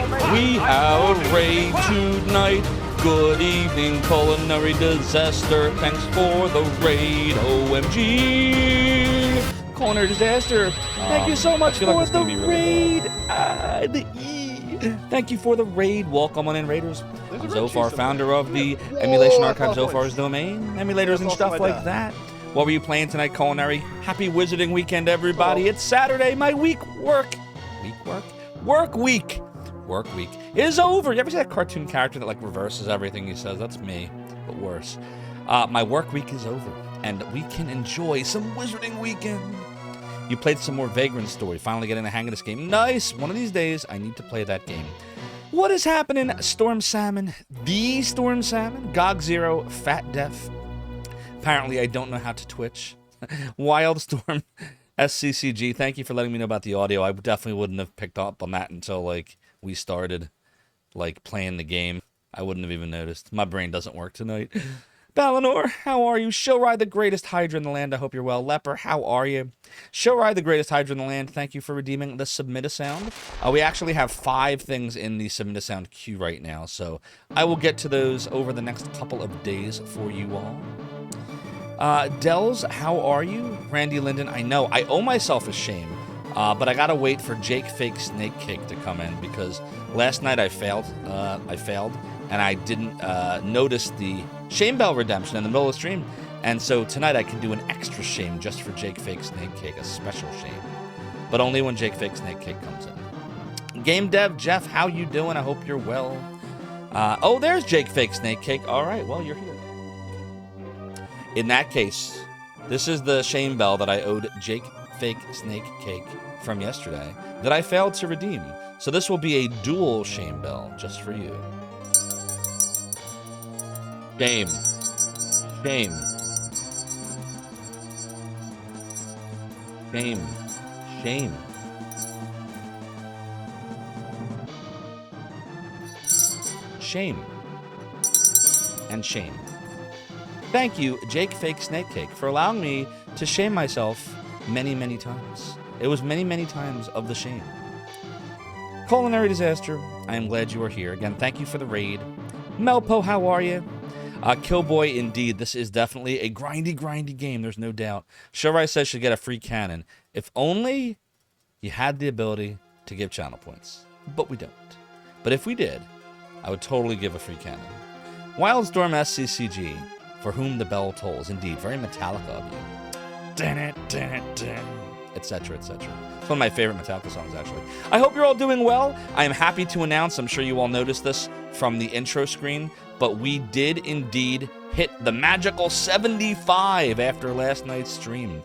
We have a raid tonight. Good evening, culinary disaster. Thanks for the raid, OMG. Culinary disaster. Thank you so much for the raid. Thank you for the raid. Welcome on in, Raiders. I'm Zophar, founder of the Emulation Archive Zophar's Domain, emulators and stuff like that. What were you playing tonight, Culinary? Happy Wizarding Weekend, everybody. It's Saturday. My work week is over. You ever see that cartoon character that like reverses everything he says? That's me, but worse. My work week is over, and we can enjoy some Wizarding Weekend. You played some more Vagrant Story, finally getting the hang of this game. Nice. One of these days, I need to play that game. What is happening? Storm Salmon, the Storm Salmon, Gog Zero, Fat Def. Apparently, I don't know how to Twitch. Wildstorm, SCCG, thank you for letting me know about the audio. I definitely wouldn't have picked up on that until, like, we started, like, playing the game. I wouldn't have even noticed. My brain doesn't work tonight. Balinor, how are you? Showride, the greatest Hydra in the land. I hope you're well. Leper, how are you? Showride, the greatest Hydra in the land. Thank you for redeeming the Submit-A-Sound. We actually have 5 things in the Submit-A-Sound queue right now, so I will get to those over the next couple of days for you all. Dells, how are you? Randy Linden, I know, I owe myself a shame, but I gotta wait for Jake Fake Snake Cake to come in because last night I failed, and I didn't notice the Shame Bell redemption in the middle of the stream, and so tonight I can do an extra shame just for Jake Fake Snake Cake, a special shame, but only when Jake Fake Snake Cake comes in. Game Dev, Jeff, how you doing? I hope you're well. Oh, there's Jake Fake Snake Cake. All right, well, you're here. In that case, this is the shame bell that I owed Jake Fake Snake Cake from yesterday that I failed to redeem. So this will be a dual shame bell just for you. Shame. Shame. Shame. Shame. Shame. And shame. Thank you, Jake Fake Snake Cake, for allowing me to shame myself many, many times. It was many, many times of the shame. Culinary Disaster, I am glad you are here. Again, thank you for the raid. Melpo, how are you? Killboy, indeed, this is definitely a grindy, grindy game, there's no doubt. Showrise says should get a free cannon. If only you had the ability to give channel points. But we don't. But if we did, I would totally give a free cannon. Wildstorm SCCG, for whom the bell tolls. Indeed, very Metallica of you. Etc., etc. It's one of my favorite Metallica songs, actually. I hope you're all doing well. I am happy to announce, I'm sure you all noticed this from the intro screen, but we did indeed hit the magical 75 after last night's stream.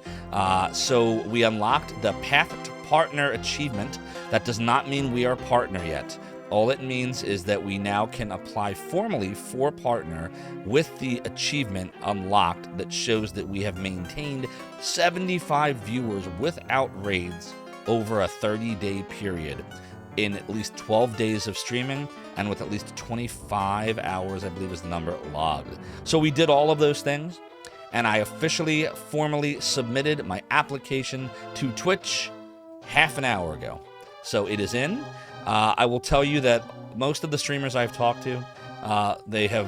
So we unlocked the Path to Partner achievement. That does not mean we are partner yet. All it means is that we now can apply formally for partner with the achievement unlocked that shows that we have maintained 75 viewers without raids over a 30-day period in at least 12 days of streaming and with at least 25 hours, I believe is the number, logged. So we did all of those things, and I officially, formally submitted my application to Twitch half an hour ago. So it is in. I will tell you that most of the streamers I've talked to, they have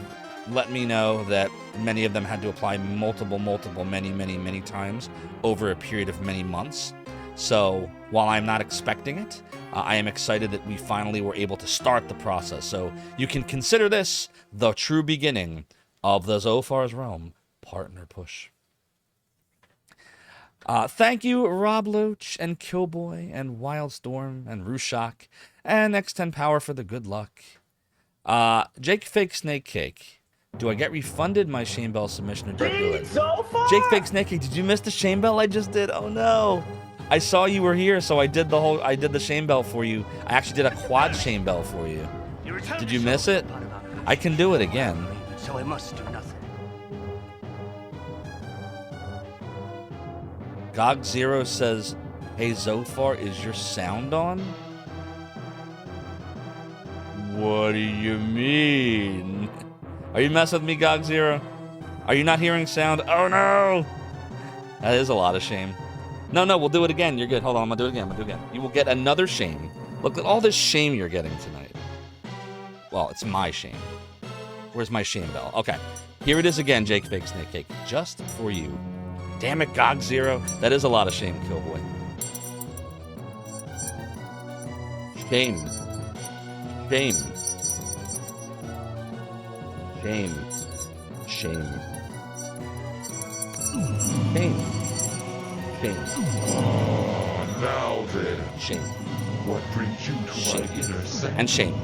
let me know that many of them had to apply many times over a period of many months. So while I'm not expecting it, I am excited that we finally were able to start the process. So you can consider this the true beginning of the Zophar's Realm partner push. Thank you, Rob Loach and Killboy and Wildstorm and Rushak and X10 Power for the good luck. Jake Fake Snake Cake. Do I get refunded my Shame Bell submission or do I do it? Jake Fake Snake Cake, did you miss the Shame Bell I just did? Oh no. I saw you were here, so I did the Shame Bell for you. I actually did a quad Shame Bell for you. Did you miss it? I can do it again. So I must do nothing. Gog Zero says, hey Zophar, is your sound on? What do you mean? Are you messing with me, Gog Zero? Are you not hearing sound? Oh no! That is a lot of shame. No, we'll do it again. You're good. Hold on, I'm gonna do it again. You will get another shame. Look at all this shame you're getting tonight. Well, it's my shame. Where's my shame bell? Okay. Here it is again, Jake Fake Snake Cake. Just for you. Damn it, GOG Zero. That is a lot of shame, Killboy. Shame. Shame. Shame. Shame. Shame. Shame. Now then, Shame. what brings you to Shame. my inner sanctum? And shame.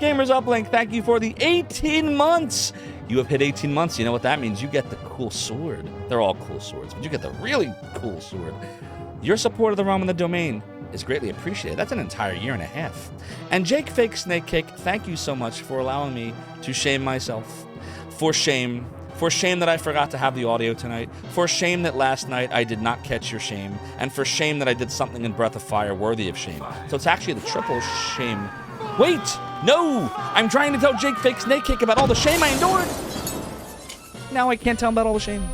Gamers Uplink, thank you for the 18 months. You have hit 18 months. You know what that means? You get the cool sword. They're all cool swords, but you get the really cool sword. Your support of the realm and the domain is greatly appreciated. That's an entire year and a half. And Jake Fake Snake Cake, thank you so much for allowing me to shame myself. For shame that I forgot to have the audio tonight. For shame that last night I did not catch your shame. And for shame that I did something in Breath of Fire worthy of shame. So it's actually the triple shame. Wait! No! I'm trying to tell Jake Fake Snake Cake about all the shame I endured! Now I can't tell him about all the shame.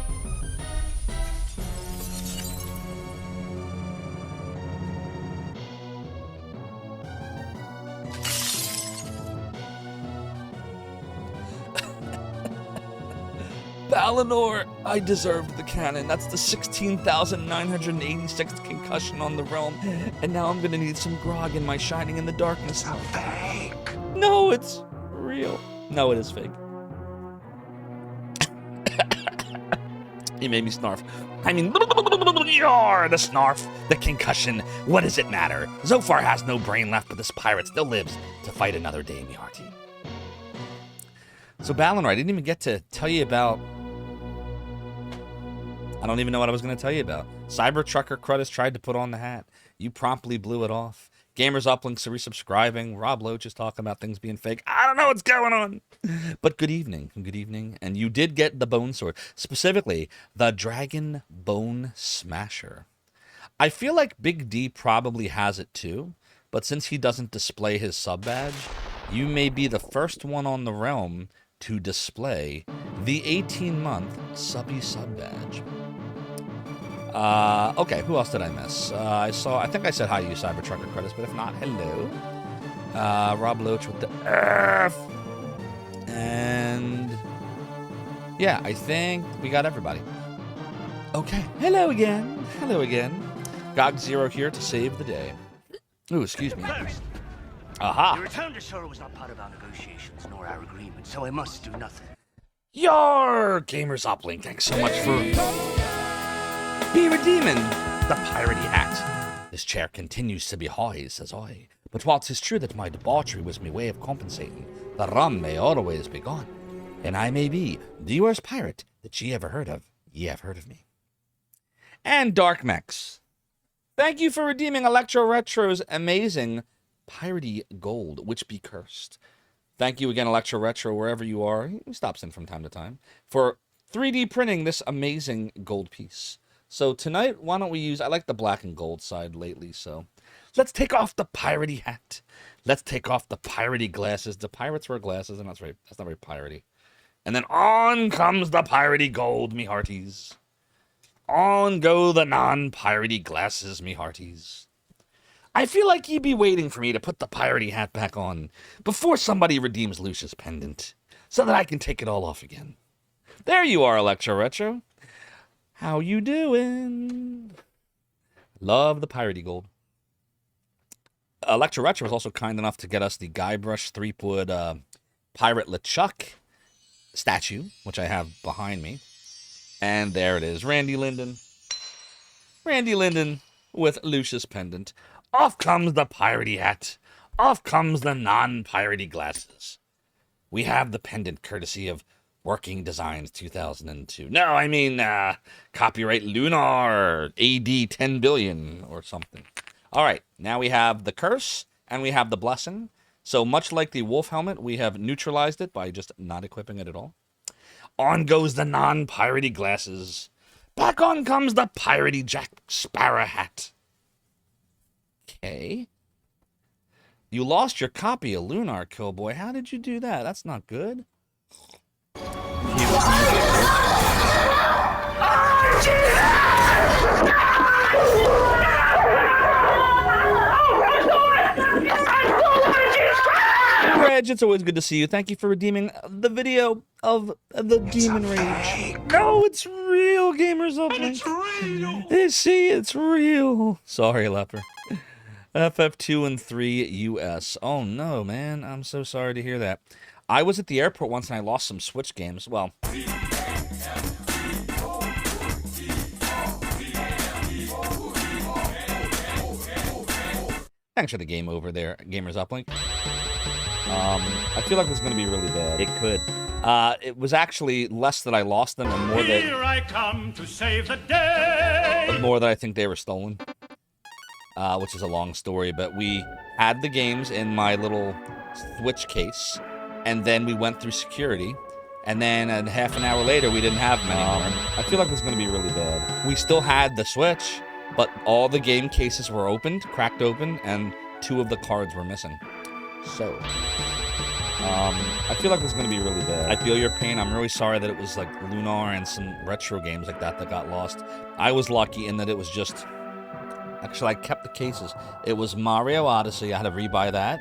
Valinor, I deserved the cannon. That's the 16,986th concussion on the realm. And now I'm gonna need some grog in my Shining in the Darkness. It's fake. No, it's real. No, it is fake. He made me snarf. I mean, yar, the snarf, the concussion. What does it matter? Zophar has no brain left, but this pirate still lives to fight another day, me hearty. So, Valinor, I didn't even get to tell you about... I don't even know what I was going to tell you about. Cybertrucker Crudis tried to put on the hat. You promptly blew it off. Gamers Uplinks are resubscribing. Rob Loach is talking about things being fake. I don't know what's going on. But good evening. Good evening. And you did get the bone sword. Specifically, the Dragon Bone Smasher. I feel like Big D probably has it too. But since he doesn't display his sub badge, you may be the first one on the realm to display the 18-month subby sub badge. Okay, who else did I miss? I think I said hi to you, Cybertrucker Credits, but if not, hello. Rob Loach with the F. And yeah, I think we got everybody. Okay, hello again. Hello again. GOG Zero here to save the day. Ooh, excuse me. Aha. Your return to Shore was not part of our negotiations nor our agreement, so I must do nothing. Yar! Gamers Uplink, thanks so much for be redeeming the piratey hat. This chair continues to be high, says I. But whilst 'tis true that my debauchery was my way of compensating, the rum may always be gone. And I may be the worst pirate that ye ever heard of. Ye have heard of me. And Dark Mex, thank you for redeeming Electro Retro's amazing piratey gold, which be cursed. Thank you again, Electro Retro, wherever you are. He stops in from time to time, for 3D printing this amazing gold piece. So tonight, why don't we use... I like the black and gold side lately, so... Let's take off the piratey hat. Let's take off the piratey glasses. The pirates wear glasses, and that's not very piratey. And then on comes the piratey gold, me hearties. On go the non-piratey glasses, me hearties. I feel like you'd be waiting for me to put the piratey hat back on before somebody redeems Lucius' pendant, so that I can take it all off again. There you are, Electro Retro. How you doing? Love the piratey gold. Electro Retro was also kind enough to get us the Guybrush Threepwood Pirate LeChuck statue, which I have behind me. And there it is, Randy Linden. Randy Linden with Lucius' pendant. Off comes the piratey hat. Off comes the non-piratey glasses. We have the pendant courtesy of Working Designs 2002. No, I mean, copyright Lunar AD 10 billion or something. All right, now we have the curse and we have the blessing. So much like the wolf helmet, we have neutralized it by just not equipping it at all. On goes the non-piratey glasses. Back on comes the piratey Jack Sparrow hat. Okay. You lost your copy of Lunar, Killboy. How did you do that? That's not good. Reg, it's always good to see you. Thank you for redeeming the video of the Demon Rage. No, it's real, Gamers Uplink. It's real. See, it's real. Sorry, Leper. FF2 and 3 US. Oh no, man. I'm so sorry to hear that. I was at the airport once and I lost some Switch games. Well, thanks for the game over there, Gamers Uplink. I feel like it's going to be really bad. It could. It was actually less that I lost them and more that... Here I come to save the day. More that I think they were stolen. Which is a long story, but we had the games in my little Switch case, and then we went through security, and then half an hour later, we didn't have them anymore. I feel like it's going to be really bad. We still had the Switch, but all the game cases were opened, cracked open, and 2 of the cards were missing. So, I feel like it's going to be really bad. I feel your pain. I'm really sorry that it was like Lunar and some retro games like that got lost. I was lucky in that it was just... Actually, I kept the cases. It was Mario Odyssey. I had to rebuy that.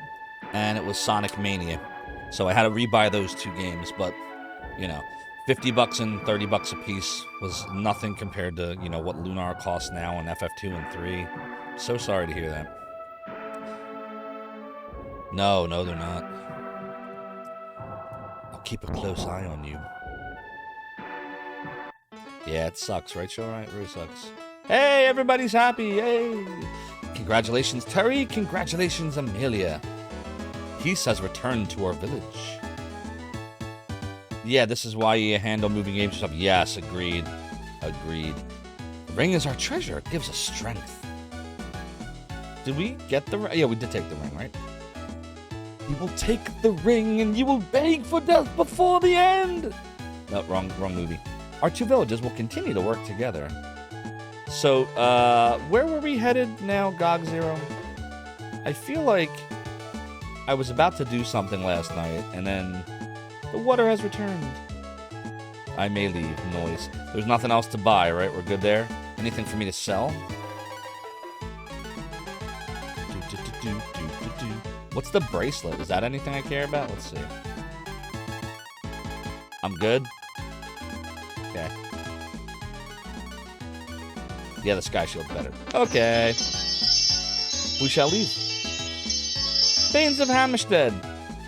And it was Sonic Mania. So I had to rebuy those 2 games. But, you know, $50 and $30 a piece was nothing compared to, you know, what Lunar costs now on FF2 and 3. So sorry to hear that. No, they're not. I'll keep a close eye on you. Yeah, it sucks, right, Show? Right? It really sucks. Hey, everybody's happy. Hey. Congratulations, Terry. Congratulations, Amelia. He says return to our village. Yeah, this is why you handle moving games yourself. Yes, agreed. Agreed. The ring is our treasure. It gives us strength. Did we get the ring? Yeah, we did take the ring, right? You will take the ring and you will beg for death before the end. No, wrong movie. Our 2 villages will continue to work together. So, where were we headed now, GOG Zero? I feel like I was about to do something last night, and then the water has returned. I may leave. Noise. There's nothing else to buy, right? We're good there? Anything for me to sell? What's the bracelet? Is that anything I care about? Let's see. I'm good? Okay. Yeah, the sky shield's better. Okay. We shall leave. Banes of Hammerstead.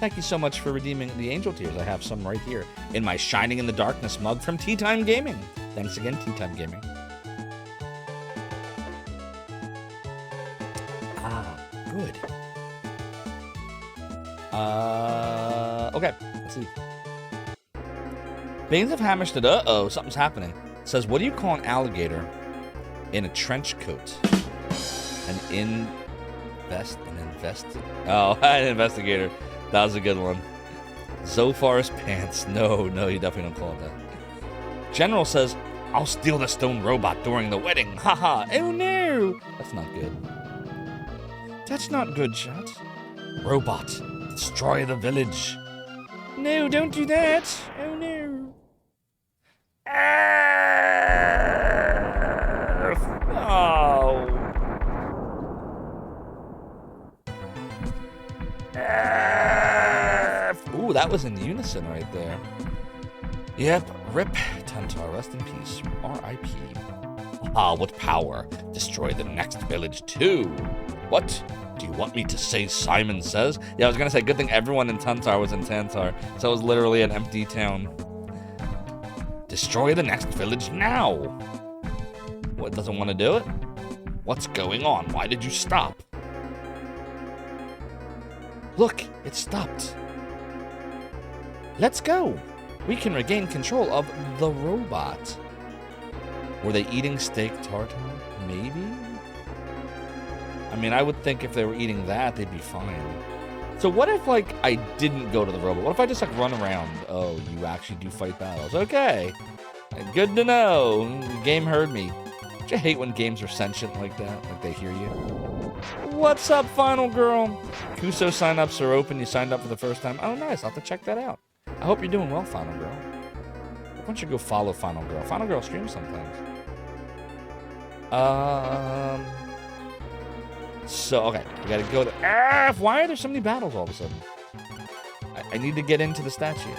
Thank you so much for redeeming the angel tears. I have some right here in my Shining in the Darkness mug from Tea Time Gaming. Thanks again, Tea Time Gaming. Ah, good. Okay, let's see. Banes of Hammerstead. Uh-oh, something's happening. It says, what do you call an alligator in a trench coat? An investigator. That was a good one. Zophar's pants. No, you definitely don't call it that. General says, I'll steal the stone robot during the wedding. Haha. Oh no. That's not good. That's not good, chat. Robot, destroy the village. No, don't do that. Oh no. Oh. Ooh, that was in unison right there. Yep, rip, Tantar, rest in peace. R.I.P. Ah, what power. Destroy the next village too. What? Do you want me to say Simon Says? Yeah, I was gonna say, good thing everyone in Tantar was in Tantar, so it was literally an empty town. Destroy the next village now. What, doesn't want to do it? What's going on? Why did you stop? Look, it stopped. Let's go. We can regain control of the robot. Were they eating steak tartare? Maybe? I mean, I would think if they were eating that, they'd be fine. So what if, like, I didn't go to the robot? What if I just, like, run around? Oh, you actually do fight battles. Okay. Good to know. The game heard me. Don't you hate when games are sentient like that? Like they hear you? What's up, Final Girl? Kuso sign-ups are open. You signed up for the first time. Oh, nice. I'll have to check that out. I hope you're doing well, Final Girl. Why don't you go follow Final Girl? Final Girl streams sometimes. So, okay. We gotta go to... why are there so many battles all of a sudden? I need to get into the statue.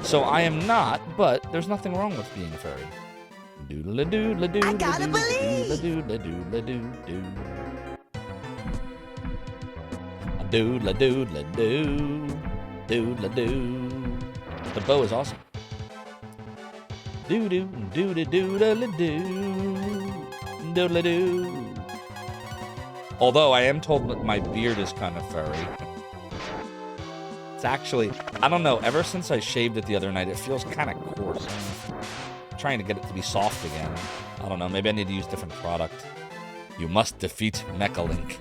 So I am not, but there's nothing wrong with being furry. I gotta believe. The bow is awesome. Although I am told that my beard is kind of furry. It's actually, I don't know, ever since I shaved it the other night, it feels kind of coarse. I'm trying to get it to be soft again. I don't know, maybe I need to use different product. You must defeat Mechalink.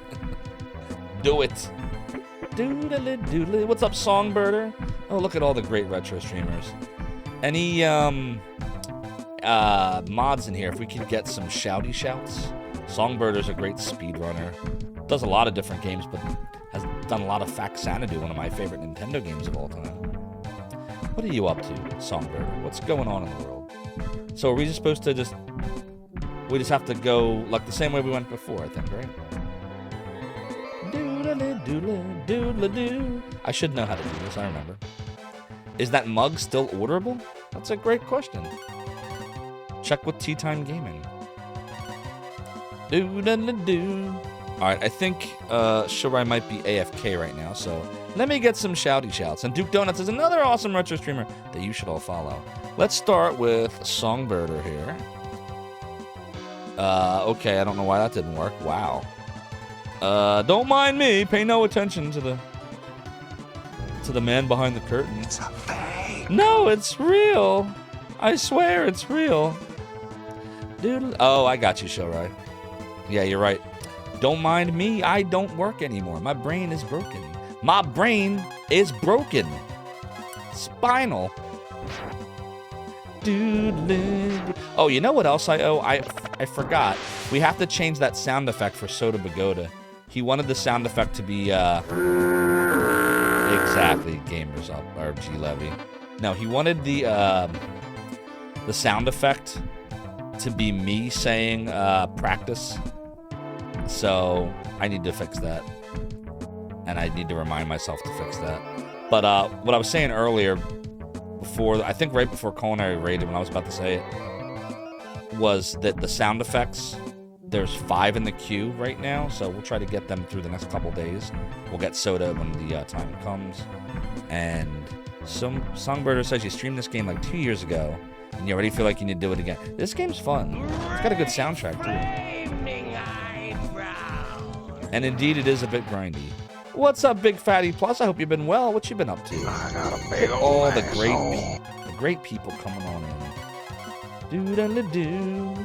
Do it. Doodly. What's up, Songbirder? Oh, look at all the great retro streamers. Any mods in here, if we could get some shouty shouts. Songbirder's a great speedrunner. Does a lot of different games, but has done a lot of Faxanadu, one of my favorite Nintendo games of all time. What are you up to, Songbirder? What's going on in the world? So are we just supposed to we just have to go like the same way we went before, I think, right? Doodle-doo. I should know how to do this, I remember. Is that mug still orderable? That's a great question. Check with Tea Time Gaming. Alright, I think Shirai might be AFK right now, so let me get some shouty shouts. And Duke Donuts is another awesome retro streamer that you should all follow. Let's start with Songbirder here. Okay, I don't know why that didn't work. Wow. Don't mind me. Pay no attention to the man behind the curtain. It's a fake. No, it's real. I swear it's real. Doodle. Oh, I got you, Shirai. Yeah, you're right. Don't mind me. I don't work anymore. My brain is broken. My brain is broken. Spinal. Doodle. Oh, you know what else I owe? I forgot. We have to change that sound effect for Soda Pagoda. He wanted the sound effect to be exactly Gamers Up or G Levy. No, he wanted the sound effect to be me saying practice. So I need to fix that. And I need to remind myself to fix that. But what I was saying earlier, before, I think right before Culinary Rated, when I was about to say it, was that the sound effects, there's 5 in the queue right now, so we'll try to get them through the next couple days. We'll get Soda when the time comes. And some Songbirder says you streamed this game like 2 years ago, and you already feel like you need to do it again. This game's fun. It's got a good soundtrack, too. And indeed, it is a bit grindy. What's up, Big Fatty Plus? I hope you've been well. What you been up to? I got a big old all the asshole. great people coming on in. Doodle-doo.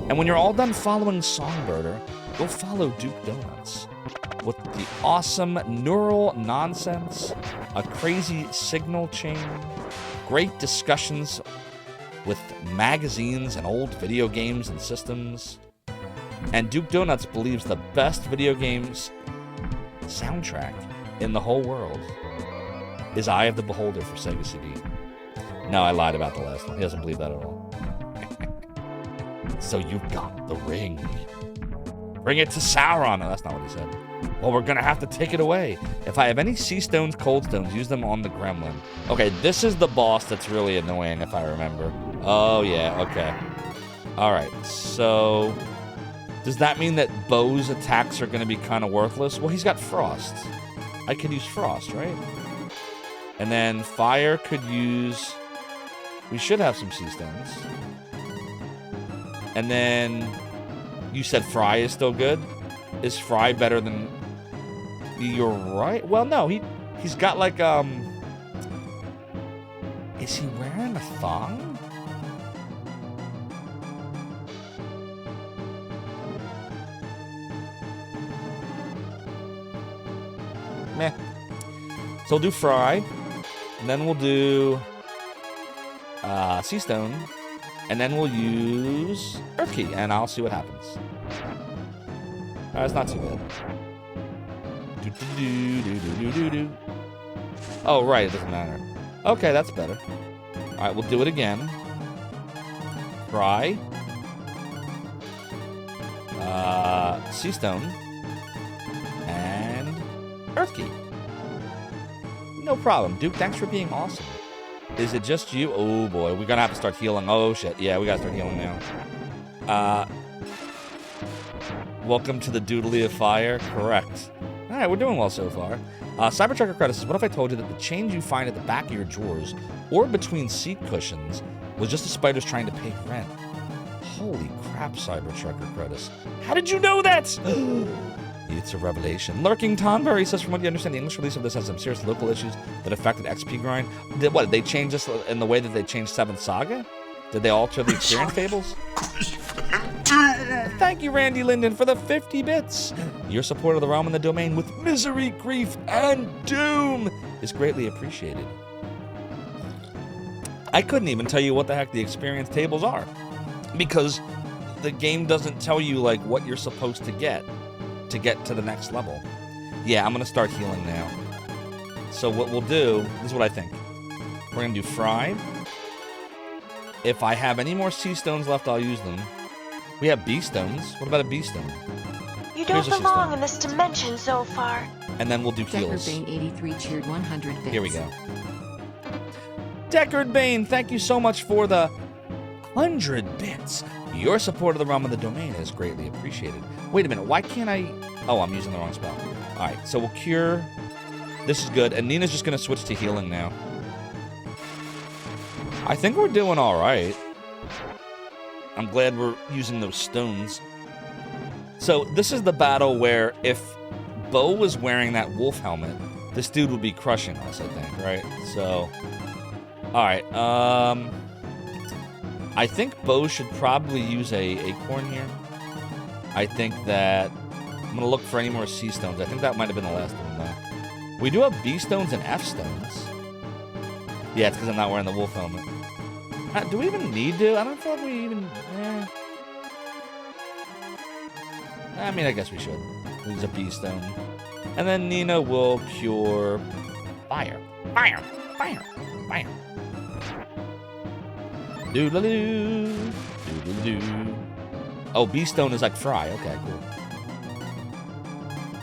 And when you're all done following Songbirder, go follow Duke Donuts with the awesome neural nonsense, a crazy signal chain, great discussions with magazines and old video games and systems. And Duke Donuts believes the best video games soundtrack in the whole world is Eye of the Beholder for Sega CD. No, I lied about the last one. He doesn't believe that at all. So you got the ring. Bring it to Sauron. No, that's not what he said. Well, we're gonna have to take it away. If I have any sea stones, cold stones, use them on the gremlin. Okay, this is the boss that's really annoying if I remember. Oh, yeah, okay. Alright, so does that mean that Bo's attacks are gonna be kind of worthless? Well, he's got Frost. I could use Frost, right? And then Fire could use... We should have some sea stones. And then you said Fry is still good? Is Fry better than... You're right. Well, no, he's got like, Is he wearing a thong? Meh. So we'll do Fry. And then we'll do... Sea Stone. And then we'll use Earth Key, and I'll see what happens. It's not too bad. Oh, right, it doesn't matter. Okay, that's better. Alright, we'll do it again. Fry. Sea Stone, and Earth Key. No problem. Duke, thanks for being awesome. Is it just you? Oh, boy. We're going to have to start healing. Oh, shit. Yeah, we got to start healing now. Welcome to the Doodly of Fire. Correct. All right, we're doing well so far. Cybertrucker Credit says, what if I told you that the change you find at the back of your drawers or between seat cushions was just the spiders trying to pay rent? Holy crap, Cybertrucker Credit. How did you know that? It's a revelation. Lurking Tonberry says, from what you understand, the English release of this has some serious local issues that affected XP grind. Did they change this in the way that they changed 7th Saga? Did they alter the experience tables? Thank you, Randy Linden, for the 50 bits. Your support of the realm and the domain with misery, grief, and doom is greatly appreciated. I couldn't even tell you what the heck the experience tables are, because the game doesn't tell you like what you're supposed to get to the next level. Yeah, I'm gonna start healing now. So what we'll do, this is what I think. We're gonna do Fry. If I have any more sea stones left, I'll use them. We have B stones. What about a B stone? You don't belong in this dimension, Zophar. And then we'll do heals. Deckard Bane 83 cheered 100 bits. Here we go. Deckard Bane, thank you so much for the 100 bits. Your support of the realm and the domain is greatly appreciated. Wait a minute, why can't I... Oh, I'm using the wrong spell. All right, so we'll cure. This is good, and Nina's just going to switch to healing now. I think we're doing all right. I'm glad we're using those stones. So this is the battle where if Bo was wearing that wolf helmet, this dude would be crushing us, I think, right? So, all right. I think Bo should probably use a acorn here. I think that I'm going to look for any more C stones. I think that might have been the last one, though. We do have B stones and F stones. Yeah, it's because I'm not wearing the wolf helmet. Do we even need to? I don't feel like we even... I mean, I guess we should. Use a B stone. And then Nina will cure fire. Fire! Fire! Fire! Doodle-doo! Doodle-doo! Oh, B stone is like Fry. Okay, cool.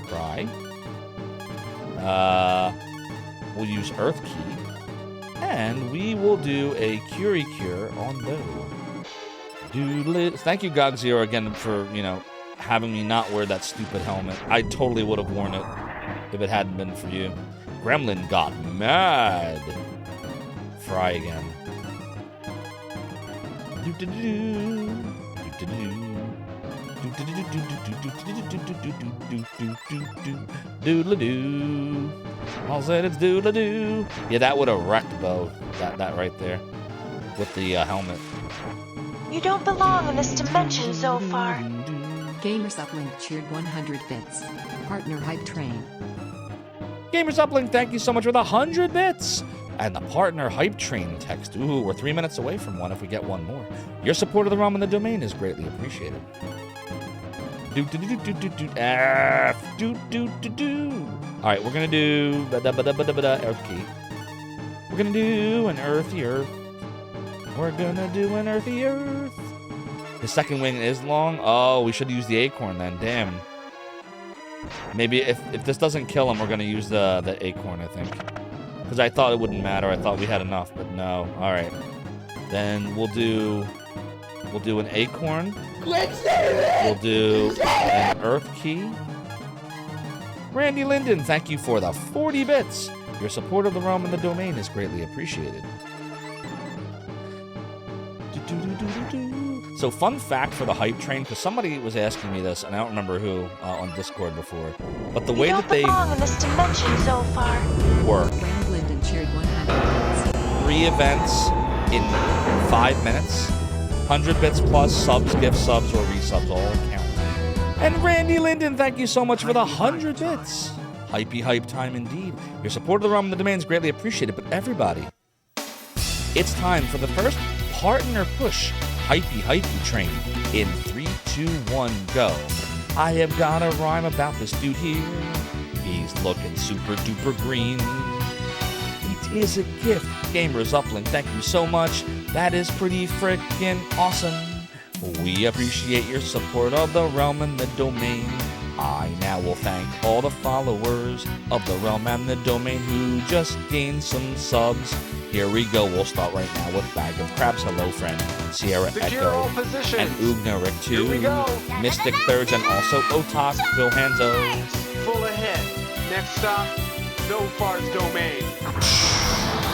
Fry. We'll use Earth Key. And we will do a Curie Cure on Bo. Doodle. Thank you, Gogzero, again, for, having me not wear that stupid helmet. I totally would have worn it if it hadn't been for you. Gremlin got mad. Fry again. Doodle-doo. All said it's doodle-doo. Yeah, that would have wrecked Bo. That right there. With the helmet. You don't belong in this dimension, Zophar. Gamers Uplink cheered 100 bits. Partner Hype Train. Gamers Uplink, thank you so much for the 100 bits. And the Partner Hype Train text. Ooh, we're 3 minutes away from one if we get one more. Your support of the realm and the domain is greatly appreciated. All right, we're gonna do Earth Key. We're gonna do an Earthy Earth. We're gonna do an Earthy Earth. The second wing is long. Oh, we should use the acorn then. Damn. Maybe if this doesn't kill him, we're gonna use the acorn, I think. Because I thought it wouldn't matter. I thought we had enough, but no. All right. Then we'll do an acorn. We'll do an Earth Key. Randy Linden, thank you for the 40 bits. Your support of the realm and the domain is greatly appreciated. So fun fact for the hype train, because somebody was asking me this, and I don't remember who on Discord before, but the way that they belong in this dimension, Zophar. work, Randy Linden cheered 100 bits. 3 events in 5 minutes, 100 bits plus subs, gift subs, or resubs all count. And Randy Linden, thank you so much for the 100 bits. Hypey hype time indeed. Your support of the realm and the domain is greatly appreciated, but everybody, it's time for the first partner push hypey train in 3, 2, 1, go. I have got a rhyme about this dude here. He's looking super duper green. It is a gift. Gamers Uplink, thank you so much. That is pretty freaking awesome. We appreciate your support of the realm and the domain. I now will thank all the followers of the realm and the domain who just gained some subs. Here we go. We'll start right now with Bag of Crabs. Hello, friend. Sierra Echo and Ugnarik 2. Here we go. Mystic Thirds and also Otak Vilhanzo. Full ahead. Next stop, Zophar's domain.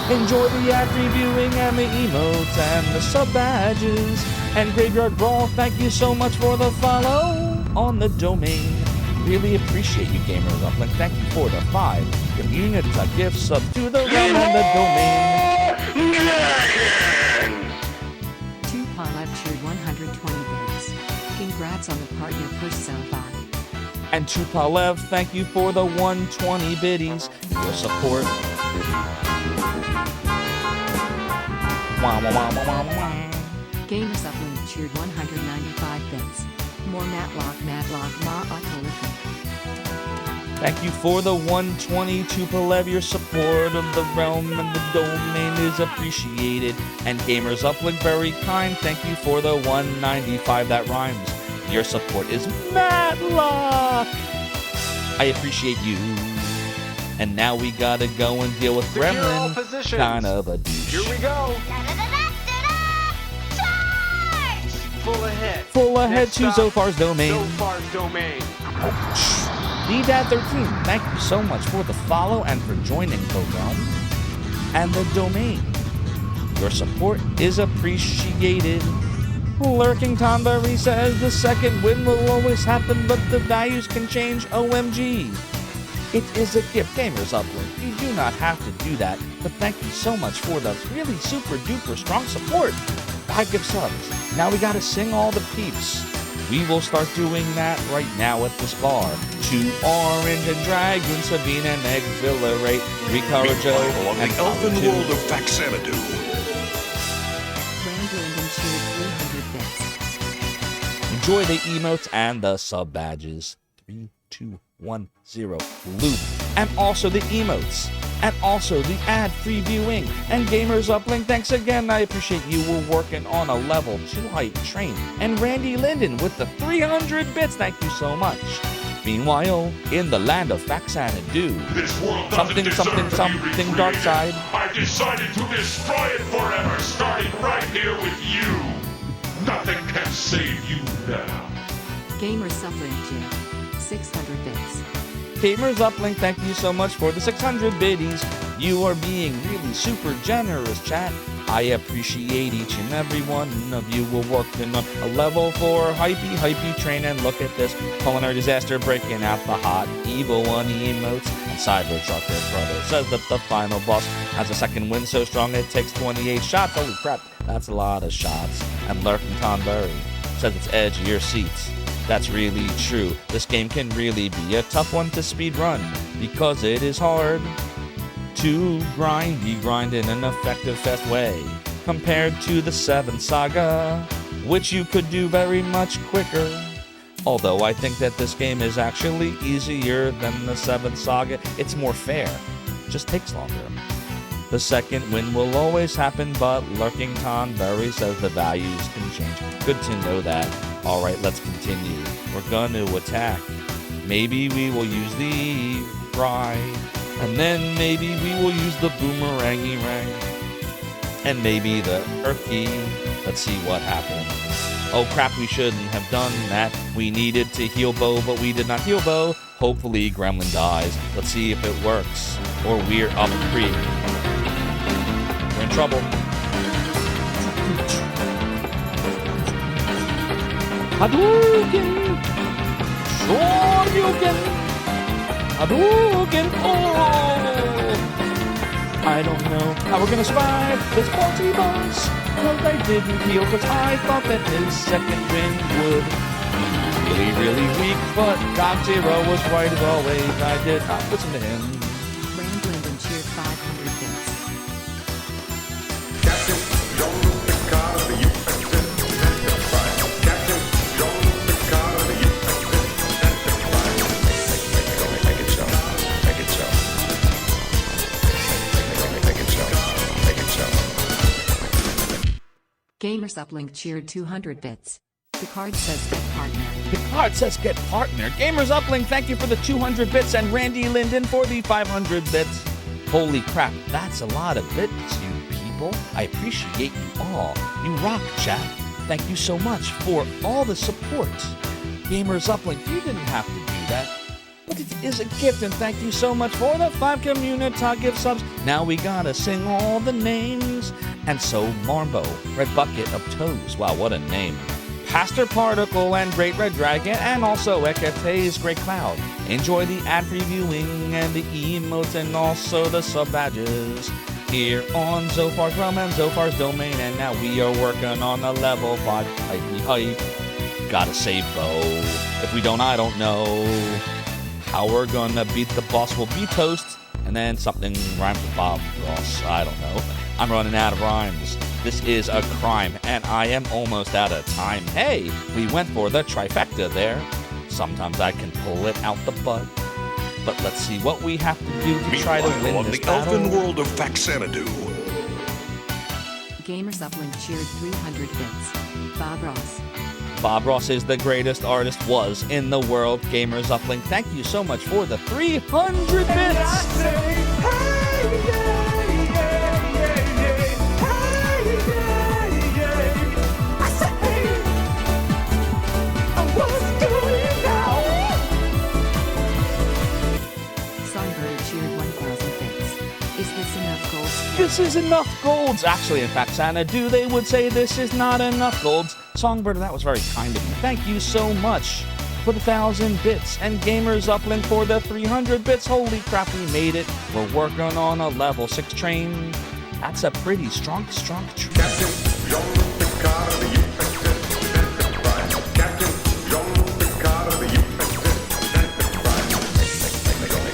Enjoy the ad reviewing and the emotes and the sub badges. And Graveyard Brawl, thank you so much for the follow on the domain. Really appreciate you, Gamers Uplink. Thank you for the 5 community gift subs to the realm and the domain. 2 Paul cheered 120 bits. Congrats on the partner push Zophar. And to Palev, thank you for the 120 biddies. Your support. Wah, wah, wah, wah, wah, wah. Gamers Uplink cheered 195 bits. More Matlock, Ma Autolica. Thank you for the 120 to Palev. Your support of the realm and the domain is appreciated. And Gamers Uplink, very kind. Thank you for the 195. That rhymes. Your support is Matlock. I appreciate you. And now we gotta go and deal with Gremlin. Kind of a douche. Here we go. Charge! Full ahead. Full ahead Next to stop, Zophar's domain. Zophar's domain. DDAD13, thank you so much for the follow and for joining the realm and the domain. Your support is appreciated. Lurking Tonberry says the second win will always happen, but the values can change. OMG. It is a gift, Gamers Uplink. You do not have to do that, but thank you so much for the really super duper strong support. 5 gift subs. Now we gotta sing all the peeps. We will start doing that right now at this bar. 2 Orange and Dragoon, Sabine and Exhilarate, Ricardo On and the elfin Palu. world of Faxanadu. Random cheered 300 bits. Enjoy the emotes and the sub badges. 3, 2, 1, 0. Loop. And also the emotes. And also the ad-free viewing. And Gamers Uplink, thanks again. I appreciate you. We're working on a level 2 hype train. And Randy Linden with the 300 bits. Thank you so much. Meanwhile, in the land of Faxanadu, This world something, something, dark side. I've decided to destroy it forever, starting right here with you. Nothing can save you now. Gamers Uplink cheered 600 bits. Gamers Uplink, thank you so much for the 600 biddies. You are being really super generous, chat. I appreciate each and every one of you. We're working on a level 4 hypey train, and look at this culinary disaster breaking out the hot evil one emotes. And Cybertrucker Brother says that the final boss has a second win so strong it takes 28 shots. Holy crap, that's a lot of shots. And Lurking Tonberry says it's edge of your seats. That's really true. This game can really be a tough one to speed run because it is hard to grind in an effective, fast way compared to the 7th Saga, which you could do very much quicker. Although I think that this game is actually easier than the 7th Saga. It's more fair. Just takes longer. The second win will always happen, but Lurking Tonberry says the values can change. Good to know that. Alright, let's continue. We're gonna attack. Maybe we will use the fry. And then maybe we will use the boomerangy rang. And maybe the earthy. Let's see what happens. Oh crap, we shouldn't have done that. We needed to heal Bo, but we did not heal Bo. Hopefully Gremlin dies. Let's see if it works. Or we're up creek. We're in trouble. Hadouken! Shoryuken! Hadouken! Oh! I don't know how we're gonna survive this multi-boss. Cause I didn't heal, cause I thought that his second win would be really weak. But God Zero was right as always. I did not listen to him. Randland and cheered 500 bits. Captain Jean Picard of the USS Enterprise. Captain Jean Picard of the USS Enterprise. Make it so. Make it so. Make it so. Make it so. Gamers Uplink cheered 200 bits. Picard says get partner. Picard says get partner. Gamers Uplink, thank you for the 200 bits, and Randy Linden for the 500 bits. Holy crap, that's a lot of bits, you people. I appreciate you all. You rock, chat. Thank you so much for all the support. Gamers Uplink, you didn't have to do that, but it is a gift, and thank you so much for the 5 community gift subs. Now we gotta sing all the names. And so Marmbo, Red Bucket of Toes, wow, what a name. Pastor Particle and Great Red Dragon, and also Ekete's Great Cloud. Enjoy the ad previewing and the emotes and also the sub badges here on Zophar's Realm and Zophar's Domain. And now we are working on the level 5 hype. Gotta save Bo. If we don't, I don't know. How we're gonna beat the boss will be toast, and then something rhymes with Bob Ross. I don't know. I'm running out of rhymes. This is a crime, and I am almost out of time. Hey, we went for the trifecta there. Sometimes I can pull it out the butt. But let's see what we have to do to try to win on this the battle. elfin world of Faxanadu. Gamers Uplink cheered 300 bits. Bob Ross. Bob Ross is the greatest artist was in the world. Gamers Uplink, thank you so much for the 300 bits. Songbird cheered 1,000 bits. Is this enough gold? This is enough golds. Actually, in fact, Xanadu, they would say this is not enough golds. Songbird, that was very kind of you. Thank you so much for the 1,000 bits. And Gamers Uplink for the 300 bits. Holy crap, we made it. We're working on a level 6 train. That's a pretty strong train. Captain Jean-Luc Picard of the USS Enterprise. Captain Jean-Luc Picard of the USS Enterprise.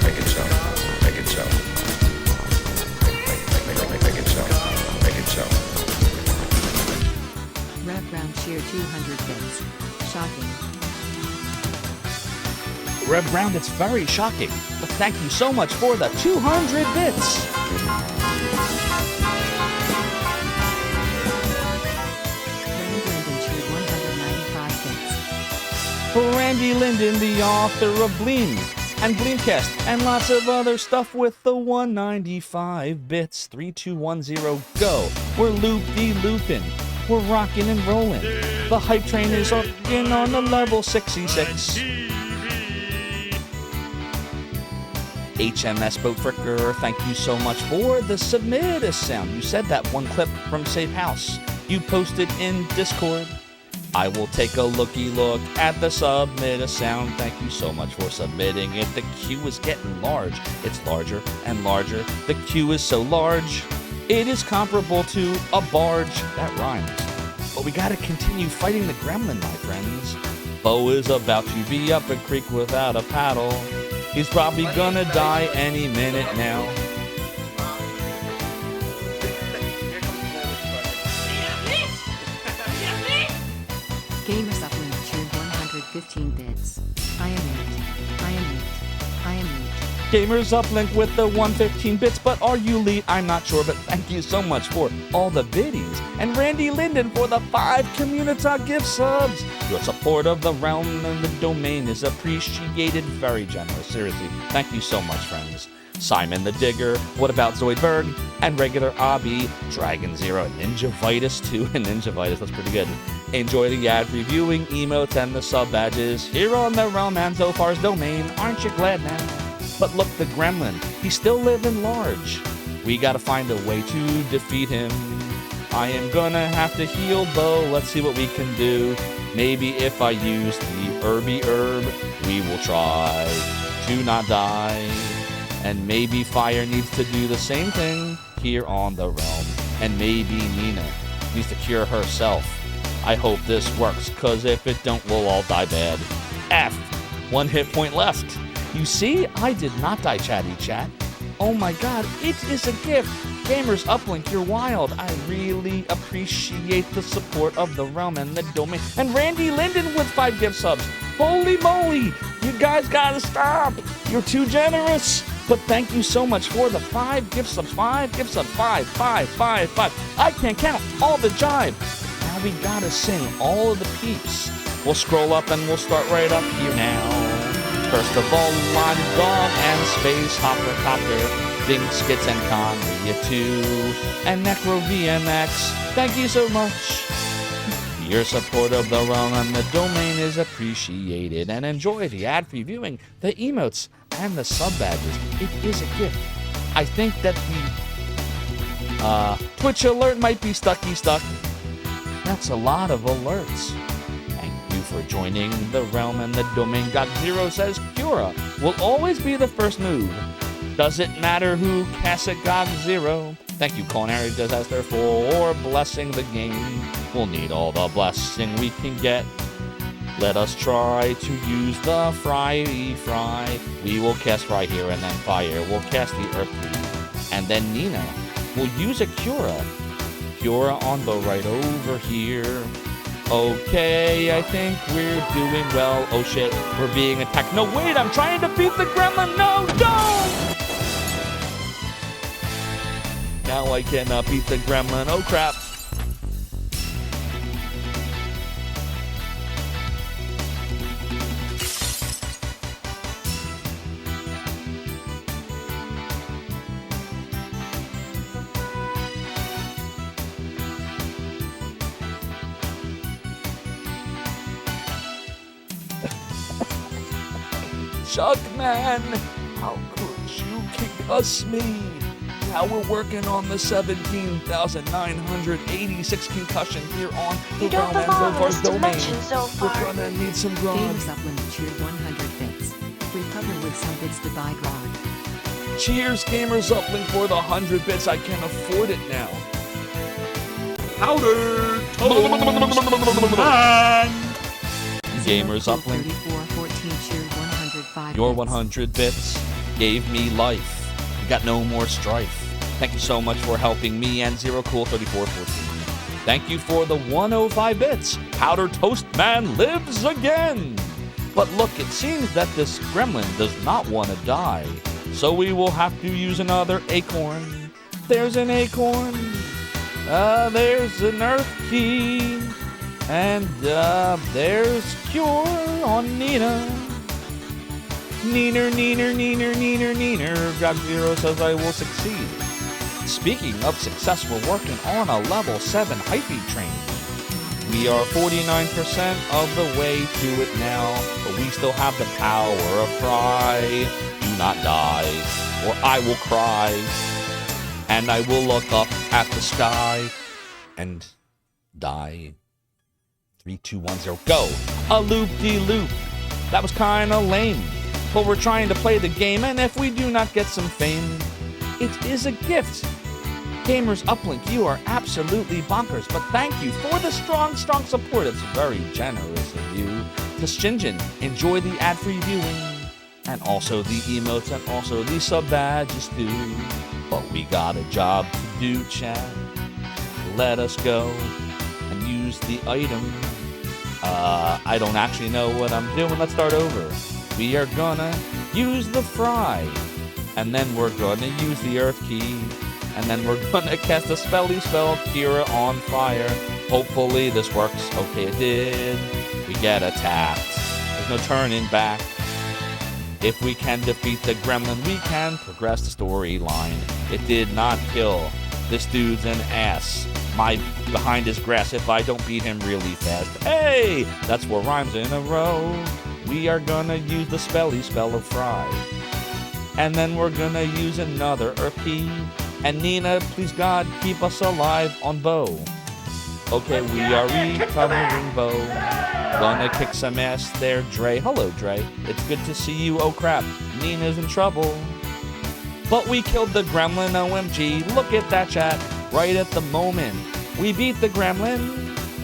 Make it so. Make it so. Make it so. Make it so. Rev Brown cheered 200 bits. Shocking. Rev Brown, it's very shocking. But thank you so much for the 200 bits. Randy Linden cheered 195 bits. For Randy Linden, the author of Bleem and Bleemcast and lots of other stuff with the 195 bits. 3210 go. We're loop-de-looping. We're rocking and rolling. The hype train is rocking on the level 66. HMS Boat Fricker, thank you so much for the submit a sound. You said that one clip from Safe House. You posted in Discord. I will take a looky look at the submit a sound. Thank you so much for submitting it. The queue is getting large. It's larger and larger. The queue is so large, it is comparable to a barge. That rhymes. But we gotta continue fighting the gremlin, my friends. Bo is about to be up a creek without a paddle. He's probably gonna die any minute now. Gamers Uplink cheered 115 bits. I am it. I am it. I am it. Gamers Uplink with the 115 bits, but are you elite? I'm not sure, but thank you so much for all the biddies. And Randy Linden for the 5 community gift subs. Your support of the realm and the domain is appreciated. Very generous, seriously. Thank you so much, friends. Simon the Digger, what about Zoidberg? And regular Obby, Dragon Zero, Ninja Vitus 2, and Ninja Vitus, that's pretty good. Enjoy the ad reviewing, emotes, and the sub badges here on the Realm and Zophar's Domain. Aren't you glad now? But look, the gremlin, he's still living large. We gotta find a way to defeat him. I am gonna have to heal Bo. Let's see what we can do. Maybe if I use the herby herb, we will try to not die. And maybe Fire needs to do the same thing here on the realm. And maybe Nina needs to cure herself. I hope this works, cause if it don't, we'll all die bad. F. 1 hit point left. You see, I did not die, chatty chat. Oh my god, it is a gift. Gamers Uplink, you're wild. I really appreciate the support of the realm and the domain. And Randy Linden with 5 gift subs. Holy moly, you guys gotta stop. You're too generous. But thank you so much for the 5 gift subs. 5 gift subs. 5, 5, 5, 5. I can't count all the jive. Now why we gotta sing all of the peeps. We'll scroll up and we'll start right up here now. First of all, Lon Dog and Space Hopper Copter, Bing Skits and Conria 2, and Necro VMX. Thank you so much. Your support of the realm and the domain is appreciated, and enjoy the ad-free viewing, the emotes, and the sub-badges. It is a gift. I think that the Twitch alert might be stuck. That's a lot of alerts. Thank you for joining the realm and the domain. God Zero says Cura will always be the first move. Does it matter who casts it, God Zero? Thank you, Culinary Disaster, for blessing the game. We'll need all the blessing we can get. Let us try to use the fry. We will cast fry here, and then fire. We'll cast the earth key. And then Nina will use a Cura. Cura on the right over here. Okay, I think we're doing well. Oh shit, we're being attacked. No, wait, I'm trying to beat the gremlin. No, don't! Now I cannot beat the gremlin. Oh crap. Chuckman, how could you kick us me? Now we're working on the 17,986 concussion here on the You don't realm and belong in Zophar's this domain. dimension, Zophar. We're gonna need some grog. Gamers Upland cheered 100 bits. Recover with some bits to buy grog. Cheers, Gamers Uplink, for the 100 bits. I can afford it now. Powder toast man. Gamers Uplink, 3414 cheered 105 your bits. 100 bits gave me life. We got no more strife. Thank you so much for helping me and Zero Cool 3414. Thank you for the 105 bits. Powder Toast Man lives again. But look, it seems that this gremlin does not want to die. So we will have to use another acorn. There's an acorn. There's an earth key. And there's Cure on Nina. Neener. God Zero says I will succeed. Speaking of success, we're working on a level 7 hypey train. We are 49% of the way to it now, but we still have the power of fry. Do not die, or I will cry. And I will look up at the sky and die. 3, 2, 1, 0, go! A loop-de-loop. That was kinda lame. But we're trying to play the game, and if we do not get some fame, it is a gift. Gamers Uplink, you are absolutely bonkers, but thank you for the strong support. It's very generous of you. To Shinjin, enjoy the ad-free viewing, and also the emotes, and also the sub-badges too. But we got a job to do, chat. Let us go and use the item. I don't actually know what I'm doing. Let's start over. We are gonna use the fry, and then we're gonna use the earth key, and then we're gonna cast a spelly spell, Kira on fire. Hopefully this works. Okay, it did. We get attacked. There's no turning back. If we can defeat the gremlin, we can progress the storyline. It did not kill. This dude's an ass. My behind his grass if I don't beat him really fast. Hey, that's 4 rhymes in a row. We are gonna use the spelly spell of fry. And then we're gonna use another earth key. And Nina, please God, keep us alive on bow. Okay, we are recovering bow. Gonna kick some ass there, Dre. Hello, Dre. It's good to see you. Oh crap, Nina's in trouble. But we killed the gremlin, OMG. Look at that, chat. Right at the moment we beat the gremlin,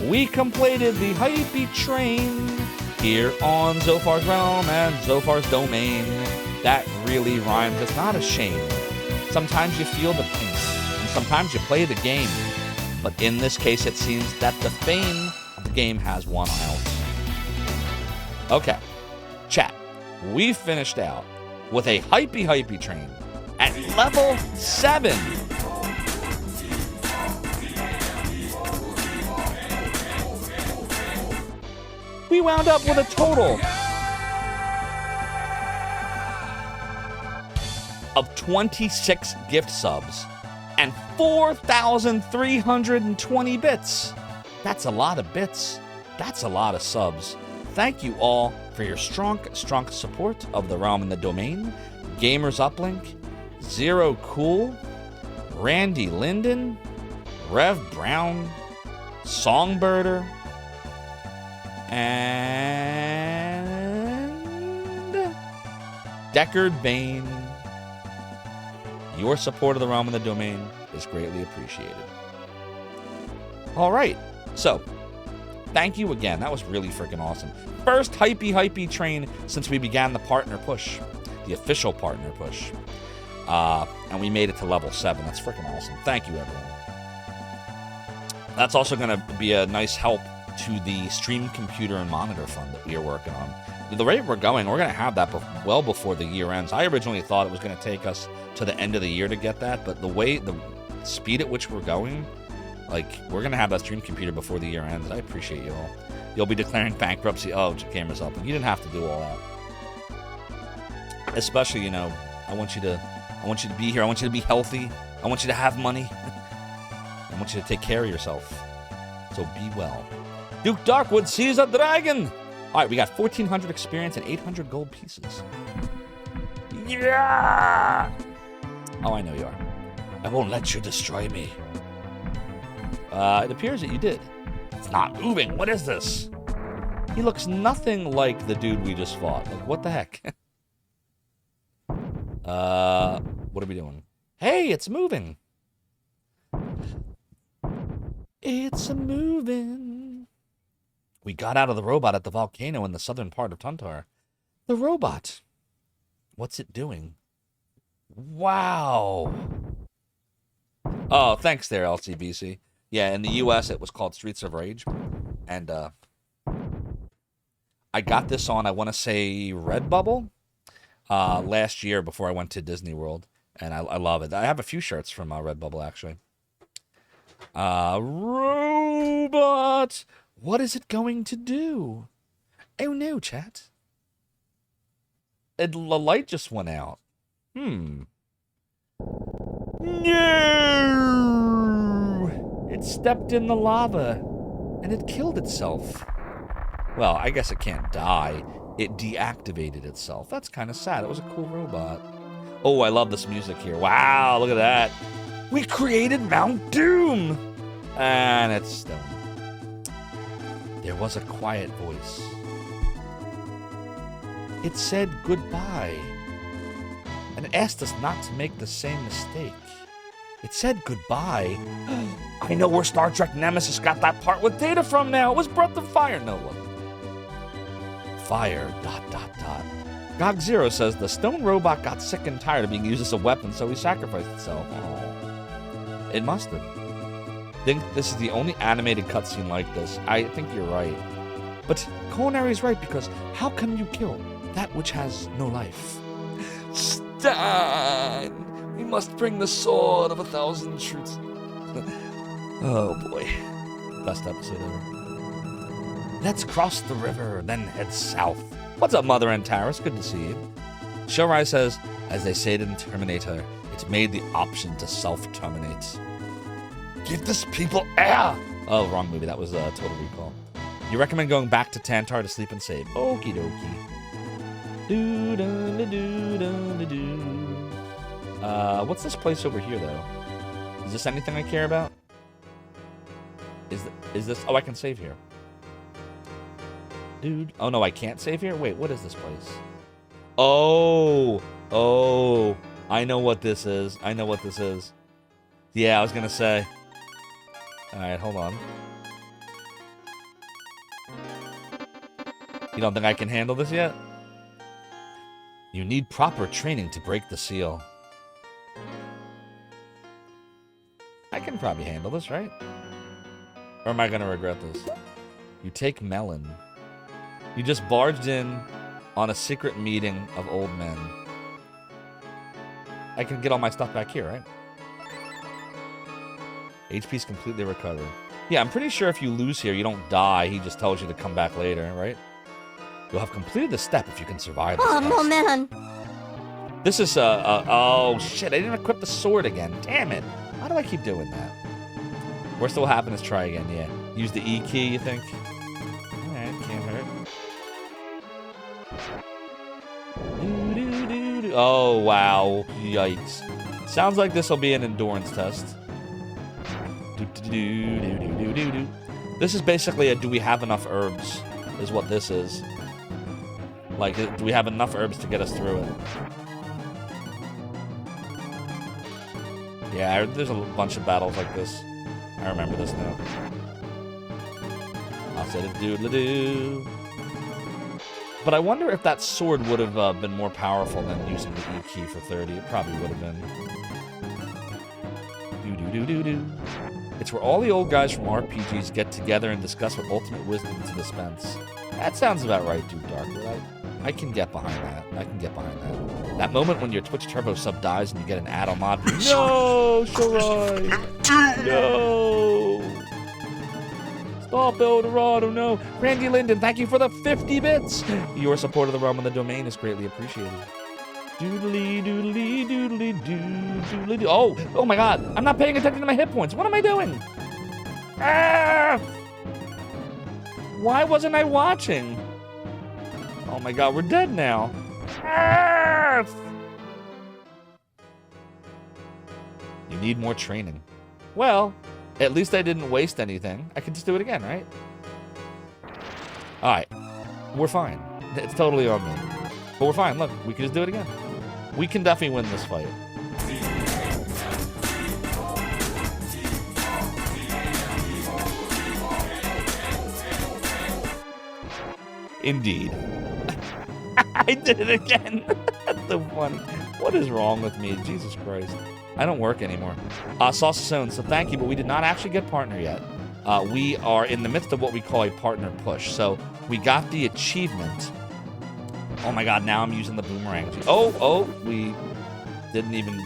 we completed the hypey train here on Zophar's realm and Zophar's domain. That really rhymes. It's not a shame. Sometimes you feel the pain, and sometimes you play the game. But in this case, it seems that the fame of the game has won out. Okay, chat. We finished out with a hypey train at level 7. We wound up with a total of 26 gift subs and 4,320 bits. That's a lot of bits. That's a lot of subs. Thank you all for your strong support of the realm and the domain. Gamers Uplink, Zero Cool, Randy Linden, Rev Brown, Songbirder, and Deckard Bain. Your support of the realm and the domain is greatly appreciated. All right, so thank you again. That was really freaking awesome. First hypey train since we began the partner push, the official partner push. And we made it to level 7. That's freaking awesome. Thank you, everyone. That's also going to be a nice help to the stream computer and monitor fund that we are working on. The rate we're going, we're going to have that well before the year ends. I originally thought it was going to take us to the end of the year to get that, but the speed at which we're going, like, we're going to have that stream computer before the year ends. I appreciate you all. You'll be declaring bankruptcy. Oh, Gamers Up. You didn't have to do all that. Especially, you know, I want you to be here. I want you to be healthy. I want you to have money. I want you to take care of yourself. So be well. Duke Darkwood sees a dragon. All right, we got 1,400 experience and 800 gold pieces. Yeah! Oh, I know you are. I won't let you destroy me. It appears that you did. It's not moving. What is this? He looks nothing like the dude we just fought. Like, what the heck? What are we doing? Hey, it's moving. It's moving. We got out of the robot at the volcano in the southern part of Tuntar. The robot. What's it doing? Wow. Oh, thanks there, LCBC. Yeah, in the US it was called Streets of Rage. And I got this on, I want to say, Redbubble last year before I went to Disney World. And I love it. I have a few shirts from Redbubble, actually. Robot! What is it going to do? Oh no, chat. The light just went out. No! It stepped in the lava, and it killed itself. Well, I guess it can't die. It deactivated itself. That's kind of sad. It was a cool robot. Oh, I love this music here. Wow, look at that. We created Mount Doom! And it's stone. There was a quiet voice. It said goodbye and asked us not to make the same mistake. It said goodbye. I know where Star Trek Nemesis got that part with Data from now. It was Breath of Fire. No, what? Fire, ... Gog Zero says the stone robot got sick and tired of being used as a weapon, so he sacrificed itself. Oh. It must have. Think this is the only animated cutscene like this. I think you're right. But Culinary's right, because how can you kill that which has no life? Stein! We must bring the sword of 1,000 truths. Oh boy. Best episode ever. Let's cross the river, then head south. What's up, Mother Antares? Good to see you. Showrise says, as they say in Terminator, it's made the option to self-terminate. Give this people air! Oh, wrong movie. That was Total Recall. You recommend going back to Tantar to sleep and save. Okie dokie. What's this place over here, though? Is this anything I care about? Is this... Oh, I can save here. Dude. Oh, no, I can't save here? Wait, what is this place? Oh. I know what this is. Yeah, I was gonna say. Alright, hold on. You don't think I can handle this yet? You need proper training to break the seal. I can probably handle this, right? Or am I gonna regret this? You take Melon. You just barged in on a secret meeting of old men. I can get all my stuff back here, right? HP's completely recovered. Yeah, I'm pretty sure if you lose here, you don't die. He just tells you to come back later, right? You'll have completed the step if you can survive this test. man. This is, oh shit, I didn't equip the sword again. Damn it. Why do I keep doing that? Worst that will happen is try again, yeah. Use the E key, you think? Alright, can't hurt. Oh, wow. Yikes. Sounds like this will be an endurance test. This is basically a do we have enough herbs, is what this is. Like, do we have enough herbs to get us through it? Yeah, there's a bunch of battles like this. I remember this now. I'll say the doodle-doo. But I wonder if that sword would have been more powerful than using the E key for 30. It probably would have been. Do-do-do-do-do. It's where all the old guys from RPGs get together and discuss what ultimate wisdom to dispense. That sounds about right, Duke Darkwood. I can get behind that. I can get behind that. That moment when your Twitch Turbo sub dies and you get an add-on mod. No, Shirai! No! Stop, Eldorado, no! Randy Linden, thank you for the 50 bits! Your support of the realm and the domain is greatly appreciated. Doodly doodly doodly doodly doo. Oh my god! I'm not paying attention to my hit points. What am I doing? Ah! Why wasn't I watching? Oh my god, we're dead now. Ah! You need more training. Well, at least I didn't waste anything. I can just do it again, right? Alright. We're fine. It's totally on me. But we're fine. Look, we can just do it again. We can definitely win this fight. Indeed. I did it again. That's so funny. What is wrong with me? Jesus Christ. I don't work anymore. Sauce so thank you, but we did not actually get partner yet. We are in the midst of what we call a partner push. So we got the achievement. Oh my god, now I'm using the boomerang. We didn't even...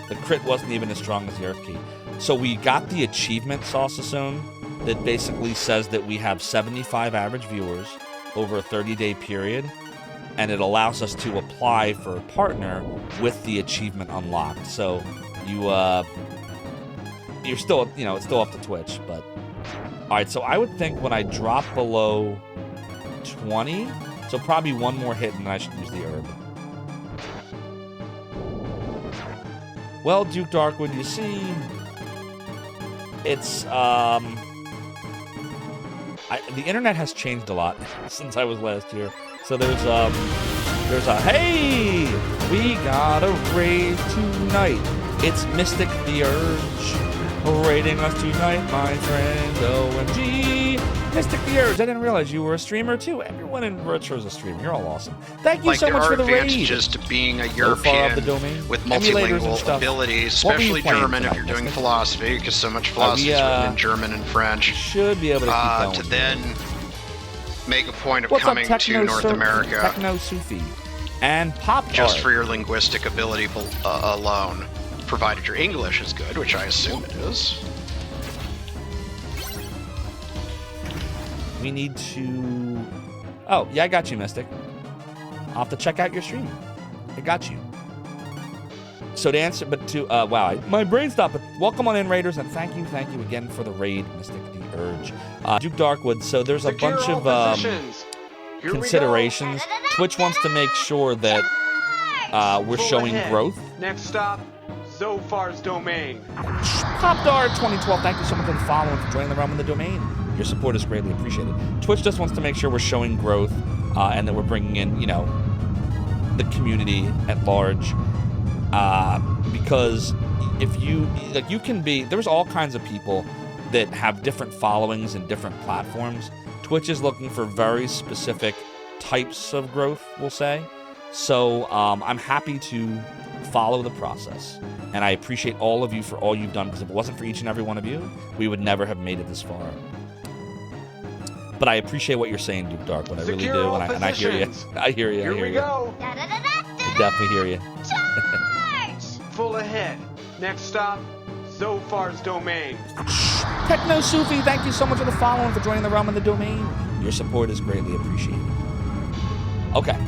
The crit wasn't even as strong as the Earth Key. So we got the achievement, Sauceasone, that basically says that we have 75 average viewers over a 30-day period, and it allows us to apply for a partner with the achievement unlocked. So you're still, it's still up to Twitch, but... Alright, so I would think when I drop below 20... So probably one more hit and I should use the herb. Well, Duke Darkwood, you see... It's, the internet has changed a lot since I was last year. So there's a, hey! We got a raid tonight. It's Mystic the Urge. Raiding us tonight, my friend. OMG. Mystic the Urge. I didn't realize you were a streamer too. Everyone in Retro is a streamer. You're all awesome. Thank you so much for the raid. There are advantages to being a European with multilingual abilities, especially German if you're doing philosophy, because so much philosophy is written in German and French. Should be able to keep going. To then make a point of coming to North America. Techno Sufi and pop just art. For your linguistic ability alone, provided your English is good, which I assume it is. We need to... Oh, yeah, I got you, Mystic. I'll have to check out your stream. I got you. So to answer, wow, my brain stopped. But welcome on in, Raiders, and thank you again for the raid, Mystic the Urge. Duke Darkwood, so there's a bunch of considerations. Twitch wants to make sure that we're showing growth. Next stop, Zophar's domain. Popdar 2012, thank you so much for the follow and for joining the realm in the domain. Your support is greatly appreciated. Twitch just wants to make sure we're showing growth and that we're bringing in, the community at large. Because if you can be, there's all kinds of people that have different followings and different platforms. Twitch is looking for very specific types of growth, we'll say. So I'm happy to follow the process. And I appreciate all of you for all you've done, because if it wasn't for each and every one of you, we would never have made it this far. But I appreciate what you're saying, Duke Darkwood. I really do, and I hear you. I hear you. Here we go. I definitely hear you. Full ahead. Next stop, Zophar's domain. Techno Sufi, thank you so much for the follow and for joining the realm of the domain. Your support is greatly appreciated. Okay.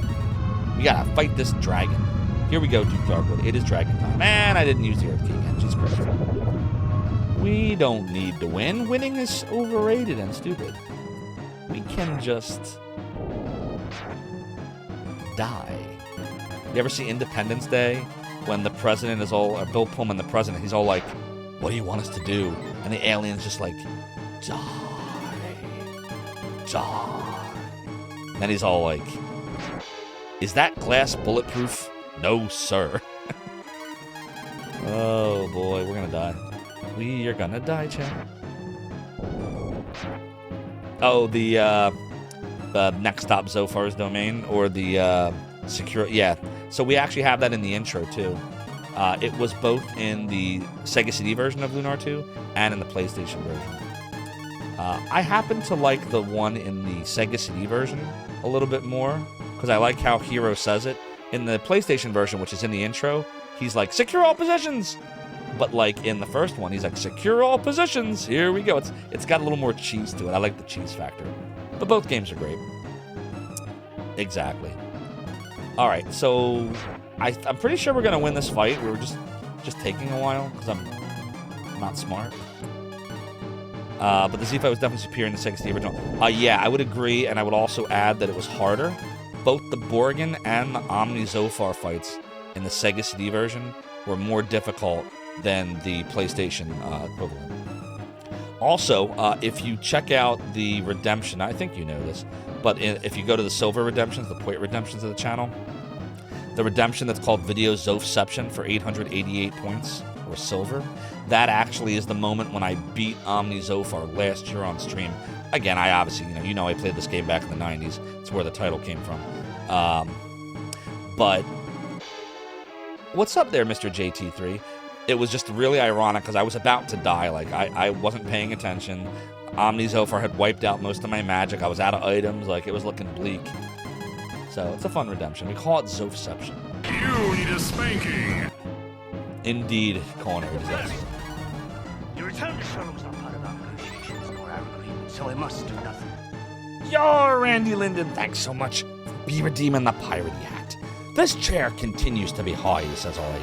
We gotta fight this dragon. Here we go, Duke Darkwood. It is dragon time. Man, I didn't use the Earth Key again. Jesus Christ. We don't need to win. Winning is overrated and stupid. We can just die. You ever see Independence Day when the president is all, or Bill Pullman, the president, he's all like, what do you want us to do? And the alien's just like, die. Die. And then he's all like, is that glass bulletproof? No, sir. Oh, boy, we're gonna die. We are gonna die, Chad. Oh, the next stop Zophar's domain, or the secure, yeah. So we actually have that in the intro, too. It was both in the Sega CD version of Lunar 2 and in the PlayStation version. I happen to like the one in the Sega CD version a little bit more, because I like how Hero says it. In the PlayStation version, which is in the intro, he's like, secure all positions! But like in the first one, he's like, secure all positions! Here we go. It's got a little more cheese to it. I like the cheese factor. But both games are great. Exactly. Alright, so I'm pretty sure we're going to win this fight. We were just taking a while, because I'm not smart. But the Z fight was definitely superior in the Sega CD original. Yeah, I would agree, and I would also add that it was harder. Both the Borgen and the Omni Zophar fights in the Sega CD version were more difficult than the PlayStation equivalent. Also, if you check out the redemption, I think you know this, but if you go to the silver redemptions, the point redemptions of the channel, the redemption that's called Video Zophception for 888 points, or silver, that actually is the moment when I beat Omni Zophar last year on stream. Again, I obviously, you know I played this game back in the 90s. It's where the title came from. But what's up there, Mr. JT3? It was just really ironic because I was about to die. Like, I wasn't paying attention. Omni Zophar had wiped out most of my magic. I was out of items. Like, it was looking bleak. So, it's a fun redemption. We call it Zophception. You need a spanking. Indeed, Connor. Exactly. Your return to Sherlock was not part of our negotiations nor our agreement, so I must do nothing. Yo, Randy Linden, thanks so much for redeeming the Pirate Hat. This chair continues to be high, says I.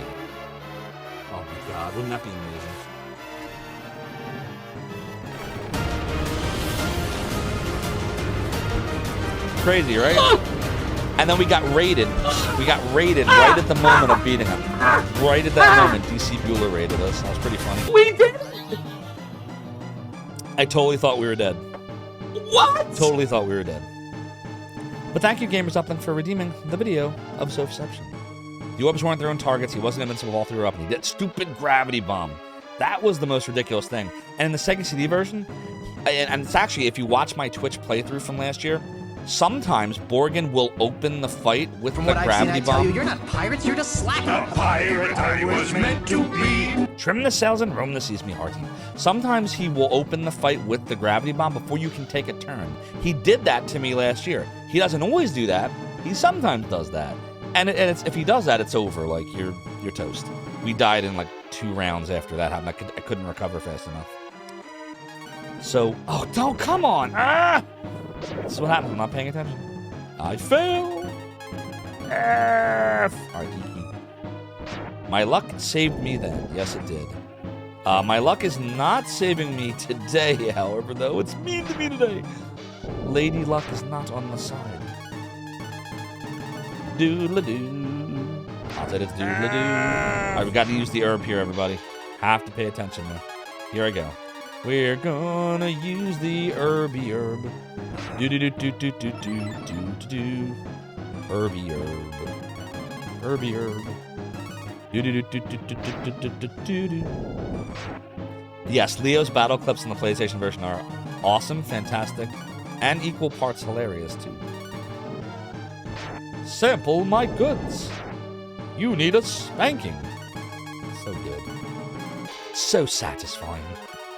Oh my god, wouldn't that be amazing? Crazy, right? And then we got raided. We got raided right at the moment of beating him. Right at that moment, DC Bueller raided us. That was pretty funny. We did it! I totally thought we were dead. What? Totally thought we were dead. But thank you, Gamers Upland, for redeeming the video of Zophception. The orbs weren't their own targets. He wasn't invincible all through up. And he did stupid gravity bomb. That was the most ridiculous thing. And in the Sega CD version, and it's actually, if you watch my Twitch playthrough from last year, sometimes Borgen will open the fight with the gravity bomb. You're not pirates, you're just slackers. The pirate I was meant to be. Trim the sails and roam the seas, me hearty. Sometimes he will open the fight with the gravity bomb before you can take a turn. He did that to me last year. He doesn't always do that. He sometimes does that. And it's, if he does that, it's over. Like, you're toast. We died in like 2 rounds after that happened. I couldn't recover fast enough. So, oh, don't, come on. Ah! This is what happens. I'm not paying attention. I fail. F. All right, my luck saved me then. Yes, it did. My luck is not saving me today, however, though. It's mean to me today. Lady Luck is not on the side. Doodle-doo. I'll say it's doodle-doo. All right, we got to use the herb here, everybody. Have to pay attention now. Here I go. We're gonna use the herby herb. Do-do-do-do-do-do-do-do-do. Herby herb. Herby herb. Do-do-do-do-do-do-do-do-do. Yes, Leo's battle clips in the PlayStation version are awesome, fantastic, and equal parts hilarious, too. Sample my goods. You need a spanking. So good. So satisfying,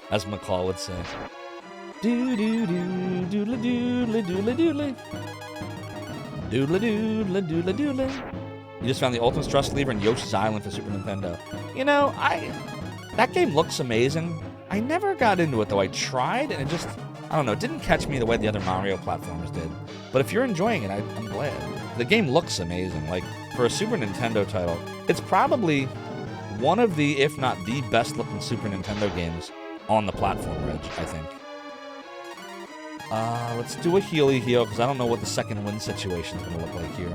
as McCall would say. Doo-doo-doo, doodle-doodle-doodle-doodle. Doodle-doodle-doodle-doodle. You just found the Ultimate Stress Lever in Yoshi's Island for Super Nintendo. You know, That game looks amazing. I never got into it, though. I tried, and it just, I don't know, it didn't catch me the way the other Mario platformers did. But if you're enjoying it, I'm glad. The game looks amazing. Like, for a Super Nintendo title, it's probably one of the, if not the best-looking Super Nintendo games on the platform, Reg, I think. Let's do a Healy heal, because I don't know what the second win situation is going to look like here.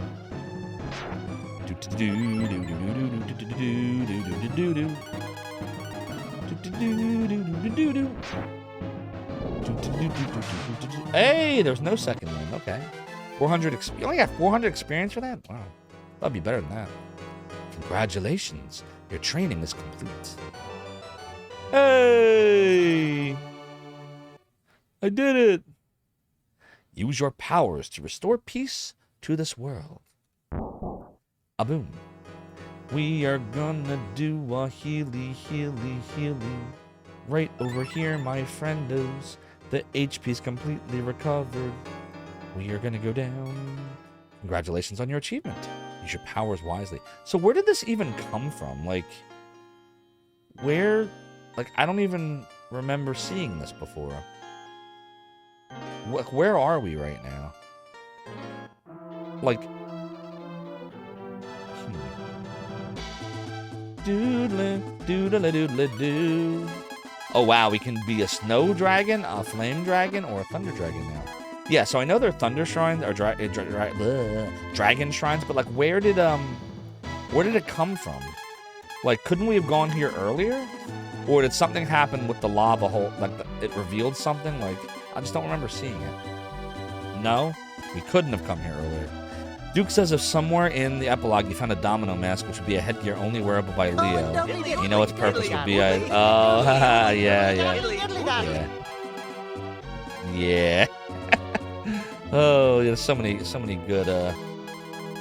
Hey, there's no second win. Okay. 400 you only got 400 experience for that? Wow. That'd be better than that. Congratulations. Your training is complete. Hey! I did it. Use your powers to restore peace to this world. A-boom. We are gonna do a Healy. Right over here, my friendos. The HP's completely recovered. We are gonna go down. Congratulations on your achievement. Use your powers wisely. So where did this even come from? Like, where... Like, I don't even remember seeing this before. Where are we right now? Like... Doodle-doodle-doodle-doo. Oh, wow, we can be a snow dragon, a flame dragon, or a thunder dragon now. Yeah, so I know they're thunder shrines, or dragon shrines, but, like, where did it come from? Like, couldn't we have gone here earlier? Or did something happen with the lava hole, like, it revealed something? Like, I just don't remember seeing it. No? We couldn't have come here earlier. Duke says if somewhere in the epilogue you found a domino mask, which would be a headgear only wearable by Leo, you know its purpose would be yeah. Oh, there's so many good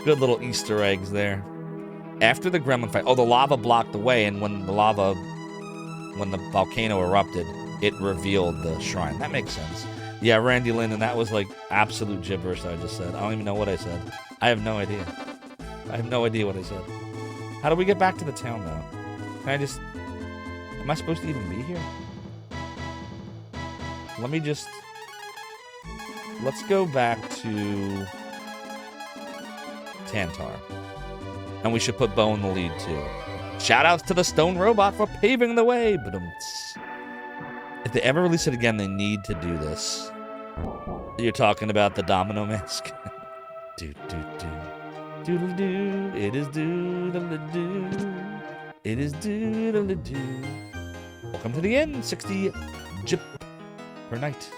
little Easter eggs there. After the gremlin fight, the lava blocked the way, and when the volcano erupted, it revealed the shrine. That makes sense. Yeah, Randy Linden, that was like absolute gibberish that I just said. I don't even know what I said. I have no idea. I have no idea what I said. How do we get back to the town, though? Can I just... Am I supposed to even be here? Let me just... Let's go back to... Tantar. And we should put Bo in the lead, too. Shoutouts to the Stone Robot for paving the way. If they ever release it again, they need to do this. You're talking about the domino mask? Doodle-doo. It is doodle-doo. It is doodle-doo. Welcome to the end. 60 jip per night.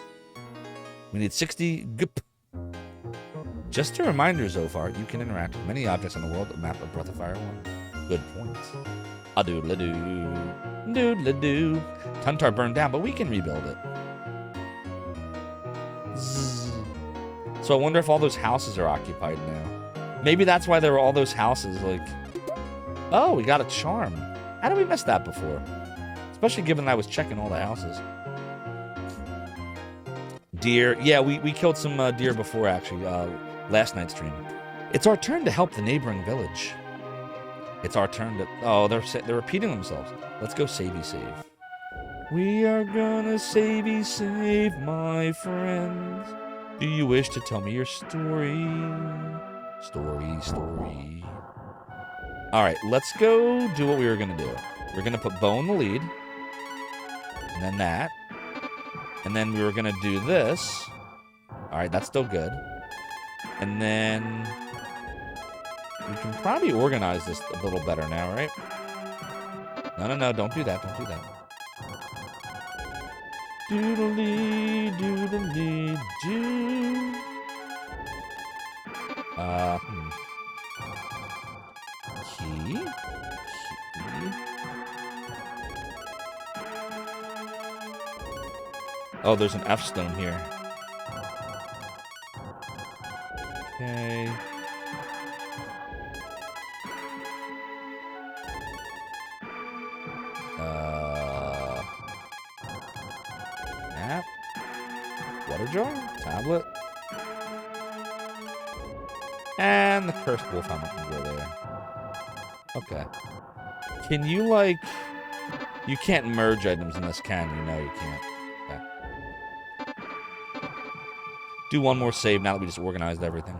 We need 60 gup. Just a reminder, Zophar, you can interact with many objects on the world that map of Breath of Fire 1. Good points. A doodle-doo. Doodle-doo. Tantar burned down, but we can rebuild it. Zzz. So I wonder if all those houses are occupied now. Maybe that's why there were all those houses, like... Oh, we got a charm. How did we miss that before? Especially given that I was checking all the houses. Deer. Yeah, we killed some deer before, actually, last night's stream. It's our turn to help the neighboring village. It's our turn to... Oh, they're repeating themselves. Let's go savey save. We are gonna savey save, my friends. Do you wish to tell me your story? Story. Alright, let's go do what we were gonna do. We're gonna put Bo in the lead. And then that. And then we were gonna do this. Alright, that's still good. And then... We can probably organize this a little better now, right? No, don't do that, Doodly, doodly, doo. Key. Oh, there's an F stone here. Okay. Map. Water jar. Tablet. And the cursed wolf helmet can go there. Okay. Can you, like... You can't merge items in this, can you? No, you can't. Okay. Do one more save now that we just organized everything.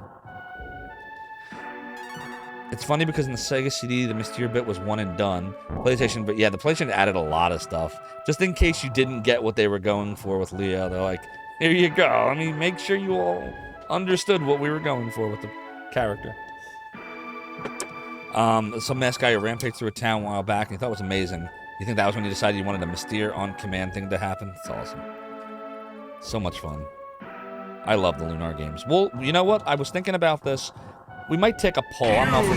It's funny because in the Sega CD, the Mysteria bit was one and done. PlayStation, but yeah, the PlayStation added a lot of stuff. Just in case you didn't get what they were going for with Leah, they're like, here you go. I mean, make sure you all understood what we were going for with the character. Some masked guy rampaged through a town a while back, and he thought it was amazing. You think that was when you decided you wanted a Mysteria on command thing to happen? It's awesome. So much fun. I love the Lunar games. Well, you know what? I was thinking about this. We might take a poll. I don't know if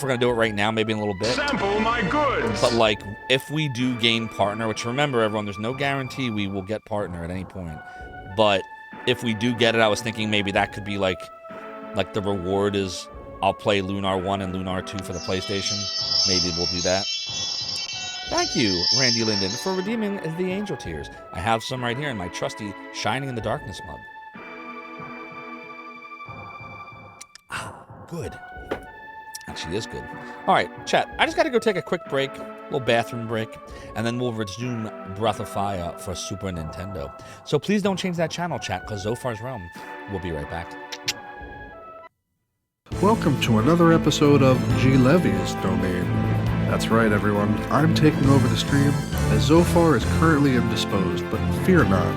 we're gonna do it right now, maybe in a little bit. Sample my goods. But like, if we do gain partner, which remember everyone, there's no guarantee we will get partner at any point. But if we do get it, I was thinking maybe that could be like the reward is I'll play Lunar 1 and Lunar 2 for the PlayStation. Maybe we'll do that. Thank you, Randy Linden, for redeeming the Angel Tears. I have some right here in my trusty Shining in the Darkness mug. Good. Actually is good. All right, chat. I just got to go take a quick break, a little bathroom break, and then we'll resume Breath of Fire for Super Nintendo. So please don't change that channel, chat, because Zophar's Realm. We'll be right back. Welcome to another episode of G. Levy's Domain. That's right, everyone. I'm taking over the stream, as Zophar is currently indisposed, but fear not.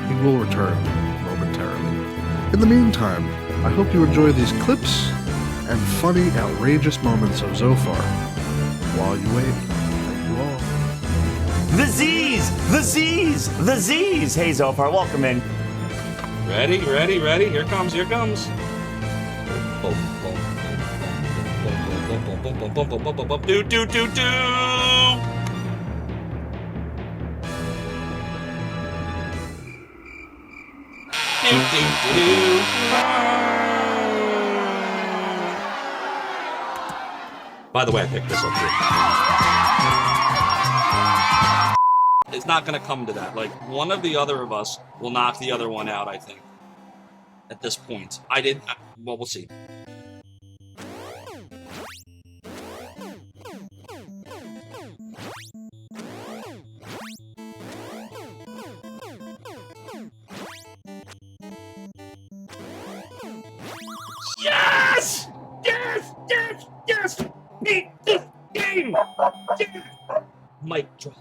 He will return momentarily. In the meantime, I hope you enjoy these clips and funny, outrageous moments of Zophar. While you wait, thank you all. The Z's! The Z's! The Z's! Hey, Zophar, welcome in. Ready, ready, ready. Here comes, here comes. Do, do, do, do! Do, do, do. By the way, I picked this up here. It's not going to come to that. Like, one of the other of us will knock the other one out, I think. At this point. Well, we'll see. Yes! Yes! Yes! Yes! Beat this game! Yes! Mic drop.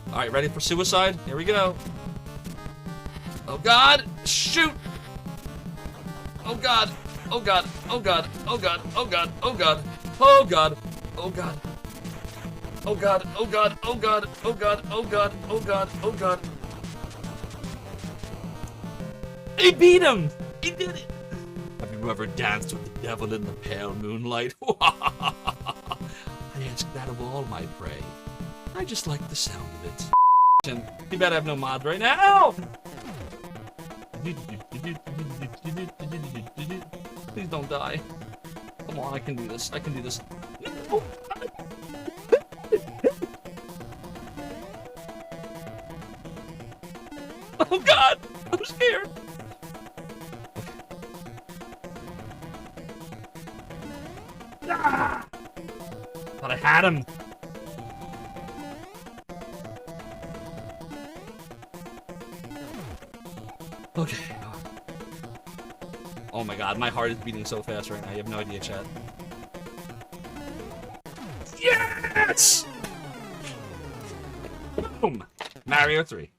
Alright, ready for suicide? Here we go. Oh god! Shoot! Oh god! Oh god! Oh god! Oh god! Oh god! Oh god! Oh god! Oh god! Oh god! Oh god! Oh god! Oh god! Oh god! Oh god! Oh god! He beat him! He did it! Have you ever danced with the devil in the pale moonlight? I ask that of all my prey. I just like the sound of it. You better have no mods right now! Please don't die. Come on, I can do this. I can do this. No! Oh god! I'm scared! Ah! Thought I had him. Okay. Oh my god, my heart is beating so fast right now. You have no idea, chat. Yes! Boom! Mario 3.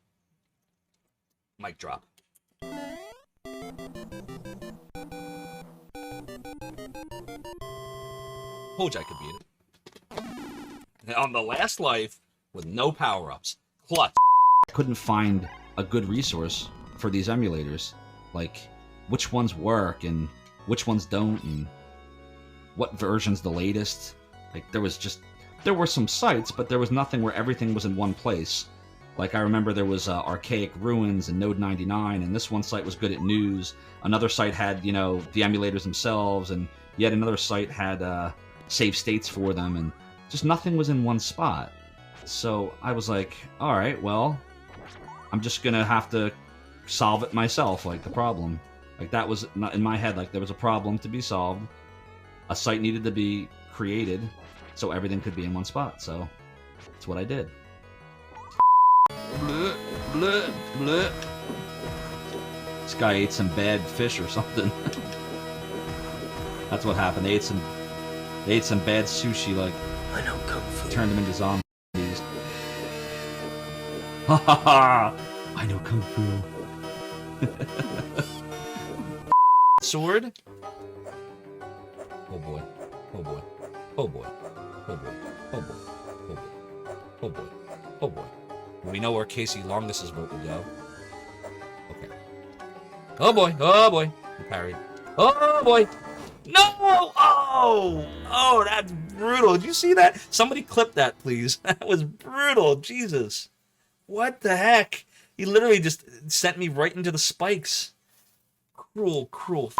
Mic drop. Told you I could beat it. And on the last life, with no power-ups. Clutch. I couldn't find a good resource for these emulators. Like, which ones work and which ones don't, and what version's the latest. Like, there were some sites, but there was nothing where everything was in one place. Like, I remember there was Archaic Ruins and Node 99, and this one site was good at news. Another site had, you know, the emulators themselves, and yet another site had save states for them, and just nothing was in one spot. So I was like, alright, well, I'm just gonna have to solve it myself, like, the problem. Like, that was not in my head, like, there was a problem to be solved. A site needed to be created. so everything could be in one spot. So that's what I did. Bleh, bleh, bleh. This guy ate some bad fish or something. That's what happened. They ate some bad sushi, like, I know kung fu. Turned them into zombies. Ha ha ha! I know kung fu. Sword? Oh boy. Oh boy. Oh boy. Oh boy. Oh boy. Oh boy. Oh boy. Oh boy. We know where Casey Longus's vote would go. Okay. Oh boy. Oh boy. He parried. Oh boy. No! Oh! Oh, that's brutal. Did you see that? Somebody clip that, please. That was brutal. Jesus. What the heck? He literally just sent me right into the spikes. Cruel, cruel.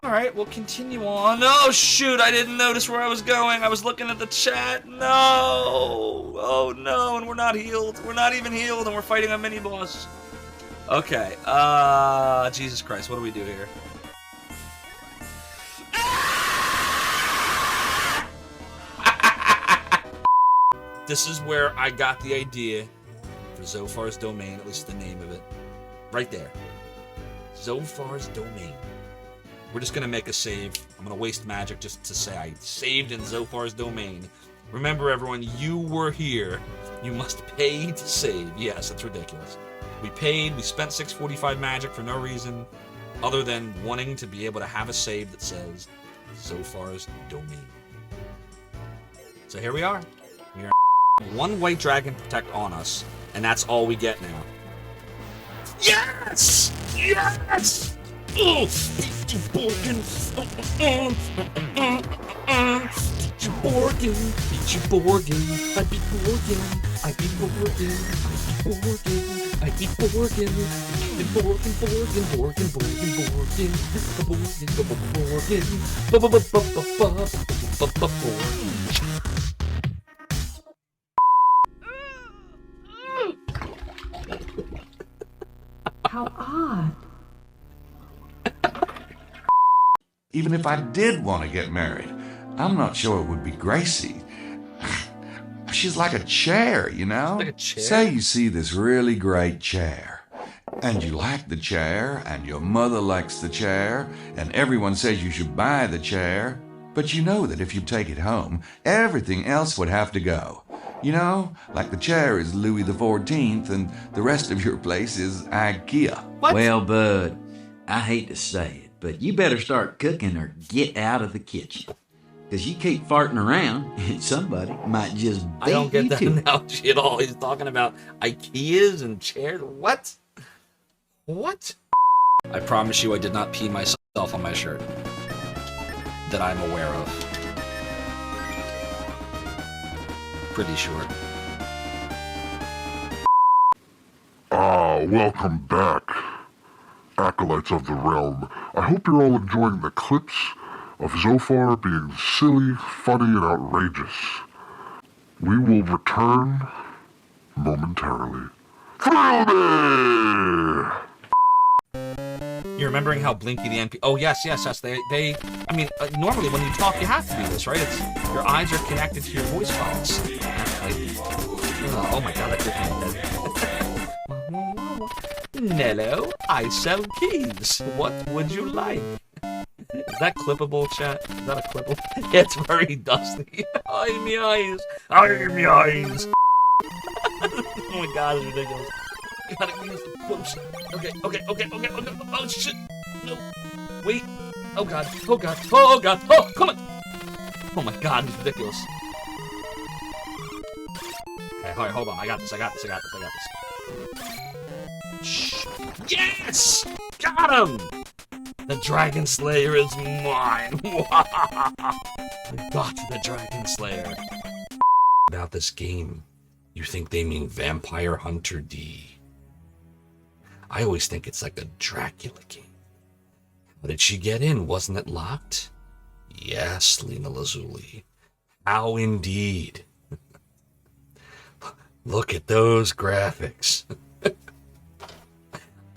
Alright, we'll continue on. Oh, shoot, I didn't notice where I was going. I was looking at the chat. No! Oh, no, and we're not healed. We're not even healed, and we're fighting a mini-boss. Okay, Jesus Christ, what do we do here? This is where I got the idea for Zophar's Domain, at least the name of it. Right there. Zophar's Domain. We're just gonna make a save. I'm gonna waste magic just to say I saved in Zophar's Domain. Remember, everyone, you were here. You must pay to save. Yes, that's ridiculous. We paid, we spent 645 magic for no reason other than wanting to be able to have a save that says Zophar's Domain. So here we are. We are one white dragon protect on us, and that's all we get now. Yes! Yes! Oh, Peachy Borgin! Peachy Borgin! Peachy Borgin! I beat Borgin! I beat Borgin! I beat Borgin! I beat Borgin! Borgin, Borgin, Borgin, Borgin, Borgin, Borgin, Borgin. How odd. Even if I did want to get married, I'm not sure it would be Gracie. She's like a chair, you know? Like a chair? Say you see this really great chair, and you like the chair, and your mother likes the chair, and everyone says you should buy the chair, but you know that if you take it home, everything else would have to go. You know, like the chair is Louis XIV, and the rest of your place is IKEA. What? Well, Bud, I hate to say it, but you better start cooking or get out of the kitchen. Because you keep farting around, and somebody might just beat I don't get you that to it. analogy at all. He's talking about IKEAs and chairs. What? What? I promise you I did not pee myself on my shirt. That I'm aware of. Pretty sure. Welcome back, Acolytes of the Realm. I hope you're all enjoying the clips of Zophar being silly, funny, and outrageous. We will return momentarily. Thrill me! You're remembering how Blinky the NP... Oh, yes. They I mean, normally when you talk, you have to do this, right? It's your eyes are connected to your voice box. Oh my god, that took me dead. Nello, I sell keys. What would you like? Is that clippable, chat? Is that a clippable? Yeah, it's very dusty. Eye in the eyes. Eye in the eyes. Oh my god, it's ridiculous. Gotta use the close. Okay. Oh shit. No. Wait. Oh god. Oh, come on. Oh my god, it's ridiculous. Okay, hold on. I got this. Shh. Yes! Got him! The Dragon Slayer is mine. I got the Dragon Slayer. About this game, you think they mean Vampire Hunter D. I always think it's like a Dracula game. How did she get in? Wasn't it locked? Yes, Lena Lazuli. How indeed. Look at those graphics.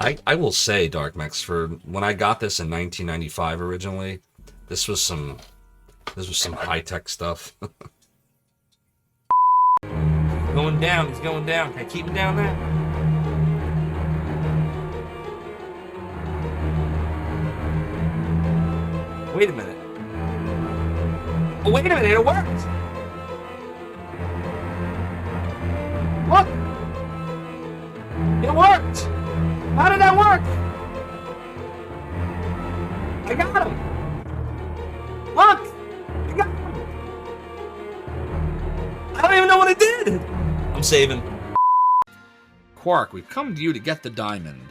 I will say, Darkmex, for when I got this in 1995 originally, this was some high-tech stuff. going down. He's going down. Can I keep him down there? Wait a minute. Oh, wait a minute. It worked. Look. It worked. How did that work? I got him. Look. I got him. I don't even know what I did. I'm saving. Quark, we've come to you to get the diamond.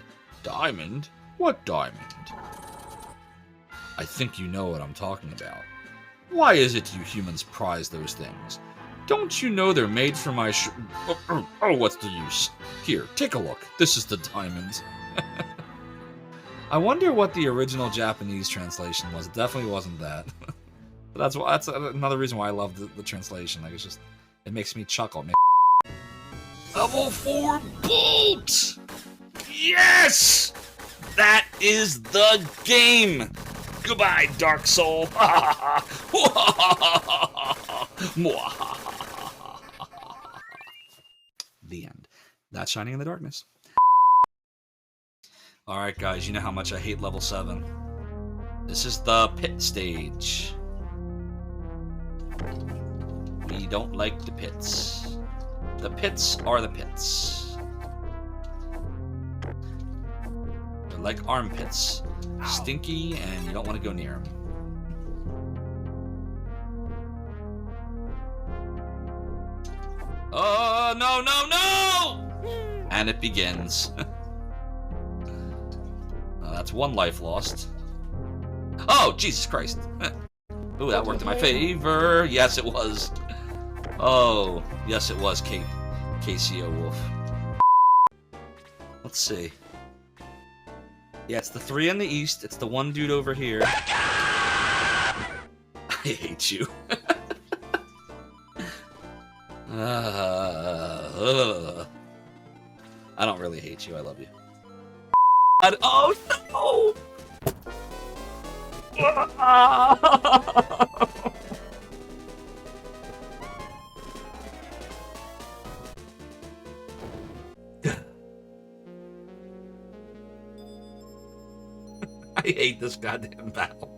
Diamond? What diamond? I think you know what I'm talking about. Why is it you humans prize those things? Don't you know they're made for my oh, what's the use? Here, take a look. This is the diamond. I wonder what the original Japanese translation was. It definitely wasn't that. But that's another reason why I love the translation. Like, it makes me chuckle. Level 4 bolt! Yes! That is the game! Goodbye, Dark Soul! The end. That's Shining in the Darkness. Alright guys, you know how much I hate level 7. This is the pit stage. We don't like the pits. The pits are the pits. They're like armpits. Stinky, and you don't want to go near them. Oh, no, no, no! And it begins. That's one life lost. Oh, Jesus Christ. Ooh, that worked in my favor. Yes, it was. Oh, yes, it was, KCO Wolf. Let's see. Yeah, it's the 3 in the east. It's the one dude over here. I hate you. I don't really hate you. I love you. Oh no! I hate this goddamn battle.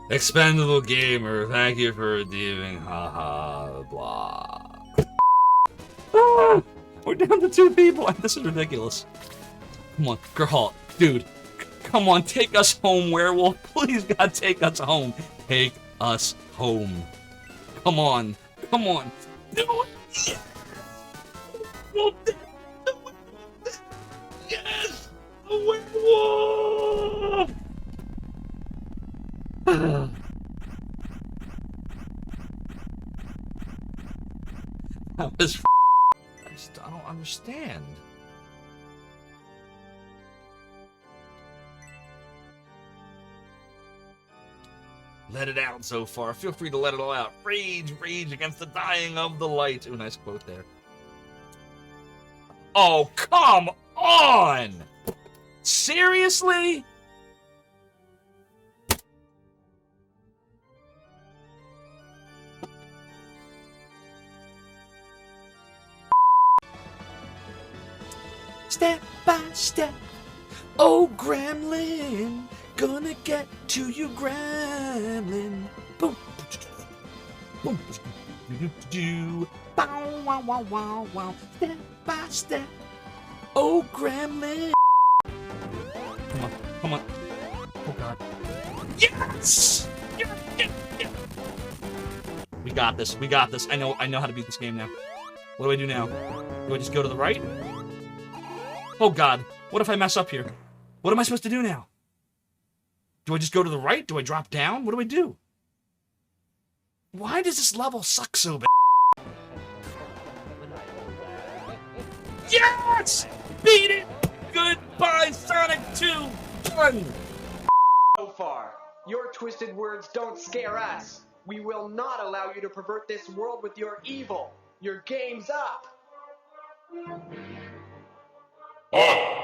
Expendable Gamer, thank you for redeeming. Haha, blah. Ah, we're down to 2 people. This is ridiculous. Come on, girl, dude. Come on, take us home, werewolf. Please, God, take us home. Take us home. Come on. Come on. Do it. Yes! A werewolf! That was I don't understand. Let it out, Zophar. Feel free to let it all out. Rage, rage against the dying of the light. Ooh, nice quote there. Oh, come on! Seriously? Step by step, oh gremlin, gonna get to you, gremlin. Boom, boom, do, bow, wow, wow, wow, wow. Step by step, oh gremlin. Come on, come on. Oh god. Yes! Yeah. We got this. We got this. I know how to beat this game now. What do I do now? Do I just go to the right? Oh god, what if I mess up here? What am I supposed to do now? Do I just go to the right? Do I drop down? What do I do? Why does this level suck so bad? Yes! Beat it! Goodbye, Sonic 2! Done! Zophar, your twisted words don't scare us. We will not allow you to pervert this world with your evil. Your game's up!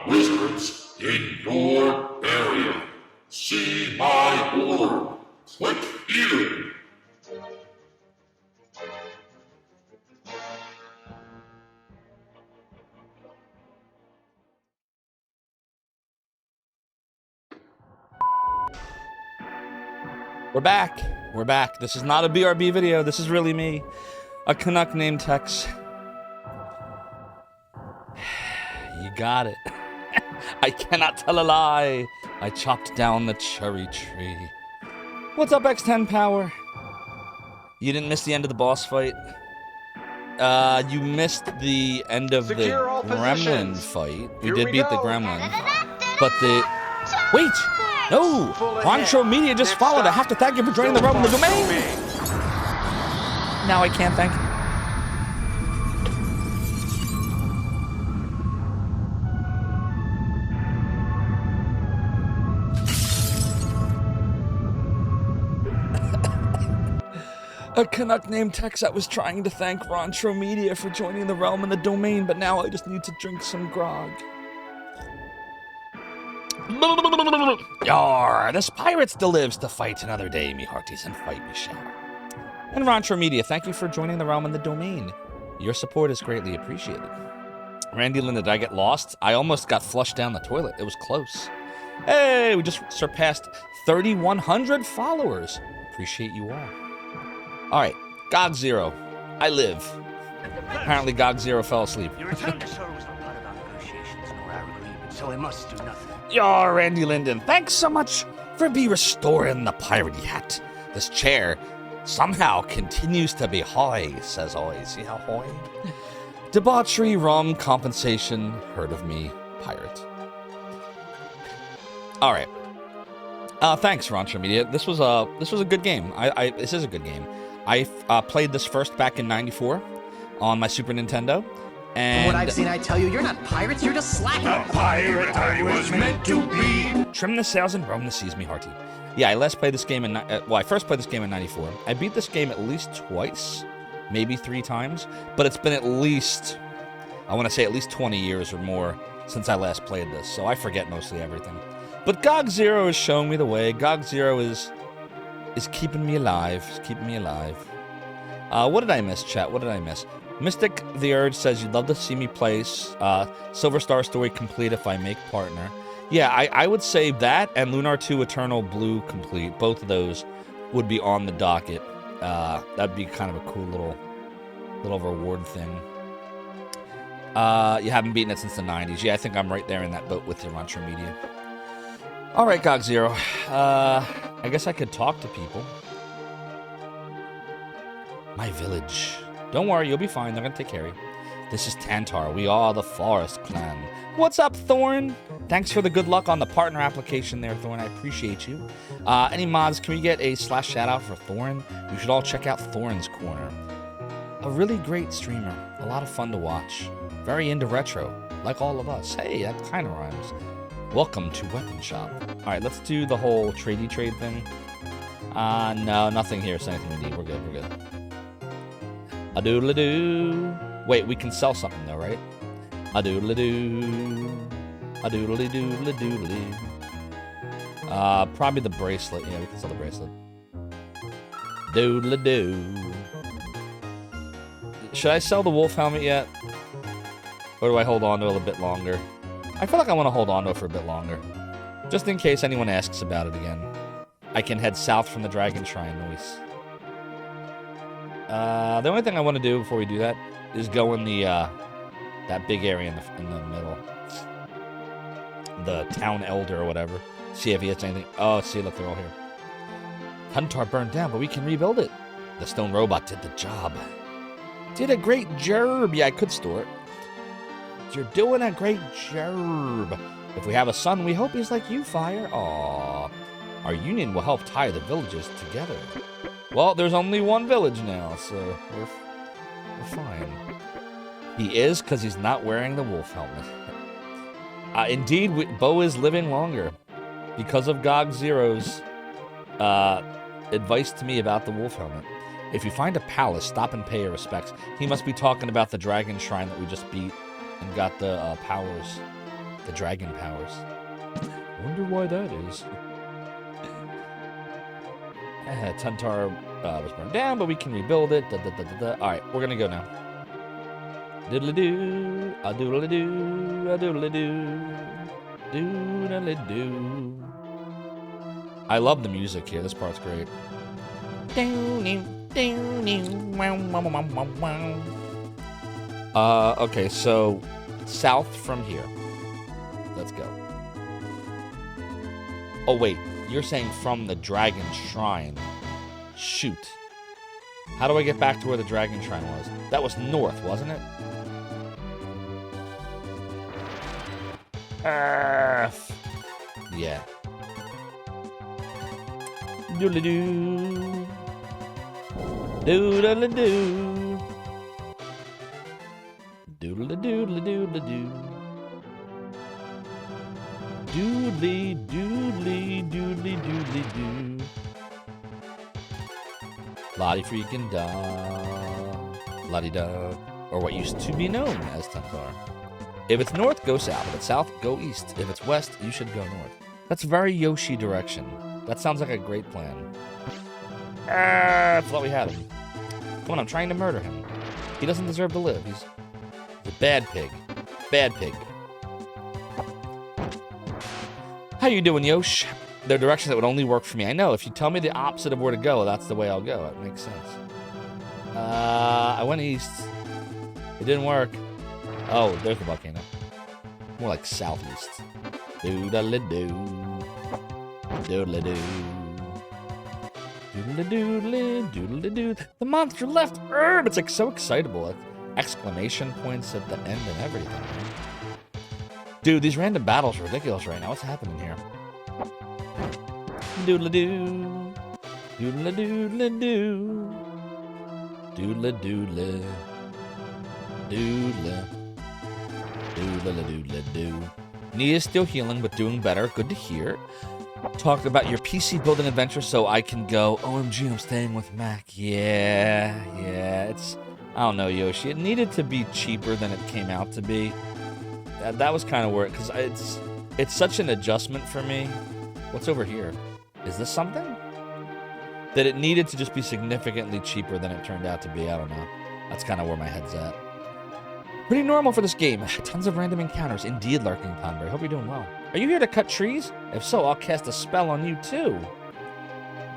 Wizards in your area. See my order. Click We're back. We're back. This is not a BRB video. This is really me. A Canuck named Tex. You got it. I cannot tell a lie. I chopped down the cherry tree. What's up, X10 Power? You didn't miss the end of the boss fight. You missed the end of the gremlin fight. You did beat the gremlin. But the... Wait! No! Roncho Media just followed. I have to thank you for joining the realm of the domain! Now I can't thank you. A Canuck named Tex. I was trying to thank Roncho Media for joining the realm and the domain, but now I just need to drink some grog. Yar, this pirate still lives to fight another day, me hearties, and fight me shall. And Roncho Media, thank you for joining the realm and the domain. Your support is greatly appreciated. Randy Linda, did I get lost? I almost got flushed down the toilet. It was close. Hey, we just surpassed 3,100 followers. Appreciate you all. Alright, GOG Zero. I live. Apparently GOG Zero fell asleep. Your return to Sorrow was not part of our negotiations nor our agreement, so I must do nothing. Yar, Randy Linden, thanks so much for restoring the piratey hat. This chair somehow continues to be high, says always. See how high? Debauchery, rum, compensation, heard of me, pirate. Alright. Thanks, Roncho Media. This was a good game. This is a good game. I played this first back in '94 on my Super Nintendo. And from what I've seen, I tell you, you're not pirates, you're just slackers. The pirate I was meant to be. Trim the sails and roam the seas, me hearty. Yeah, I last played this game in... well, I first played this game in '94. I beat this game at least twice, maybe 3 times, but it's been at least, I want to say at least 20 years or more since I last played this, so I forget mostly everything. But GOG Zero is showing me the way. GOG Zero is keeping me alive. It's keeping me alive. What did I miss, chat? What did I miss? Mystic the Urge says you'd love to see me play Silver Star Story complete if I make partner. Yeah, I would say that and Lunar 2 Eternal Blue complete. Both of those would be on the docket. That'd be kind of a cool little reward thing. You haven't beaten it since the 90s. Yeah, I think I'm right there in that boat with your Roncho Media. All right, GOG Zero. I guess I could talk to people. My village. Don't worry, you'll be fine. They're gonna take care of you. This is Tantar. We are the Forest Clan. What's up, Thorn? Thanks for the good luck on the partner application there, Thorn. I appreciate you. Any mods, can we get a / shout out for Thorn? You should all check out Thorn's Corner. A really great streamer. A lot of fun to watch. Very into retro, like all of us. Hey, that kind of rhymes. Welcome to Weapon Shop. All right, let's do the whole tradey trade thing. No, nothing here. It's anything we need. We're good. We're good. A doodle-doo. Wait, we can sell something though, right? A doodle-doo. A doodle-doo-doodle-doo. Probably the bracelet. Yeah, we can sell the bracelet. Doodle-doo. Should I sell the wolf helmet yet? Or do I hold on to it a little bit longer? I feel like I want to hold on to it for a bit longer. Just in case anyone asks about it again. I can head south from the Dragon Shrine. Noise. The only thing I want to do before we do that is go in the, that big area in the middle. The town elder or whatever. See if he has anything. Oh, see, look, they're all here. Huntar burned down, but we can rebuild it. The stone robot did the job. Did a great job. Yeah, I could store it. You're doing a great job. If we have a son, we hope he's like you, Fire. Aww. Our union will help tie the villages together. Well, there's only one village now, so we're fine. He is, because he's not wearing the wolf helmet. Indeed, Bo is living longer because of GOG Zero's advice to me about the wolf helmet. If you find a palace, stop and pay your respects. He must be talking about the dragon shrine that we just beat and got the powers, the dragon powers. Wonder why that is. Tantar was burned down, but we can rebuild it. Alright, we're gonna go now. Doodle-doo, a doodle-doo, a doodle-doo, doodle-doo. I love the music here. This part's great. Okay, so south from here. Let's go. Oh, wait. You're saying from the Dragon Shrine. Shoot. How do I get back to where the Dragon Shrine was? That was north, wasn't it? Earth. Yeah. Doodle-doo. Doodle-doo. Doodle-doodle-doodle-doo. Doodly, doodly, doodly, doodly, doo. Lottie freaking da. Lottie da. Or what used to be known as Tantar. If it's north, go south. If it's south, go east. If it's west, you should go north. That's very Yoshi direction. That sounds like a great plan. I thought we had him. Come on, I'm trying to murder him. He doesn't deserve to live. He's a bad pig. Bad pig. How you doing, Yosh? They're directions that would only work for me. I know, if you tell me the opposite of where to go, that's the way I'll go. It makes sense. I went east. It didn't work. Oh, there's the volcano. More like southeast. Doodle-doo. Doodle-doo. Doodle-doodle, doodle-doo. The monster left! It's like so excitable. Like, exclamation points at the end and everything. Dude, these random battles are ridiculous right now. What's happening here? Doodle-doo. Doodle-doodle-doo. Doodle-doodle. Doodle. Doodle-doodle-doo. Knee is still healing, but doing better. Good to hear. Talked about your PC building adventure so I can go, OMG, I'm staying with Mac. Yeah, it's... I don't know, Yoshi. It needed to be cheaper than it came out to be. That was kind of where... Because it's such an adjustment for me. What's over here? Is this something? That it needed to just be significantly cheaper than it turned out to be. I don't know. That's kind of where my head's at. Pretty normal for this game. Tons of random encounters. Indeed, Lurking Ponder. I hope you're doing well. Are you here to cut trees? If so, I'll cast a spell on you, too.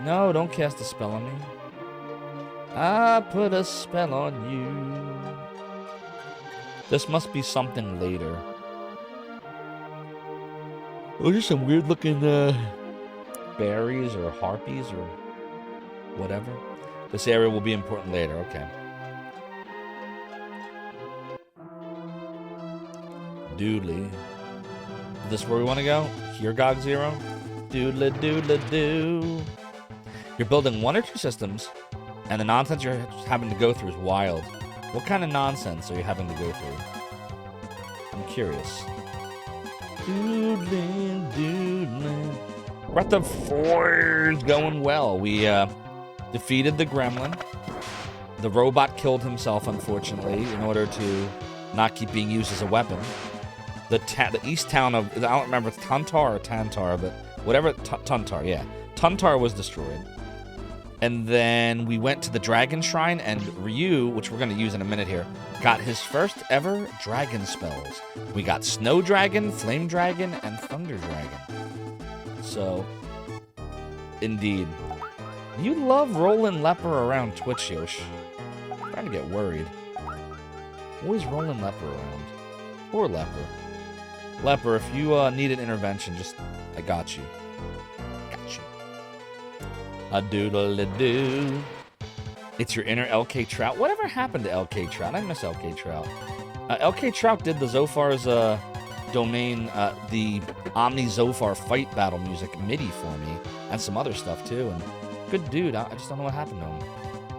No, don't cast a spell on me. I put a spell on you. This must be something later. Oh, there's some weird-looking, berries or harpies or whatever. This area will be important later. Okay. Doodly. Is this where we want to go? Here, Gog Zero? Doodly doodly doo. You're building 1 or 2 systems, and the nonsense you're having to go through is wild. What kind of nonsense are you having to go through? I'm curious. Doodly doodly. Breath of Force going well. We defeated the gremlin. The robot killed himself, unfortunately, in order to not keep being used as a weapon. The east town of, I don't remember if it's Tantar or Tantar, but whatever, Tantar, yeah. Tantar was destroyed. And then we went to the Dragon Shrine, and Ryu, which we're going to use in a minute here, got his first ever dragon spells. We got Snow Dragon, Flame Dragon, and Thunder Dragon. So, indeed. You love rolling Leper around Twitch, Yosh. I'm trying to get worried. Always rolling Leper around. Poor Leper. Leper, if you need an intervention, just... I got you. Got you. A doodle-a-doo. It's your inner LK Trout. Whatever happened to LK Trout? I miss LK Trout. LK Trout did the Zophar's domain, the Omni Zophar fight battle music MIDI for me, and some other stuff too. And good dude. I just don't know what happened to him.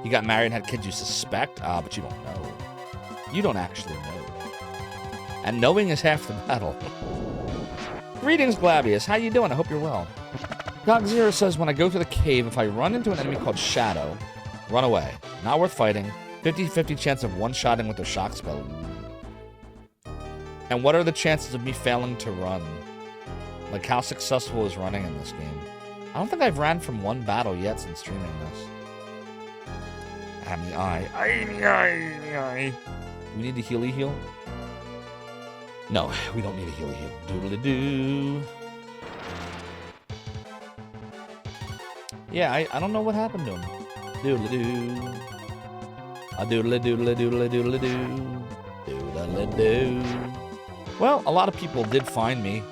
He got married and had kids you suspect, but you don't know. You don't actually know. And knowing is half the battle. Greetings, Glabius. How you doing? I hope you're well. Gogzero says, when I go to the cave, if I run into an enemy called Shadow, run away. Not worth fighting. 50-50 chance of one-shotting with their shock spell. And what are the chances of me failing to run? Like, how successful is running in this game? I don't think I've ran from one battle yet since streaming this. Do we need to heal? No, we don't need a heal. Doodle-doo. Yeah, I don't know what happened to him. Doodle-doo. A doodle-doodle-doodle-doodle-doo. Doodle-doo. Well, a lot of people did find me.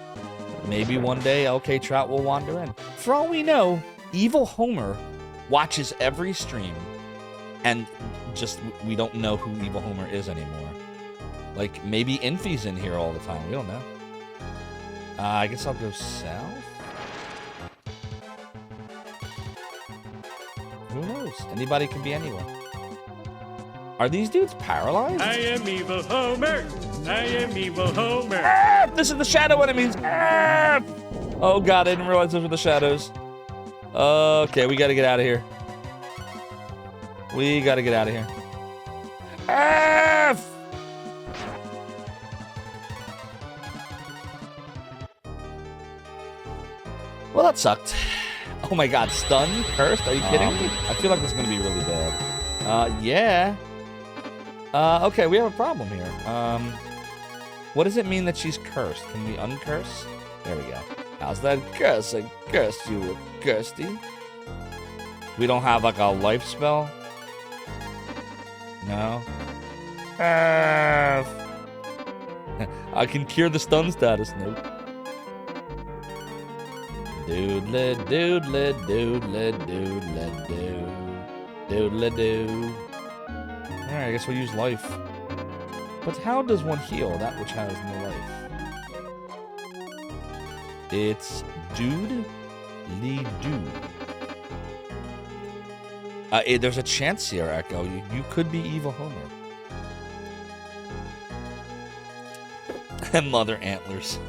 Maybe one day LK Trout will wander in. For all we know, Evil Homer watches every stream, and just we don't know who Evil Homer is anymore. Like, maybe Infy's in here all the time. We don't know. I guess I'll go south? Who knows? Anybody can be anywhere. Are these dudes paralyzed? I am Evil Homer. I am Evil Homer. Ah, this is the shadow enemies. Ah! Oh god, I didn't realize those were the shadows. Okay, we gotta get out of here. We gotta get out of here. Ah! Well, that sucked. Oh my god, stun? Cursed? Are you kidding me? I feel like this is gonna be really bad. Yeah. Okay, we have a problem here. What does it mean that she's cursed? Can we uncurse? There we go. How's that curse? I cursed you with Kirsty. We don't have like a life spell? No. I can cure the stun status. Nope. Doodle doodle doodle doodle doo. Doodle doo. Alright, I guess we'll use life. But how does one heal that which has no life? It's doodly-doo. There's a chance here, Echo. You could be Evil Homer. And Mother Antlers.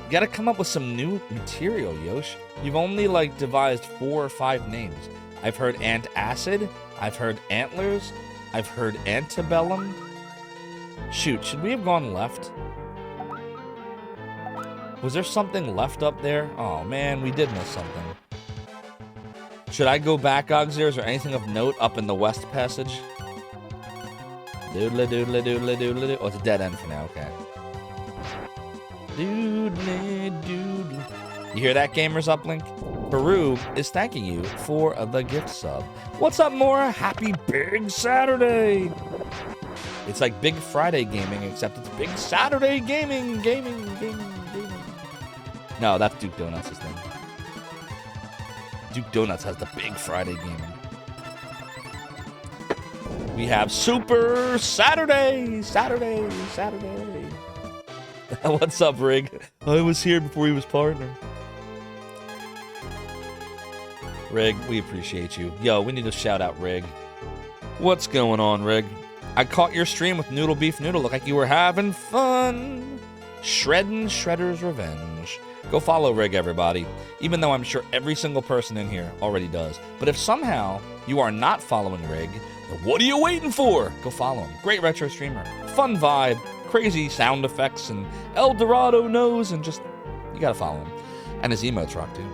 You gotta come up with some new material, Yosh. You've only, like, devised 4 or 5 names. I've heard Antacid. I've heard Antlers. I've heard Antebellum. Shoot, should we have gone left? Was there something left up there? Oh, man, we did miss something. Should I go back, Ogzier? Is there anything of note up in the west passage? Doodle doodle doodle doodle doodle. Oh, it's a dead end for now, okay. Doodle doodle. You hear that, gamers uplink? Peru is thanking you for the gift sub. What's up, Mora? Happy Big Saturday! It's like Big Friday gaming, except it's Big Saturday gaming. No, that's Duke Donuts' thing. Duke Donuts has the Big Friday gaming. We have Super Saturday. What's up, Rig? I was here before he was partner. Rig, we appreciate you. Yo, we need to shout out Rig. What's going on, Rig? I caught your stream with Noodle Beef Noodle. Looked like you were having fun. Shreddin' Shredder's Revenge. Go follow Rig, everybody. Even though I'm sure every single person in here already does. But if somehow you are not following Rig, what are you waiting for? Go follow him. Great retro streamer. Fun vibe. Crazy sound effects and El Dorado knows and just, you gotta follow him. And his emotes rock too.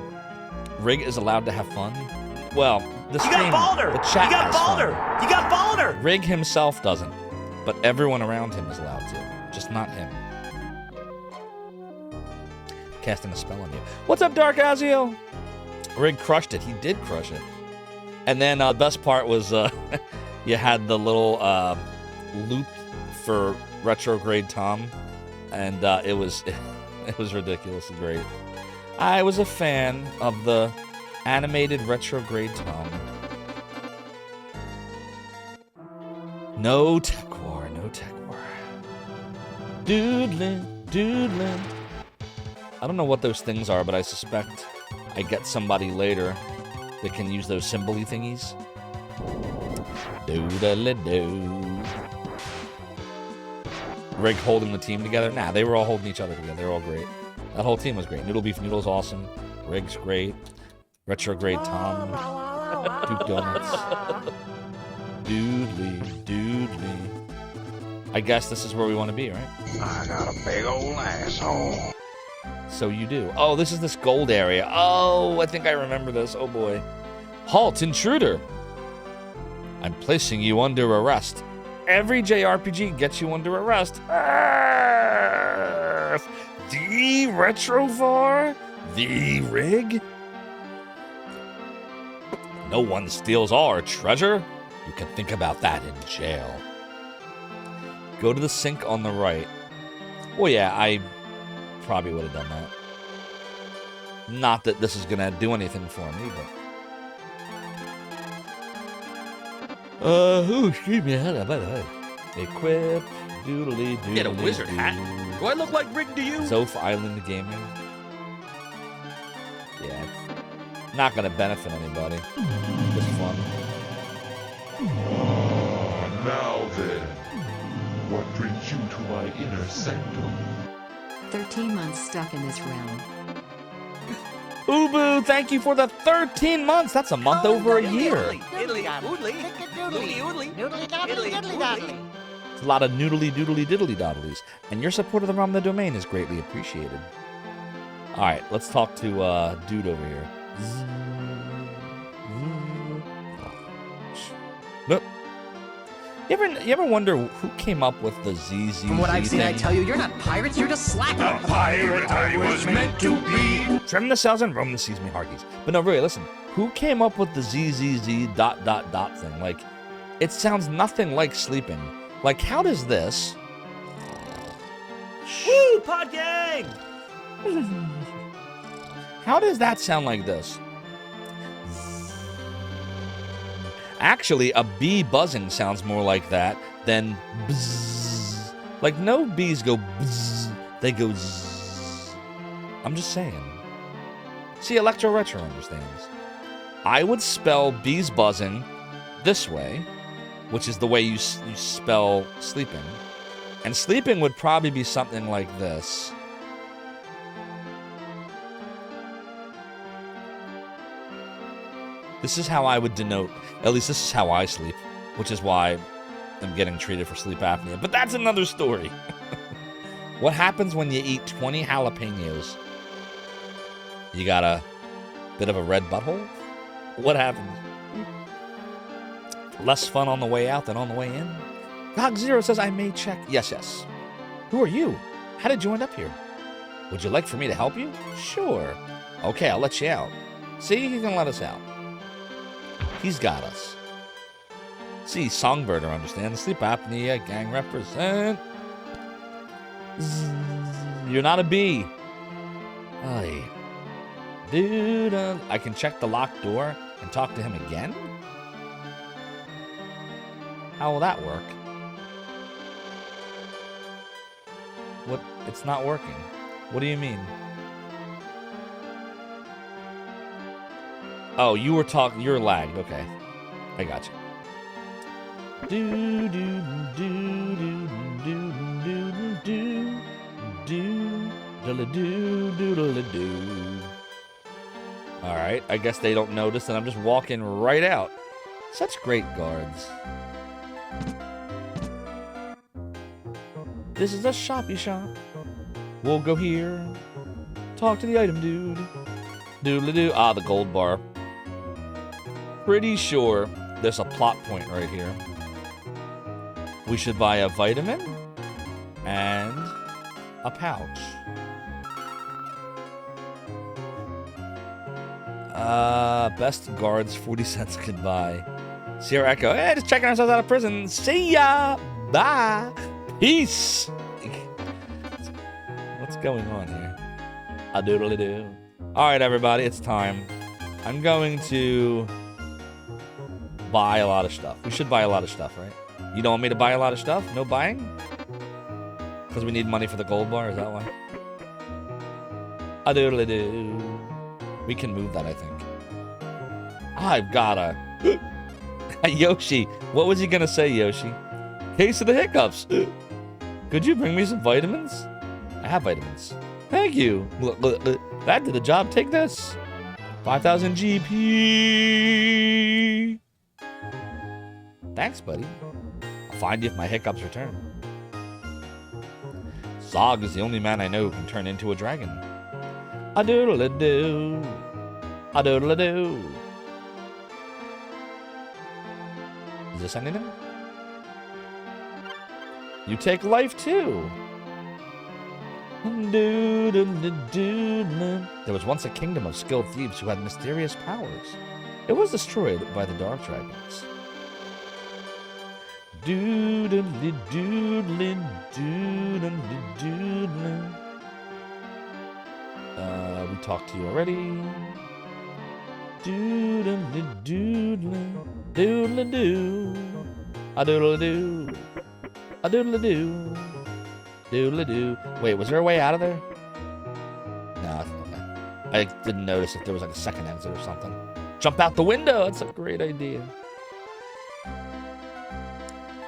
Rig is allowed to have fun. Well, the stream, you got Balder! The chat You got has Balder! fun. You got Balder! Rig himself doesn't, but everyone around him is allowed to, just not him. Casting a spell on you. What's up, Dark Azio? Rig crushed it. He did crush it. And then the best part was you had the little loop for Retrograde Tom, and it was ridiculously great. I was a fan of the animated Retrograde Tom. No tech war, no tech war. Doodlin'. I don't know what those things are, but I suspect I get somebody later that can use those symbol-y thingies. Doodle-doo. Rig holding the team together? Nah, they were all holding each other together. They were all great. That whole team was great. Noodle Beef Noodle's awesome. Rig's great. Retrograde Tom. Duke Donuts. Doodly. I guess this is where we want to be, right? I got a big old asshole. So you do. Oh, this is this gold area. Oh, I think I remember this. Oh, boy. Halt, intruder. I'm placing you under arrest. Every JRPG gets you under arrest. The Retrovar? The Rig? No one steals our treasure. You can think about that in jail. Go to the sink on the right. Well, yeah, I probably would have done that. Not that this is going to do anything for me, but... excuse me. Equip, doodly, doodly. Get a wizard hat? Do I look like Rick to you? Zophar Island Gaming. Yeah, it's not going to benefit anybody. Just fun. Now then, what brings you to my inner sanctum? 13 months stuck in this realm. Ubu, thank you for the 13 months. That's a month over a year. It's a lot of noodly doodly diddly doddlies. And your support of the ROM the domain is greatly appreciated. Alright, let's talk to dude over here. Nope. You ever wonder who came up with the ZZZ From what I've seen, thing? I tell you, you're not pirates, you're just slackers. The pirate I was meant to be. Trim the sails and roam the seas, me hearties. But no, really, listen. Who came up with the ZZZ ... thing? Like, it sounds nothing like sleeping. Like, how does this... Woo, pod gang! How does that sound like this? Actually, a bee buzzing sounds more like that than bzzz. Like, no bees go bzzz. They go zzz. I'm just saying. See, Electro Retro understands. I would spell bees buzzing this way, which is the way you spell sleeping. And sleeping would probably be something like this. This is how I would denote, at least this is how I sleep, which is why I'm getting treated for sleep apnea. But that's another story. What happens when you eat 20 jalapenos? You got a bit of a red butthole? What happens? Less fun on the way out than on the way in? Gog Zero says I may check. Yes, yes. Who are you? How did you end up here? Would you like for me to help you? Sure. Okay, I'll let you out. See, he can let us out. He's got us. See, Songbirder understands. Sleep apnea, gang represent. You're not a bee. Aye. Dude, I can check the locked door and talk to him again? How will that work? What? It's not working. What do you mean? Oh, you were talking. You're lagged. Okay, I got you. Do do do do do do do do do do. All right, I guess they don't notice, and I'm just walking right out. Such great guards. This is a shoppy shop. We'll go here. Talk to the item dude. Doodle-doo. Ah, the gold bar. Pretty sure there's a plot point right here. We should buy a vitamin and a pouch. Best guards 40 cents could buy. Sierra Echo. Hey, just checking ourselves out of prison. See ya. Bye. Peace. What's going on here? A doodle-doo. All right, everybody, it's time. I'm going to buy a lot of stuff. We should buy a lot of stuff, right? You don't want me to buy a lot of stuff? No buying? Because we need money for the gold bar? Is that why? A doodle-doo. We can move that, I think. I've got a... Yoshi. What was he going to say, Yoshi? Case of the hiccups. Could you bring me some vitamins? I have vitamins. Thank you. That did the job. Take this. 5,000 GP. Thanks, buddy. I'll find you if my hiccups return. Zog is the only man I know who can turn into a dragon. A doodle-a-doo. A doodle-a-doo. Is this anything? You take life too. There was once a kingdom of skilled thieves who had mysterious powers. It was destroyed by the Dark Dragons. Doodly doodly doodly doodly. We talked to you already. Doodly doodly doodly doo. A doodly doo. A doodly doo. Doodly doo. Wait, was there a way out of there? No, okay. I didn't notice if there was like a second exit or something. Jump out the window. That's a great idea.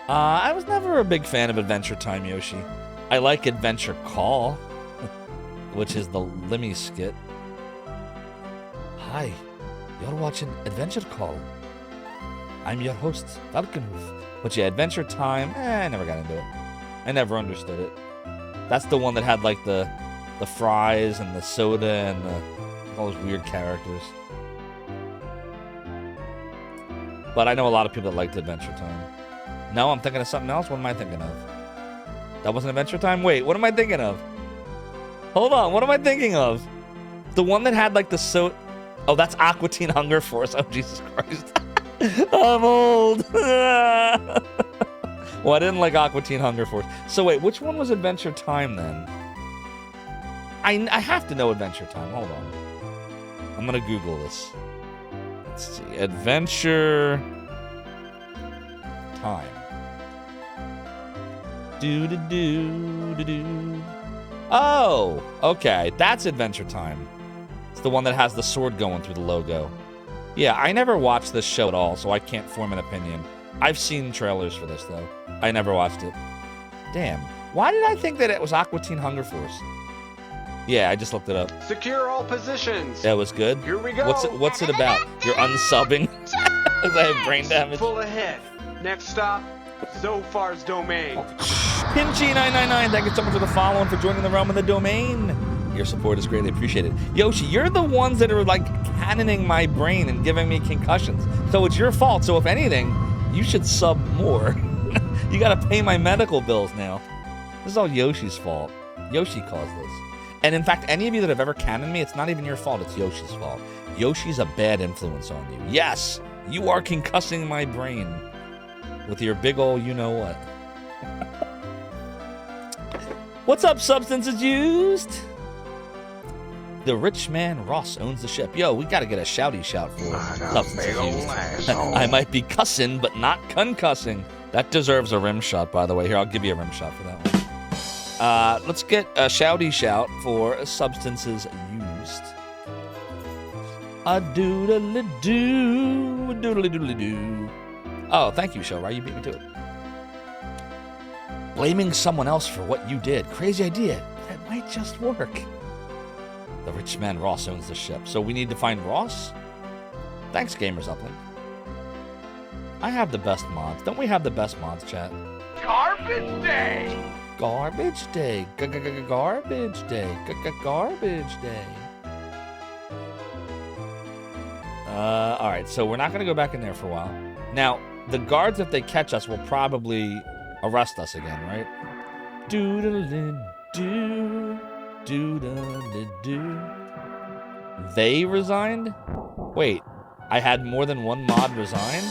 I was never a big fan of Adventure Time, Yoshi. I like Adventure Call, which is the Lemmy skit. Hi, you're watching Adventure Call. I'm your host, Falconhoof. But yeah, Adventure Time, I never got into it. I never understood it. That's the one that had like the fries and the soda and all those weird characters. But I know a lot of people that liked Adventure Time. No, I'm thinking of something else. What am I thinking of? That wasn't Adventure Time? Wait, what am I thinking of? Hold on, what am I thinking of? The one that had like the Oh, that's Aqua Teen Hunger Force. Oh, Jesus Christ. I'm old. Well, I didn't like Aqua Teen Hunger Force. So wait, which one was Adventure Time then? I have to know Adventure Time. Hold on. I'm going to Google this. Let's see. Adventure Time. Do-do-do-do-do. Oh, okay. That's Adventure Time. It's the one that has the sword going through the logo. Yeah, I never watched this show at all, so I can't form an opinion. I've seen trailers for this, though. I never watched it. Damn. Why did I think that it was Aqua Teen Hunger Force? Yeah, I just looked it up. Secure all positions. That was good. Here we go. What's it about? You're unsubbing? Because I have brain damage. Full ahead. Next stop, Zophar's domain. Pinchy999, thank you so much for the follow and for joining the realm of the domain. Your support is greatly appreciated. Yoshi, you're the ones that are like cannoning my brain and giving me concussions. So it's your fault. So if anything, you should sub more. You gotta pay my medical bills now. This is all Yoshi's fault. Yoshi caused this. And in fact, any of you that have ever cannoned me, it's not even your fault, it's Yoshi's fault. Yoshi's a bad influence on you. Yes, you are concussing my brain with your big ol' you-know-what. What's up, Substances Used? The rich man Ross owns the ship. Yo, we gotta get a shouty shout for Substances Used. I might be cussing, but not concussing. That deserves a rim shot, by the way. Here, I'll give you a rim shot for that one. Let's get a shouty shout for Substances Used. A doodly doo, doodly doodly doo. Oh, thank you, Show, right? You beat me to it. Blaming someone else for what you did. Crazy idea. That might just work. The rich man Ross owns the ship. So we need to find Ross? Thanks, Gamers Uplink. I have the best mods. Don't we have the best mods, chat? Garbage day! Garbage day. Garbage day. Garbage day. Alright, so we're not going to go back in there for a while. Now, the guards, if they catch us, will probably arrest us again, right? Doodle-doo. Doodle-doo. They resigned? Wait, I had more than one mod resign?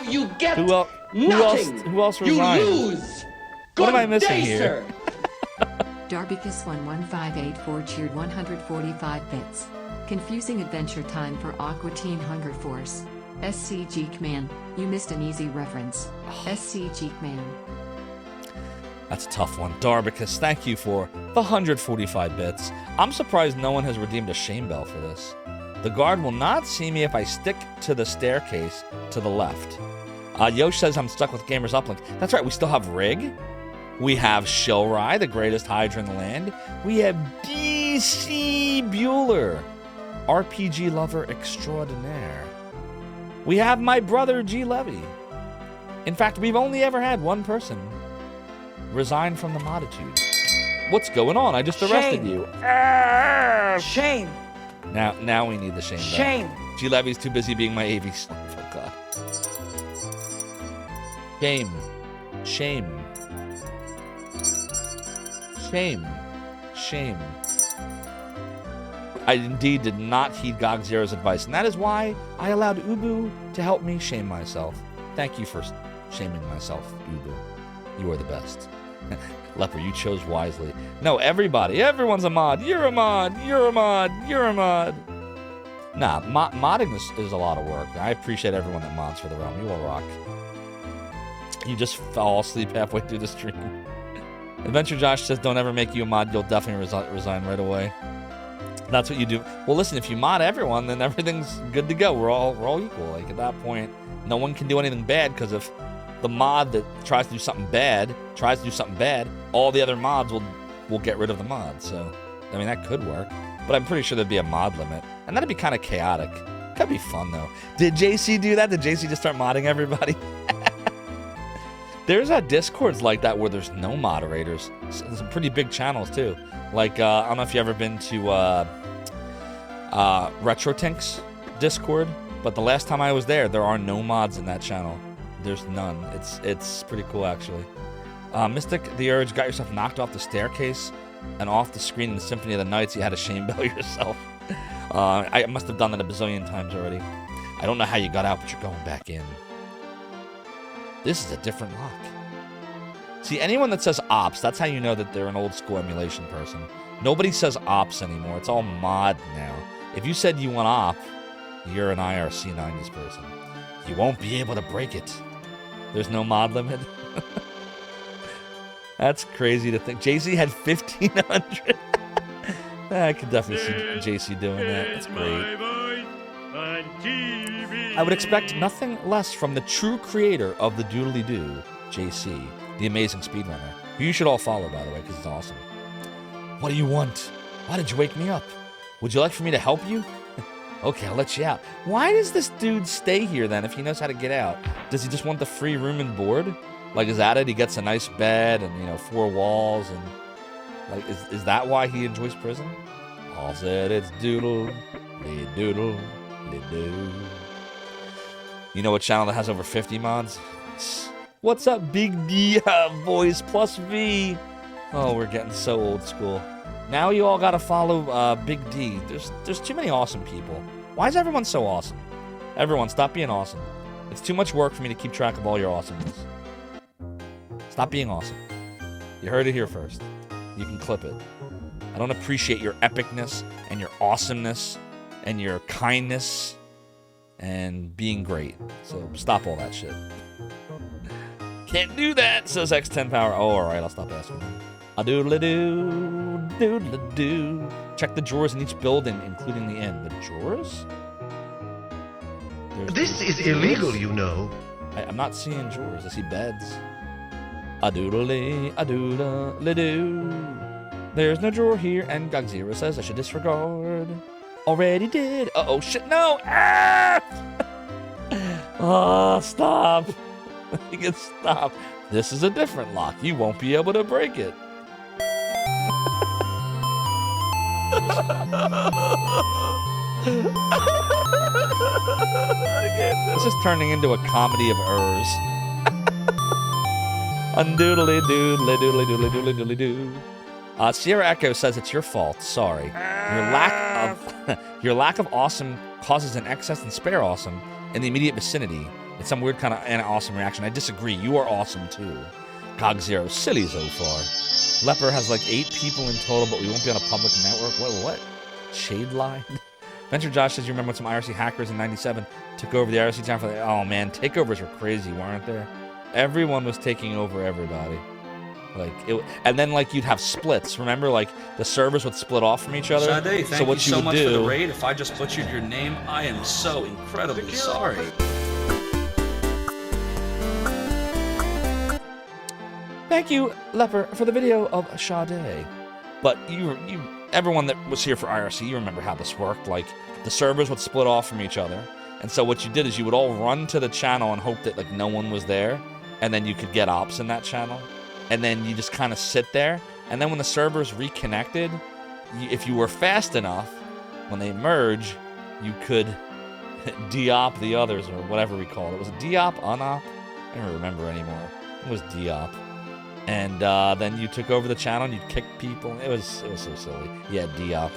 You get Who else resigned? You lose. What am I missing here? Darbicus11584 cheered 145 bits. Confusing Adventure Time for Aqua Teen Hunger Force. SC Geekman, you missed an easy reference. SC Geekman. That's a tough one. Darbicus, thank you for the 145 bits. I'm surprised no one has redeemed a shame bell for this. The guard will not see me if I stick to the staircase to the left. Yosh says I'm stuck with Gamers Uplink. That's right, we still have Rig. We have Shilrai, the greatest Hydra in the land. We have DC Bueller, RPG lover extraordinaire. We have my brother G. Levy. In fact, we've only ever had one person resign from the moditude. What's going on? I just arrested you. Shame. Now we need the shame. Shame. Back. G. Levy's too busy being my AV slave. Oh God. Shame. Shame. Shame. Shame. I indeed did not heed GOG Zero's advice, and that is why I allowed Ubu to help me shame myself. Thank you for shaming myself, Ubu. You are the best. Leper, you chose wisely. No, everyone's a mod. You're a mod. You're a mod. You're a mod. Nah, modding is a lot of work. I appreciate everyone that mods for the realm. You all rock. You just fall asleep halfway through the stream. Adventure Josh says, don't ever make you a mod. You'll definitely resign right away. That's what you do. Well, listen, if you mod everyone, then everything's good to go. We're all equal. Like, at that point, no one can do anything bad, because if the mod that tries to do something bad, all the other mods will get rid of the mod. So, I mean, that could work. But I'm pretty sure there'd be a mod limit. And that'd be kind of chaotic. Could be fun, though. Did JC do that? Did JC just start modding everybody? There's Discords like that where there's no moderators. There's some pretty big channels, too. Like, I don't know if you've ever been to RetroTinks Discord, but the last time I was there are no mods in that channel. There's none. It's pretty cool, actually. Mystic the Urge got yourself knocked off the staircase and off the screen in the Symphony of the Nights. You had to shame bell yourself. I must have done that a bazillion times already. I don't know how you got out, but you're going back in. This is a different lock. See, anyone that says ops, that's how you know that they're an old school emulation person. Nobody says ops anymore. It's all mod now. If you said you want op, you're an IRC 90s person. You won't be able to break it. There's no mod limit. That's crazy to think. JC had 1,500. I could definitely see JC doing that. That's great. I would expect nothing less from the true creator of the doodly-doo, JC, the amazing speedrunner, who you should all follow, by the way, because it's awesome. What do you want? Why did you wake me up? Would you like for me to help you? Okay, I'll let you out. Why does this dude stay here, then, if he knows how to get out? Does he just want the free room and board? Like, is that it? He gets a nice bed and, 4 walls, and, like, is that why he enjoys prison? All said it's doodle, doodle, doo. You know what channel that has over 50 mods? What's up, Big D boys plus V? Oh, we're getting so old school. Now you all gotta follow Big D. There's too many awesome people. Why is everyone so awesome? Everyone, stop being awesome. It's too much work for me to keep track of all your awesomeness. Stop being awesome. You heard it here first. You can clip it. I don't appreciate your epicness and your awesomeness and your kindness and being great. So stop all that shit. Can't do that, says X10 Power. Oh, alright, I'll stop asking. A doodle-doo, doodle-doo. Check the drawers in each building, including the inn. The drawers? This is illegal, you know. I'm not seeing drawers. I see beds. A doodle-dee, a doodle-doo. There's no drawer here, and GOG Zero says I should disregard. Already did. Uh-oh, shit, no! Ah! Oh, stop. You can stop. This is a different lock. You won't be able to break it. This is turning into a comedy of errors. Undoodly doodly doodly doodly doodly doodly doo. Sierra Echo says it's your fault. Sorry. Your lack of awesome causes an excess and spare awesome in the immediate vicinity. It's some weird kind of awesome reaction. I disagree. You are awesome too. GOG Zero, silly Zophar. Leper has like 8 people in total, but we won't be on a public network. What? Shade line? Venture Josh says you remember when some IRC hackers in '97 took over the IRC town for the... Oh man, takeovers were crazy, weren't there? Everyone was taking over everybody. And then like you'd have splits. Remember, like the servers would split off from each other. Sade, thank so what you so much do, for the raid. If I just butchered your name, I am so incredibly sorry. Thank you, Leper, for the video of Sade. But everyone that was here for IRC, you remember how this worked. Like the servers would split off from each other, and so what you did is you would all run to the channel and hope that like no one was there, and then you could get ops in that channel. And then you just kind of sit there. And then when the servers reconnected, if you were fast enough, when they merge, you could de-op the others, or whatever we call it. Was it de-op, un-op? I don't remember anymore. It was de-op. And then you took over the channel and you'd kick people. It was so silly. Yeah, de-op.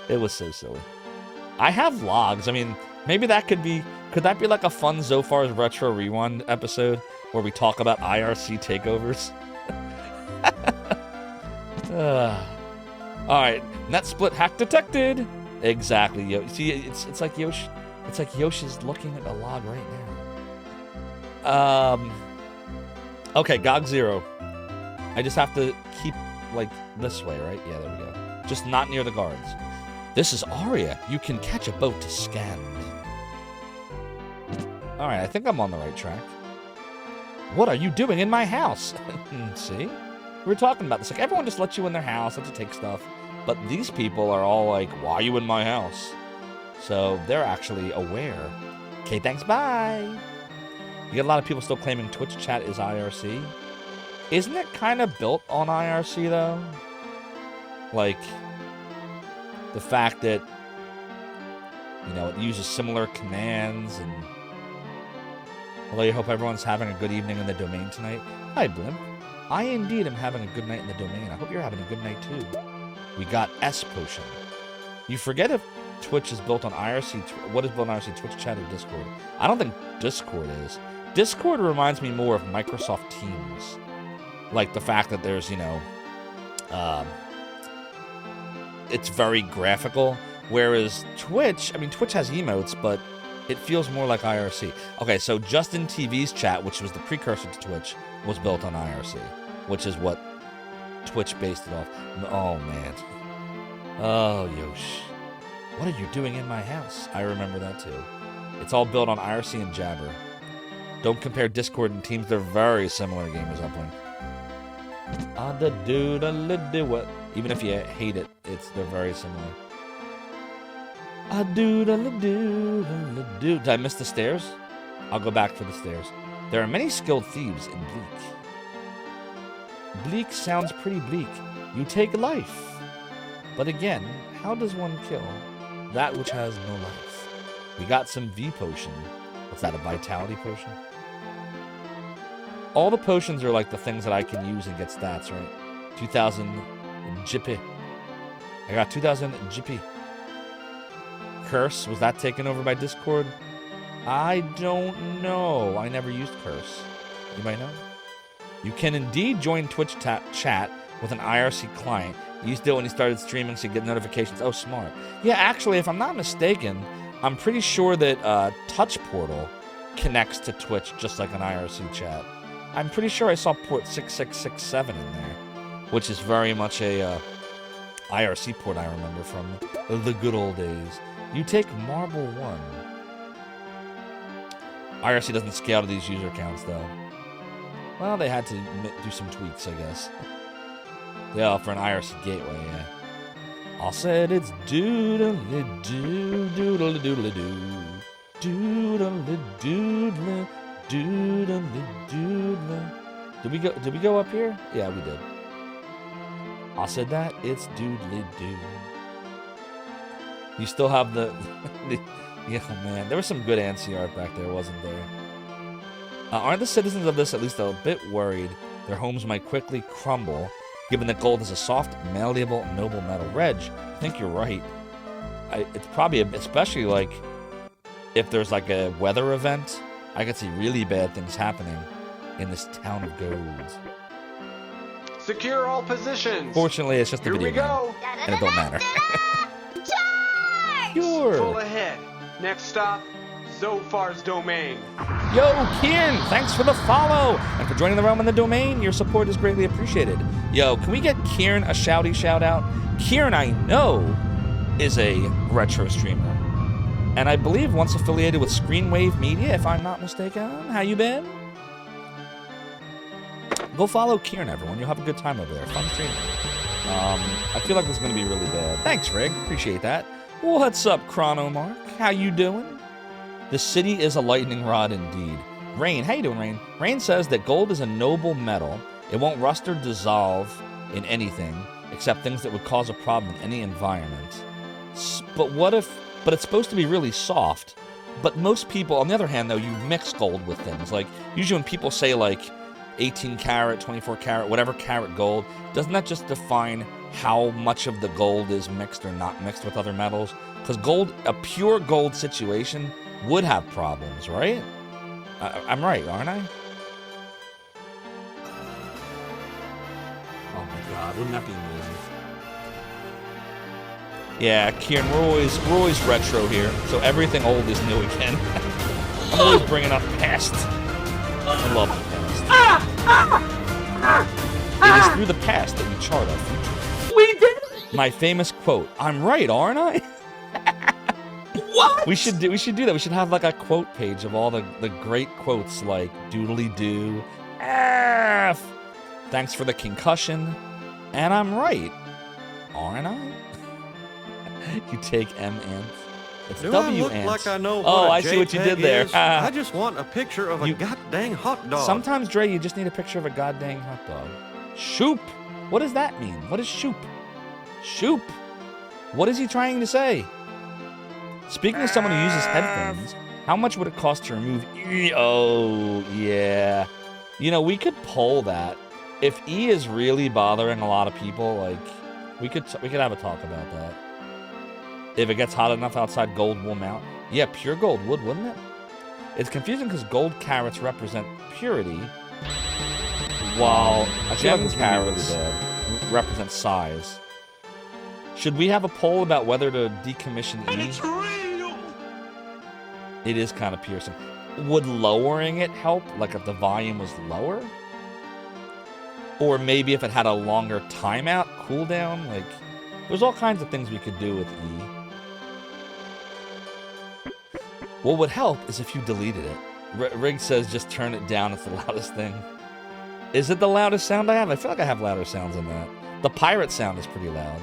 It was so silly. I have logs. I mean, maybe that could that be like a fun Zophar's Retro Rewind episode where we talk about IRC takeovers? All right, net split hack detected. Exactly, Yo. See, it's like Yoshi. It's like Yoshi's looking at the log right now. Okay, GOG 0. I just have to keep like this way, right? Yeah, there we go. Just not near the guards. This is Aria. You can catch a boat to Scand. All right, I think I'm on the right track. What are you doing in my house? See? We were talking about this. Like, everyone just lets you in their house, lets you take stuff. But these people are all like, why are you in my house? So they're actually aware. Okay, thanks, bye. You get a lot of people still claiming Twitch chat is IRC. Isn't it kind of built on IRC, though? Like, the fact that, you know, it uses similar commands and... Although I hope everyone's having a good evening in the domain tonight. Hi, Blimp. I indeed am having a good night in the domain. I hope you're having a good night, too. We got S Potion. You forget if Twitch is built on IRC... What is built on IRC? Twitch chat or Discord? I don't think Discord is. Discord reminds me more of Microsoft Teams. Like the fact that there's, you know... it's very graphical. Whereas Twitch... I mean, Twitch has emotes, but... it feels more like IRC. Okay, so Justin TV's chat, which was the precursor to Twitch, was built on IRC, which is what Twitch based it off. Oh, man. Oh, Yosh. What are you doing in my house? I remember that, too. It's all built on IRC and Jabber. Don't compare Discord and Teams. They're very similar gamers, Uplink. Even if you hate it, they're very similar. Did I miss the stairs? I'll go back for the stairs. There are many skilled thieves in Bleak. Bleak sounds pretty bleak. You take life. But again, how does one kill that which has no life? We got some V potion. What's that, a vitality potion? All the potions are like the things that I can use and get stats, right? 2,000 GP. I got 2,000 GP. Curse, was that taken over by Discord? I don't know. I never used Curse. You might know. You can indeed join Twitch chat with an IRC client. You used to do it when you started streaming so you get notifications. Oh, smart. Yeah, actually, if I'm not mistaken, I'm pretty sure that Touch Portal connects to Twitch just like an IRC chat. I'm pretty sure I saw port 6667 in there, which is very much a IRC port I remember from the good old days. You take Marble 1. IRC doesn't scale to these user counts, though. Well, they had to do some tweaks, I guess. Yeah, for an IRC gateway, yeah. I said it's doodle-doo, doodle-doodle-doo. Doodle-doodle, doodle-doodle. Did we go up here? Yeah, we did. I said that, it's doodle-doo. You still have the... yeah, man. There was some good ANSI art back there, wasn't there? Aren't the citizens of this at least a bit worried their homes might quickly crumble, given that gold is a soft, malleable, noble metal? Reg, I think you're right. It's probably, especially like, if there's like a weather event, I could see really bad things happening in this town of gold. Secure all positions. Fortunately, it's just a video game, and it don't matter. Sure. Full ahead. Next stop, Zophar's domain. Yo, Kieran, thanks for the follow and for joining the realm in the domain. Your support is greatly appreciated. Yo, can we get Kieran a shouty shout out? Kieran, I know, is a retro streamer, and I believe once affiliated with Screenwave Media, if I'm not mistaken. How you been? Go follow Kieran, everyone. You'll have a good time over there. Fun streaming. I feel like this is going to be really bad. Thanks, Rig. Appreciate that. What's up, Chronomark? How you doing? The city is a lightning rod indeed. Rain, how you doing, Rain? Rain says that gold is a noble metal. It won't rust or dissolve in anything except things that would cause a problem in any environment. But it's supposed to be really soft. But most people, on the other hand, though, you mix gold with things. Like, usually when people say, like, 18 karat, 24 karat, whatever karat gold, doesn't that just define how much of the gold is mixed or not mixed with other metals. Because gold, a pure gold situation would have problems, right? I'm right, aren't I? Oh my god, wouldn't that be amazing? Yeah, Kieran, we're always retro here, so everything old is new again. I'm always bringing up the past. I love the past. It is through the past that we chart our future. We did it! My famous quote, I'm right, aren't I? What? We should do that. We should have like a quote page of all the great quotes like doodly doo, F, thanks for the concussion, and I'm right, aren't I? You take M ant. It's Do W I look ant. like I know what Oh, a I see what you did JPEG there. is? I just want a picture of a goddamn hot dog. Sometimes, Dre, you just need a picture of a goddamn hot dog. Shoop. What does that mean? What is shoop? Shoop. What is he trying to say? Speaking of someone who uses headphones, how much would it cost to remove E? Oh, yeah. You know, we could poll that. If E is really bothering a lot of people, like, we could have a talk about that. If it gets hot enough outside, gold will mount. Yeah, pure gold would, wouldn't it? It's confusing because gold carats represent purity, while gem carats represent size. Should we have a poll about whether to decommission E? It is kind of piercing. Would lowering it help? Like if the volume was lower? Or maybe if it had a longer timeout, cooldown? Like, there's all kinds of things we could do with E. What would help is if you deleted it. Rig says just turn it down, it's the loudest thing. Is it the loudest sound I have? I feel like I have louder sounds than that. The pirate sound is pretty loud.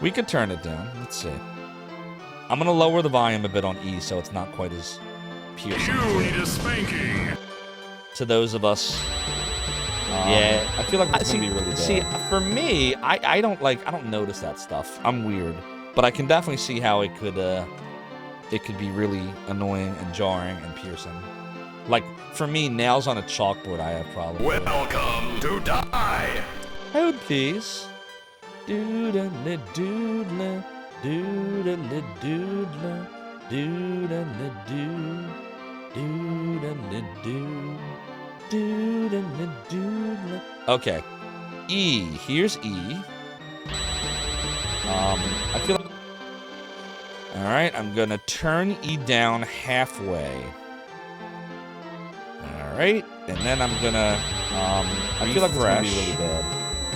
We could turn it down. Let's see. I'm going to lower the volume a bit on E so it's not quite as piercing. You need a spanking. To those of us... yeah, I feel like it's going to be really bad. See, for me, I don't notice that stuff. I'm weird. But I can definitely see how it could be really annoying and jarring and piercing. Like, for me, nails on a chalkboard I have problems with. Welcome to die. Hold, please. Doodle doodle, doodle doodle, doodle doo, doodle doo, doodle doodle. Okay, E. Here's E. I feel like... Alright, I'm gonna turn E down halfway. Alright, and then I'm gonna, I feel like it's gonna be really bad.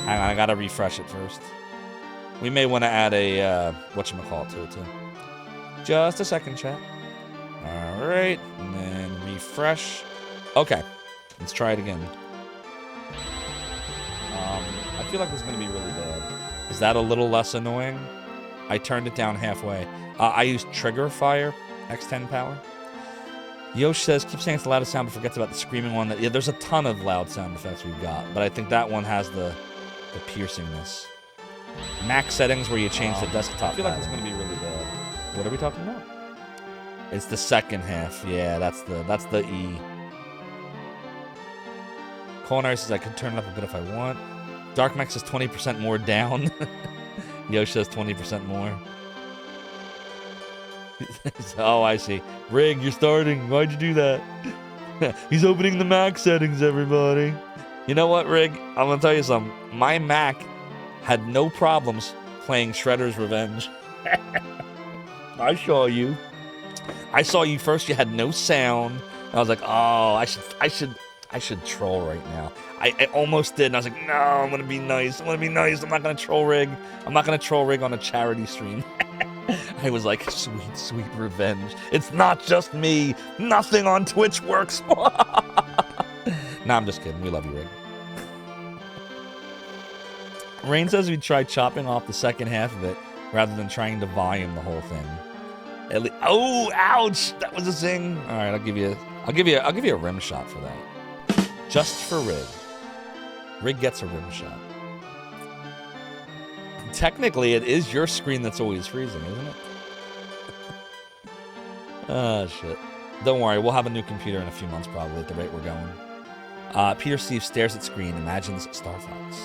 Hang on, I gotta refresh it first. We may want to add a, whatchamacallit to it too. Just a second, chat. Alright, and then refresh. Okay, let's try it again. I feel like it's gonna be really bad. Is that a little less annoying? I turned it down halfway. I used trigger fire, X10 power. Yosh says, keep saying it's the loudest sound, but forgets about the screaming one. Yeah, there's a ton of loud sound effects we've got, but I think that one has the piercingness. Max settings where you change the desktop. I feel like it's going to be really bad. What are we talking about? It's the second half. Yeah, that's the E. Culinary says I could turn it up a bit if I want. Dark Max is 20% more down. Yosh says 20% more. Oh, I see. Rig, you're starting. Why'd you do that? He's opening the Mac settings, everybody. You know what, Rig? I'm going to tell you something. My Mac had no problems playing Shredder's Revenge. I saw you. I saw you first. You had no sound. I was like, oh, I should troll right now. I almost did, and I was like, no, I'm going to be nice. I'm going to be nice. I'm not going to troll Rig. I'm not going to troll Rig on a charity stream. I was like, sweet, sweet revenge. It's not just me. Nothing on Twitch works. Nah, I'm just kidding. We love you, Rig. Rain says we tried chopping off the second half of it rather than trying to volume the whole thing. Oh, ouch! That was a zing. All right, I'll give you a rim shot for that. Just for Rig. Rig gets a rim shot. Technically, it is your screen that's always freezing, isn't it? Oh, shit. Don't worry, we'll have a new computer in a few months, probably, at the rate we're going. Peter Steve stares at screen, imagines Star Fox.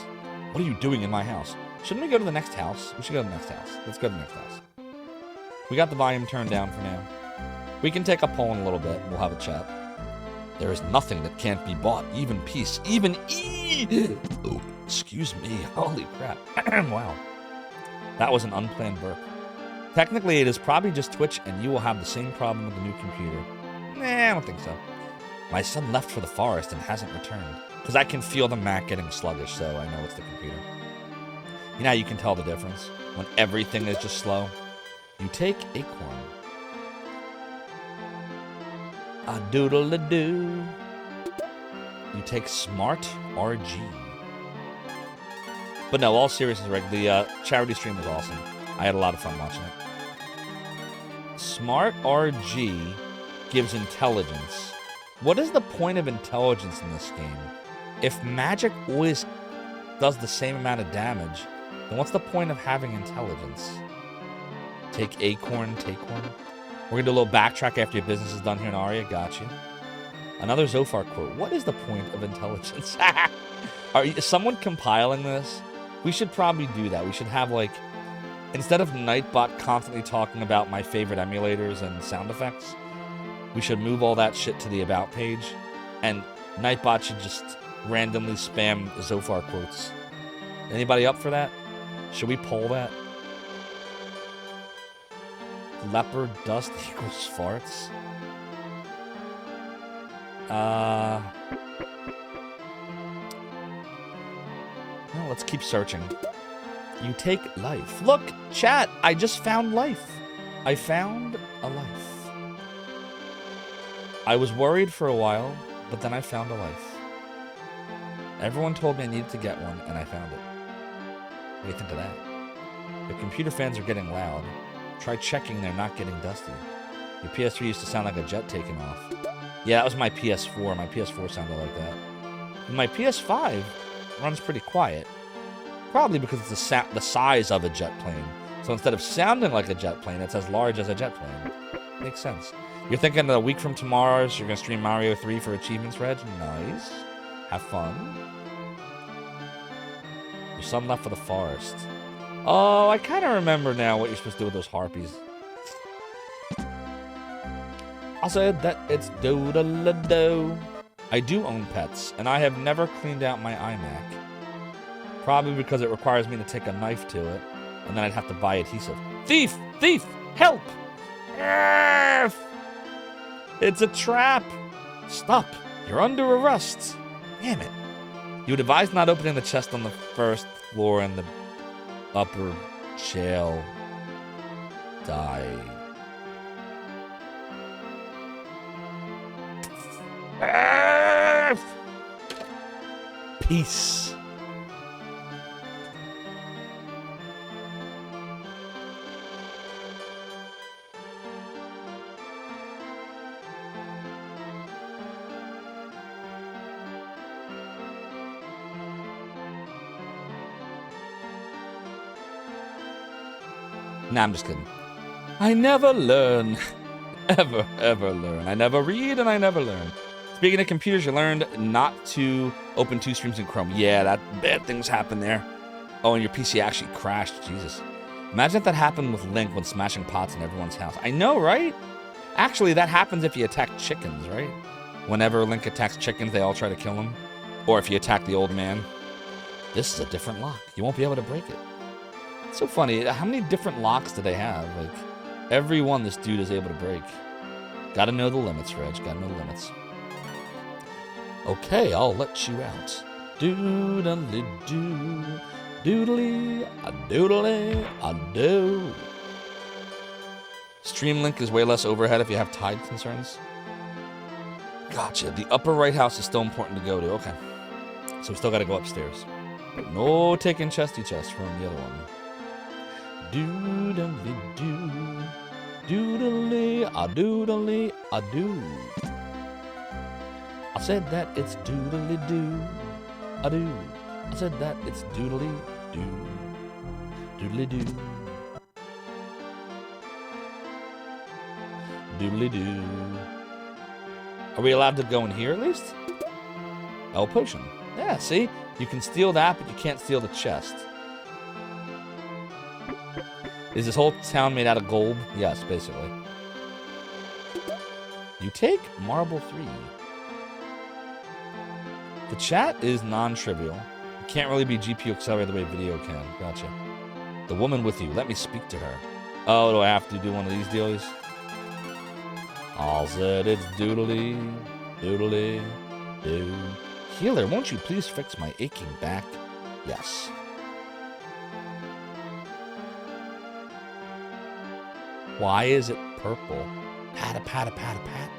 What are you doing in my house? Shouldn't we go to the next house? We should go to the next house. Let's go to the next house. We got the volume turned down for now. We can take a poll in a little bit. We'll have a chat. There is nothing that can't be bought. Even peace. Even oh, excuse me. Holy crap. Wow. That was an unplanned burp. Technically, it is probably just Twitch, and you will have the same problem with the new computer. Nah, I don't think so. My son left for the forest and hasn't returned. Because I can feel the Mac getting sluggish, so I know it's the computer. You know how you can tell the difference? When everything is just slow? You take Acorn. A doodle-a-doo. You take Smart RG. But no, all seriousness, Rick, the charity stream was awesome. I had a lot of fun watching it. Smart RG gives intelligence. What is the point of intelligence in this game? If magic always does the same amount of damage, then what's the point of having intelligence? Take Acorn, take one. We're going to do a little backtrack after your business is done here in Aria. Got you. Another Zophar quote. What is the point of intelligence? Is someone compiling this? We should probably do that. We should have, like, instead of Nightbot constantly talking about my favorite emulators and sound effects, we should move all that shit to the About page, and Nightbot should just randomly spam Zophar quotes. Anybody up for that? Should we poll that? Leopard dust equals farts? No, let's keep searching. You take life. Look, chat, I just found life. I found a life. I was worried for a while, but then I found a life. Everyone told me I needed to get one, and I found it. What do you think of that? The computer fans are getting loud. Try checking they're not getting dusty. Your PS3 used to sound like a jet taking off. Yeah, that was my PS4. My PS4 sounded like that. And my PS5 runs pretty quiet. Probably because it's the size of a jet plane. So instead of sounding like a jet plane, it's as large as a jet plane. Makes sense. You're thinking a week from tomorrow, you're going to stream Mario 3 for achievements, Reg? Nice. Have fun. Your son left for the forest. Oh, I kind of remember now what you're supposed to do with those harpies. I said that it's doodle-a-doo. I do own pets, and I have never cleaned out my iMac. Probably because it requires me to take a knife to it, and then I'd have to buy adhesive. Thief! Thief! Help! Arf! It's a trap! Stop! You're under arrest! Damn it. You would advise not opening the chest on the first floor in the upper jail. Die. Arf! Peace. Nah, I'm just kidding. I never learn. Ever learn. I never read and I never learn. Speaking of computers, you learned not to open two streams in Chrome. Yeah, that bad things happen there. Oh, and your PC actually crashed. Jesus. Imagine if that happened with Link when smashing pots in everyone's house. I know, right? Actually, that happens if you attack chickens, right? Whenever Link attacks chickens, they all try to kill him. Or if you attack the old man. This is a different lock. You won't be able to break it. It's so funny. How many different locks do they have? Like, every one this dude is able to break. Gotta know the limits, Reg. Gotta know the limits. Okay, I'll let you out. Doodly-doo. Doodly-a-doodly-a-doo. Stream link is way less overhead if you have tide concerns. Gotcha. The upper right house is still important to go to. Okay. So we still gotta go upstairs. No taking chesty chest from the other one. Doodly-doo. Doodly-a-doodly-a-doo. I said that it's doodly-doo-a-doo. I said that it's doodly-doo. Doodly-doo. Doodly-doo. Are we allowed to go in here at least? Oh, potion. Yeah, see? You can steal that, but you can't steal the chest. Is this whole town made out of gold? Yes, basically. You take marble 3. The chat is non-trivial. It can't really be GPU accelerated the way video can. Gotcha. The woman with you. Let me speak to her. Oh, do I have to do one of these dealies? All said it's doodly, doodly, doo. Healer, won't you please fix my aching back? Yes. Why is it purple? Pat a pat a pat a pat.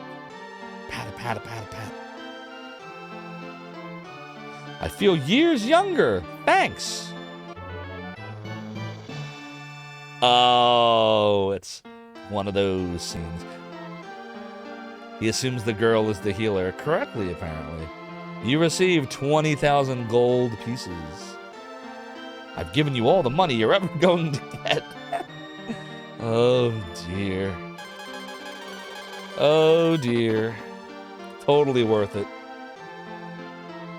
Pat a pat a pat a pat. I feel years younger. Thanks. Oh, it's one of those scenes. He assumes the girl is the healer correctly, apparently. You receive 20,000 gold pieces. I've given you all the money you're ever going to get. Oh, dear. Oh, dear. Totally worth it.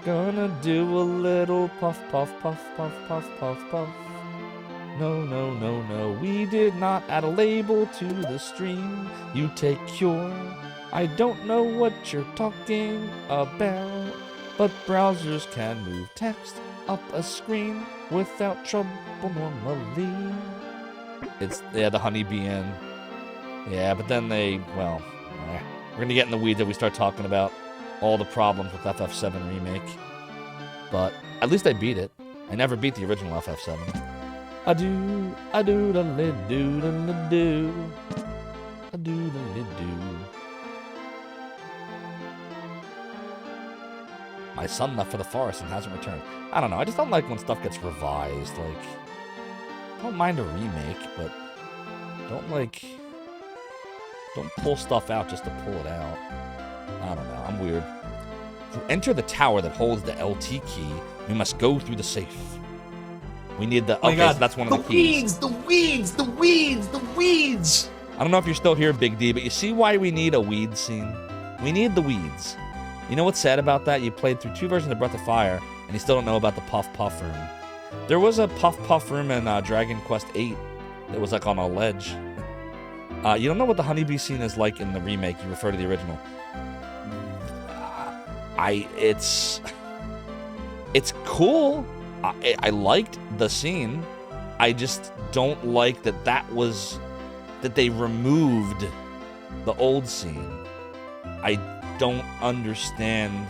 Gonna do a little puff, puff, puff, puff, puff, puff, puff. No, no, no, no. We did not add a label to the stream. You take cure. I don't know what you're talking about, but browsers can move text up a screen without trouble normally. It's, yeah, the honeybee in. Yeah, but then they, well, we're going to get in the weeds if we start talking about all the problems with FF7 Remake. But at least I beat it. I never beat the original FF7. A-do, a-do-da-li-do-da-li-do. A-do-da-li-do. My son left for the forest and hasn't returned. I don't know. I just don't like when stuff gets revised. Like, I don't mind a remake, but don't pull stuff out just to pull it out. I don't know. I'm weird. To enter the tower that holds the LT key, we must go through the safe. We need the... Okay, so that's one of the keys. The weeds! I don't know if you're still here, Big D, but you see why we need a weed scene? We need the weeds. You know what's sad about that? You played through 2 versions of Breath of Fire, and you still don't know about the Puff Puff room. There was a Puff Puff room in Dragon Quest VIII that was like on a ledge. You don't know what the honeybee scene is like in the remake. You refer to the original. It's cool. I liked the scene. I just don't like that they removed the old scene. I don't understand.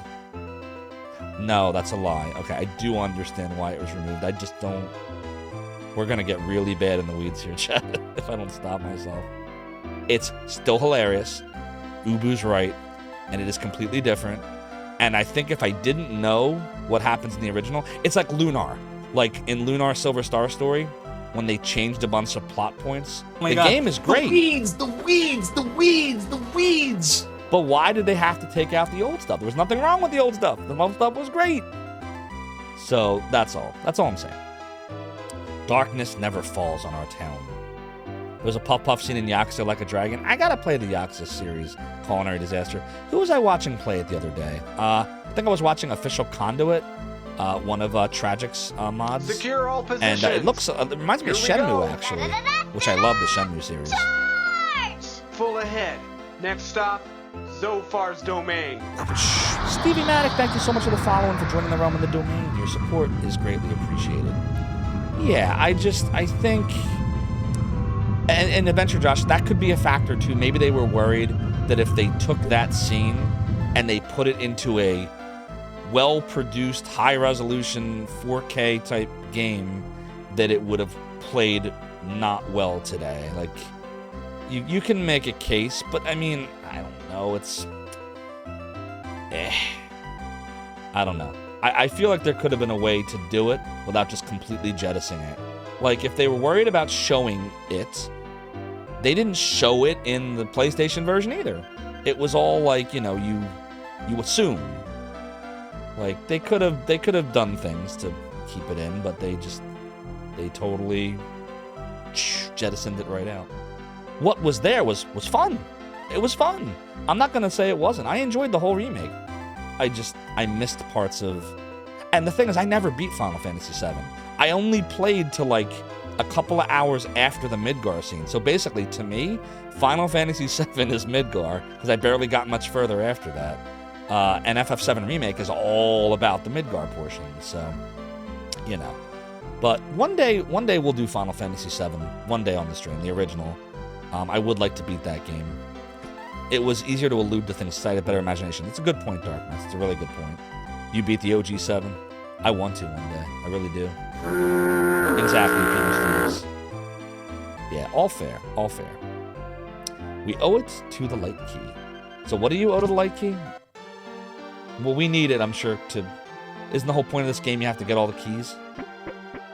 No, that's a lie. Okay, I do understand why it was removed. I just don't. We're gonna get really bad in the weeds here, chat, if I don't stop myself. It's still hilarious. Ubu's right, and it is completely different. And I think if I didn't know what happens in the original, it's like Lunar. Like in Lunar Silver Star Story, when they changed a bunch of plot points. Oh the game is great. The weeds! But why did they have to take out the old stuff? There was nothing wrong with the old stuff. The old stuff was great. So that's all. That's all I'm saying. Darkness never falls on our town. There's a Puff Puff scene in Yakuza Like a Dragon. I gotta play the Yakuza series, Culinary Disaster. Who was I watching play it the other day? I think I was watching Official Conduit, one of Tragic's mods. Secure all positions. And it looks, it reminds me of Shenmue, actually, which I love the Shenmue series. Full ahead. Next stop, Zophar's domain. Stevie Maddock, thank you so much for the follow and for joining the realm of the domain. Your support is greatly appreciated. Yeah, I think... And Adventure Josh, that could be a factor too. Maybe they were worried that if they took that scene and they put it into a well-produced, high-resolution 4K type game, that it would have played not well today. Like, you can make a case, but I mean, I don't know. It's... I don't know. I feel like there could have been a way to do it without just completely jettisoning it. Like, if they were worried about showing it, they didn't show it in the PlayStation version either. It was all like, you know, you assume. Like, they could have done things to keep it in, but they totally jettisoned it right out. What was there was fun. It was fun. I'm not gonna say it wasn't. I enjoyed the whole remake. I missed parts of... And the thing is, I never beat Final Fantasy VII. I only played to like a couple of hours after the Midgar scene. So basically, to me, Final Fantasy VII is Midgar, because I barely got much further after that. And FF7 Remake is all about the Midgar portion, so, you know. But one day we'll do Final Fantasy VII, one day on the stream, the original. I would like to beat that game. It was easier to allude to things, cited better imagination. It's a good point, Darkness. It's a really good point. You beat the OG 7. I want to one day. I really do. Exactly, Peter Steves. Yeah, all fair. All fair. We owe it to the light key. So what do you owe to the light key? Well, we need it, I'm sure, to... Isn't the whole point of this game you have to get all the keys?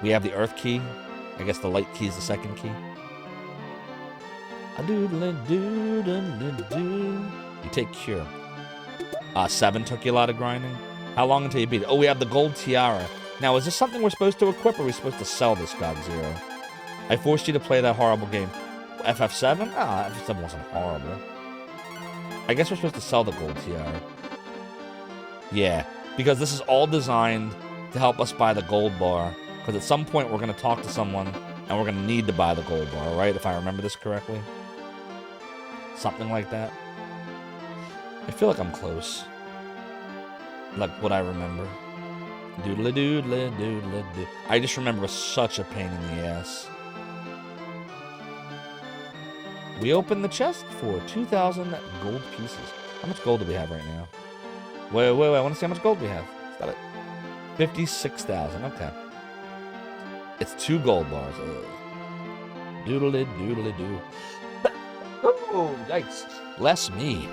We have the earth key. I guess the light key is the second key. A-doodle-doo-doo-doo-doo. You take Cure. 7 took you a lot of grinding. How long until you beat it? Oh, we have the gold tiara. Now, is this something we're supposed to equip, or are we supposed to sell this, God Zero? I forced you to play that horrible game. FF7? Ah, FF7 wasn't horrible. I guess we're supposed to sell the gold tiara. Yeah, because this is all designed to help us buy the gold bar. Because at some point, we're going to talk to someone, and we're going to need to buy the gold bar, right? If I remember this correctly. Something like that. I feel like I'm close. Like what I remember. Doodle-a-doodle-a-doodle-a-doo. I just remember it was such a pain in the ass. We opened the chest for 2,000 gold pieces. How much gold do we have right now? Wait. I want to see how much gold we have. Is that it? 56,000. Okay. It's 2 gold bars. Doodle-a-doodle-a-doo. Oh, yikes. Less me.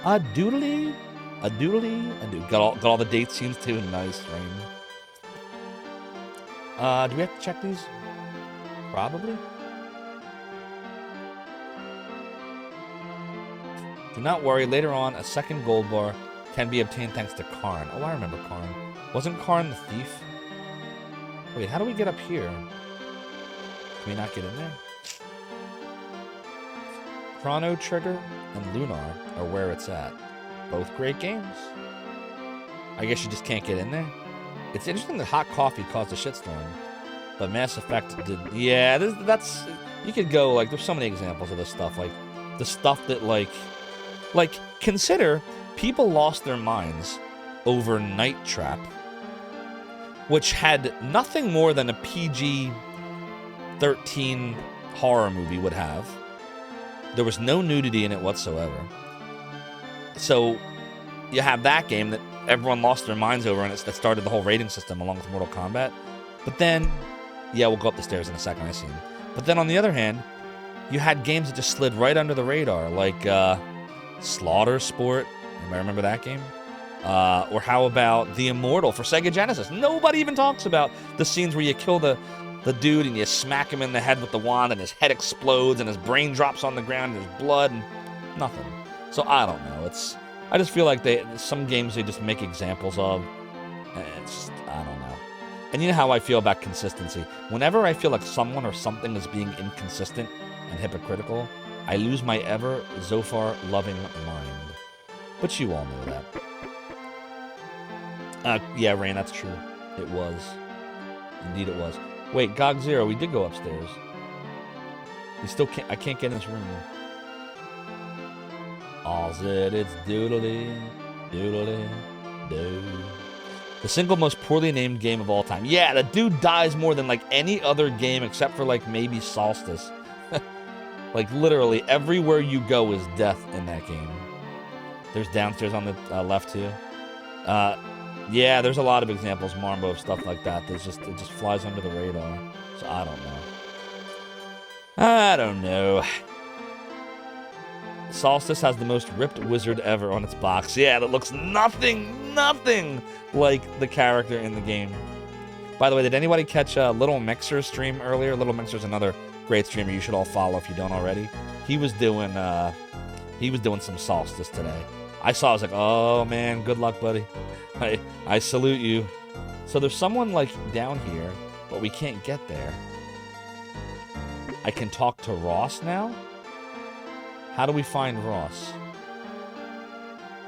A doodly. Got all the date scenes too. Nice, Rain. Do we have to check these? Probably. Do not worry. Later on, a second gold bar can be obtained thanks to Karn. Oh, I remember Karn. Wasn't Karn the thief? Wait, how do we get up here? Can we not get in there? Chrono Trigger and Lunar are where it's at. Both great games. I guess you just can't get in there. It's interesting that hot coffee caused a shitstorm, but Mass Effect did. Yeah, that's. You could go like. There's so many examples of this stuff. Like the stuff that like consider people lost their minds over Night Trap, which had nothing more than a PG-13 horror movie would have. There was no nudity in it whatsoever. So you have that game that everyone lost their minds over, and that started the whole rating system along with Mortal Kombat. But then, yeah, we'll go up the stairs in a second, I see him. But then on the other hand, you had games that just slid right under the radar, like Slaughter Sport. Anybody remember that game? Or how about The Immortal for Sega Genesis? Nobody even talks about the scenes where you kill the dude and you smack him in the head with the wand and his head explodes and his brain drops on the ground and there's blood and nothing. So I don't know. I just feel like some games they just make examples of. And it's just, I don't know. And you know how I feel about consistency. Whenever I feel like someone or something is being inconsistent and hypocritical, I lose my ever Zophar loving mind. But you all know that. Yeah, Rain, that's true. It was. Indeed it was. Wait, GOG Zero, we did go upstairs. We still can't, I can't get in this room. All's it's doodly, doo. The single most poorly named game of all time. Yeah, the dude dies more than like any other game except for like maybe Solstice. Like literally everywhere you go is death in that game. There's downstairs on the left too. Yeah, there's a lot of examples, Marmbo, of stuff like that. It just flies under the radar. So I don't know. Solstice has the most ripped wizard ever on its box. Yeah, that looks nothing like the character in the game. By the way, did anybody catch Little Mixer's stream earlier? Little Mixer's another great streamer you should all follow if you don't already. He was doing some Solstice today. I saw, I was like, oh man, good luck, buddy. I salute you. So there's someone like down here, but we can't get there. I can talk to Ross now? How do we find Ross?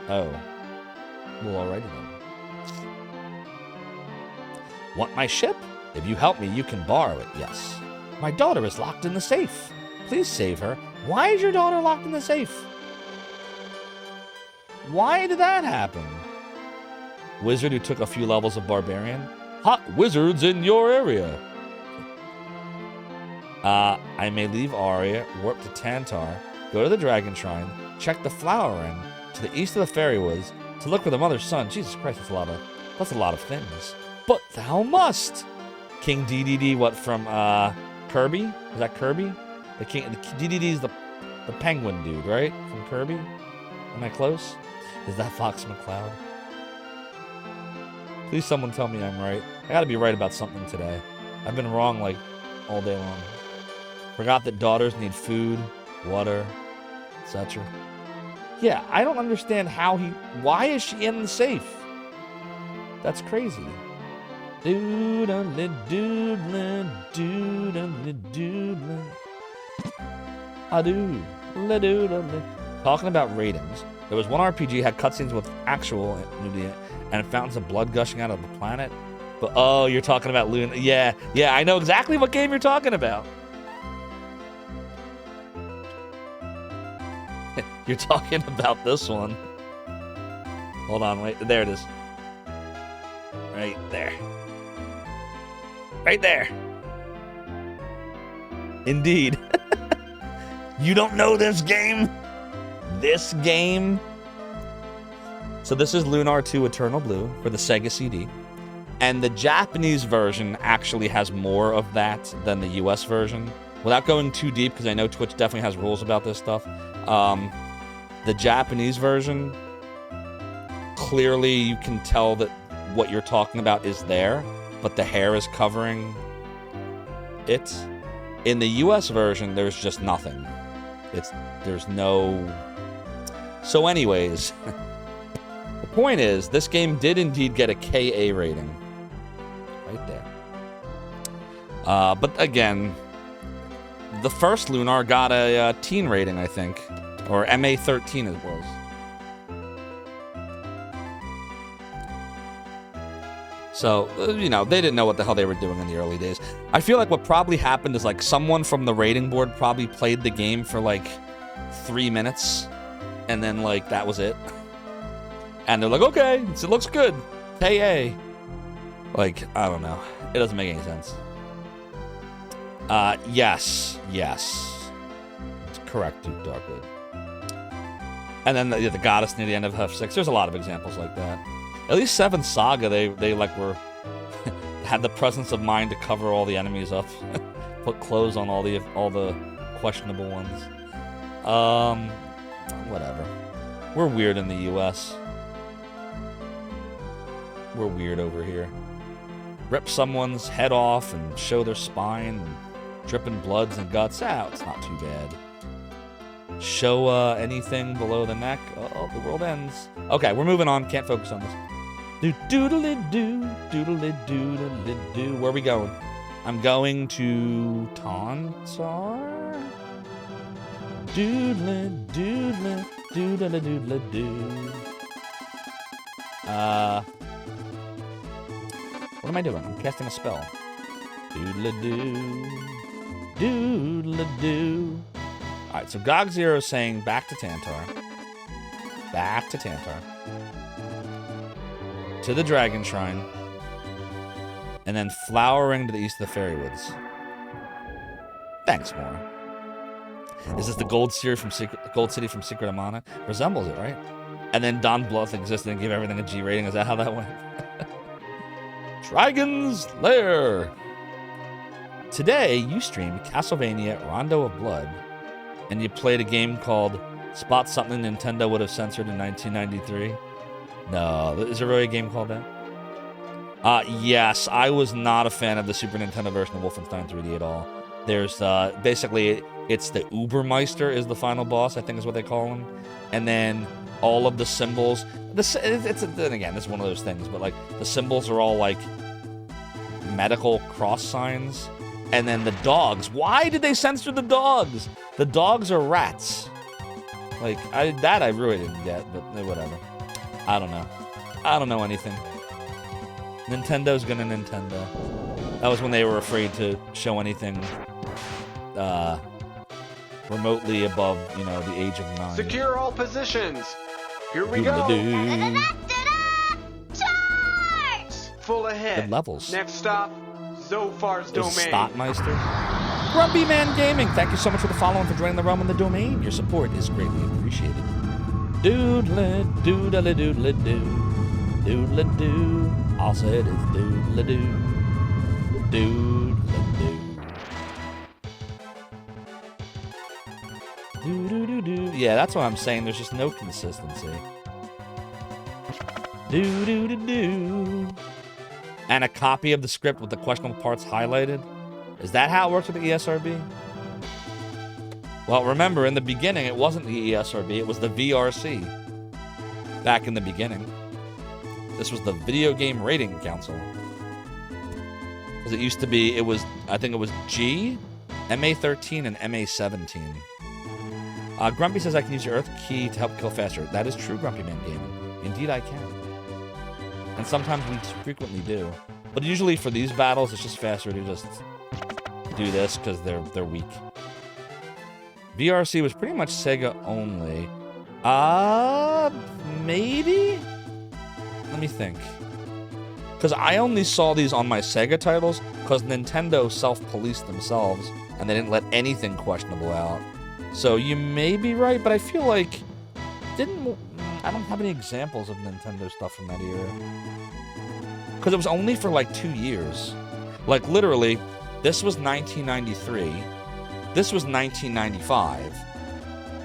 Oh. Well, alrighty then. Want my ship? If you help me, you can borrow it, yes. My daughter is locked in the safe. Please save her. Why is your daughter locked in the safe? Why did that happen? Wizard who took a few levels of Barbarian. Hot wizards in your area. I may leave Aria, warp to Tantar, go to the Dragon Shrine, check the Flower Ring, to the east of the Fairy Woods, to look for the Mother's Son. Jesus Christ, that's a lot of things. But thou must. King DDD, what, from Kirby? Is that Kirby? The DDD is the penguin dude, right? From Kirby? Am I close? Is that Fox McCloud? Please someone tell me I'm right. I gotta be right about something today. I've been wrong like all day long. Forgot that daughters need food, water, etc. Yeah, I don't understand why is she in the safe? That's crazy. Doodle doodle doodle doodle. Talking about ratings, there was one RPG had cutscenes with actual nudity and fountains of blood gushing out of the planet. But oh, you're talking about Luna. Yeah, I know exactly what game you're talking about. You're talking about this one. Hold on, wait. There it is. Right there. Right there. Indeed. You don't know this game? This game? So this is Lunar 2 Eternal Blue for the Sega CD. And the Japanese version actually has more of that than the US version. Without going too deep, because I know Twitch definitely has rules about this stuff. The Japanese version, clearly you can tell that what you're talking about is there, but the hair is covering it. In the US version, there's just nothing. There's no... So anyways, the point is, this game did indeed get a KA rating. Right there. But again, the first Lunar got a teen rating, I think. Or MA13 it was. So, you know, they didn't know what the hell they were doing in the early days. I feel like what probably happened is, like, someone from the rating board probably played the game for, like, 3 minutes. And then, like, that was it. And they're like, okay, it looks good. KA. Like, I don't know. It doesn't make any sense. Yes. It's correct, Duke Darkwood. And then the goddess near the end of F6. There's a lot of examples like that. At least 7th Saga, they like were had the presence of mind to cover all the enemies up, put clothes on all the questionable ones. Whatever. We're weird in the U.S. We're weird over here. Rip someone's head off and show their spine, and dripping bloods and guts out. It's not too bad. Show anything below the neck. Oh, the world ends. Okay, we're moving on. Can't focus on this. Doodly-doo, doodly-doodly-doo. Where are we going? I'm going to Tantar. Doodly-doodly, doodly-doodly-doo. What am I doing? I'm casting a spell. Doodly-doo, doodly-doo. Alright, so Gog Zero is saying back to Tantar. Back to Tantar. To the Dragon Shrine. And then flowering to the east of the Fairy Woods. Thanks, Mora. Is this the Gold City from Secret of Mana? Resembles it, right? And then Don Bluth existed and gave everything a G rating. Is that how that went? Dragon's Lair. Today, you stream Castlevania Rondo of Blood. And you played a game called Spot Something Nintendo would have censored in 1993. No, is there really a game called that? Yes, I was not a fan of the Super Nintendo version of Wolfenstein 3D at all. There's basically it's the Ubermeister is the final boss, I think is what they call him, and then all of the symbols. Then again, it's one of those things, but like the symbols are all like medical cross signs, and then the dogs. Why did they censor the dogs? The dogs are rats. Like I really didn't get, but whatever. I don't know. I don't know anything. Nintendo's gonna Nintendo. That was when they were afraid to show anything remotely above, the age of 9. Secure all positions. Here we go. Charge! Full ahead. Good levels. Next stop, Zophar's domain. Stotmeister. Grumpy Man Gaming, thank you so much for the follow and for joining the realm in the domain. Your support is greatly appreciated. Doodle doodle doodle doo. Doodle doo. All said is doodle doo. Doodle doo. Doo doo doo doo. Yeah, that's what I'm saying. There's just no consistency. Doo doo doo doo. And a copy of the script with the questionable parts highlighted. Is that how it works with the ESRB? Well, remember, in the beginning, it wasn't the ESRB, it was the VRC. Back in the beginning. This was the Video Game Rating Council. Because it used to be, I think it was G, MA13, and MA17. Grumpy says I can use your Earth key to help kill faster. That is true, Grumpy Man Gaming. Indeed I can. And sometimes we frequently do. But usually for these battles, it's just faster to just do this because they're weak. VRC was pretty much Sega only. Maybe? Let me think. Because I only saw these on my Sega titles because Nintendo self-policed themselves and they didn't let anything questionable out. So you may be right, but I feel like I don't have any examples of Nintendo stuff from that era. Because it was only for like 2 years. Like literally, this was 1993. This was 1995.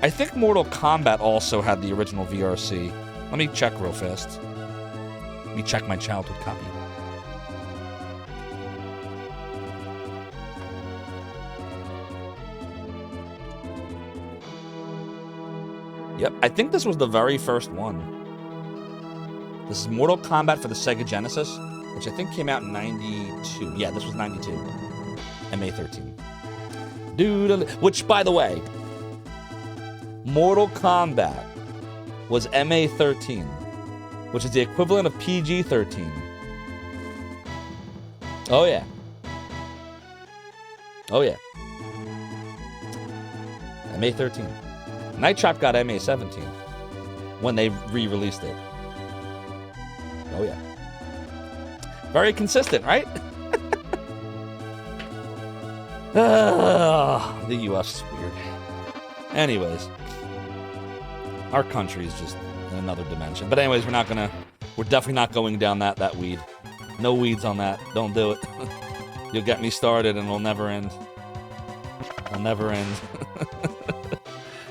I think Mortal Kombat also had the original VRC. Let me check real fast. Let me check my childhood copy. Yep, I think this was the very first one. This is Mortal Kombat for the Sega Genesis, which I think came out in 92. Yeah, this was 92. MA13. Dude, which, by the way, Mortal Kombat was MA13, which is the equivalent of PG-13. Oh, yeah. Oh, yeah. MA13. Night Trap got MA17 when they re-released it. Oh, yeah. Very consistent, right? The U.S. is weird. Anyways. Our country is just in another dimension. But anyways, we're definitely not going down that weed. No weeds on that. Don't do it. You'll get me started and it'll never end. It'll never end.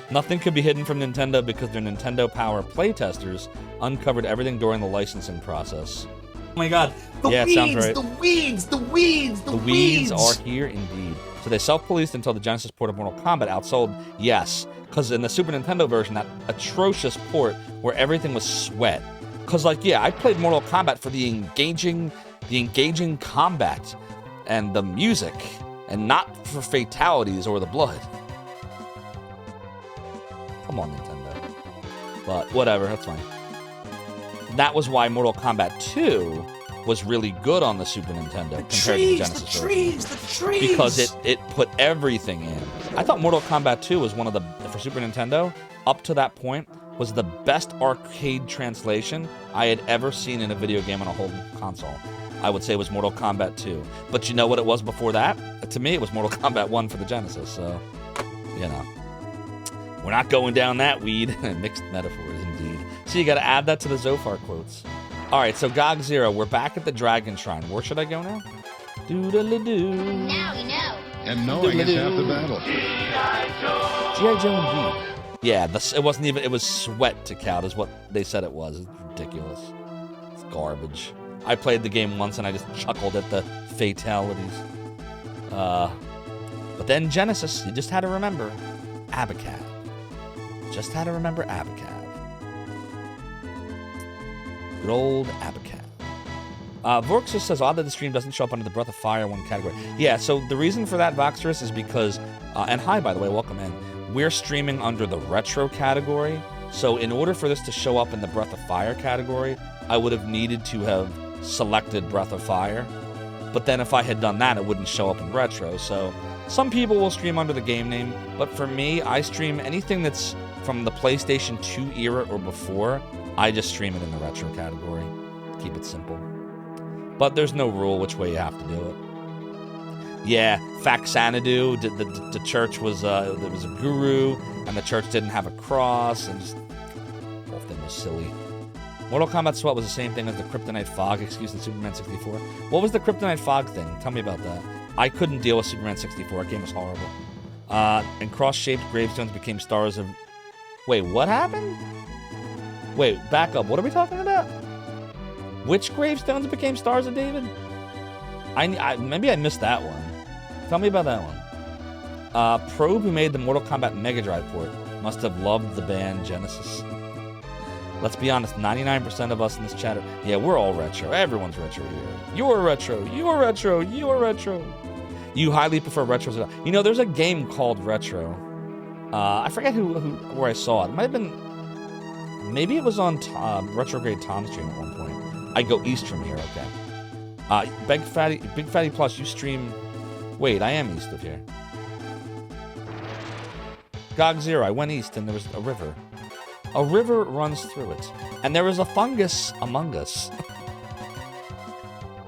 Nothing could be hidden from Nintendo because their Nintendo Power playtesters uncovered everything during the licensing process. Oh my god. The weeds, sounds right. The weeds are here indeed. So they self-policed until the Genesis port of Mortal Kombat outsold, yes, because in the Super Nintendo version, that atrocious port where everything was sweat. Because, like, yeah, I played Mortal Kombat for the engaging combat and the music, and not for fatalities or the blood. Come on, Nintendo. But whatever, that's fine. That was why Mortal Kombat 2 was really good on the Super Nintendo compared to the Genesis version. The trees! Because it put everything in. I thought Mortal Kombat 2 was one of the, for Super Nintendo, up to that point, was the best arcade translation I had ever seen in a video game on a whole console. I would say it was Mortal Kombat 2. But you know what it was before that? To me, it was Mortal Kombat 1 for the Genesis, so, you know. We're not going down that weed. Mixed metaphors, indeed. So you gotta add that to the Zophar quotes. Alright, so GOG Zero, we're back at the Dragon Shrine. Where should I go now? Doodle-doo. Now we know. And knowing is half the battle. G.I. Joe indeed. Yeah, it wasn't even, it was sweat to count is what they said it was. It's ridiculous. It's garbage. I played the game once and I just chuckled at the fatalities. But then Genesis, you just had to remember Abacab. Just had to remember Abacab. Good old Abacab. Vorxus says, odd that the stream doesn't show up under the Breath of Fire one category. Yeah, so the reason for that, Voxerus, is because, and hi, by the way, welcome in. We're streaming under the retro category. So in order for this to show up in the Breath of Fire category, I would have needed to have selected Breath of Fire. But then if I had done that, it wouldn't show up in retro. So some people will stream under the game name, but for me, I stream anything that's from the PlayStation 2 era or before. I just stream it in the retro category. Keep it simple. But there's no rule which way you have to do it. Yeah, Faxanadu, the church was there was a guru, and the church didn't have a cross, and just the whole thing was silly. Mortal Kombat SWAT was the same thing as the Kryptonite Fog excuse in Superman 64. What was the Kryptonite Fog thing? Tell me about that. I couldn't deal with Superman 64. That game was horrible. And cross-shaped gravestones became stars of... Wait, what happened? Wait, back up. What are we talking about? Which gravestones became stars of David? Maybe I missed that one. Tell me about that one. Probe, who made the Mortal Kombat Mega Drive port, must have loved the band Genesis. Let's be honest, 99% of us in this chat yeah, we're all retro. Everyone's retro here. You're retro. You're retro. You're retro. You highly prefer retros. You know, there's a game called Retro. I forget where I saw it. It might have been... Maybe it was on Retrograde Tom's stream at one point. I go east from here, okay. Big Fatty Plus, you stream... Wait, I am east of here. GOG Zero, I went east and there was a river. A river runs through it, and there is a fungus among us.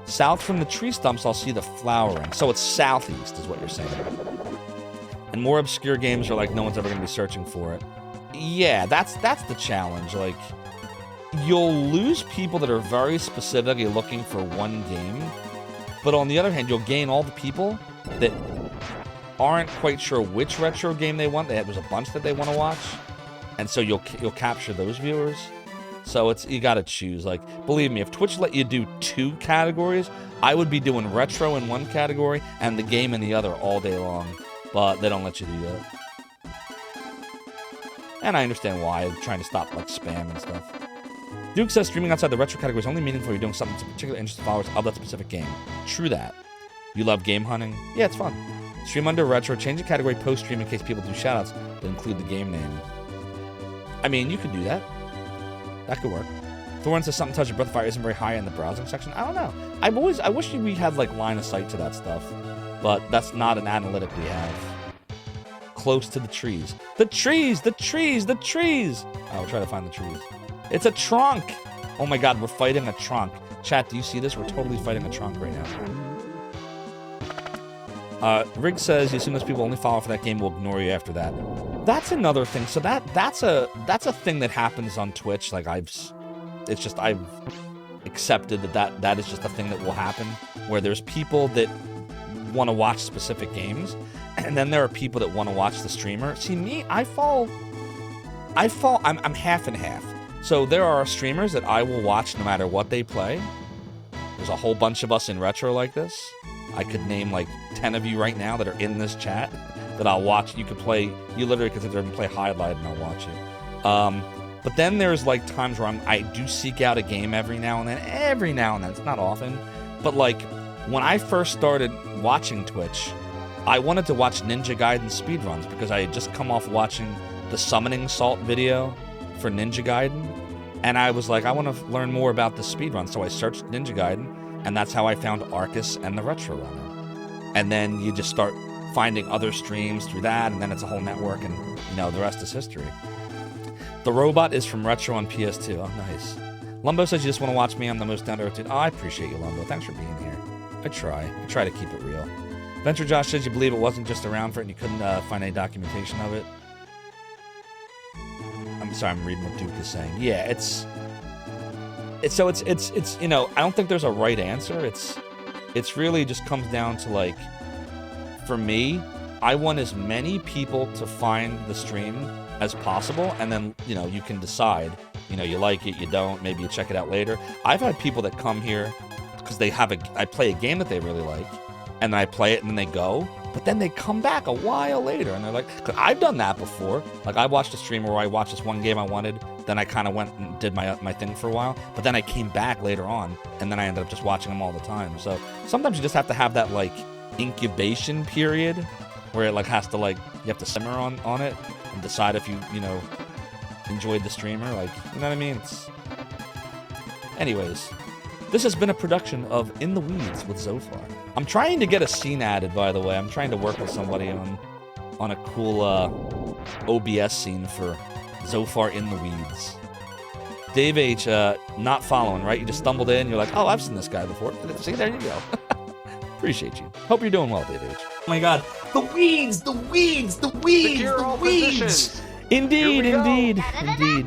South from the tree stumps, I'll see the flowering. So it's southeast, is what you're saying. And more obscure games are like no one's ever going to be searching for it. Yeah, that's the challenge. Like, you'll lose people that are very specifically looking for one game, but on the other hand, you'll gain all the people that aren't quite sure which retro game they want. There's a bunch that they want to watch. And so you'll capture those viewers. So you got to choose. Like, believe me, if Twitch let you do 2 categories, I would be doing retro in one category and the game in the other all day long. But they don't let you do that. And I understand why. They're trying to stop like spam and stuff. Duke says streaming outside the retro category is only meaningful if you're doing something to particular interest of followers of that specific game. True that. You love game hunting? Yeah, it's fun. Stream under retro, change the category post-stream in case people do shoutouts that include the game name. I mean, you could do that. That could work. Thorn says something touching Breath of Fire isn't very high in the browsing section. I don't know. I wish we had like line of sight to that stuff, but that's not an analytic we have. Close to the trees. The trees! The trees! The trees! I'll try to find the trees. It's a trunk! Oh my god, we're fighting a trunk. Chat, do you see this? We're totally fighting a trunk right now. Rig says you assume those people only follow for that game will ignore you after that. That's another thing. So that's a thing that happens on Twitch. Like I've accepted that is just a thing that will happen where there's people that want to watch specific games, and then there are people that want to watch the streamer. See me, I'm half and half. So there are streamers that I will watch no matter what they play. There's a whole bunch of us in retro like this. I could name like 10 of you right now that are in this chat that I'll watch. You literally could sit there and play highlight and I'll watch you. But then there's like times where I do seek out a game every now and then. It's not often. But like when I first started watching Twitch, I wanted to watch Ninja Gaiden speedruns because I had just come off watching the Summoning Salt video for Ninja Gaiden. And I was like, I want to learn more about the speedrun. So I searched Ninja Gaiden, and that's how I found Arcus and the Retro Runner. And then you just start finding other streams through that, and then it's a whole network, and the rest is history. The robot is from Retro on PS2. Oh, nice. Lumbo says you just want to watch me. I'm the most down-to-earth dude. Oh, I appreciate you, Lumbo. Thanks for being here. I try to keep it real. Venture Josh says you believe it wasn't just around for it and you couldn't find any documentation of it. I'm sorry, I'm reading what Duke is saying. Yeah, it's I don't think there's a right answer. It's really just comes down to like, for me, I want as many people to find the stream as possible, and then you can decide. You like it, you don't. Maybe you check it out later. I've had people that come here because I play a game that they really like, and then I play it and then they go, but then they come back a while later and they're like, cause I've done that before. Like I watched a stream where I watched this one game I wanted, then I kind of went and did my thing for a while, but then I came back later on and then I ended up just watching them all the time. So sometimes you just have to have that like incubation period where it like has to like, you have to simmer on it and decide if you enjoyed the streamer. Like, you know what I mean? Anyways, This has been a production of In the Weeds with Zophar. I'm trying to get a scene added, by the way. I'm trying to work with somebody on a cool OBS scene for Zophar In the Weeds. Dave H, not following, right? You just stumbled in, you're like, oh, I've seen this guy before. See, there you go. Appreciate you. Hope you're doing well, Dave H. Oh my god. The weeds! The weeds! The weeds! Secure all the weeds! positions. Indeed, indeed, indeed.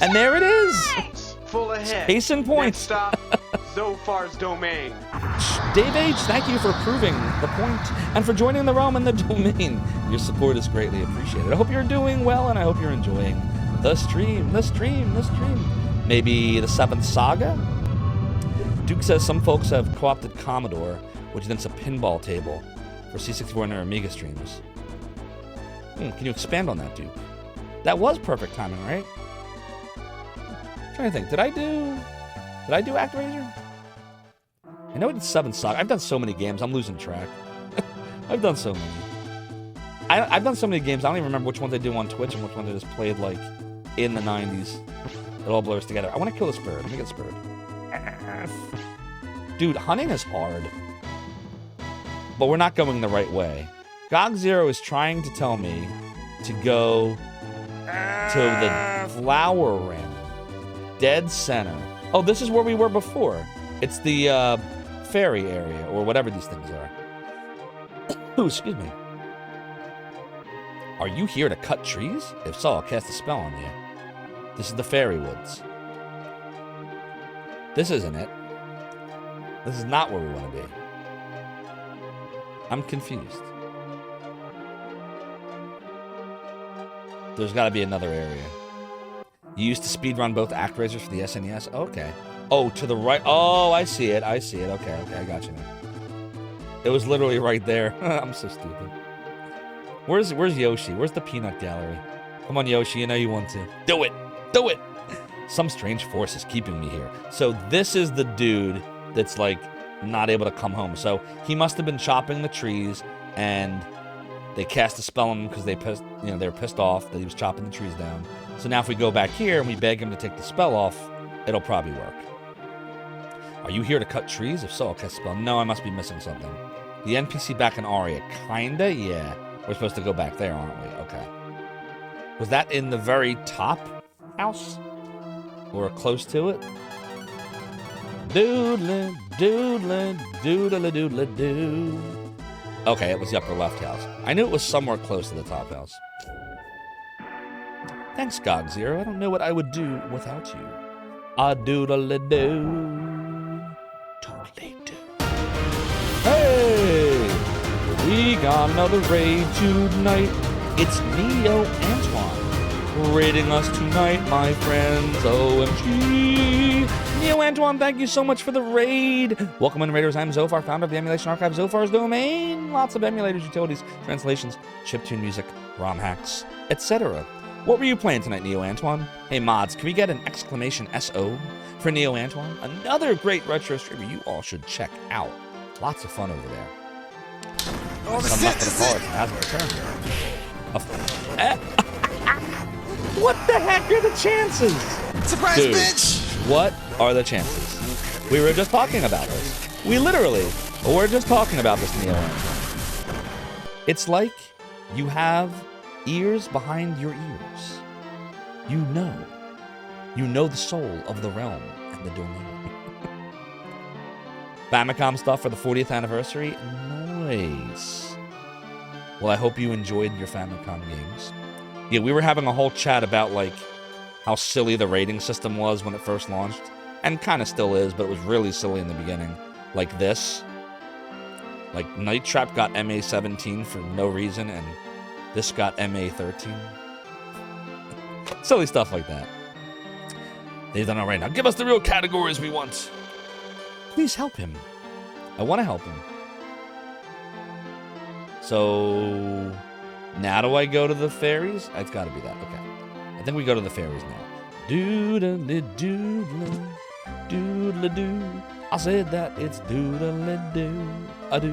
And there it is! Full ahead. Case in point. Next stop, Zophar's domain. Dave H, thank you for proving the point and for joining the realm and the domain. Your support is greatly appreciated. I hope you're doing well and I hope you're enjoying the stream, the stream, the stream. Maybe the 7th Saga? Duke says some folks have co-opted Commodore, which is a pinball table for C64 and their Amiga streams. Can you expand on that, Duke? That was perfect timing, right? I'm trying to think. Did I do ActRaiser? I know I did 7th Saga. I've done so many games, I'm losing track. I've done so many. I've done so many games, I don't even remember which ones I do on Twitch and which ones I just played, like, in the 90s. It all blurs together. I want to kill this bird. Let me get this bird. Dude, hunting is hard. But we're not going the right way. GOG Zero is trying to tell me to go to the flower rim. Dead center. Oh, this is where we were before. It's the fairy area, or whatever these things are. Ooh, excuse me. Are you here to cut trees? If so, I'll cast a spell on you. This is the fairy woods. This isn't it. This is not where we want to be. I'm confused. There's got to be another area. You used to speedrun both ActRaisers for the SNES? Okay. Oh, to the right. Oh, I see it. I see it. Okay, I got you now. It was literally right there. I'm so stupid. Where's Yoshi? Where's the peanut gallery? Come on, Yoshi. You know you want to. Do it. Do it. Some strange force is keeping me here. So this is the dude that's like not able to come home. So he must have been chopping the trees and they cast a spell on him because they were pissed off that he was chopping the trees down. So now if we go back here and we beg him to take the spell off, it'll probably work. Are you here to cut trees? If so, I'll cast a spell. No, I must be missing something. The NPC back in Aria. Kinda? Yeah. We're supposed to go back there, aren't we? Okay. Was that in the very top house? Or close to it? Doodlin', doodlin', doodle doodle doo. Okay, it was the upper left house. I knew it was somewhere close to the top house. Thanks, GOG Zero. I don't know what I would do without you. A doodle doo. Doodly doo. Hey! We got another raid tonight. It's Neo Antoine raiding us tonight, my friends. OMG. Neo Antoine, thank you so much for the raid. Welcome in, Raiders. I'm Zophar, founder of the Emulation Archive, Zophar's Domain. Lots of emulators, utilities, translations, chiptune music, ROM hacks, etc. What were you playing tonight, Neo Antoine? Hey, mods, can we get an exclamation SO for Neo Antoine? Another great retro streamer you all should check out. Lots of fun over there. Oh, Some not gonna call it as a return. What the heck are the chances? Surprise, Dude, bitch! What are the chances? We were just talking about this. We literally were just talking about this, Neo Antoine. It's like you have ears behind your ears. You know the soul of the realm and the domain. Famicom stuff for the 40th anniversary? Nice. Well, I hope you enjoyed your Famicom games. Yeah, we were having a whole chat about, like, how silly the rating system was when it first launched. And kind of still is, but it was really silly in the beginning. Like this. Like, Night Trap got MA-17 for no reason, and this got MA-13. Silly stuff like that. They've done it right now. Give us the real categories we want. Please help him. I want to help him. So, now do I go to the fairies? It's got to be that. Okay. I think we go to the fairies now. Doodly doodly, doodly doo. I said that it's doodly doo. I do.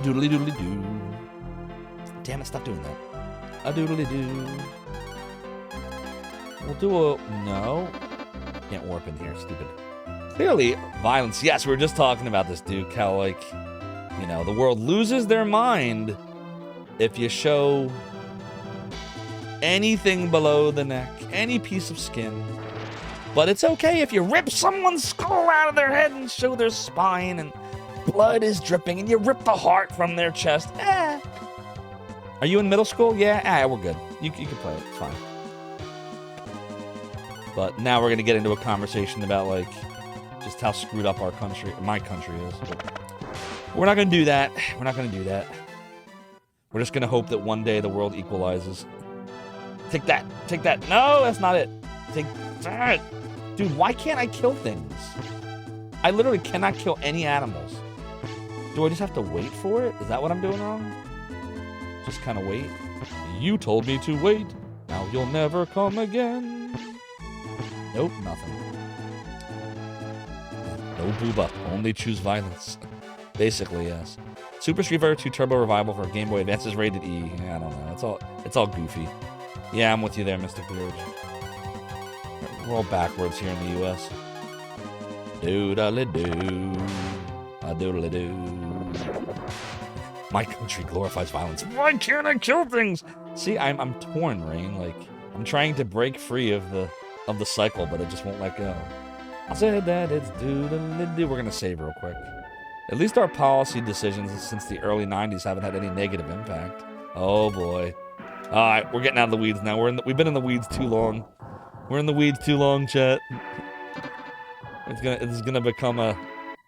Doodly doodly doo. Damn it, stop doing that. A doodly doo. We'll do a. No. Can't warp in here, stupid. Clearly, violence. Yes, we were just talking about this, Duke. How, like, you know, the world loses their mind if you show anything below the neck, any piece of skin. But it's okay if you rip someone's skull out of their head and show their spine and blood is dripping and you rip the heart from their chest. Are you in middle school? Yeah? We're good. You can play it. It's fine. But now we're going to get into a conversation about, like, just how screwed up our country, my country is. But we're not going to do that. We're not going to do that. We're just going to hope that one day the world equalizes. Take that. Take that. No, that's not it. Take that. Dude, why can't I kill things? I literally cannot kill any animals. Do I just have to wait for it? Is that what I'm doing wrong? Just kind of wait? You told me to wait. Now you'll never come again. Nope, nothing. No boob up. Only choose violence. Basically, yes. Super Street Fighter 2 Turbo Revival for Game Boy Advance is rated E. Yeah, I don't know. It's all goofy. Yeah, I'm with you there, Mr. Beard. We're all backwards here in the U.S. Doodle-doo. A doodle-doo. My country glorifies violence. Why can't I kill things? See, I'm torn, Rain. Like, I'm trying to break free of the cycle, but it just won't let go. I said that it's doodle-doo. We're gonna save real quick. At least our policy decisions since the early 90s haven't had any negative impact. Oh boy. Alright, we're getting out of the weeds now. We've been in the weeds too long. We're in the weeds too long, chat. It's gonna become a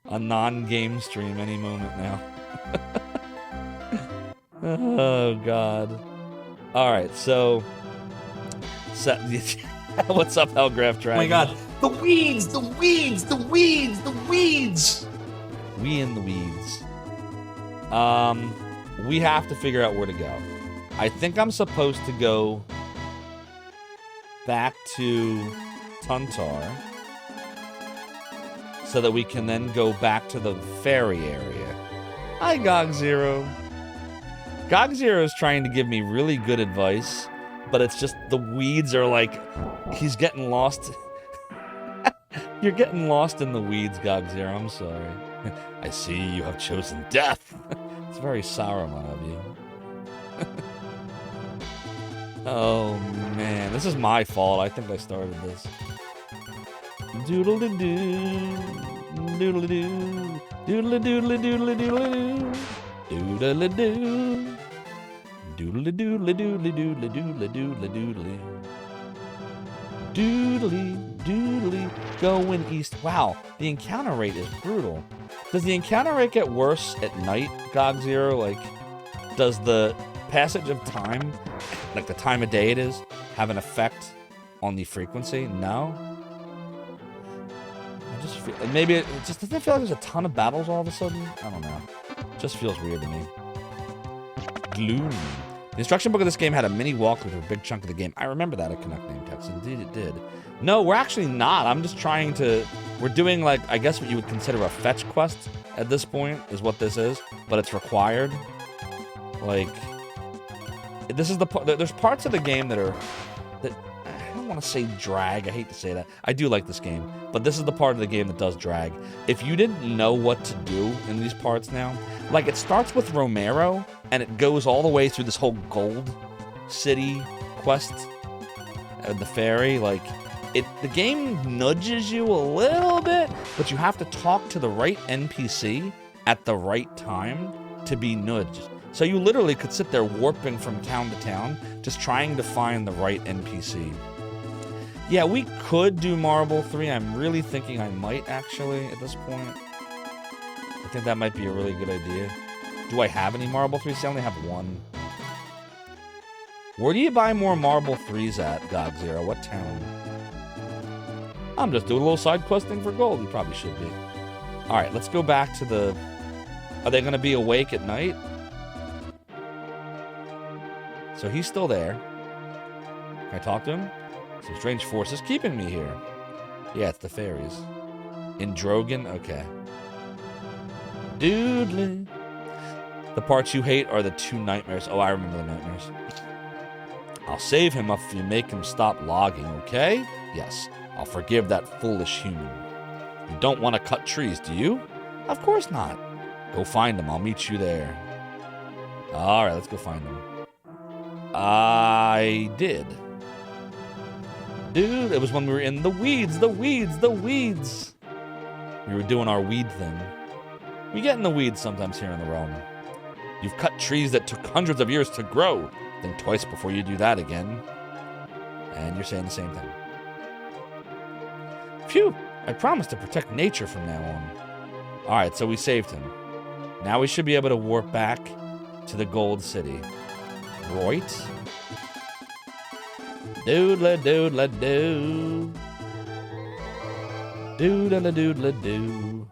non-game stream any moment now. Oh god. Alright, so what's up, Hellgraph Dragon? Oh my god. The weeds! The weeds! The weeds! The weeds! We in the weeds. We have to figure out where to go. I think I'm supposed to go back to Tuntar so that we can then go back to the ferry area. Hi, Gog Zero. Gog Zero is trying to give me really good advice, but it's just the weeds are like, he's getting lost. You're getting lost in the weeds, Gog Zero. I'm sorry. I see you have chosen death. It's very Saruman of you. Oh, man. This is my fault. I think I started this. Doodle-doo. Doodle-doo. Doodle-doodle-doodle-doodle-doo. Doodle-doo. Doodle-doodle-doodle-doodle-doodle-doodle-doodle. Doodly. Going east. Wow. The encounter rate is brutal. Does the encounter rate get worse at night, Gog Zero? Like, does the passage of time, like the time of day it is, have an effect on the frequency? No? I just feel, maybe it just doesn't feel like there's a ton of battles all of a sudden. I don't know. It just feels weird to me. Gloom. The instruction book of this game had a mini walkthrough for a big chunk of the game. I remember that at Connect Name Text. Indeed it did. No, we're actually not. I'm just trying to... We're doing, like, I guess what you would consider a fetch quest at this point is what this is. But it's required. Like... This is the... There's parts of the game that are... That I don't want to say drag. I hate to say that. I do like this game. But this is the part of the game that does drag. If you didn't know what to do in these parts now... Like, it starts with Romero, and it goes all the way through this whole Gold City quest. The ferry, like... The game nudges you a little bit, but you have to talk to the right NPC at the right time to be nudged. So you literally could sit there warping from town to town, just trying to find the right NPC. Yeah, we could do Marble 3. I'm really thinking I might, actually, at this point. I think that might be a really good idea. Do I have any Marble 3s? I only have one. Where do you buy more Marble 3s at, Gog Zero? What town? I'm just doing a little side questing for gold. You probably should be. Alright, let's go back to the... Are they going to be awake at night? So he's still there. Can I talk to him? Some strange forces keeping me here. Yeah, it's the fairies. In Drogon? Okay. Doodly. The parts you hate are the 2 nightmares. Oh, I remember the nightmares. I'll save him if you make him stop logging, okay? Yes. I'll forgive that foolish human. You don't want to cut trees, do you? Of course not. Go find them. I'll meet you there. All right, let's go find them. I did. Dude, it was when we were in the weeds. We were doing our weed thing. We get in the weeds sometimes here in the realm. You've cut trees that took hundreds of years to grow. Think twice before you do that again. And you're saying the same thing. Phew! I promised to protect nature from now on. Alright, so we saved him. Now we should be able to warp back to the Gold City. Right? Doodle-doodle-doo. Doodle-doodle-doo.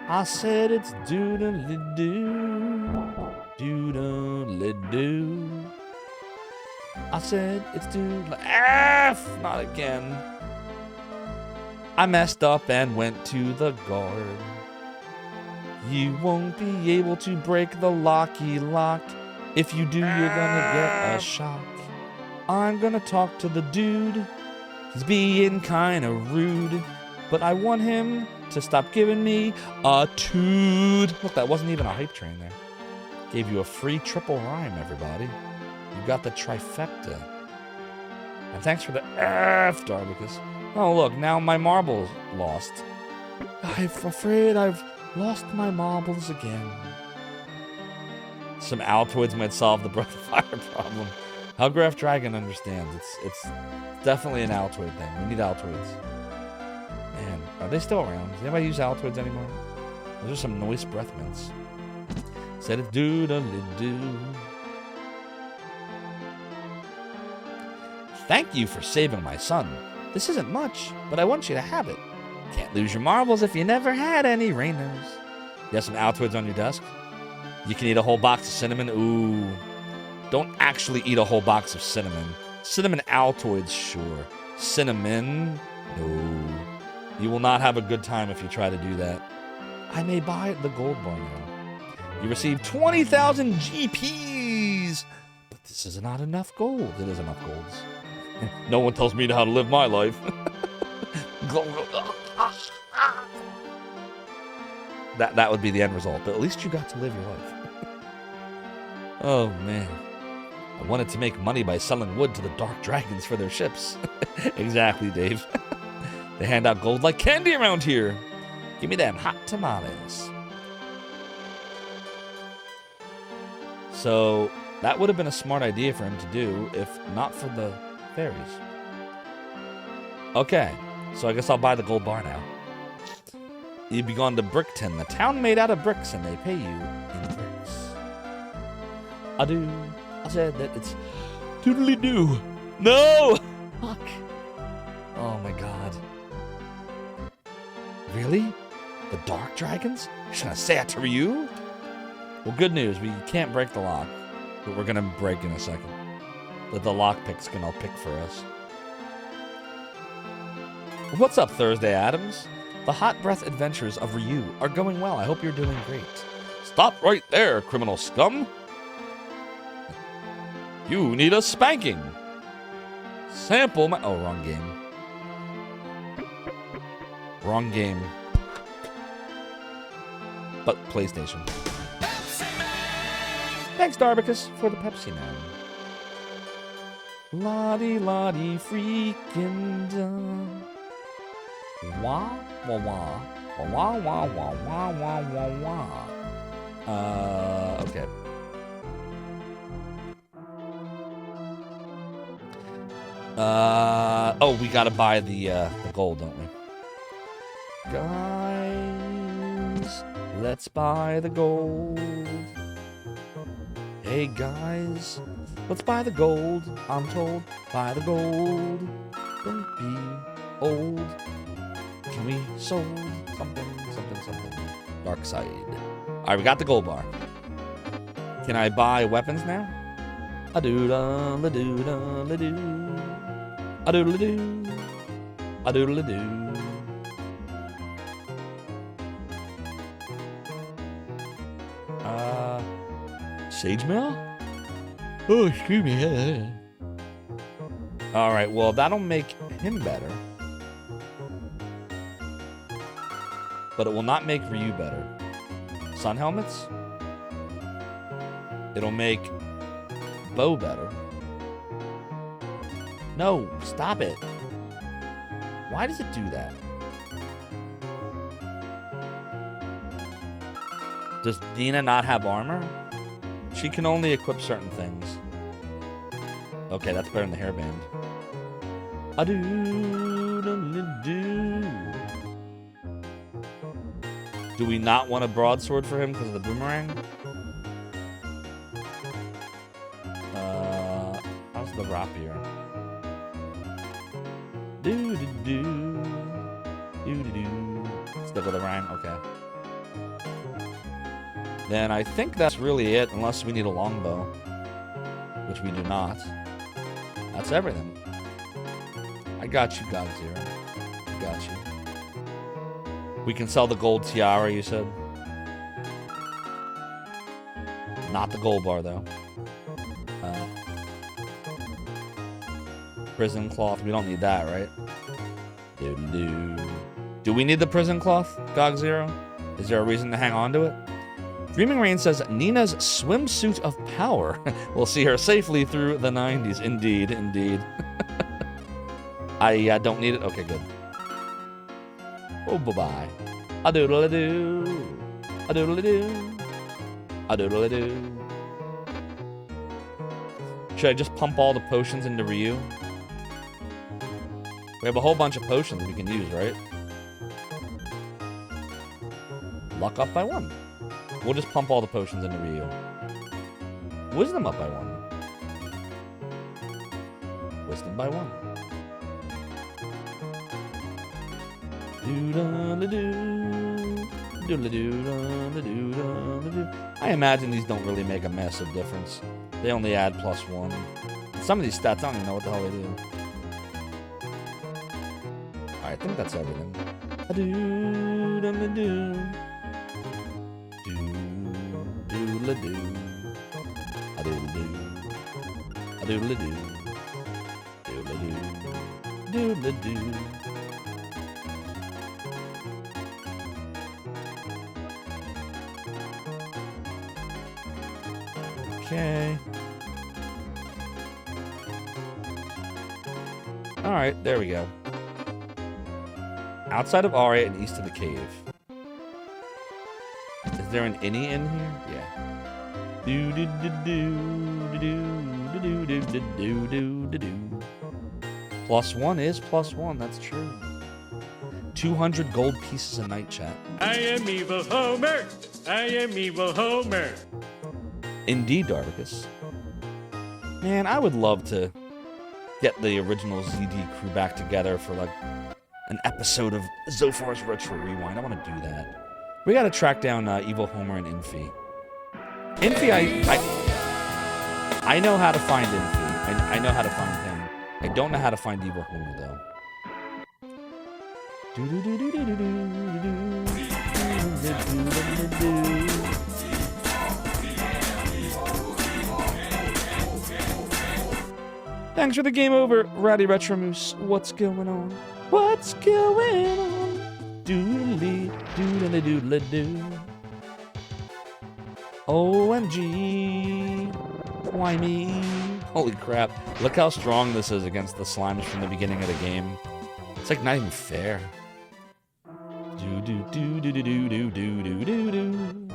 I said it's doodle-doo. Doodle-doo. I said it's doodle. F! Not again. I messed up and went to the guard. You won't be able to break the locky lock. If you do, you're gonna get a shock. I'm gonna talk to the dude. He's being kinda rude. But I want him to stop giving me a toot. Look, that wasn't even a hype train there. Gave you a free triple rhyme, everybody. You got the trifecta. And thanks for the F, Darbicus. Oh, look, now my marble's lost. I'm afraid I've lost my marbles again. Some Altoids might solve the breath of fire problem. Hellgraph Dragon understands. It's definitely an Altoid thing. We need Altoids. Man, are they still around? Does anybody use Altoids anymore? Those are some noise breath mints. Said it doodle-doo. Thank you for saving my son. This isn't much, but I want you to have it. Can't lose your marbles if you never had any, Rainos. You have some Altoids on your desk? You can eat a whole box of cinnamon? Ooh. Don't actually eat a whole box of cinnamon. Cinnamon Altoids, sure. Cinnamon? No. You will not have a good time if you try to do that. I may buy the gold bar now. You receive 20,000 GPs! But this is not enough gold. It is enough golds. No one tells me how to live my life. That would be the end result, but at least you got to live your life. Oh, man. I wanted to make money by selling wood to the Dark Dragons for their ships. Exactly, Dave. They hand out gold like candy around here. Give me them hot tamales. So, that would have been a smart idea for him to do if not for the fairies. Okay, so I guess I'll buy the gold bar now. You've gone to Brickton, the town made out of bricks, and they pay you in bricks. I said that it's doodly-doo. No! Fuck. Oh my god. Really? The Dark Dragons? You're trying to say that to Ryu? Well, good news. We can't break the lock, but we're gonna break in a second. The lockpick's gonna pick for us. What's up, Thursday Adams? The hot breath adventures of Ryu are going well. I hope you're doing great. Stop right there, criminal scum. You need a spanking. Sample my... Oh, wrong game. Wrong game. But PlayStation. Thanks, Darbicus, for the Pepsi Man. Lottie freaking da. Wah wah wah wah wah wah wah wah wah wah. Okay. Oh, we gotta buy the gold, don't we? Guys, let's buy the gold. Hey guys, let's buy the gold. I'm told, buy the gold. Don't be old. Can we sold something? Dark side. Alright, we got the gold bar. Can I buy weapons now? A-doodle-a-doo-da-la-doo. A-doodle-a-doo. A-doodle-a-doo. Sage mail? Oh, excuse me. Alright, well, that'll make him better. But it will not make Ryu better. Sun helmets? It'll make Bo better. No, stop it. Why does it do that? Does Dina not have armor? She can only equip certain things. Okay, that's better than the hairband. Do we not want a broadsword for him because of the boomerang? How's the rapier? Stick with the rhyme? Okay. Then I think that's really it, unless we need a longbow. Which we do not. That's everything. I got you, God Zero. I got you. We can sell the gold tiara, you said? Not the gold bar, though. Prison cloth. We don't need that, right? Do we need the prison cloth, Gog Zero? Is there a reason to hang on to it? Dreaming Rain says, Nina's swimsuit of power will see her safely through the 90s. Indeed, indeed. I don't need it. Okay, good. Oh, bye-bye. A-doodle-a-doo. A-doodle-a-doo. A-doodle-a-doo. Should I just pump all the potions into Ryu? We have a whole bunch of potions we can use, right? Luck up by 1. We'll just pump all the potions into Ryu. Wisdom up by 1. Wisdom by 1. I imagine these don't really make a massive difference. They only add +1. Some of these stats, I don't even know what the hell they do. Alright, I think that's everything. Okay. Alright, there we go. Outside of Aria and east of the cave. Is there an innie in here? Yeah. +1 is +1, that's true. 200 gold pieces a night, chat. I am evil Homer. I am evil Homer. Indeed, Darvicus. Man, I would love to get the original ZD crew back together for like an episode of Zophar's Retro Rewind. I want to do that. We got to track down Evil Homer and Infi. Infi, I know how to find Infi. I know how to find him. I don't know how to find Evil Homer though. Thanks for the game over, Ratty Retro Moose. What's going on? What's going on? Doodly, doodly, doodly, doo. OMG. Why me? Holy crap. Look how strong this is against the slimes from the beginning of the game. It's like not even fair. Do do do do do do do do do do do.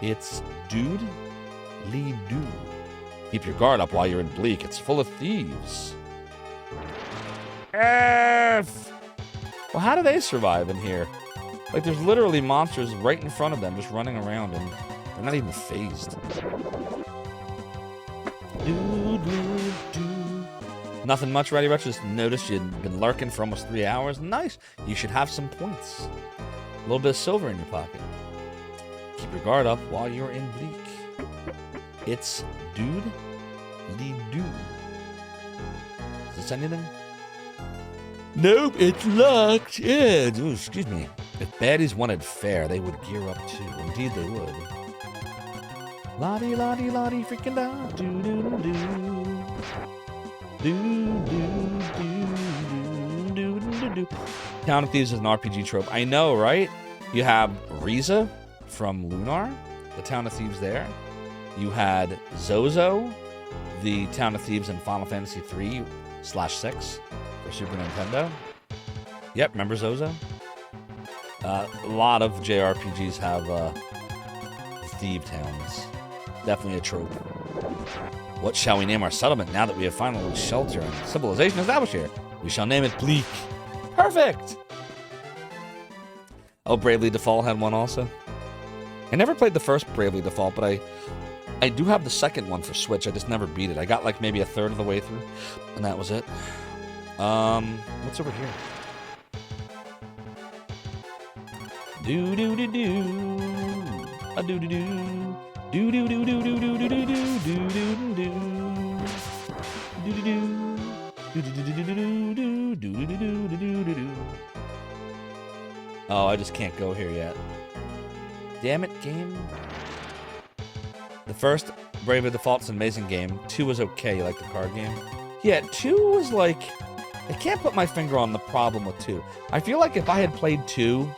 It's dude lee doo. Keep your guard up while you're in Bleak. It's full of thieves. F. Well, how do they survive in here? Like, there's literally monsters right in front of them just running around, and they're not even phased. Nothing much, Ready Retro. Just noticed you'd been lurking for almost 3 hours. Nice. You should have some points. A little bit of silver in your pocket. Keep your guard up while you're in Bleak. It's dude lee doo. Is this anything? Nope, it's locked. Yeah, ooh, excuse me. If baddies wanted fair, they would gear up too. Indeed, they would. Lottie, lottie, lottie, freaking da. Do do do do. Do do do do. Town of Thieves is an RPG trope. I know, right? You have Riza from Lunar, the Town of Thieves there. You had Zozo, the Town of Thieves in Final Fantasy 3/6 for Super Nintendo. Yep, remember Zozo? A lot of JRPGs have Thieve Towns. Definitely a trope. What shall we name our settlement now that we have finally shelter and civilization established here? We shall name it Bleak. Perfect! Oh, Bravely Default had one also. I never played the first Bravely Default, but I do have the second one for Switch. I just never beat it. I got like maybe a third of the way through, and that was it. What's over here? Do do do do. A do do do. Do do do do do do do do do do do do. Do do do. Do do do do do do do do do do do. Oh, I just can't go here yet. Damn it, game. The first Bravely Default's an amazing game. 2 was okay, like the card game. Yeah, 2 was like... I can't put my finger on the problem with 2. I feel like if I had played 2,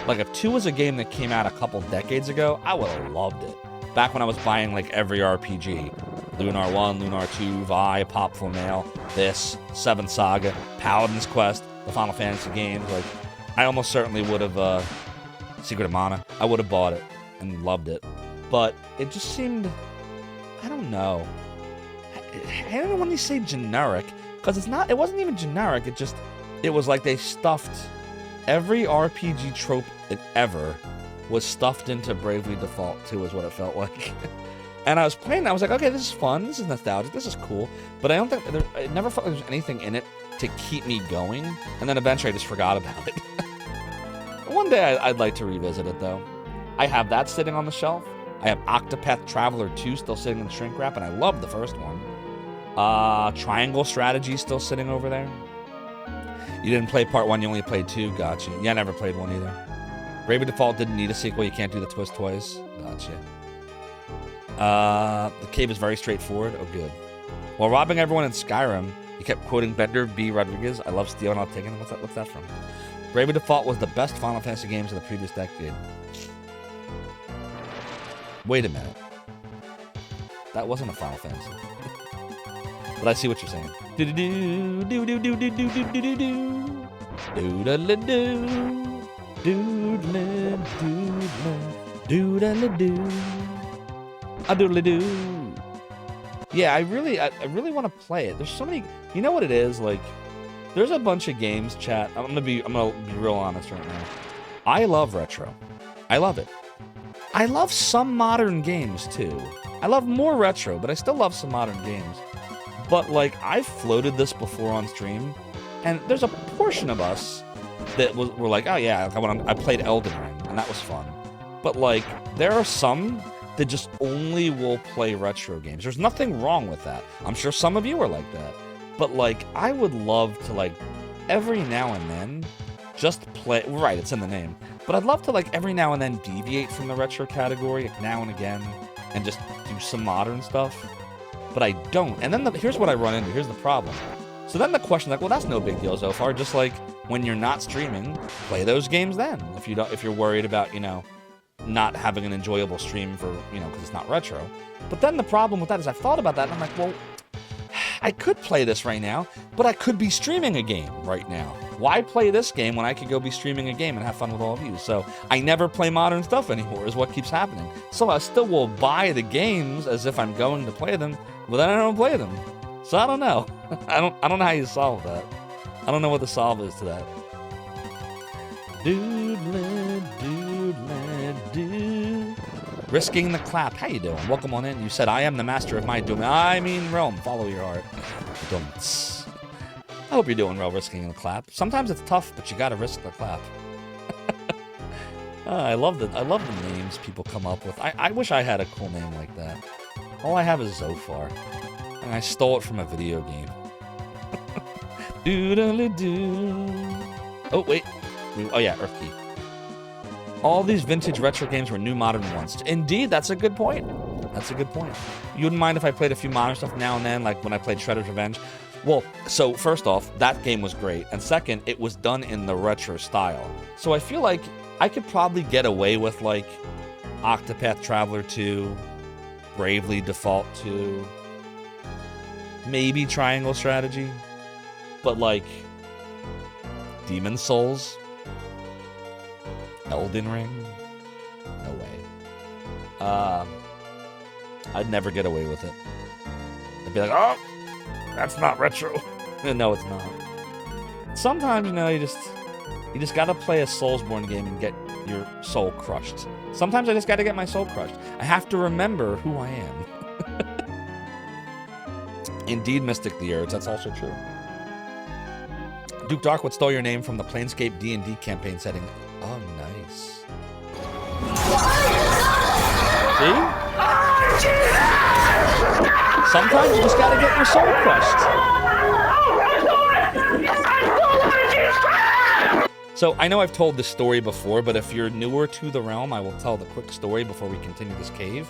like if 2 was a game that came out a couple decades ago, I would have loved it. Back when I was buying like every RPG. Lunar 1, Lunar 2, Vi, Pop Full Mail, this, 7 Saga, Paladin's Quest, the Final Fantasy games. Like, I almost certainly would have, Secret of Mana, I would have bought it and loved it. But it just seemed, I don't know. I don't know when they say generic, because it wasn't even generic, it was like they stuffed every RPG trope ever was stuffed into Bravely Default 2 is what it felt like. And I was playing, I was like, okay, this is fun, this is nostalgic, this is cool, but I don't think, it never felt like there was anything in it to keep me going, and then eventually I just forgot about it. One day I'd like to revisit it, though. I have that sitting on the shelf. I have Octopath Traveler 2 still sitting in the shrink wrap, and I love the first one. Triangle Strategy still sitting over there. You didn't play part 1, you only played 2. Gotcha. Yeah, I never played 1 either. Bravely Default didn't need a sequel. You can't do the twist twice. Gotcha. The cave is very straightforward. Oh, good. While robbing everyone in Skyrim, you kept quoting Bender B. Rodriguez. I love stealing, I'll take it. What's that from? Bravely Default was the best Final Fantasy games of the previous decade. Wait a minute. That wasn't a Final Fantasy. But I see what you're saying. Do do do do do do do do do do do do da da do do da do da do a doodly do. Yeah, I really want to play it. There's so many. You know what it is like? There's a bunch of games, chat. I'm gonna be real honest right now. I love retro. I love it. I love some modern games too. I love more retro, but I still love some modern games. But like, I've floated this before on stream, and there's a portion of us that were like, oh yeah, I played Elden Ring, and that was fun. But like, there are some that just only will play retro games. There's nothing wrong with that. I'm sure some of you are like that. But like, I would love to like, every now and then, just play, right, it's in the name. But I'd love to like, every now and then deviate from the retro category, now and again, and just do some modern stuff. But I don't. And then here's what I run into. Here's the problem. So then the question, like, well, that's no big deal, Zophar. Just like when you're not streaming, play those games then. If you're worried about, not having an enjoyable stream for, because it's not retro. But then the problem with that is I've thought about that, and I'm like, well, I could play this right now, but I could be streaming a game right now. Why play this game when I could go be streaming a game and have fun with all of you? So I never play modern stuff anymore is what keeps happening. So I still will buy the games as if I'm going to play them, but then I don't play them. So I don't know. I don't know how you solve that. I don't know what the solve is to that. Doodle, doodle, do. Risking the clap. How you doing? Welcome on in. You said I am the master of my doom. I mean realm. Follow your heart. Don't. I hope you're doing well risking the clap. Sometimes it's tough, but you gotta risk the clap. I love the names people come up with. I wish I had a cool name like that. All I have is Zophar. And I stole it from a video game. Doodle-doo. Oh, wait. Oh, yeah, Earthkey. All these vintage retro games were new modern ones. Indeed, that's a good point. That's a good point. You wouldn't mind if I played a few modern stuff now and then, like when I played Shredder's Revenge? Well, so first off, that game was great, and second, it was done in the retro style. So I feel like I could probably get away with like Octopath Traveler 2, Bravely Default 2, maybe Triangle Strategy, but like Demon Souls, Elden Ring, no way. I'd never get away with it. I'd be like, oh, that's not retro. No, it's not. Sometimes, you know, you just gotta play a Soulsborne game and get your soul crushed. Sometimes I just gotta get my soul crushed. I have to remember who I am. Indeed, Mystic the Urge, that's also true. Duke Darkwood stole your name from the Planescape D&D campaign setting. Oh, nice. See? Sometimes you just gotta get your soul crushed. So, I know I've told this story before, but if you're newer to the realm, I will tell the quick story before we continue this cave.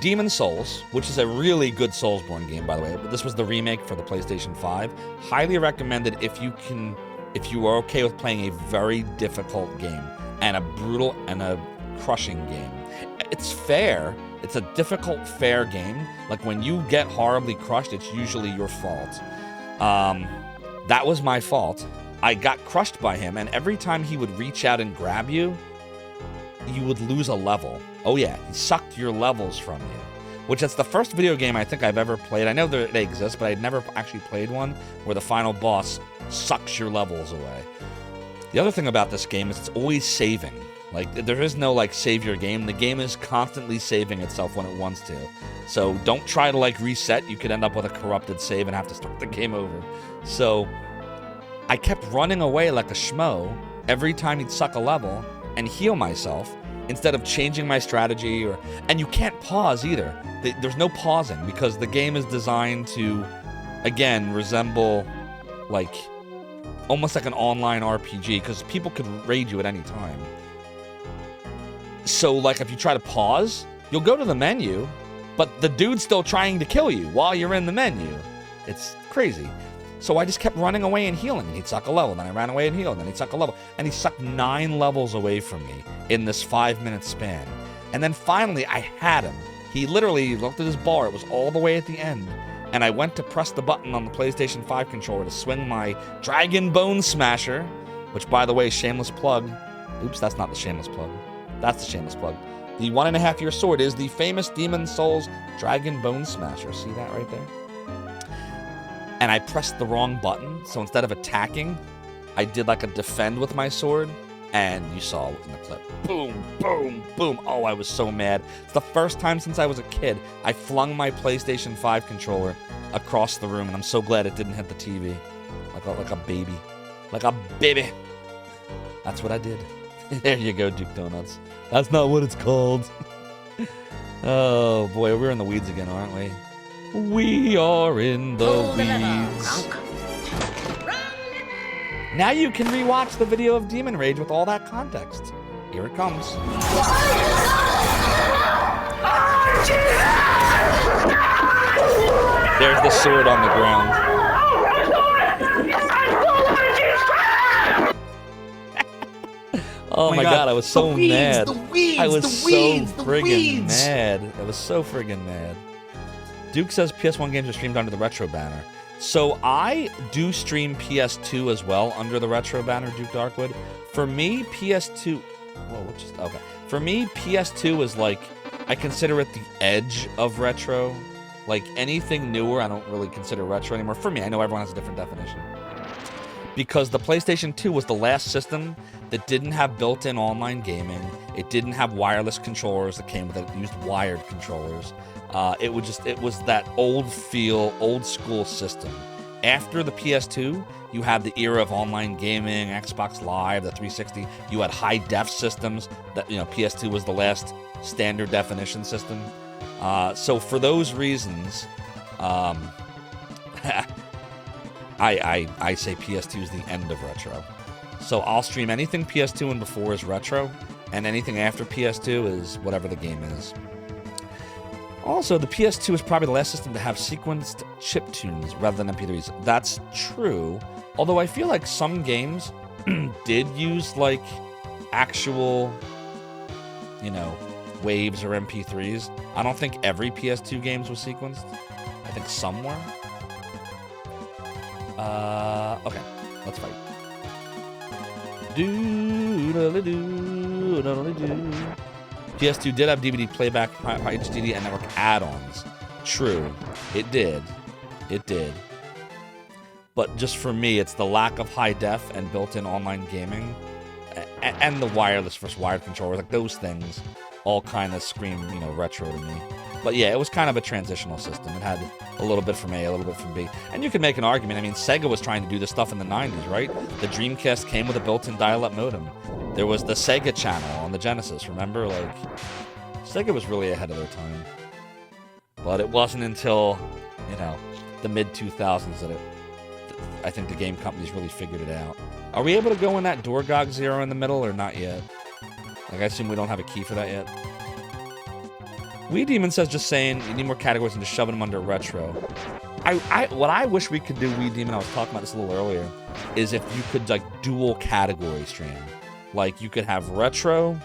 Demon Souls, which is a really good Soulsborne game, by the way. This was the remake for the PlayStation 5. Highly recommended if you are okay with playing a very difficult game and a brutal and a crushing game. It's fair. It's a difficult, fair game. Like, when you get horribly crushed, it's usually your fault. That was my fault. I got crushed by him, and every time he would reach out and grab you, you would lose a level. Oh yeah, he sucked your levels from you. Which is the first video game I think I've ever played. I know they exist, but I'd never actually played one where the final boss sucks your levels away. The other thing about this game is it's always saving. Like, there is no, like, save your game. The game is constantly saving itself when it wants to. So don't try to, like, reset. You could end up with a corrupted save and have to start the game over. So I kept running away like a schmo every time he'd suck a level and heal myself instead of changing my strategy. And you can't pause either. There's no pausing because the game is designed to, again, resemble, like, almost like an online RPG because people could raid you at any time. So, like, if you try to pause, you'll go to the menu, but the dude's still trying to kill you while you're in the menu. It's crazy. So I just kept running away and healing, and he'd suck a level. Then I ran away and healed, and then he'd suck a level. And he sucked 9 levels away from me in this 5-minute span. And then finally, I had him. He literally looked at his bar. It was all the way at the end. And I went to press the button on the PlayStation 5 controller to swing my Dragon Bone Smasher, which, by the way, shameless plug. Oops, that's not the shameless plug. That's the shameless plug. The 1.5-year sword is the famous Demon Souls Dragon Bone Smasher. See that right there? And I pressed the wrong button, so instead of attacking, I did like a defend with my sword, and you saw in the clip. Boom, boom, boom. Oh, I was so mad. It's the first time since I was a kid I flung my PlayStation 5 controller across the room, and I'm so glad it didn't hit the TV. Like a baby. Like a baby. That's what I did. There you go, Duke Donuts. That's not what it's called. Oh, boy, we're in the weeds again, aren't we? We are in the weeds. Now you can rewatch the video of Demon Rage with all that context. Here it comes. There's the sword on the ground. Oh my god, I was so mad. I was so friggin' mad. I was so friggin' mad. Duke says PS1 games are streamed under the Retro banner. So I do stream PS2 as well under the Retro banner, Duke Darkwood. For me, PS2... Whoa, okay. For me, PS2 is like... I consider it the edge of Retro. Like, anything newer, I don't really consider Retro anymore. For me, I know everyone has a different definition. Because the PlayStation 2 was the last system that didn't have built-in online gaming. It didn't have wireless controllers that came with it. It used wired controllers. It was that old feel, old school system. After the PS2, you had the era of online gaming, Xbox Live, the 360. You had high def systems. That, you know, PS2 was the last standard definition system. So for those reasons, I say PS2 is the end of Retro. So I'll stream anything PS2 and before is Retro, and anything after PS2 is whatever the game is. Also, the PS2 is probably the last system to have sequenced chiptunes rather than MP3s. That's true. Although I feel like some games did use, like, actual, you know, waves or MP3s. I don't think every PS2 games was sequenced. I think some were. Okay. Let's fight. PS2 did have DVD playback, HDD, and network add-ons. True. It did. It did. But just for me, it's the lack of high def and built-in online gaming and the wireless versus wired controller. Like, those things all kind of scream, you know, retro to me. But yeah, it was kind of a transitional system. It had a little bit from A, a little bit from B. And you could make an argument. I mean, Sega was trying to do this stuff in the 90s, right? The Dreamcast came with a built-in dial-up modem. There was the Sega channel on the Genesis, remember? Like, Sega was really ahead of their time. But it wasn't until, you know, the mid-2000s that I think the game companies really figured it out. Are we able to go in that Dorgog Zero in the middle or not yet? Like, I assume we don't have a key for that yet. Wee Demon says just saying you need more categories and just shoving them under retro. What I wish we could do, Wee Demon, I was talking about this a little earlier, is if you could, like, dual category stream. Like, you could have retro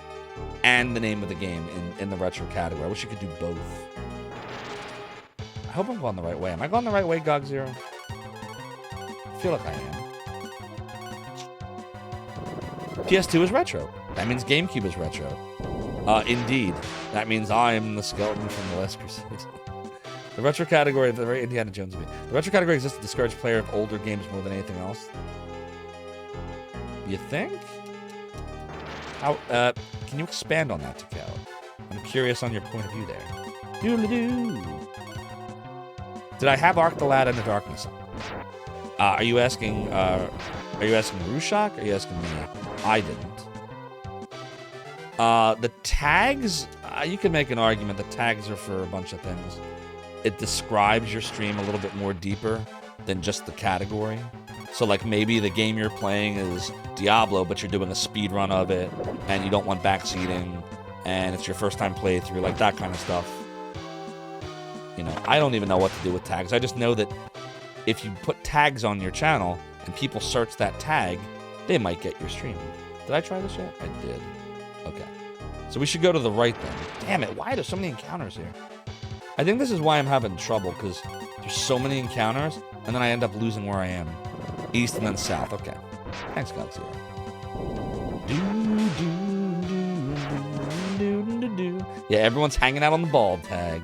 and the name of the game in the retro category. I wish you could do both. I hope I'm going the right way. Am I going the right way, GOG Zero? I feel like I am. PS2 is retro. That means GameCube is retro. Indeed. That means I am the skeleton from the Last Crusade. The retro category, the very Indiana Jones movie. The retro category exists to discourage player of older games more than anything else. You think? How, can you expand on that, Takao? I'm curious on your point of view there. Doodle-doo. Did I have Arc the Lad in the Darkness? Are you asking Rushak? Or are you asking me? I didn't. The tags, you can make an argument that tags are for a bunch of things. It describes your stream a little bit more deeper than just the category. So, like, maybe the game you're playing is Diablo, but you're doing a speed run of it, and you don't want backseating, and it's your first time playthrough, like that kind of stuff. You know, I don't even know what to do with tags. I just know that if you put tags on your channel and people search that tag, they might get your stream. Did I try this yet? I did. Okay. So we should go to the right then. Damn it, why are there so many encounters here? I think this is why I'm having trouble, because there's so many encounters, and then I end up losing where I am. East and then south. Okay. Thanks, God. Yeah, everyone's hanging out on the bald tag.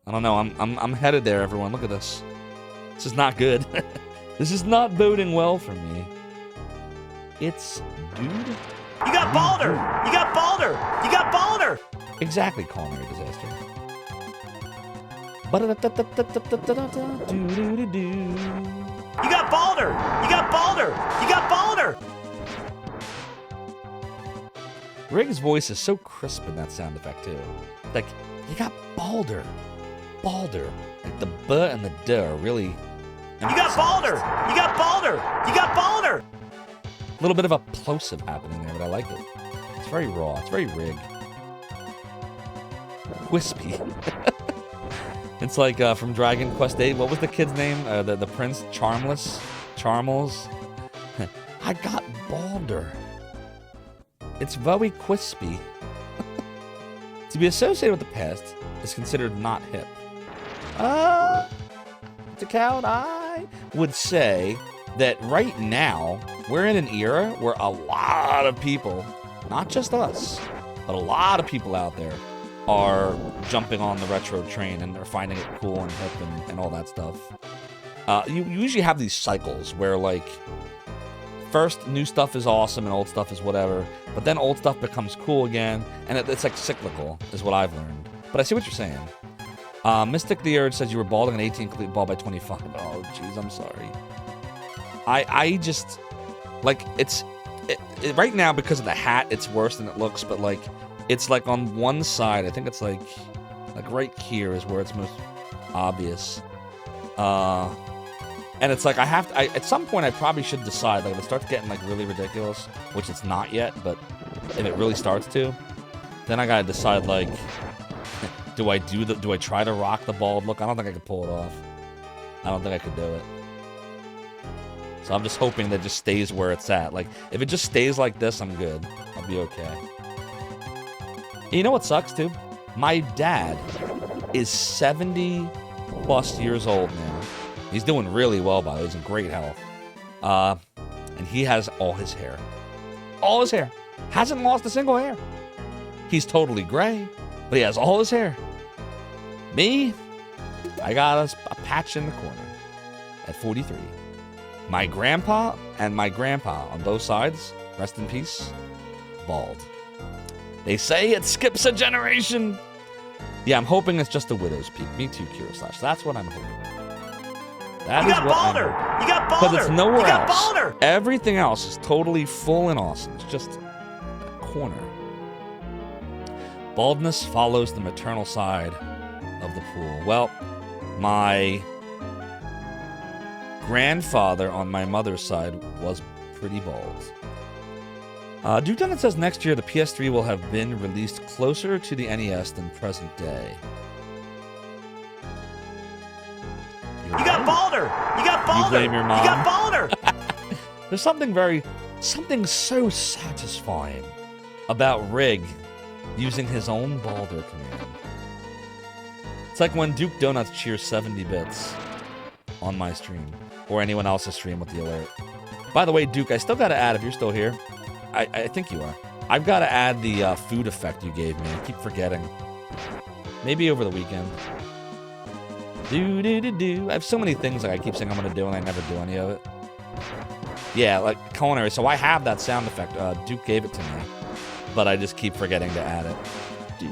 I don't know. I'm headed there, everyone. Look at this. This is not good. This is not boding well for me. It's dude. You got Balder! You got Balder! You got Balder! Exactly, culinary disaster. You got Balder! You got Balder! You got Balder! Rig's voice is so crisp in that sound effect, too. Like, you got Balder. Balder. Like, the B and the D are really... You got Balder! You got Balder! You got Balder! A little bit of a plosive happening there, but I like it. It's very raw. It's very Rig. Wispy. It's like from Dragon Quest 8. What was the kid's name? The prince? Charmless? Charmles? I got Balder. It's very crispy. To be associated with the past is considered not hip. To count, I would say that right now, we're in an era where a lot of people, not just us, but a lot of people out there are jumping on the retro train and they're finding it cool and hip and all that stuff. You usually have these cycles where, like, first new stuff is awesome and old stuff is whatever, but then old stuff becomes cool again, and it's like cyclical, is what I've learned. But I see what you're saying. Mystic the Urge says you were balding an 18, complete bald by 25. Oh, jeez, I'm sorry. I just, like, right now, because of the hat, it's worse than it looks, but, like, it's, like, on one side, I think it's, like right here is where it's most obvious. And it's, like, at some point, I probably should decide, like, if it starts getting, like, really ridiculous, which it's not yet, but if it really starts to, then I gotta decide, like, Do I try to rock the bald look? I don't think I could pull it off. I don't think I could do it. So I'm just hoping that it just stays where it's at. Like, if it just stays like this, I'm good. I'll be okay. You know what sucks, too? My dad is 70 plus years old now. He's doing really well, by the way. He's in great health. And he has all his hair. All his hair. Hasn't lost a single hair. He's totally gray, but he has all his hair. Me, I got a patch in the corner at 43. My grandpa and my grandpa on both sides, rest in peace, bald. They say it skips a generation. Yeah, I'm hoping it's just a widow's peak. Me too, Kira Slash. That's what I'm hoping. That you is got what Balder! You got Balder! Because it's nowhere you got else. Balder! Everything else is totally full and awesome. It's just a corner. Baldness follows the maternal side of the pool. Well, my grandfather on my mother's side was pretty bald. Duke Duncan says next year the PS3 will have been released closer to the NES than present day. You got Balder! You got Balder! You blame your mom? You got Balder! There's something so satisfying about Rig using his own Balder command. It's like when Duke Donuts cheers 70 bits on my stream, or anyone else's stream with the alert. By the way, Duke, I still gotta add, if you're still here, I think you are. I've gotta add the food effect you gave me. I keep forgetting. Maybe over the weekend. Do. I have so many things like I keep saying I'm gonna do and I never do any of it. Yeah, like culinary. So I have that sound effect. Duke gave it to me, but I just keep forgetting to add it. Do.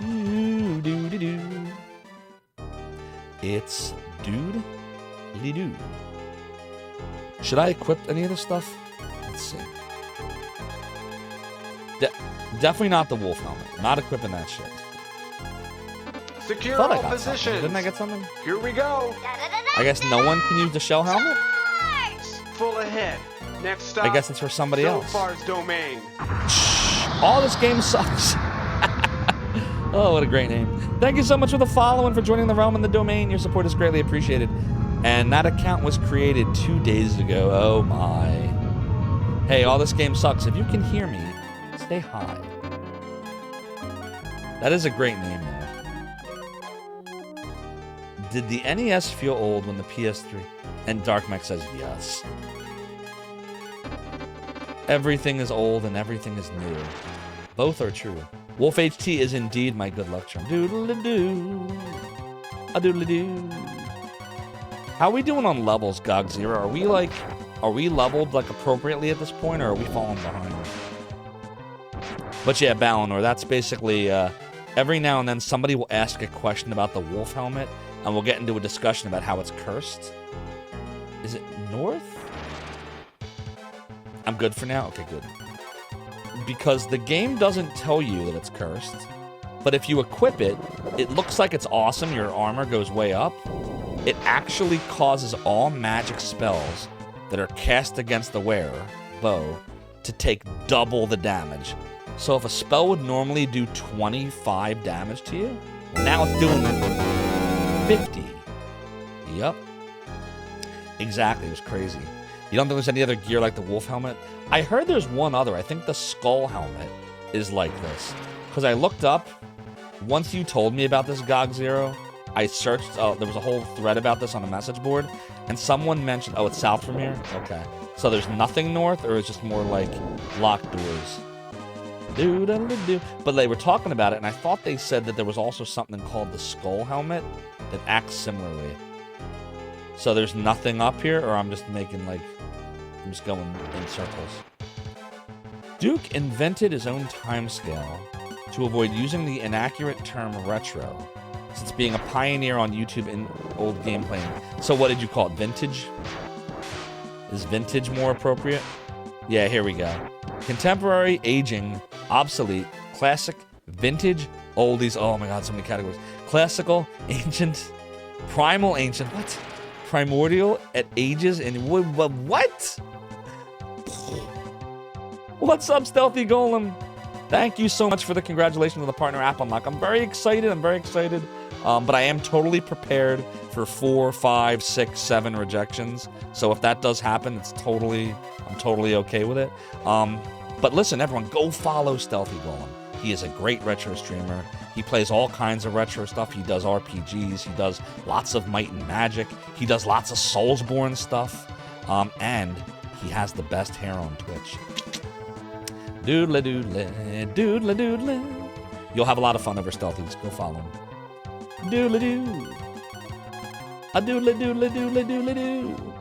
It's dude-ly-doo. Should I equip any of this stuff? Let's see. Definitely not the wolf helmet. Not equipping that shit. Secure Thought I all got positions. something. Didn't I get something? Here we go. I guess no one can use the shell helmet? Full ahead. Next stop. I guess it's for somebody else. Zophar's domain. All this game sucks. Oh, what a great name. Thank you so much for the follow and for joining the realm and the domain. Your support is greatly appreciated. And that account was created 2 days ago. Oh my. Hey, all this game sucks. If you can hear me, stay high. That is a great name, though. Did the NES feel old when the PS3? And Darkmech says yes. Everything is old and everything is new. Both are true. Wolf HT is indeed my good luck charm. Doodle-doo. A doodle-doo. How are we doing on levels, GOG Zero? Are we leveled like appropriately at this point, or are we falling behind? But yeah, Balinor, that's basically every now and then somebody will ask a question about the wolf helmet, and we'll get into a discussion about how it's cursed. Is it north? I'm good for now? Okay, good. Because the game doesn't tell you that it's cursed, but if you equip it, it looks like it's awesome, your armor goes way up. It actually causes all magic spells that are cast against the wearer, bow, to take double the damage. So if a spell would normally do 25 damage to you, now it's doing 50. Yep. Exactly, it was crazy. You don't think there's any other gear like the wolf helmet? I heard there's one other. I think the skull helmet is like this. Because I looked up, once you told me about this GOG Zero, I searched, there was a whole thread about this on a message board, and someone mentioned, oh, it's south from here? Okay. So there's nothing north, or it's just more like locked doors? Do-do-do-do. But they were talking about it, and I thought they said that there was also something called the skull helmet that acts similarly. So there's nothing up here, or I'm just making like, I'm just going in circles. Duke invented his own timescale to avoid using the inaccurate term retro, since being a pioneer on YouTube in old gameplay. So what did you call it? Vintage? Is vintage more appropriate? Yeah, here we go. Contemporary, aging, obsolete, classic, vintage, oldies. Oh my god, so many categories. Classical, ancient, primal, ancient. What? Primordial, at ages, and what? What's up, Stealthy Golem? Thank you so much for the congratulations on the partner app unlock. I'm very excited. But I am totally prepared for 4, 5, 6, 7 rejections. So if that does happen, I'm totally okay with it. But listen, everyone, go follow Stealthy Golem. He is a great retro streamer. He plays all kinds of retro stuff. He does RPGs. He does lots of Might and Magic. He does lots of Soulsborne stuff. And he has the best hair on Twitch. Doodle doodle, doodle doodle. You'll have a lot of fun over Stealthies. Go follow him. Doodle doo. A doodle doodle doodle doodle doo.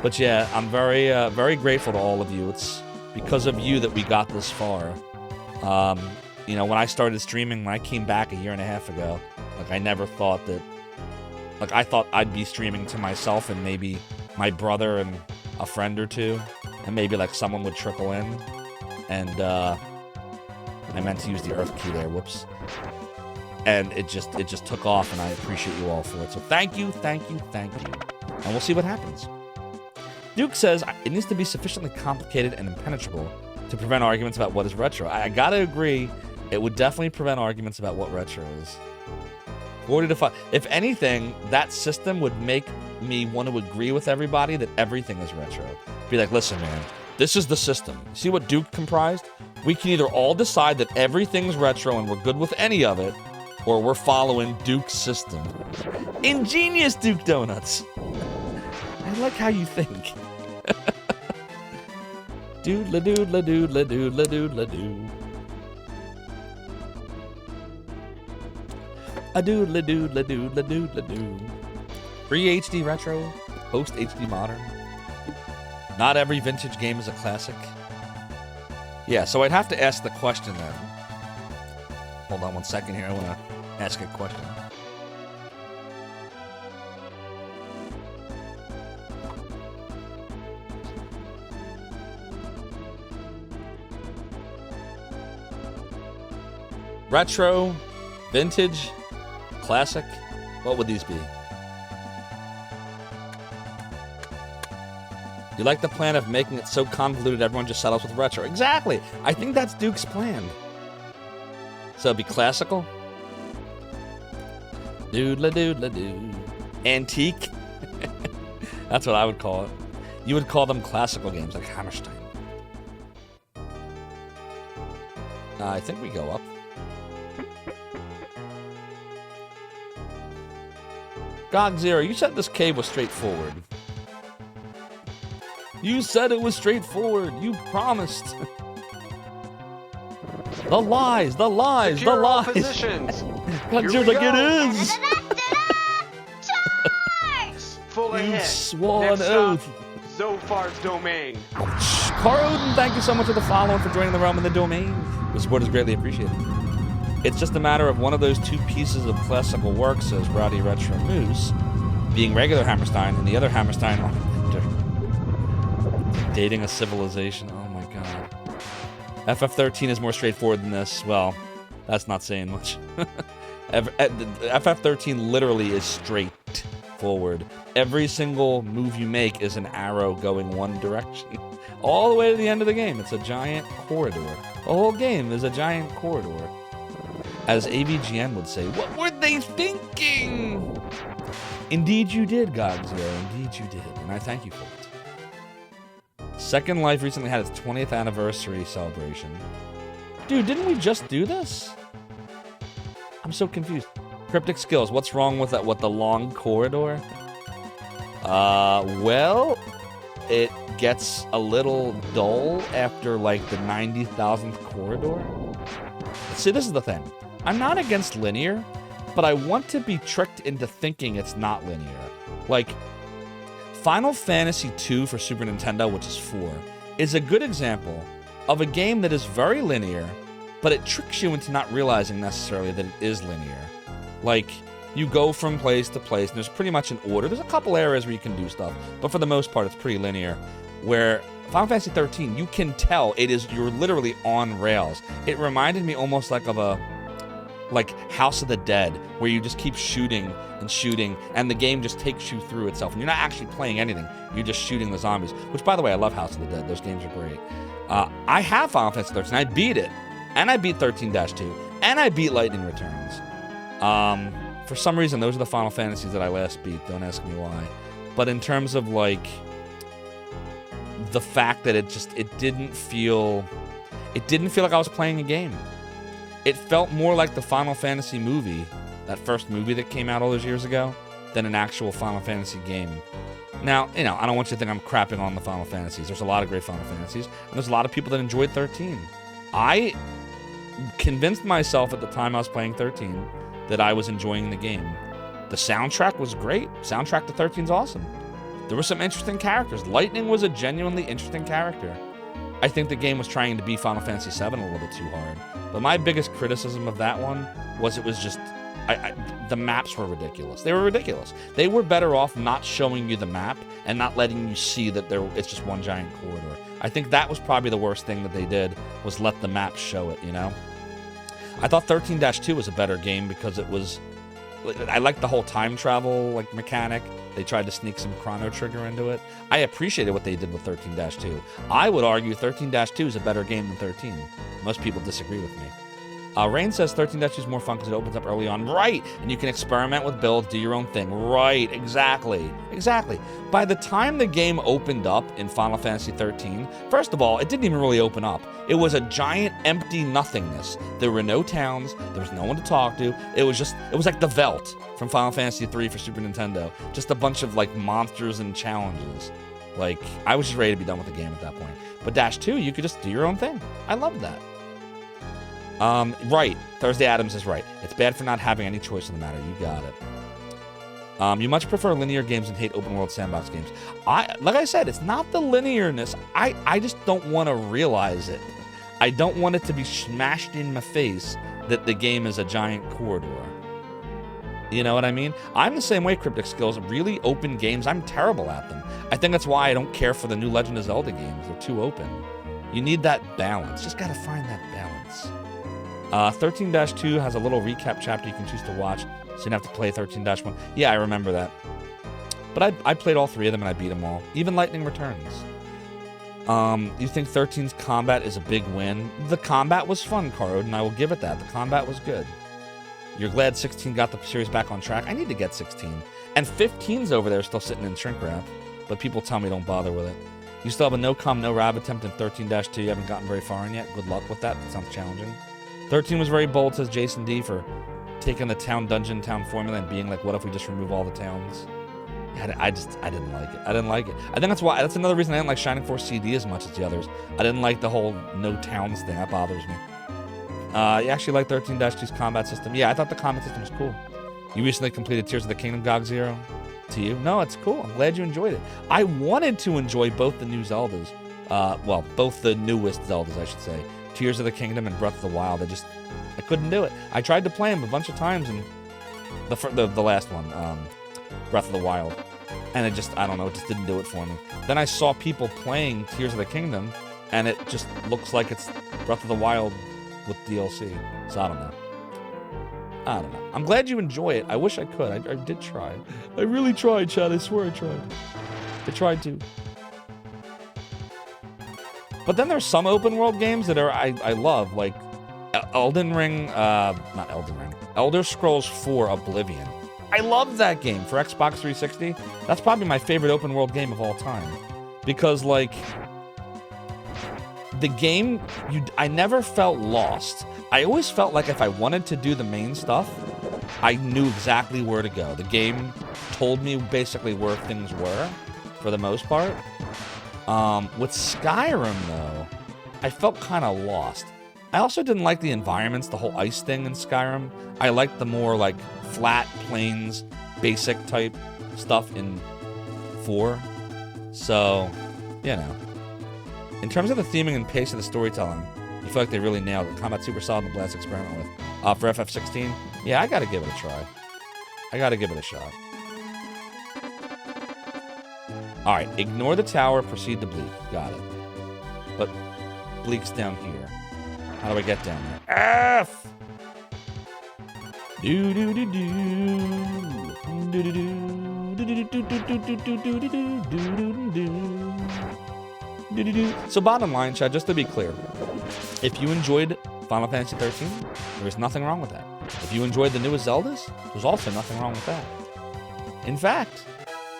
But yeah, I'm very, very grateful to all of you. It's because of you that we got this far. You know, when I started streaming, when I came back a year and a half ago, like I never thought that, like I thought I'd be streaming to myself and maybe my brother and a friend or two, and maybe like someone would trickle in. And I meant to use the Earth key there, whoops. And it just took off, and I appreciate you all for it. So thank you, thank you, thank you. And we'll see what happens. Duke says it needs to be sufficiently complicated and impenetrable to prevent arguments about what is retro. I gotta agree, it would definitely prevent arguments about what retro is. 40 to 5. If anything, that system would make me want to agree with everybody that everything is retro. Be like, listen, man, this is the system. See what Duke comprised? We can either all decide that everything's retro and we're good with any of it, or we're following Duke's system. Ingenious, Duke Donuts. I like how you think. Doodle doodle doodle doodle doodle doo. A doodle doodle doodle doodle doo. Pre-HD retro, post-HD modern. Not every vintage game is a classic. Yeah, so I'd have to ask the question then. Hold on one second here, I want to ask a question. Retro, vintage, classic, what would these be? You like the plan of making it so convoluted everyone just settles with retro. Exactly! I think that's Duke's plan. So it'd be classical? Doodle doodle doo. Antique? That's what I would call it. You would call them classical games, like Hammerstein. I think we go up. God Zero, you said this cave was straightforward. You said it was straightforward. You promised. The lies, the lies, Secure the all lies. positions. God Zero's like, it is. Full You ahead. swore Next an stop, oath. Zophar's domain. Car Odin, thank you so much for the follow and for joining the realm in the domain. The support is greatly appreciated. It's just a matter of one of those two pieces of classical work, says Rowdy Retro Moose, being regular Hammerstein, and the other Hammerstein dating a civilization. Oh my god. FF13 is more straightforward than this. Well, that's not saying much. FF13 literally is straightforward. Every single move you make is an arrow going one direction. All the way to the end of the game. It's a giant corridor. The whole game is a giant corridor. As AVGN would say, what were they thinking? Indeed you did, Godzilla. Indeed you did. And I thank you for it. Second Life recently had its 20th anniversary celebration. Dude, didn't we just do this? I'm so confused. Cryptic skills. What's wrong with that? What, the long corridor? Well, it gets a little dull after like the 90,000th corridor. See, this is the thing. I'm not against linear, but I want to be tricked into thinking it's not linear. Like, Final Fantasy II for Super Nintendo, which is 4, is a good example of a game that is very linear, but it tricks you into not realizing necessarily that it is linear. Like, you go from place to place, and there's pretty much an order. There's a couple areas where you can do stuff, but for the most part, it's pretty linear. Where Final Fantasy 13, you can tell you're literally on rails. It reminded me almost like of a House of the Dead, where you just keep shooting and shooting, and the game just takes you through itself, and you're not actually playing anything. You're just shooting the zombies. Which, by the way, I love House of the Dead. Those games are great. I have Final Fantasy 13. I beat it, and I beat 13-2, and I beat Lightning Returns. For some reason, those are the Final Fantasies that I last beat. Don't ask me why. But in terms of like the fact that it didn't feel like I was playing a game. It felt more like the Final Fantasy movie, that first movie that came out all those years ago, than an actual Final Fantasy game. Now, I don't want you to think I'm crapping on the Final Fantasies. There's a lot of great Final Fantasies, and there's a lot of people that enjoyed 13. I convinced myself at the time I was playing 13 that I was enjoying the game. The soundtrack was great. Soundtrack to 13's awesome. There were some interesting characters. Lightning was a genuinely interesting character. I think the game was trying to be Final Fantasy VII a little bit too hard. But my biggest criticism of that one was it was just... the maps were ridiculous. They were ridiculous. They were better off not showing you the map and not letting you see that it's just one giant corridor. I think that was probably the worst thing that they did, was let the map show it, I thought 13-2 was a better game because it was... I liked the whole time travel mechanic. They tried to sneak some Chrono Trigger into it. I appreciated what they did with 13-2. I would argue 13-2 is a better game than 13. Most people disagree with me. Rain says 13-2 is more fun because it opens up early on. Right! And you can experiment with builds, do your own thing. Right, exactly. Exactly. By the time the game opened up in Final Fantasy 13, first of all, it didn't even really open up. It was a giant empty nothingness. There were no towns, there was no one to talk to. It was like the Veldt from Final Fantasy 3 for Super Nintendo. Just a bunch of monsters and challenges. I was just ready to be done with the game at that point. But Dash 2, you could just do your own thing. I loved that. Right. Thursday Adams is right. It's bad for not having any choice in the matter. You got it. You much prefer linear games and hate open world sandbox games. Like I said, it's not the linearness. I just don't want to realize it. I don't want it to be smashed in my face that the game is a giant corridor. You know what I mean? I'm the same way, Cryptic Skills. Really open games, I'm terrible at them. I think that's why I don't care for the new Legend of Zelda games. They're too open. You need that balance. Just gotta find that balance. 13-2 has a little recap chapter you can choose to watch, so you don't have to play 13-1. Yeah, I remember that. But I played all three of them and I beat them all. Even Lightning Returns. You think 13's combat is a big win? The combat was fun, Carod, and I will give it that. The combat was good. You're glad 16 got the series back on track? I need to get 16. And 15's over there still sitting in shrink wrap, but people tell me don't bother with it. You still have a no-com, no-rab attempt in 13-2 you haven't gotten very far in yet? Good luck with that. That sounds challenging. 13 was very bold, says Jason D, for taking the town dungeon town formula and being like, what if we just remove all the towns? I didn't like it. I didn't like it. I think that's another reason I didn't like Shining Force CD as much as the others. I didn't like the whole no towns thing. That bothers me. You actually like 13-2's combat system? Yeah, I thought the combat system was cool. You recently completed Tears of the Kingdom GOG 0? To you? No, it's cool. I'm glad you enjoyed it. I wanted to enjoy both the new Zeldas. Well, both the newest Zeldas, I should say. Tears of the Kingdom and Breath of the Wild. I couldn't do it. I tried to play them a bunch of times, and the last one, Breath of the Wild, and it just didn't do it for me. Then I saw people playing Tears of the Kingdom, and it just looks like it's Breath of the Wild with DLC. So I don't know. I'm glad you enjoy it. I wish I could. I did try. I really tried, Chad. I swear I tried. I tried to. But then there's some open world games that I love, like Elder Scrolls 4 Oblivion. I love that game for Xbox 360. That's probably my favorite open world game of all time. Because, the game, I never felt lost. I always felt like if I wanted to do the main stuff, I knew exactly where to go. The game told me basically where things were, for the most part. With Skyrim, though, I felt kind of lost. I also didn't like the environments, the whole ice thing in Skyrim. I liked the more, flat, plains, basic type stuff in 4. So, In terms of the theming and pace of the storytelling, you feel like they really nailed it. Combat super solid and blast experiment with. For FF16, yeah, I gotta give it a try. I gotta give it a shot. Alright, ignore the tower, proceed to Bleak. Got it. But Bleak's down here. How do I get down there? F! So bottom line, Chad, just to be clear, if you enjoyed Final Fantasy 13, there is nothing wrong with that. If you enjoyed the newest Zeldas, there's also nothing wrong with that. In fact,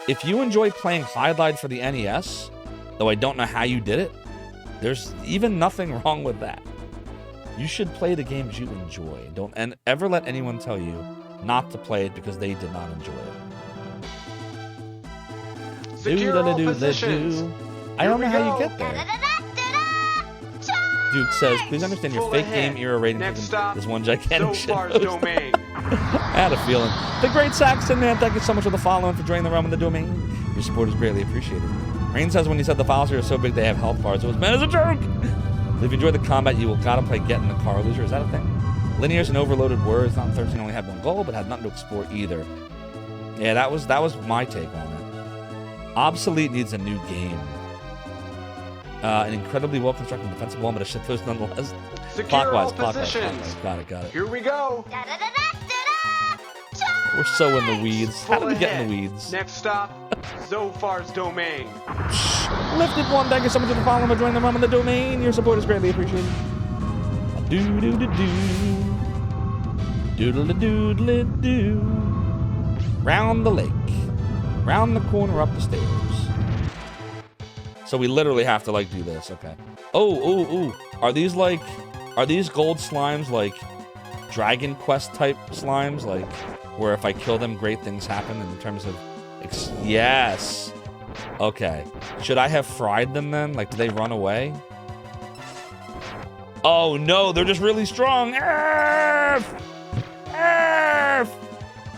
if you enjoy playing Highlight for the NES, though I don't know how you did it, there's even nothing wrong with that. You should play the games you enjoy. Don't ever let anyone tell you not to play it because they did not enjoy it. Secure all positions. I don't know how you get there. Duke says, please understand your fake game era rating is one gigantic shit. Domain. I had a feeling. The Great Saxon Man, thank you so much for the follow and for joining the realm of the domain. Your support is greatly appreciated. Rain says when you said the files are so big they have health bars, it was meant as a joke. If you enjoy the combat, you will gotta play Get in the Car Loser. Is that a thing? Linears and overloaded words. Not 13 only had one goal, but had nothing to explore either. Yeah, that was my take on it. Obsolete needs a new game. An incredibly well-constructed defensive wall, but a shitpost nonetheless. Secure all positions. Got it. Here we go. We're so in the weeds. How do we get in the weeds? Next stop, Zophar's domain. Lifted one, thank you so much for the follow and joining the realm of the domain. Your support is greatly appreciated. Doodle-a-doodle-a-doo. Round the lake. Round the corner, up the stairs. So we literally have to, like, do this. Okay. Oh. Are these gold slimes, like, Dragon Quest type slimes? Like, where if I kill them, great things happen in terms of... Yes. Okay. Should I have fried them then? Like, do they run away? Oh, no. They're just really strong. Arf!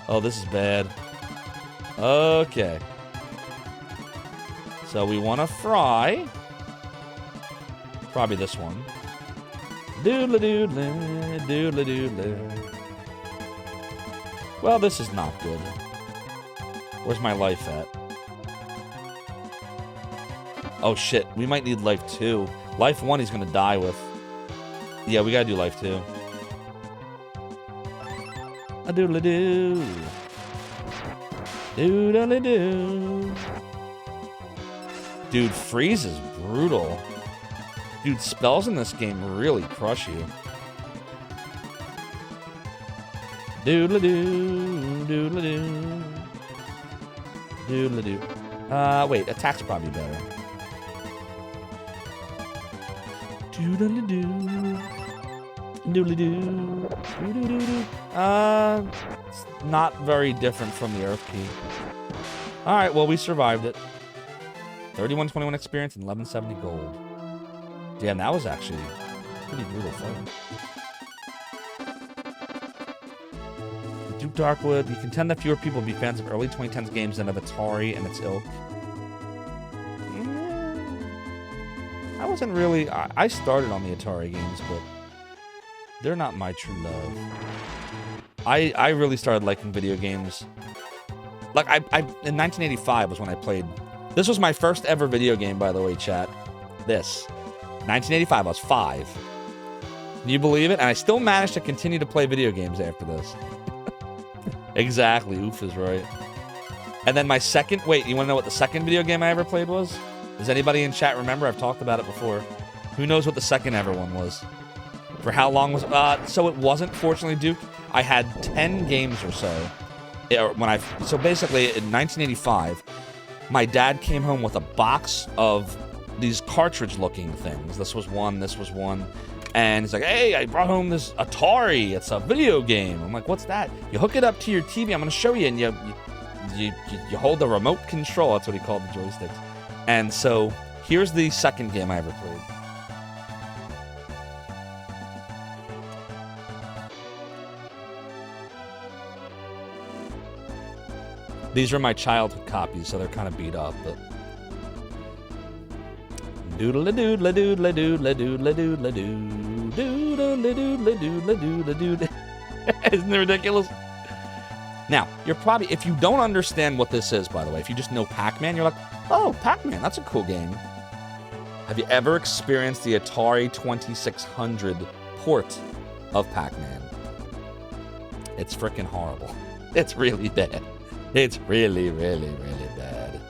Oh, this is bad. Okay. So we want to fry. Probably this one. Doodle-a-doodle. Well, this is not good. Where's my life at? Oh, shit. We might need life 2. Life 1 he's going to die with. Yeah, we got to do life 2. A doodle-a-doo. Doodle-a-doo. Dude, freeze is brutal. Dude, spells in this game really crush you. Doodle-a-doo, doodle-a-doo. Doodle-a-doo. Wait, attack's probably better. Doodle-a-doo. Doodle-a-doo. Doodle-a-doo. It's not very different from the Earth Key. Alright, well, we survived it. 3121 experience and 1170 gold. Damn, that was actually a pretty brutal fight. Duke Darkwood, you contend that fewer people will be fans of early 2010s games than of Atari and its ilk. I wasn't really... I started on the Atari games, but they're not my true love. I really started liking video games. Like, in 1985 was when I played... This was my first ever video game, by the way, chat. This. 1985, I was 5. Can you believe it? And I still managed to continue to play video games after this. Exactly, Oof is right. And then my second... Wait, you want to know what the second video game I ever played was? Does anybody in chat remember? I've talked about it before. Who knows what the second ever one was? For how long was... so it wasn't, fortunately, Duke. I had 10 games or so. So basically, in 1985, my dad came home with a box of these cartridge-looking things. This was one. And he's like, hey, I brought home this Atari. It's a video game. I'm like, what's that? You hook it up to your TV. I'm going to show you. And you hold the remote control. That's what he called the joysticks. And so here's the second game I ever played. These are my childhood copies, so they're kind of beat up, but... Doodle-a-doodle-a-doodle-a-doodle-a-doodle-a-doodle-a-doo. Doodle-a-doodle-a-doodle-a-doodle. Isn't it ridiculous? Now, you're probably... If you don't understand what this is, by the way, if you just know Pac-Man, you're like, oh, Pac-Man, that's a cool game. Have you ever experienced the Atari 2600 port of Pac-Man? It's freaking horrible. It's really bad. It's really, really, really bad.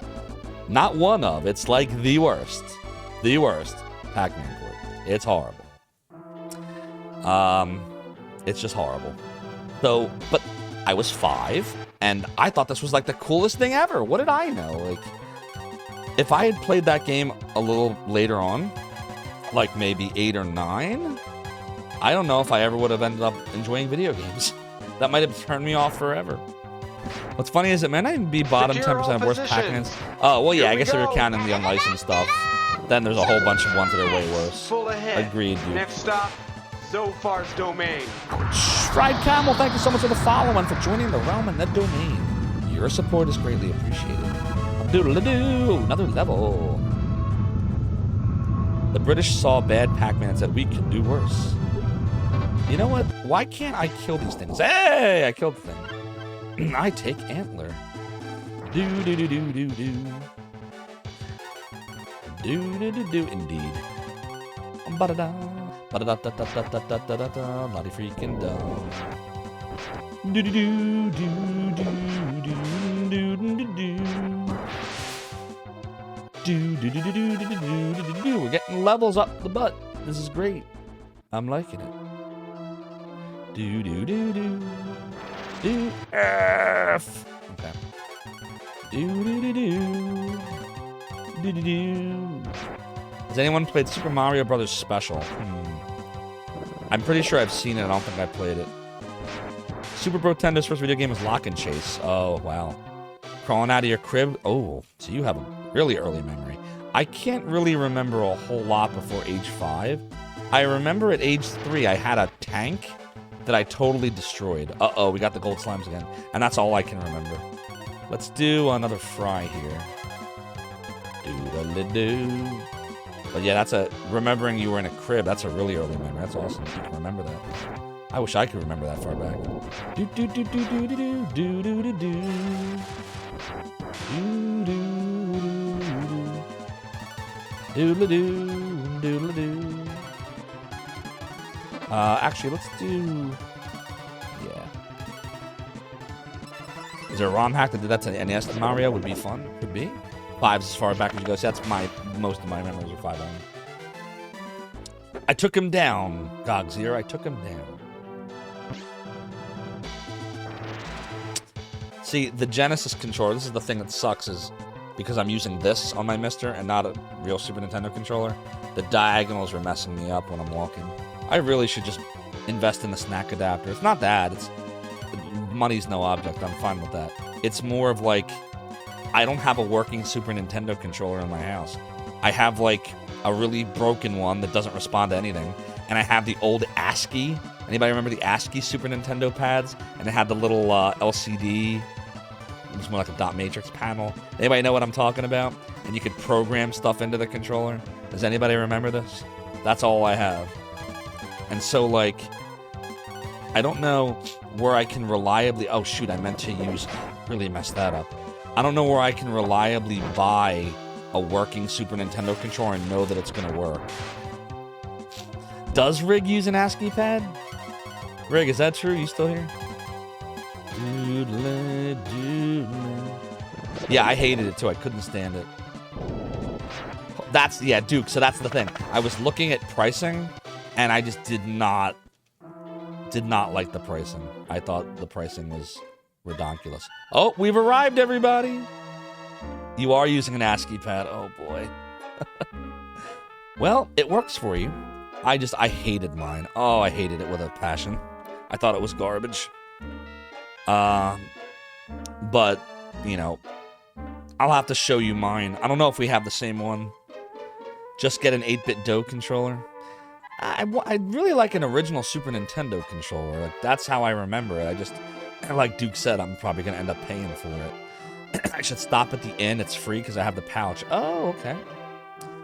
Not one of. It's like the worst. The worst Pac-Man port. It's horrible. It's just horrible. So, but I was 5, and I thought this was like the coolest thing ever. What did I know? Like, if I had played that game a little later on, like maybe 8 or 9, I don't know if I ever would have ended up enjoying video games. That might have turned me off forever. What's funny is it may not even be bottom 10% of worst Pac-Mans. Oh, well, yeah, I guess if you're counting the unlicensed stuff, then there's a whole bunch of ones that are way worse. Full ahead. Agreed, dude. Next stop, Zophar's domain. Fried Camel, thank you so much for the follow and for joining the realm and the domain. Your support is greatly appreciated. Doodle-a-doo, another level. The British saw bad Pac-Man and said, we could do worse. You know what? Why can't I kill these things? Hey, I killed the thing. I take antler. Do-do-do-do-do-do. Do-do-do-do, indeed. Ba-da-da. Ba-da-da-da-da-da-da-da-da-da. Bloody freaking dumb. Do-do-do-do-do-do-do-do-do. We're getting levels up the butt. This is great. I'm liking it. Do-do-do-do. Do F. Okay. Do-do-do-do. Do-do-do. Has anyone played Super Mario Brothers Special? I'm pretty sure I've seen it. I don't think I played it. Super Brotendo's first video game was Lock and Chase. Oh, wow. Crawling out of your crib? Oh, so you have a really early memory. I can't really remember a whole lot before age 5. I remember at age 3 I had a tank that I totally destroyed. Uh-oh, we got the gold slimes again. And that's all I can remember. Let's do another fry here. Do-da-da-do. But yeah, that's a... Remembering you were in a crib, that's a really early memory. That's awesome. You can remember that. I wish I could remember that far back. Do-do-do-do-do-do-do. Do-do-do-do. Do-do-do-do. Doodle-doo. Doodle-doo. Actually, let's do... Yeah. Is there a ROM hack that did that to NES Mario? Would be fun. Could be. 5's as far back as you go. So that's most of my memories are 5 on. I took him down, Gogzier. I took him down. See, the Genesis controller, this is the thing that sucks, is because I'm using this on my Mister and not a real Super Nintendo controller, the diagonals are messing me up when I'm walking. I really should just invest in the snack adapter. It's not that. It's money's no object. I'm fine with that. It's more of like, I don't have a working Super Nintendo controller in my house. I have like a really broken one that doesn't respond to anything. And I have the old ASCII. Anybody remember the ASCII Super Nintendo pads? And it had the little LCD. It was more like a dot matrix panel. Anybody know what I'm talking about? And you could program stuff into the controller. Does anybody remember this? That's all I have. And so, like, I don't know where I can reliably... Oh, shoot, I meant to use... Really messed that up. I don't know where I can reliably buy a working Super Nintendo controller and know that it's going to work. Does Rig use an ASCII pad? Rig, is that true? You still here? Doodle, doodle. Yeah, I hated it too. I couldn't stand it. That's... Yeah, Duke, so that's the thing. I was looking at pricing... And I just did not like the pricing. I thought the pricing was redonkulous. Oh, we've arrived, everybody. You are using an ASCII pad. Oh, boy. Well, it works for you. I hated mine. Oh, I hated it with a passion. I thought it was garbage. But, you know, I'll have to show you mine. I don't know if we have the same one. Just get an 8-bit DOE controller. I'd really like an original Super Nintendo controller. Like, that's how I remember it. Like Duke said, I'm probably going to end up paying for it. I should stop at the end. It's free because I have the pouch. Oh, okay.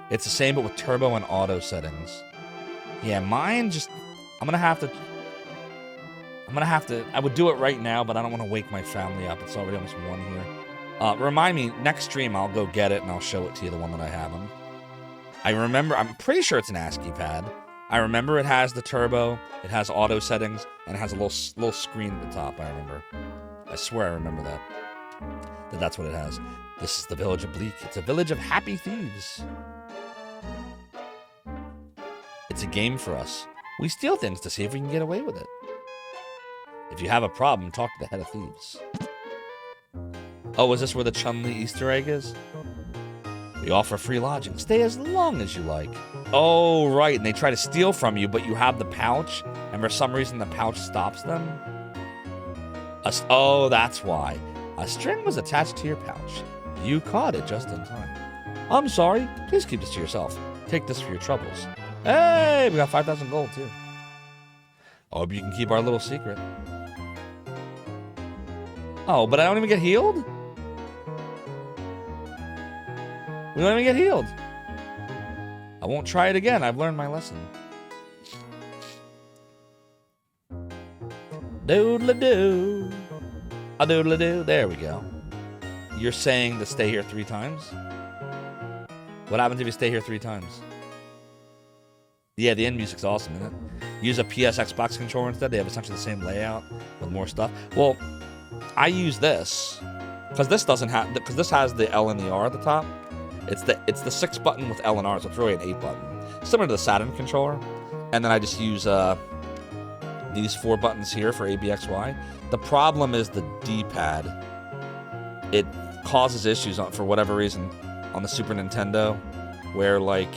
It's the same, but with turbo and auto settings. Yeah, mine just... I'm going to have to... I would do it right now, but I don't want to wake my family up. It's already almost 1 here. Remind me, next stream, I'll go get it and I'll show it to you, the one that I have on. I remember... I'm pretty sure it's an ASCII pad. I remember it has the turbo, it has auto settings, and it has a little screen at the top, I remember. I swear I remember that. That's what it has. This is the village of Bleak. It's a village of happy thieves. It's a game for us. We steal things to see if we can get away with it. If you have a problem, talk to the head of thieves. Oh, is this where the Chun-Li Easter egg is? We offer free lodging. Stay as long as you like. Oh, right. And they try to steal from you, but you have the pouch, and for some reason the pouch stops them. Oh, that's why. A string was attached to your pouch. You caught it just in time. I'm sorry. Please keep this to yourself. Take this for your troubles. Hey, we got 5,000 gold, too. I hope you can keep our little secret. Oh, but I don't even get healed? We don't even get healed. I won't try it again. I've learned my lesson. Doodle-doo. A doodle-doo. There we go. You're saying to stay here 3 times? What happens if you stay here 3 times? Yeah, the end music's awesome, isn't it? Use a PS Xbox controller instead. They have essentially the same layout with more stuff. Well, I use this because this doesn't have because this has the L and the R at the top. It's the 6 button with L and R, so it's really an 8 button, similar to the Saturn controller. And then I just use these 4 buttons here for ABXY. The problem is the D-pad. It causes issues for whatever reason on the Super Nintendo, where like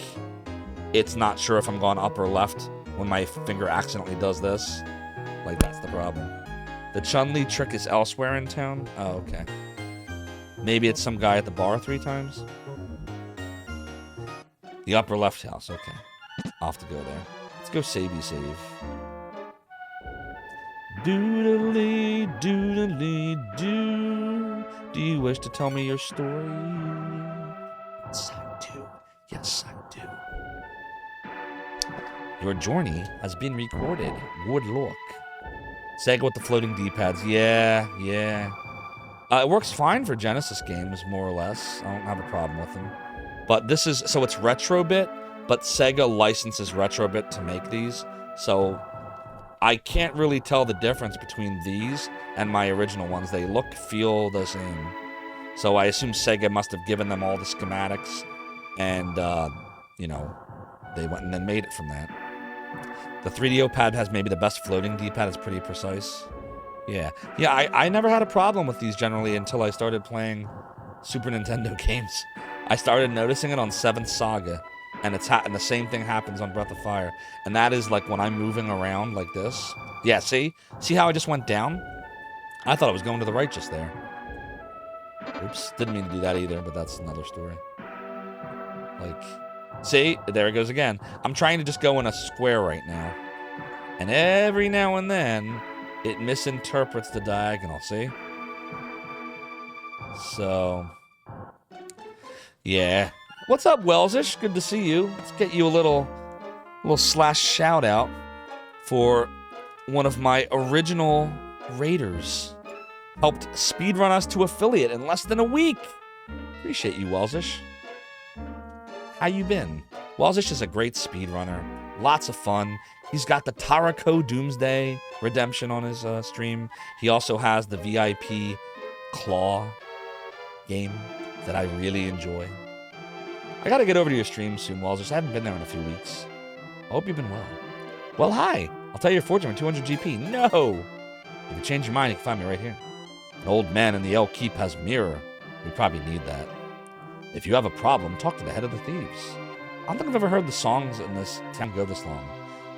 it's not sure if I'm going up or left when my finger accidentally does this. Like that's the problem. The Chun-Li trick is elsewhere in town. Oh, okay. Maybe it's some guy at the bar 3 times. The upper left house, okay. I'll have to go there. Let's go savey save. Doodly, doodly, doo. Do you wish to tell me your story? Yes, I do. Yes, I do. Your journey has been recorded. Good luck. Sega with the floating D-pads. Yeah. It works fine for Genesis games, more or less. I don't have a problem with them. But this is, so it's Retrobit, but Sega licenses Retrobit to make these. So I can't really tell the difference between these and my original ones. They look, feel the same. So I assume Sega must have given them all the schematics and, you know, they went and then made it from that. The 3DO pad has maybe the best floating D-pad. It's pretty precise. Yeah, I never had a problem with these generally until I started playing Super Nintendo games. I started noticing it on 7th Saga, and and the same thing happens on Breath of Fire. And that is like when I'm moving around like this. Yeah, see how I just went down? I thought I was going to the right just there. Oops, didn't mean to do that either, but that's another story. Like, see, there it goes again. I'm trying to just go in a square right now, and every now and then it misinterprets the diagonal, see? So, yeah. What's up, Wellsish? Good to see you. Let's get you a little slash shout out for one of my original raiders. Helped speedrun us to affiliate in less than a week. Appreciate you, Wellsish. How you been? Wellsish is a great speedrunner. Lots of fun. He's got the Tarako Doomsday Redemption on his stream. He also has the VIP Claw game that I really enjoy. I gotta get over to your stream soon, Wellsish. I haven't been there in a few weeks. I hope you've been well. Well, hi. I'll tell you your fortune with 200 GP. No! If you change your mind, you can find me right here. An old man in the El Keep has mirror. We probably need that. If you have a problem, talk to the head of the thieves. I don't think I've ever heard the songs in this town go this long.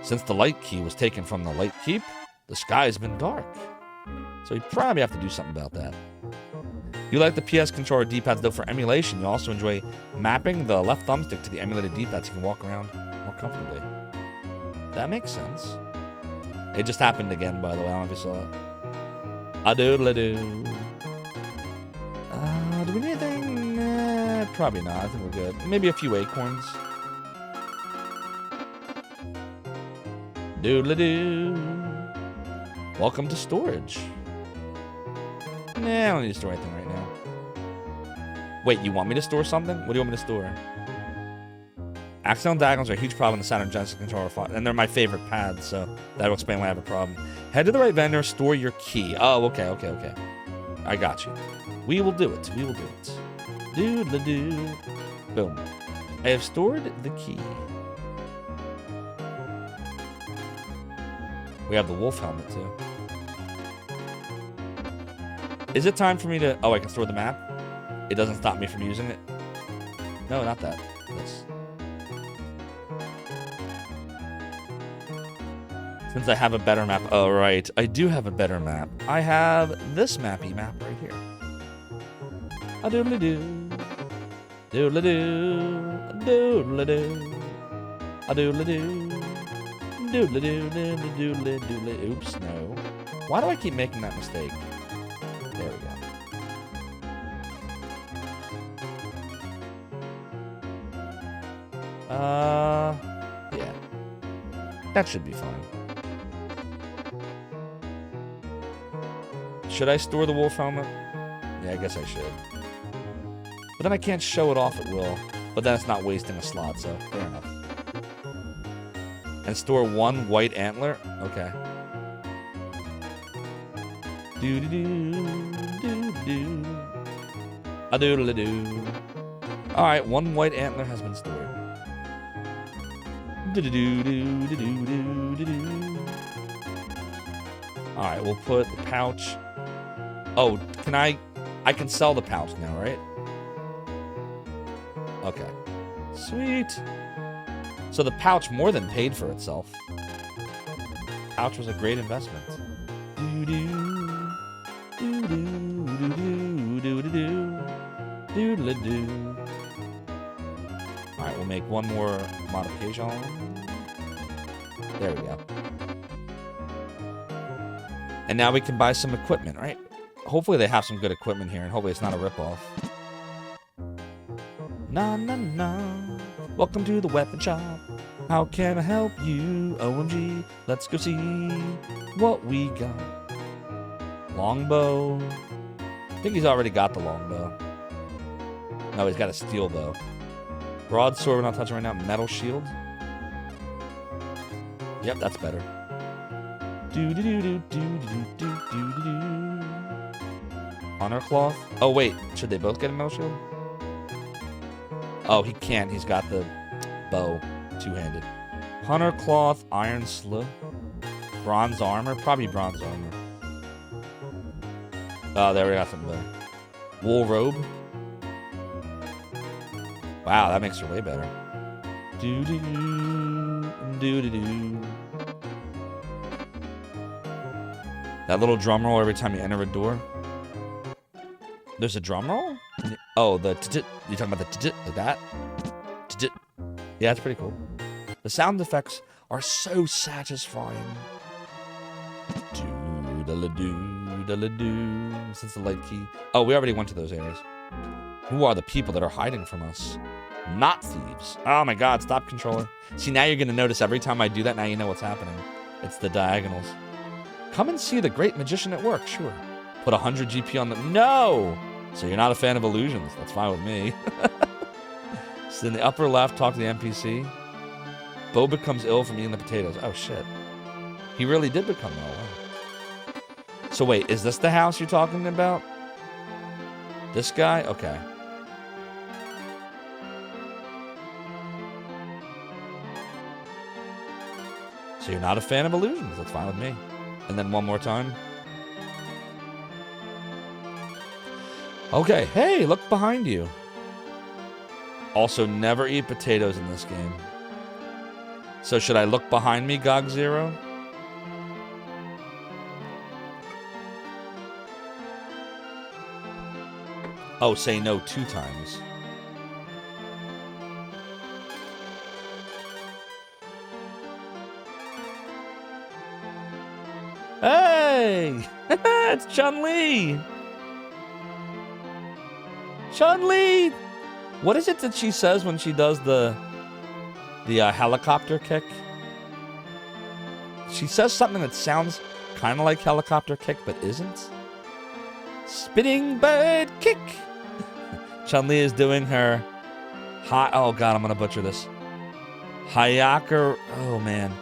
Since the light key was taken from the light keep, the sky has been dark. So we probably have to do something about that. You like the PS controller D-pads though for emulation. You also enjoy mapping the left thumbstick to the emulated D-pads so you can walk around more comfortably. That makes sense. It just happened again, by the way. I don't know if you saw it. A-doodle-doo. Do we need anything? Nah, probably not. I think we're good. Maybe a few acorns. Doodle-doo. Welcome to storage. Nah, I don't need to store anything right now. Wait, you want me to store something? What do you want me to store? Accidental diagonals are a huge problem in the Saturn Genesis controller font, and they're my favorite pads, so that'll explain why I have a problem. Head to the right vendor, store your key. Oh, okay. I got you. We will do it. Doodle-doo. Boom. I have stored the key. We have the wolf helmet, too. Is it time for me to... Oh, I can store the map? It doesn't stop me from using it? No, not that. This. Since I have a better map. Oh, right. I do have a better map. I have this mappy map right here. A doodly-doo. Doodly-doo. Doodly-doo. A doodly-doo. Doodly-doo. Doodly-doodly. Oops, no. Why do I keep making that mistake? There we go. Yeah. That should be fine. Should I store the wolf helmet? Yeah, I guess I should. But then I can't show it off at will. But then it's not wasting a slot, so fair enough. And store one white antler? Okay. Do-do-do, a doodle-a-doo. Alright, one white antler has been stored. Do-do-do-do-do-do-do-do. Alright, we'll put the pouch. Oh, can I can sell the pouch now, right? Okay. Sweet. So the pouch more than paid for itself. Pouch was a great investment. Do-do. Do-do-do-do-do-do-do. Doodle-doo. Alright, we'll make one more modification. There we go. And now we can buy some equipment, right? Hopefully they have some good equipment here, and hopefully it's not a ripoff. Na na na. Welcome to the weapon shop. How can I help you? OMG. Let's go see what we got. Longbow. I think he's already got the longbow. No, he's got a steel bow. Broadsword, we're not touching right now. Metal shield. Yep, that's better. Do-do-do-do-do-do-do-do-do. Honor cloth. Oh, wait. Should they both get a metal shield? Oh, he can't. He's got the bow. Two-handed. Hunter cloth, iron slough. Bronze armor. Probably bronze armor. Oh, there we got something better. Wool robe. Wow, that makes her way better. Do-do-do. Do-do-do. That little drum roll every time you enter a door. There's a drum roll? Oh, the t-tit. You talking about the t-tit? Like that? T-tit. Yeah, it's pretty cool. The sound effects are so satisfying. Do-da-la-do, since the light key. Oh, we already went to those areas. Who are the people that are hiding from us? Not thieves. Oh my god, stop, controller. See, now you're going to notice every time I do that, now you know what's happening. It's the diagonals. Come and see the great magician at work, sure. Put 100 GP on the... No! So you're not a fan of illusions. That's fine with me. So in the upper left, talk to the NPC. Bo becomes ill from eating the potatoes. Oh, shit. He really did become ill. Wow. So wait, is this the house you're talking about? This guy? Okay. So you're not a fan of illusions. That's fine with me. And then one more time. Okay. Hey, look behind you. Also, never eat potatoes in this game. So should I look behind me, GOG Zero? Oh, say no 2 times. Hey! It's Chun-Li! Chun-Li! What is it that she says when she does the helicopter kick? She says something that sounds kind of like helicopter kick, but isn't. Spinning bird kick! Chun-Li is doing her... oh god, I'm gonna butcher this. Hayaku... Oh man.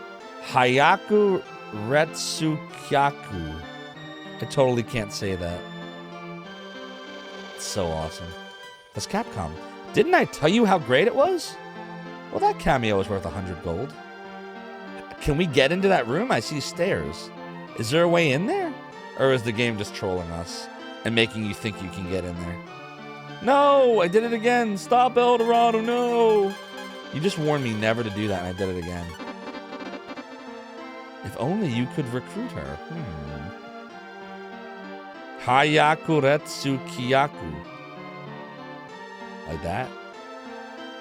Hayaku Retsukyaku. I totally can't say that. It's so awesome. That's Capcom. Didn't I tell you how great it was? Well, that cameo is worth 100 gold. Can we get into that room? I see stairs. Is there a way in there? Or is the game just trolling us? and making you think you can get in there. No, I did it again. Stop, El Dorado, no. You just warned me never to do that, and I did it again. If only you could recruit her. Hayakuretsu Kiyaku. Like that?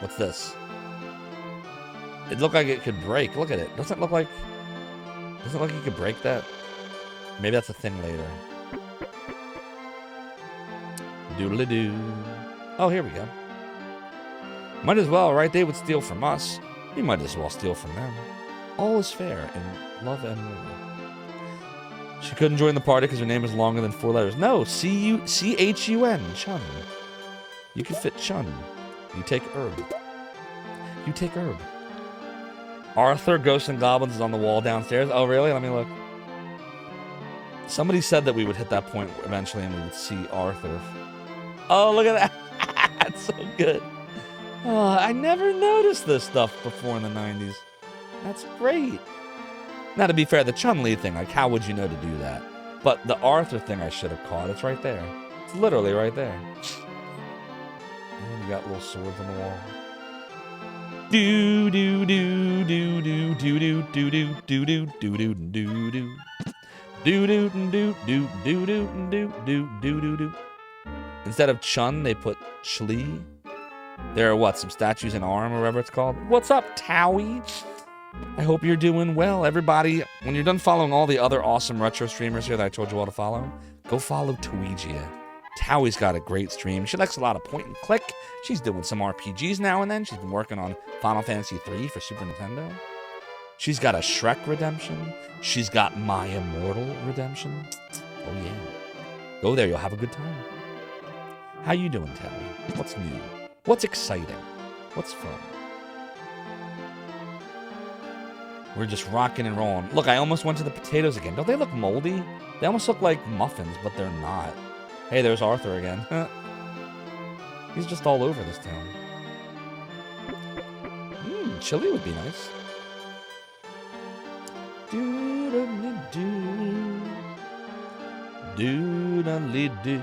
What's this? It looked like it could break. Look at it. Doesn't it look like you could break that? Maybe that's a thing later. Doodly-doo. Oh, here we go. Might as well, right? They would steal from us. We might as well steal from them. All is fair in love and war. She couldn't join the party because her name is longer than 4 letters. No, C-H-U-N, Chun. You can fit Chun. You take herb. You take herb. Arthur, Ghosts and Goblins is on the wall downstairs. Oh, really? Let me look. Somebody said that we would hit that point eventually and we would see Arthur. Oh, look at that. That's so good. Oh, I never noticed this stuff before in the 90s. That's great. Now, to be fair, the Chun-Li thing, like, how would you know to do that? But the Arthur thing I should have caught. It's right there. It's literally right there. And you got little swords on the wall. Do do do do do do do do do do do do do do do. Do do do do do do do do do do. Instead of Chun, they put Chli. There are what? Some statues in Arm or whatever it's called. What's up, Towie? I hope you're doing well. Everybody, when you're done following all the other awesome retro streamers here that I told you all to follow, go follow Tweegia. Towie's got a great stream. She likes a lot of point and click. She's doing some RPGs now and then. She's been working on Final Fantasy III for Super Nintendo. She's got a Shrek redemption. She's got My Immortal redemption. Oh yeah. Go there, you'll have a good time. How you doing, Towie? What's new? What's exciting? What's fun? We're just rocking and rolling. Look, I almost went to the potatoes again. Don't they look moldy? They almost look like muffins, but they're not. Hey, there's Arthur again. He's just all over this town. Chili would be nice. Doodly-doo. Doodly-doo.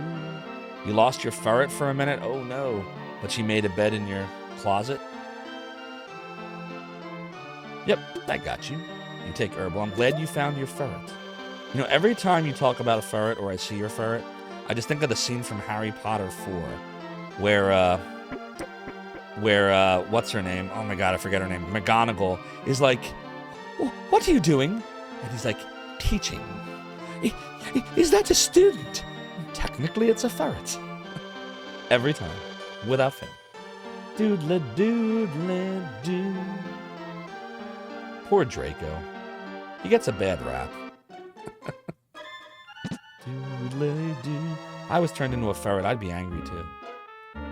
You lost your ferret for a minute? Oh no. But she made a bed in your closet? Yep, I got you. You take herbal. I'm glad you found your ferret. You know, every time you talk about a ferret or I see your ferret, I just think of the scene from Harry Potter 4 where what's her name? Oh my god, I forget her name. McGonagall is like, what are you doing? And he's like, teaching. Is that a student? Technically, it's a ferret. Every time. Without fail. Doodle-doodle-doo. Poor Draco. He gets a bad rap. Doodle-doo. I was turned into a ferret. I'd be angry too.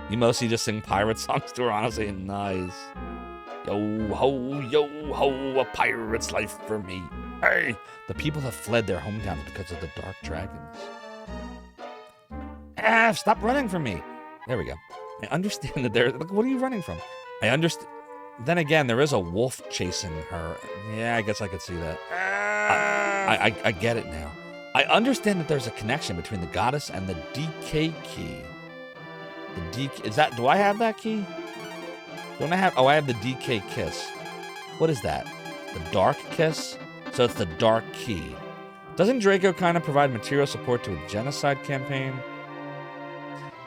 You mostly just sing pirate songs to her, honestly. Nice. Yo ho, a pirate's life for me. Hey! The people have fled their hometowns because of the dark dragons. Stop running from me. There we go. I understand that there... Look, what are you running from? I understand... Then again, there is a wolf chasing her. Yeah, I guess I could see that. I get it now. I understand that there's a connection between the goddess and the DK key. Is that... Do I have that key? Don't I have... Oh, I have the DK kiss. What is that? The dark kiss? So it's the dark key. Doesn't Draco kind of provide material support to a genocide campaign?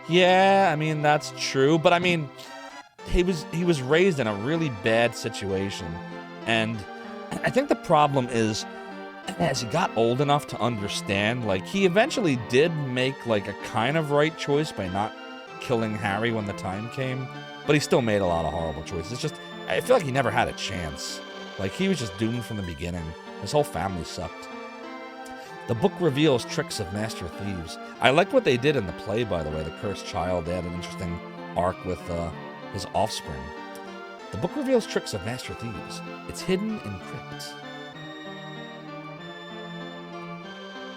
Yeah, I mean, that's true. But I mean, he was raised in a really bad situation. And I think the problem is, as he got old enough to understand, like, he eventually did make, like, a kind of right choice by not killing Harry when the time came. But he still made a lot of horrible choices. It's just, I feel like he never had a chance. Like, he was just doomed from the beginning. His whole family sucked. The book reveals tricks of master thieves. I like what they did in the play, by the way, The Cursed Child. They had an interesting arc with his offspring. The book reveals tricks of master thieves. It's hidden in crypts.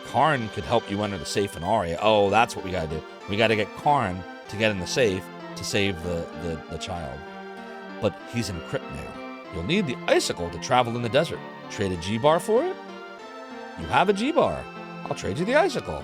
Karn could help you enter the safe in Aria. Oh, that's what we gotta do. We gotta get Karn to get in the safe to save the child. But he's in crypt now. You'll need the icicle to travel in the desert. Trade a G-bar for it? You have a G-bar. I'll trade you the icicle.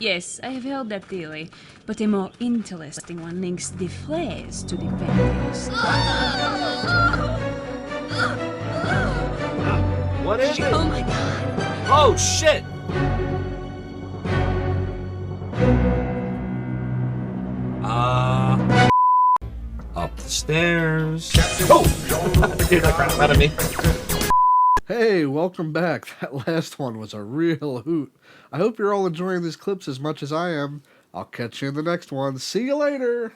Yes, I have heard that theory, but a more interesting one links the phrase to the paintings. What is it? Oh my god. Oh, shit! Up the stairs. Oh! Scared the crap out of me. Hey, welcome back. That last one was a real hoot. I hope you're all enjoying these clips as much as I am. I'll catch you in the next one. See you later!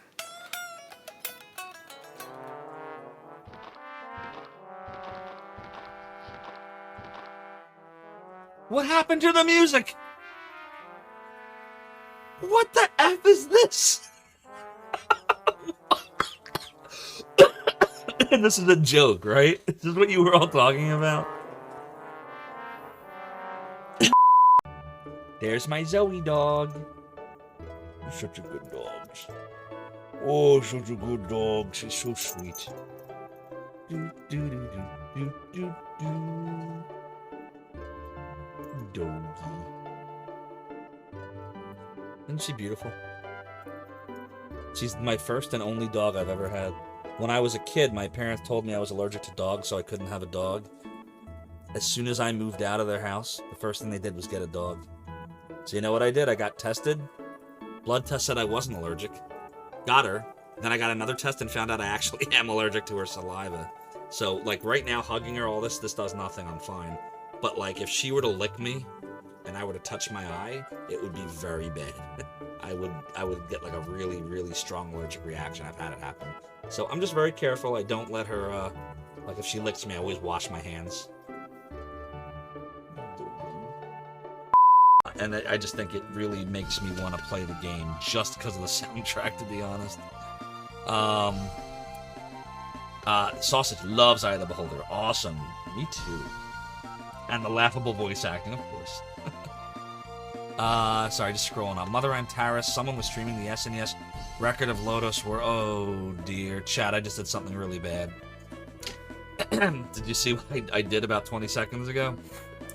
What happened to the music? What the F is this? And this is a joke, right? This is what you were all talking about? There's my Zoe dog. You're such a good dog. Oh, such a good dog. She's so sweet. Do, do, do, do, do, do. Doggy. Isn't she beautiful? She's my first and only dog I've ever had. When I was a kid, my parents told me I was allergic to dogs, so I couldn't have a dog. As soon as I moved out of their house, the first thing they did was get a dog. So you know what I did? I got tested. Blood test said I wasn't allergic. Got her. Then I got another test and found out I actually am allergic to her saliva. So, like, right now, hugging her, all this does nothing. I'm fine. But, like, if she were to lick me and I were to touch my eye, it would be very bad. I would get, like, a really, really strong allergic reaction. I've had it happen. So I'm just very careful. I don't let her, like, if she licks me, I always wash my hands. And I just think it really makes me want to play the game just because of the soundtrack, to be honest. Sausage loves Eye of the Beholder. Awesome. Me too. And the laughable voice acting, of course. Sorry, just scrolling up. Mother Antares, someone was streaming the SNES record of Lotus where... Oh, dear. Chat, I just did something really bad. Did you see what I did about 20 seconds ago?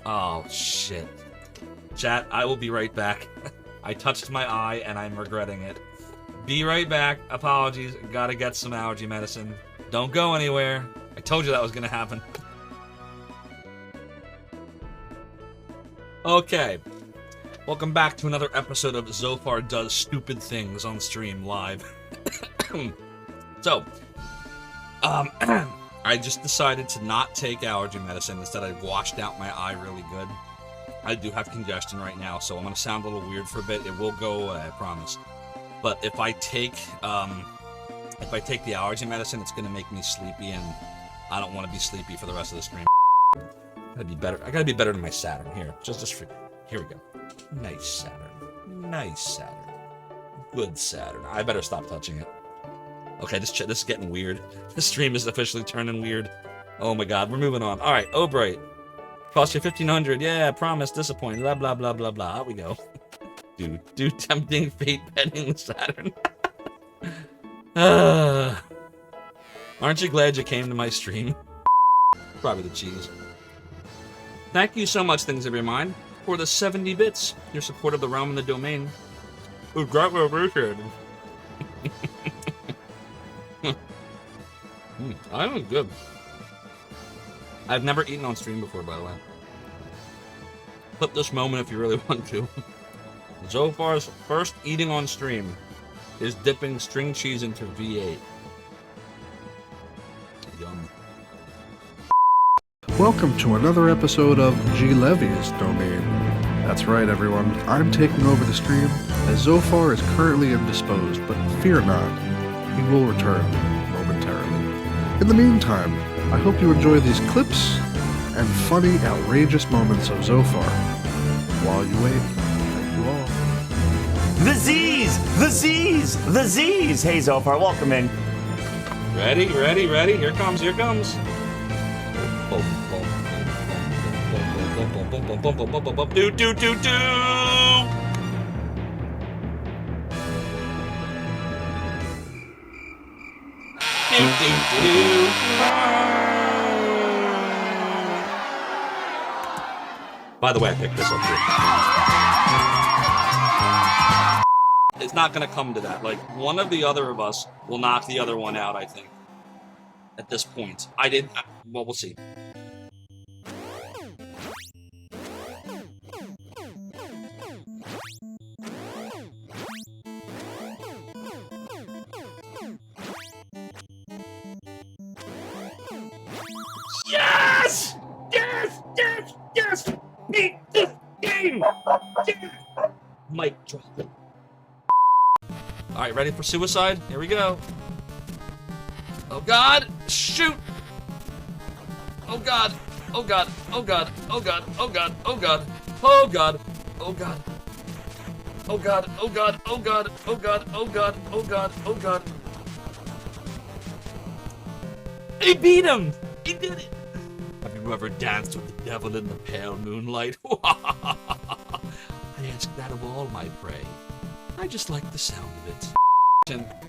Oh, shit. Chat, I will be right back. I touched my eye, and I'm regretting it. Be right back. Apologies. Gotta get some allergy medicine. Don't go anywhere. I told you that was gonna happen. Okay. Welcome back to another episode of Zophar Does Stupid Things on stream live. So, I just decided to not take allergy medicine. Instead, I washed out my eye really good. I do have congestion right now, so I'm going to sound a little weird for a bit. It will go away, I promise. But if I take the allergy medicine, it's going to make me sleepy, and I don't want to be sleepy for the rest of the stream. Gotta be better. I gotta be better than my Saturn. Here, just for here we go. Nice Saturn. Nice Saturn. Good Saturn. I better stop touching it. Okay, this is getting weird. The stream is officially turning weird. Oh my god, we're moving on. All right, O'Bright. Cost you 1,500. Yeah, promise. Disappointed. Blah blah blah blah blah. Out we go. Do tempting fate petting the Saturn. Aren't you glad you came to my stream? Probably the cheese. Thank you so much, Things of Your Mind, for the 70 bits. Your support of the realm and the domain. Ooh, great appreciated. I was good. I've never eaten on stream before, by the way. Clip this moment if you really want to. Zophar's first eating on stream is dipping string cheese into V8. Yum. Welcome to another episode of G. Levy's Domain. That's right, everyone. I'm taking over the stream, as Zophar is currently indisposed, but fear not, he will return momentarily. In the meantime, I hope you enjoy these clips and funny, outrageous moments of Zophar. While you wait, thank you all. The Z's! The Z's! The Z's! Hey, Zophar, welcome in. Ready, ready, ready. Here comes, here comes. Do, do, do, do! Do, do, do. By the way, I picked this up here. It's not gonna come to that. Like, one of the other of us will knock the other one out, I think. At this point. Well, we'll see. Yes! Yes! Yes! Yes! Beat this game! Yes! Mic drop. Alright, ready for suicide? Here we go. Oh god! Shoot! Oh god! Oh god! Oh god! Oh god! Oh god! Oh god! Oh god! Oh god! Oh god! Oh god! Oh god! Oh god! Oh god! Oh god! Oh god! He beat him! He did it! Have you ever danced with the devil in the pale moonlight? I ask that of all my prey. I just like the sound of it.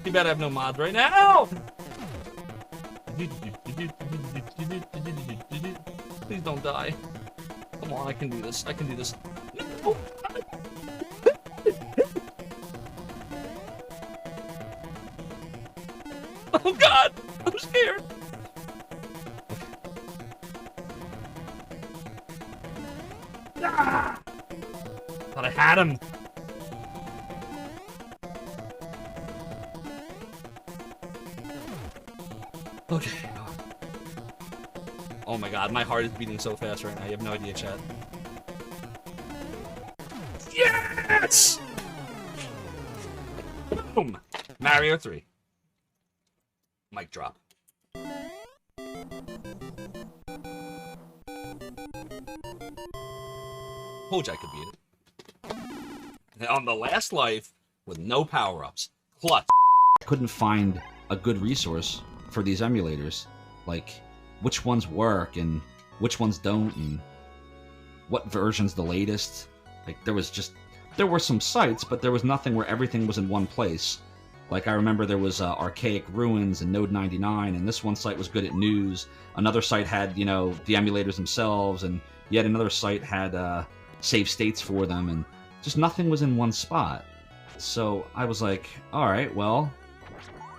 You better have no mods right now! Please don't die. Come on, I can do this. I can do this. No. Oh god! I'm scared! Ah! Thought I had him. Okay. Oh my god, my heart is beating so fast right now. You have no idea, chat. Yes! Boom! Mario 3. Mic drop. Told you I could beat it. And on the last life, with no power-ups. Clutch. Couldn't find a good resource for these emulators. Like, which ones work and which ones don't, and what version's the latest. Like, there were some sites, but there was nothing where everything was in one place. Like, I remember there was Archaic Ruins and Node 99, and this one site was good at news. Another site had, you know, the emulators themselves, and yet another site had save states for them, and just nothing was in one spot. So I was like, alright, well,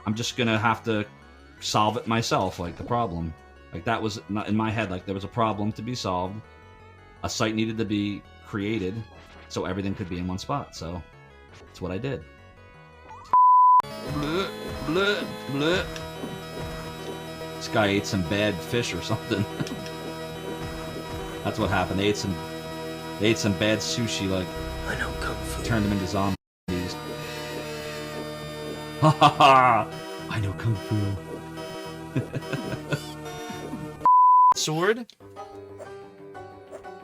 I'm just gonna have to solve it myself, like, the problem. Like, that was not in my head, like, there was a problem to be solved. A site needed to be created, so everything could be in one spot, so that's what I did. Bleh, bleh, bleh. This guy ate some bad fish or something. That's what happened. They ate some bad sushi, like, I know kung fu. Turned them into zombies. Ha ha ha! I know kung fu. Sword?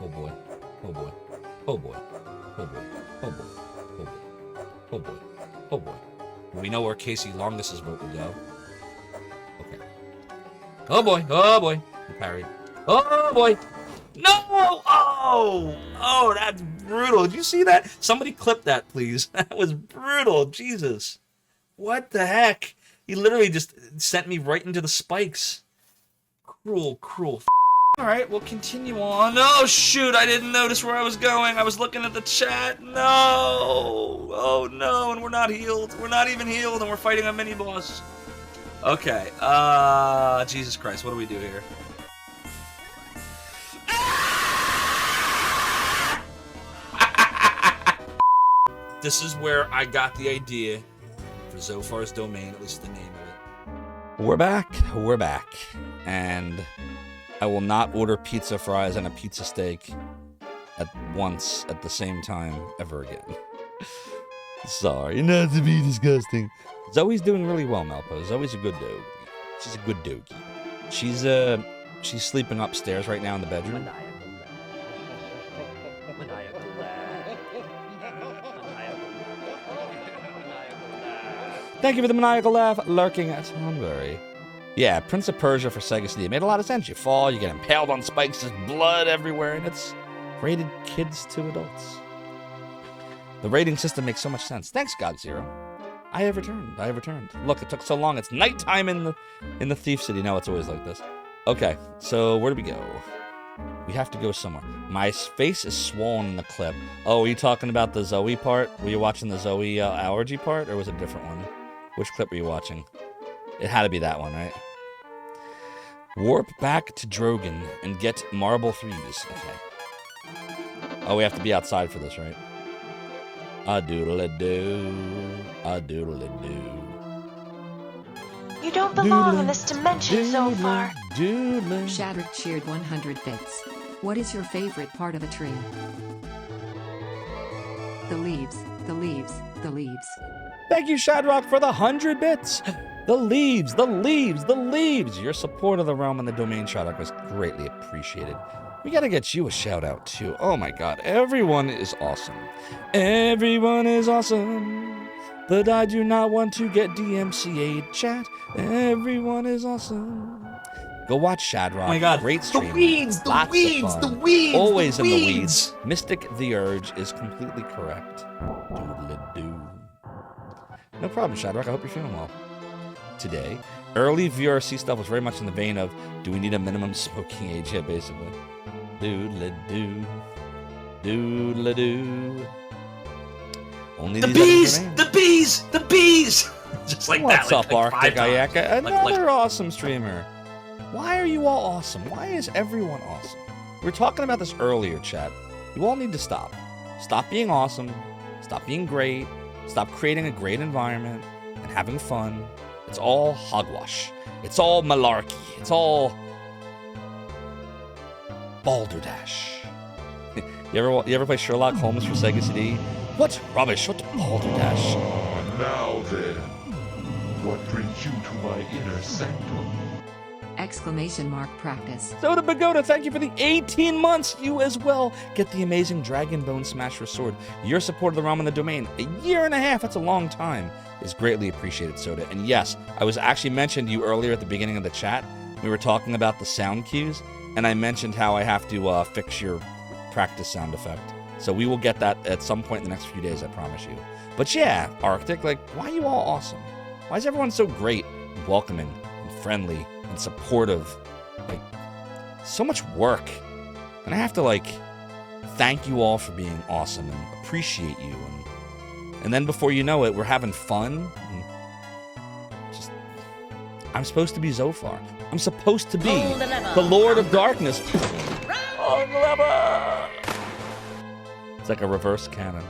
Oh boy. Oh boy. Oh boy. Oh boy. Oh boy. Oh boy. Oh boy. Oh boy. We know where Casey Longus's vote will go. Okay. Oh boy. Oh boy. He parried. Oh boy. No! Oh! Oh, that's brutal. Did you see that? Somebody clip that, please. That was brutal. Jesus. What the heck? He literally just sent me right into the spikes. Cruel, cruel. Alright, we'll continue on. Oh, shoot, I didn't notice where I was going. I was looking at the chat. No! Oh, no, and we're not healed. We're not even healed, and we're fighting a mini-boss. Okay, Jesus Christ, what do we do here? This is where I got the idea for Zophar's domain, at least the name of it. We're back, and I will not order pizza fries and a pizza steak at once at the same time ever again. Sorry, not to be disgusting. Zoe's doing really well, Malpo. Zoe's a good dog. She's a good doggy. She's sleeping upstairs right now in the bedroom. Thank you for the maniacal laugh, lurking at Tonberry. Yeah, Prince of Persia for Sega CD. It made a lot of sense. You fall, you get impaled on spikes, there's blood everywhere, and it's rated kids to adults. The rating system makes so much sense. Thanks, God Zero. I have returned. Look, it took so long. It's nighttime in the Thief City. No, it's always like this. Okay, so where do we go? We have to go somewhere. My face is swollen in the clip. Oh, are you talking about the Zoe part? Were you watching the Zoe allergy part, or was it a different one? Which clip were you watching? It had to be that one, right? Warp back to Drogon and get marble 3s. Okay. Oh, we have to be outside for this, right? A doodle-a-doo. A doodle-a-doo. You don't belong in this dimension, Zophar. Shadrick cheered 100 bits. What is your favorite part of a tree? The leaves, the leaves, the leaves. Thank you, Shadrock, for the 100 bits. The leaves, the leaves, the leaves. Your support of the realm and the domain, Shadrock, was greatly appreciated. We gotta get you a shout out, too. Oh my god, everyone is awesome. Everyone is awesome. But I do not want to get DMCA'd, chat. Everyone is awesome. Go watch Shadrock. Oh my god. Great stream. The weeds, the Lots weeds, of fun. the weeds. Always the in weeds. the weeds. Mystic the Urge is completely correct. Doodle-a-doo. No problem, Shadrock. I hope you're feeling well. Today, early VRC stuff was very much in the vein of, do we need a minimum smoking age? Yeah, basically. Doodle-a-doo. Doodle-a-doo. Only The these bees, items remain. the bees, the bees. Just like What's that. up, like Arctic 5 times. Ayaka? Like- Another awesome streamer. Why are you all awesome? Why is everyone awesome? We were talking about this earlier, chat. You all need to stop. Stop being awesome. Stop being great. Stop creating a great environment and having fun. It's all hogwash. It's all malarkey. It's all balderdash. You ever play Sherlock Holmes for Sega CD? What rubbish? What balderdash? Now then, what brings you to my inner sanctum? Exclamation mark practice. Soda Pagoda, thank you for the 18 months. You as well get the amazing Dragon Bone Smasher sword. Your support of the realm and the domain, a year and a half, that's a long time, is greatly appreciated, Soda. And yes, I was actually mentioned to you earlier at the beginning of the chat. We were talking about the sound cues, and I mentioned how I have to fix your practice sound effect. So we will get that at some point in the next few days, I promise you. But yeah, Arctic, like, why are you all awesome? Why is everyone so great and welcoming and friendly and supportive? Like, so much work. And I have to, like, thank you all for being awesome and appreciate you. And then before you know it, we're having fun. And just, I'm supposed to be Zophar. I'm supposed to be the Lord of Darkness. On the lever! It's like a reverse cannon.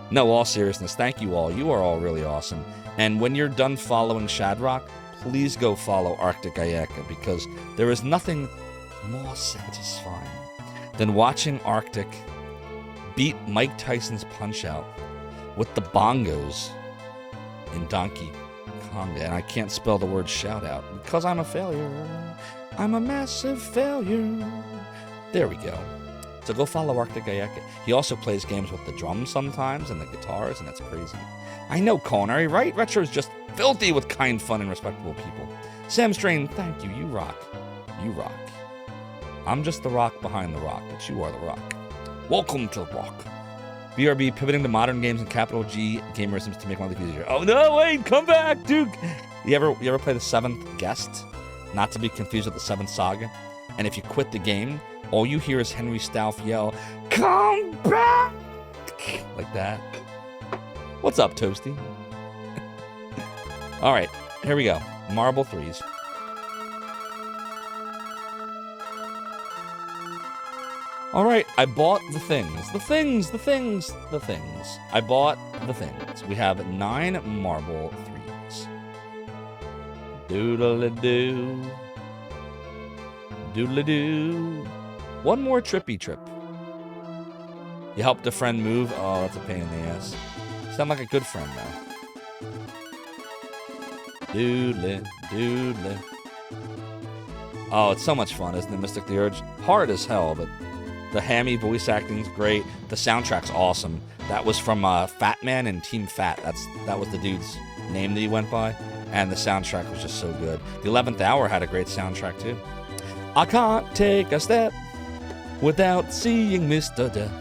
No, all seriousness, thank you all. You are all really awesome. And when you're done following Shadrock, please go follow Arctic Ayaka, because there is nothing more satisfying than watching Arctic beat Mike Tyson's Punch-Out with the bongos in Donkey Kong. And I can't spell the word shout-out because I'm a failure. I'm a massive failure. There we go. So go follow Arctic Ayaka. He also plays games with the drums sometimes and the guitars, and that's crazy. I know, Culinary, right? Retro is just filthy with kind, fun, and respectable people. Sam Strain, thank you. You rock. You rock. I'm just the rock behind the rock, but you are the rock. Welcome to the rock. BRB pivoting to modern games and capital G gamerisms to make my life easier. Oh no, wait, come back, Duke. You ever play the Seventh Guest? Not to be confused with the Seventh Saga. And if you quit the game, all you hear is Henry Stauff yell, "Come back!" Like that. What's up, Toasty? All right, here we go. Marble 3s. All right, I bought the things. The things. I bought the things. We have 9 marble 3s. Doodle-a-doo. Doodle-a-doo. One more trippy trip. You helped a friend move? Oh, that's a pain in the ass. Sound like a good friend, though. Doodle-a. Oh, it's so much fun, isn't it, Mystic the Urge? Hard as hell, but the hammy voice acting's great. The soundtrack's awesome. That was from Fat Man and Team Fat. That was the dude's name that he went by. And the soundtrack was just so good. The 11th Hour had a great soundtrack, too. I can't take a step without seeing Mr. Death.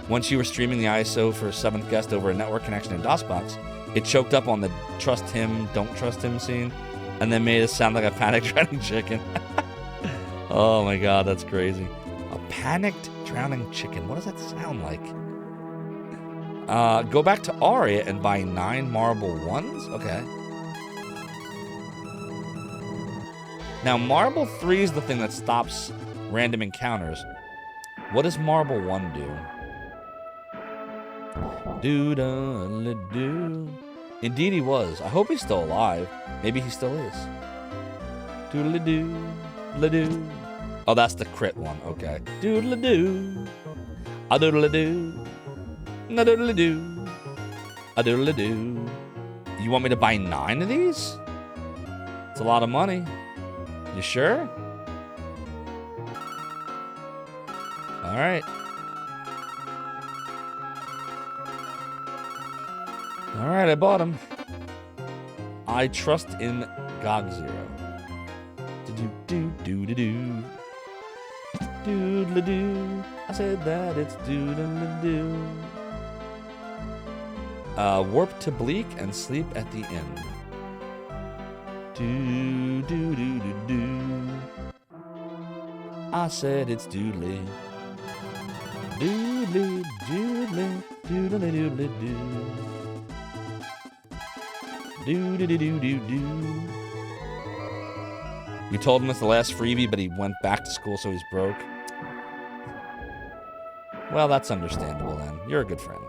Once you were streaming the ISO for 7th Guest over a network connection in DOSBox, it choked up on the trust him, don't trust him scene, and then made it sound like a panic drowning chicken. Oh my god, that's crazy. A panicked drowning chicken. What does that sound like? Go back to Aria and buy 9 marble ones? Okay. Now, marble 3 is the thing that stops random encounters. What does marble 1 do? Do-da-la-do. Indeed he was. I hope he's still alive. Maybe he still is. Doodle-a-doo, la-doo. Oh, that's the crit one. Okay. Doodle-a-doo. A-doodle-a-doo. Na-doodle-a-doo. A-doodle-a-doo. You want me to buy 9 of these? It's a lot of money. You sure? All right. All right, I bought him. I trust in GOG Zero. Do-do-do-do-do-do. Doodle-a-doo. I said that it's doodle-a-doo. Warp to Bleak and sleep at the end. Do-do-do-do-do. I said it's doodly. Doodly, doodly, doodly-doodly-doo. Do-do-do-do-do-do. You told him it's the last freebie, but he went back to school, so he's broke. Well, that's understandable then. You're a good friend.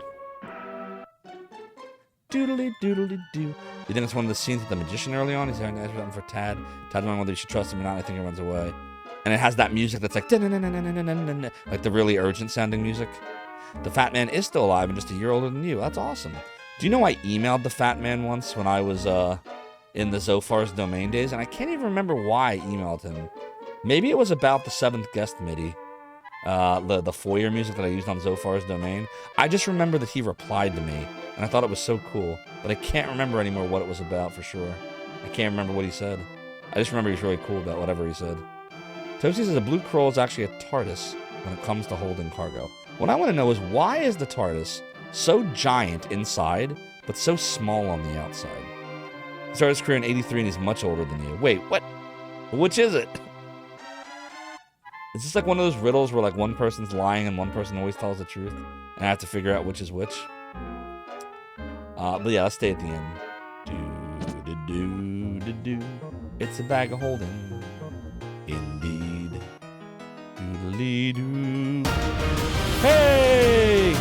Doodly doodly doo. You think it's one of the scenes with the magician early on? He's having something for Tad. Tad's wondering whether you should trust him or not. I think he runs away. And it has that music that's like like the really urgent sounding music. The Fat Man is still alive and just a year older than you. That's awesome. Do you know I emailed the Fat Man once when I was in the Zophar's domain days, and I can't even remember why I emailed him. Maybe it was about the 7th guest MIDI, the foyer music that I used on Zophar's domain. I just remember that he replied to me, and I thought it was so cool, but I can't remember anymore what it was about for sure. I can't remember what he said. I just remember he was really cool about whatever he said. Toasty says a blue Kroll is actually a TARDIS when it comes to holding cargo. What I want to know is, why is the TARDIS so giant inside, but so small on the outside? He started his career in '83 and he's much older than you. Wait, what? Which is it? Is this like one of those riddles where like one person's lying and one person always tells the truth? And I have to figure out which is which? But yeah, let's stay at the end. Do-do-do-do-do. It's a bag of holding. Indeed. Doodly-doo. Hey!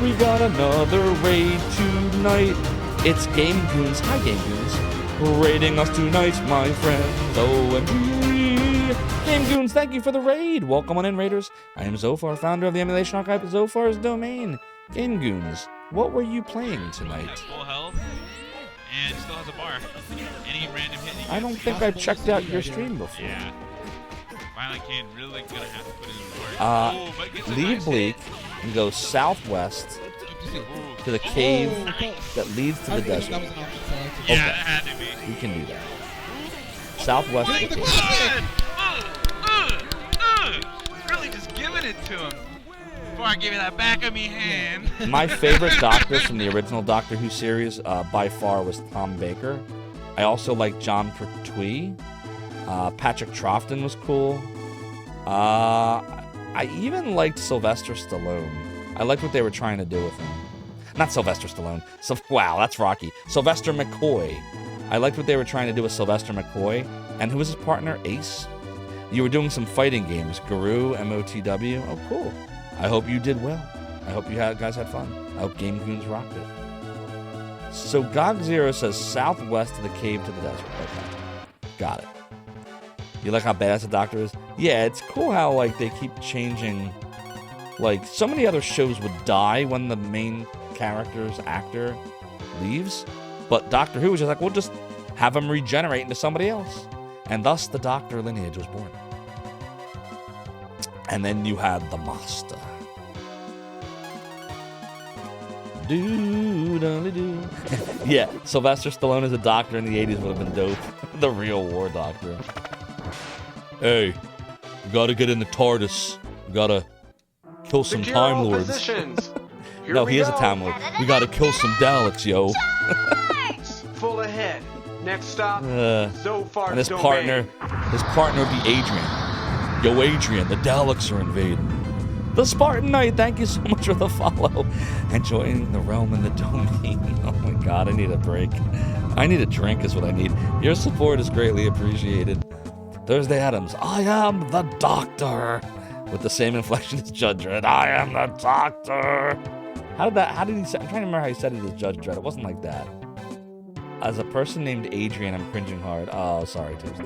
We got another raid tonight. It's Game Goons. Hi, Game Goons. Raiding us tonight, my friends. OMG. Game Goons, thank you for the raid. Welcome on in, Raiders. I am Zophar, founder of the emulation archive at Zophar's domain. Game Goons, what were you playing tonight? Full health, and still has a bar. Any random hit. I don't think I've checked out your stream before. Yeah. Violent Kane really gonna have to put in the work. Leave Bleak and go southwest to the cave that leads to the desert. Yeah, that had to be. We can do that. Southwest to the cave. Really just giving it to him. Before I give you that back of me hand. My favorite Doctor from the original Doctor Who series by far was Tom Baker. I also like John Pertwee. Patrick Troughton was cool. I even liked Sylvester Stallone. I liked what they were trying to do with him. Not Sylvester Stallone. So, wow, that's Rocky. Sylvester McCoy. I liked what they were trying to do with Sylvester McCoy. And who was his partner? Ace? You were doing some fighting games. Guru, MOTW. Oh, cool. I hope you did well. I hope you guys had fun. I hope Game Goons rocked it. So GOG Zero says southwest of the cave to the desert. Okay. Got it. You like how badass the Doctor is? Yeah, it's cool how like they keep changing. Like, so many other shows would die when the main character's actor leaves. But Doctor Who was just like, we'll just have him regenerate into somebody else. And thus the Doctor lineage was born. And then you had the Master. Do-do-do. Yeah, Sylvester Stallone as a Doctor in the 80s would have been dope. The real war Doctor. Hey, you gotta get in the TARDIS. You gotta kill some Time Lords. No, he is a Time Lord. We gotta kill some Daleks, yo. Full ahead. Next stop, Zophar's and his domain. partner would be Adrian. Yo, Adrian, the Daleks are invading. The Spartan Knight, thank you so much for the follow. Enjoying the realm and the domain. Oh my god, I need a break. I need a drink is what I need. Your support is greatly appreciated. Thursday Adams, I am the Doctor. With the same inflection as Judge Dredd. I am the Doctor. How did he say? I'm trying to remember how he said it as Judge Dredd. It wasn't like that. As a person named Adrian, I'm cringing hard. Oh, sorry, Tuesday.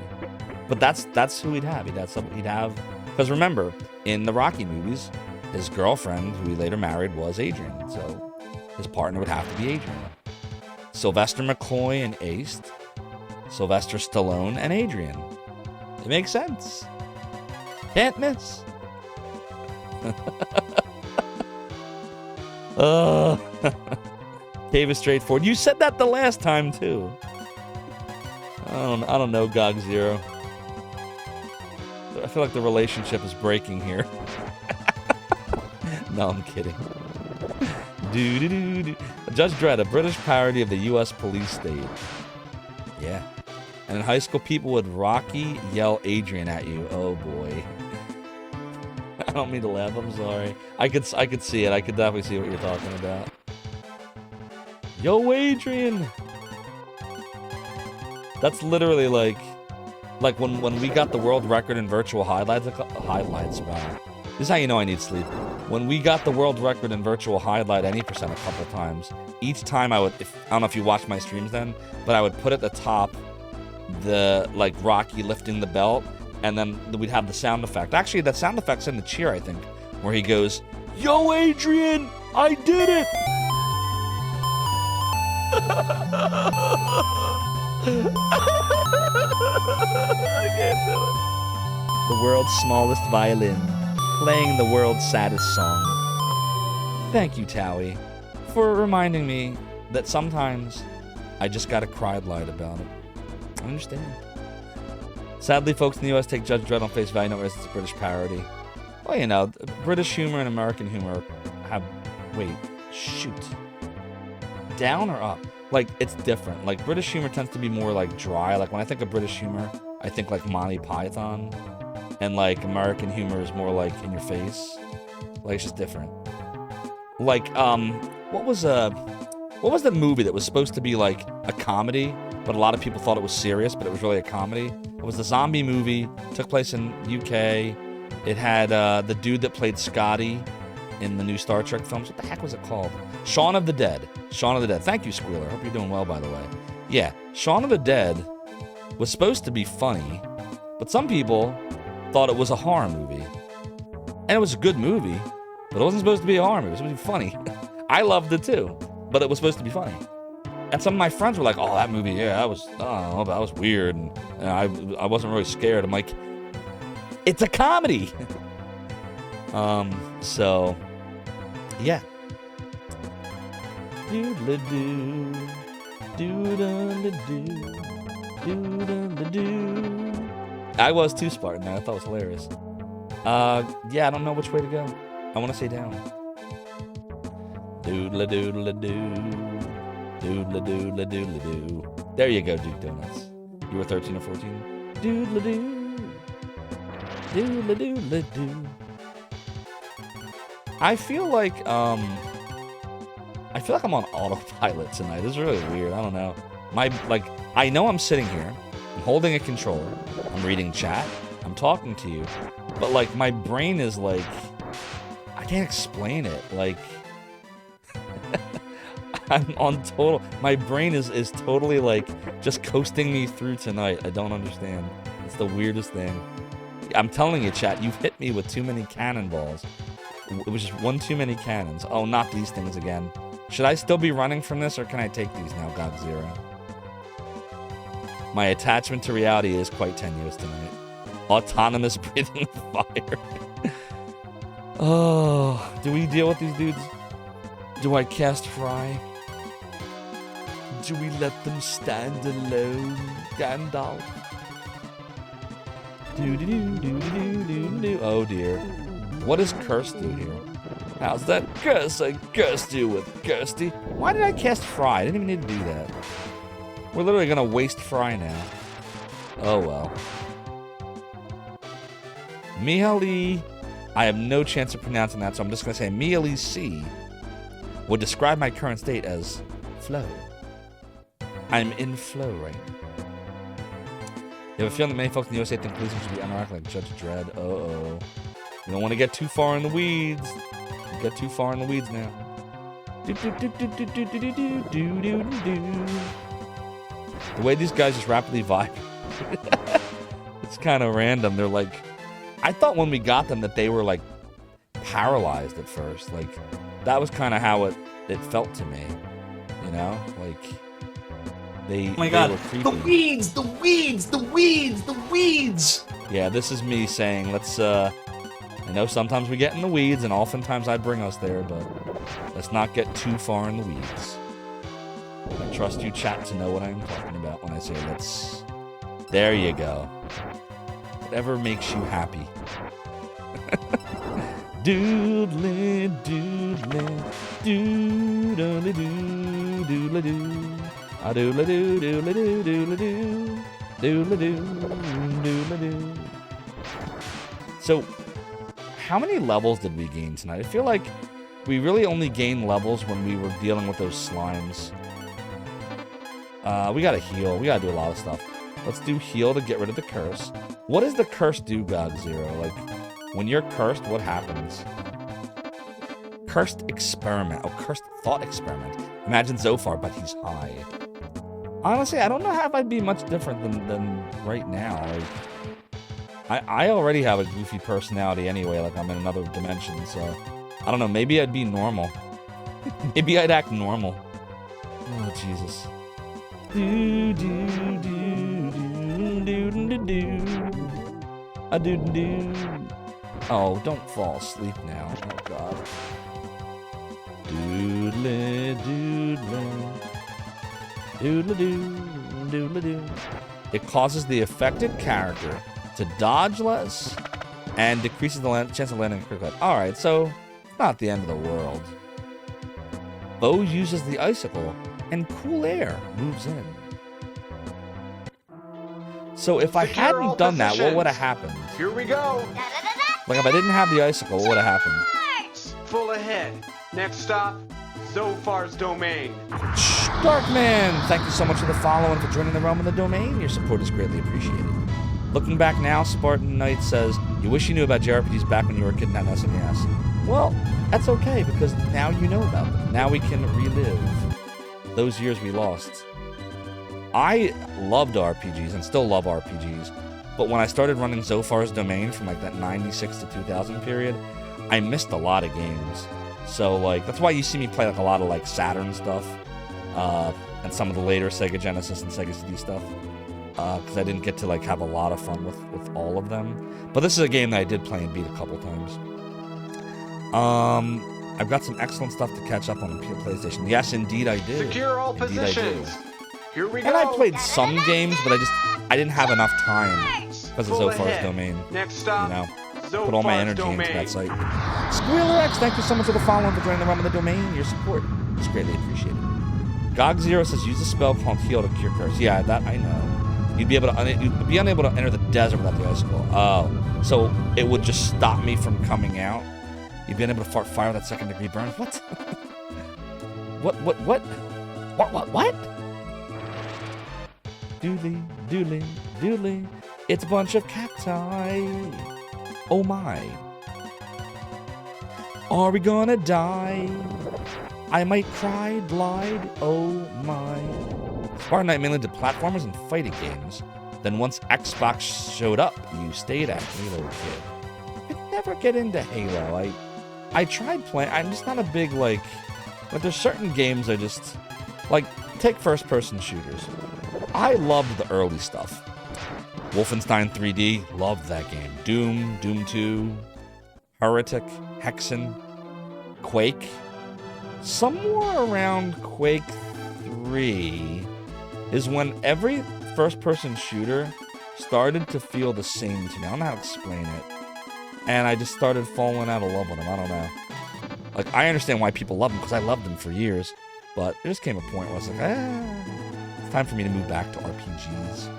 But that's who he'd have. He'd have, because remember, in the Rocky movies, his girlfriend, who he later married, was Adrian. So his partner would have to be Adrian. Sylvester McCoy and Aced. Sylvester Stallone and Adrian. It makes sense. Can't miss. Cave is straightforward. You said that the last time too. I don't know, Gog Zero. I feel like the relationship is breaking here. No, I'm kidding. Judge Dredd, a British parody of the U.S. police state. Yeah. And in high school, people would Rocky yell Adrian at you. Oh boy. I don't mean to laugh. I'm sorry. I could see it. I could definitely see what you're talking about. Yo, Adrian. That's literally like when we got the world record in virtual highlights. Wow. This is how you know I need sleep. When we got the world record in virtual highlight any percent a couple times, each time I don't know if you watched my streams then, but I would put at the top the like Rocky lifting the belt, and then we'd have the sound effect. Actually, that sound effect's in the cheer, I think, where he goes, "Yo, Adrian, I did it!" I can't do it. The world's smallest violin, playing the world's saddest song. Thank you, Towie, for reminding me that sometimes I just gotta cry loud about it. I understand. Sadly, folks in the U.S. take Judge Dredd on face value, not as it's a British parody. Well, you know, British humor and American humor have... Wait, shoot. Down or up? Like, it's different. Like, British humor tends to be more, like, dry. Like, when I think of British humor, I think, like, Monty Python. And, like, American humor is more, like, in your face. Like, it's just different. Like, what was the movie that was supposed to be, like, a comedy, but a lot of people thought it was serious, but it was really a comedy? It was the zombie movie, took place in UK. It had, the dude that played Scotty in the new Star Trek films. What the heck was it called? Shaun of the Dead. Shaun of the Dead. Thank you, Squealer. Hope you're doing well, by the way. Yeah, Shaun of the Dead was supposed to be funny, but some people thought it was a horror movie. And it was a good movie, but it wasn't supposed to be a horror movie. It was supposed to be funny. I loved it too, but it was supposed to be funny. And some of my friends were like, "Oh, that movie, yeah, that was weird, and I wasn't really scared." I'm like, it's a comedy. So, yeah. Doodle-doo, doodle-doo, doodle-doo. I was too, Spartan. I thought it was hilarious. Yeah, I don't know which way to go. I want to say down. Doodle-doodle-doo, doodle-doodle-doodle-doo. There you go, Duke Donuts. You were 13 or 14. Doodle-doo, doodle-doodle-doo. I feel like I'm on autopilot tonight. This is really weird. I don't know. I know I'm sitting here. I'm holding a controller. I'm reading chat. I'm talking to you. But, like, my brain is, like... I can't explain it. Like... I'm on total... My brain is totally, like, just coasting me through tonight. I don't understand. It's the weirdest thing. I'm telling you, chat, you've hit me with too many cannonballs. It was just one too many cannons. Oh, not these things again. Should I still be running from this, or can I take these now, God Zero? My attachment to reality is quite tenuous tonight. Autonomous breathing fire. Oh, do we deal with these dudes? Do I cast Fry? Do we let them stand alone, Gandalf? Do-do-do-do-do-do-do. Oh, dear. What does Curse do here? How's that curse I cursed you with, Kirsty? Why did I cast Fry? I didn't even need to do that. We're literally gonna waste Fry now. Oh well. Mihaly, I have no chance of pronouncing that, so I'm just going to say Mihaly C would describe my current state as flow. I'm in flow right now. You have a feeling that many folks in the USA think policemen should be unarmed like Judge Dredd. Uh-oh. You don't want to get too far in the weeds. You get too far in the weeds now. The way these guys just rapidly vibe. It's kind of random. They're like, I thought when we got them that they were like paralyzed at first. Like that was kind of how it felt to me. You know, like they. Oh my God! Were creepy. The weeds, the weeds, the weeds, the weeds. Yeah, this is me saying, let's. I know sometimes we get in the weeds, and oftentimes I bring us there, but let's not get too far in the weeds. I trust you, chat, to know what I'm talking about when I say let's. There you go. Whatever makes you happy. Doodly, doodly, doodly, doodly, doo. A doodly, doo, doodly, doo, doodly, doo. Doodly, doo, doodly, doo. So, how many levels did we gain tonight? I feel like we really only gained levels when we were dealing with those slimes. We gotta heal. We gotta do a lot of stuff. Let's do heal to get rid of the curse. What does the curse do, God Zero? Like, when you're cursed, what happens? Cursed experiment. Oh, cursed thought experiment. Imagine Zophar, but he's high. Honestly, I don't know how I'd be much different than right now. Like, I already have a goofy personality anyway, like I'm in another dimension, so I don't know, maybe I'd be normal. Maybe I'd act normal. Oh, Jesus. Do do do do do do do. A do do. Oh, don't fall asleep now. Oh God. Doodly doodly. Doodly doo doodly doo. It causes the affected character to dodge less and decreases the chance of landing a critical hit. Alright, so not the end of the world. Bo uses the icicle and cool air moves in. So if I hadn't done that, what would have happened? Here we go. Like if I didn't have the icicle, what would have happened? Full ahead. Next stop, Zophar's domain. Darkman, thank you so much for the follow and for joining the realm of the domain. Your support is greatly appreciated. Looking back now, Spartan Knight says, you wish you knew about JRPGs back when you were a kid in SNES. Well, that's okay, because now you know about them. Now we can relive those years we lost. I loved RPGs and still love RPGs, but when I started running Zophar's domain from like that 96 to 2000 period, I missed a lot of games. So like, that's why you see me play like a lot of like Saturn stuff, and some of the later Sega Genesis and Sega CD stuff. Because I didn't get to like have a lot of fun with all of them. But this is a game that I did play and beat a couple times. I've got some excellent stuff to catch up on the PlayStation. Yes, indeed I did. Secure all positions. Here we go. And I played some games, but I didn't have enough time because of Zophar's domain. Next stop, you know, put all my energy into that site. Squealer X, thank you so much for the follow and for joining the realm of the domain. Your support is greatly appreciated. Gog Zero says use a spell called Heal to cure curse. Yeah, that I know. You'd be unable to enter the desert without the icicle. Oh, so it would just stop me from coming out. You'd be unable to fire that second-degree burn. What? What? Doodly. It's a bunch of cacti. Oh my. Are we gonna die? I might cry, glide. Oh my. Spartan Knight mainly did platformers and fighting games. Then once Xbox showed up, you stayed a Halo kid. I'd never get into Halo. I tried playing. I'm just not a big like there's certain games I just like. Take first-person shooters. I loved the early stuff. Wolfenstein 3D, loved that game. Doom 2, Heretic, Hexen, Quake. Somewhere around Quake 3 is when every first-person shooter started to feel the same to me. I don't know how to explain it. And I just started falling out of love with them. I don't know. Like, I understand why people love them, because I loved them for years. But there just came a point where I was like, it's time for me to move back to RPGs.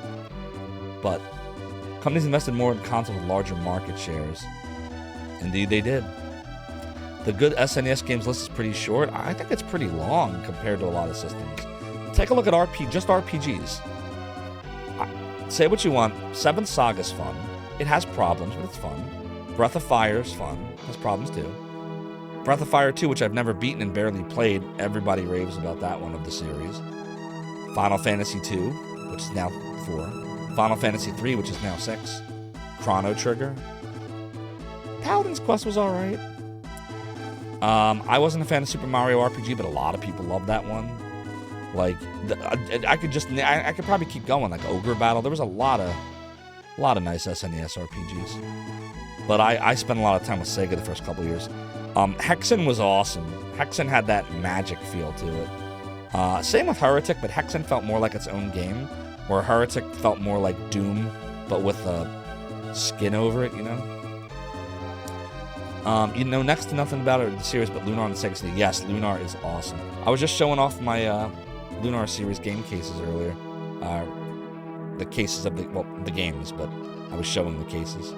But Companies invested more in consoles with larger market shares. Indeed, they did. The good SNES games list is pretty short. I think it's pretty long compared to a lot of systems. Take a look at just RPGs. Say what you want. Seventh Saga's fun. It has problems, but it's fun. Breath of Fire is fun. It has problems too. Breath of Fire 2, which I've never beaten and barely played. Everybody raves about that one of the series. Final Fantasy 2, which is now 4. Final Fantasy 3, which is now 6. Chrono Trigger. Paladin's Quest was alright. I wasn't a fan of Super Mario RPG, but a lot of people love that one. Like, I could probably keep going. Like Ogre Battle, there was a lot of nice SNES RPGs. But I spent a lot of time with Sega the first couple of years. Hexen was awesome. Hexen had that magic feel to it. Same with Heretic, but Hexen felt more like its own game, where Heretic felt more like Doom, but with a skin over it, you know? You know next to nothing about it in the series, but Lunar on the Sega CD. Yes, Lunar is awesome. I was just showing off my Lunar series game cases earlier. The cases of the games, but I was showing the cases.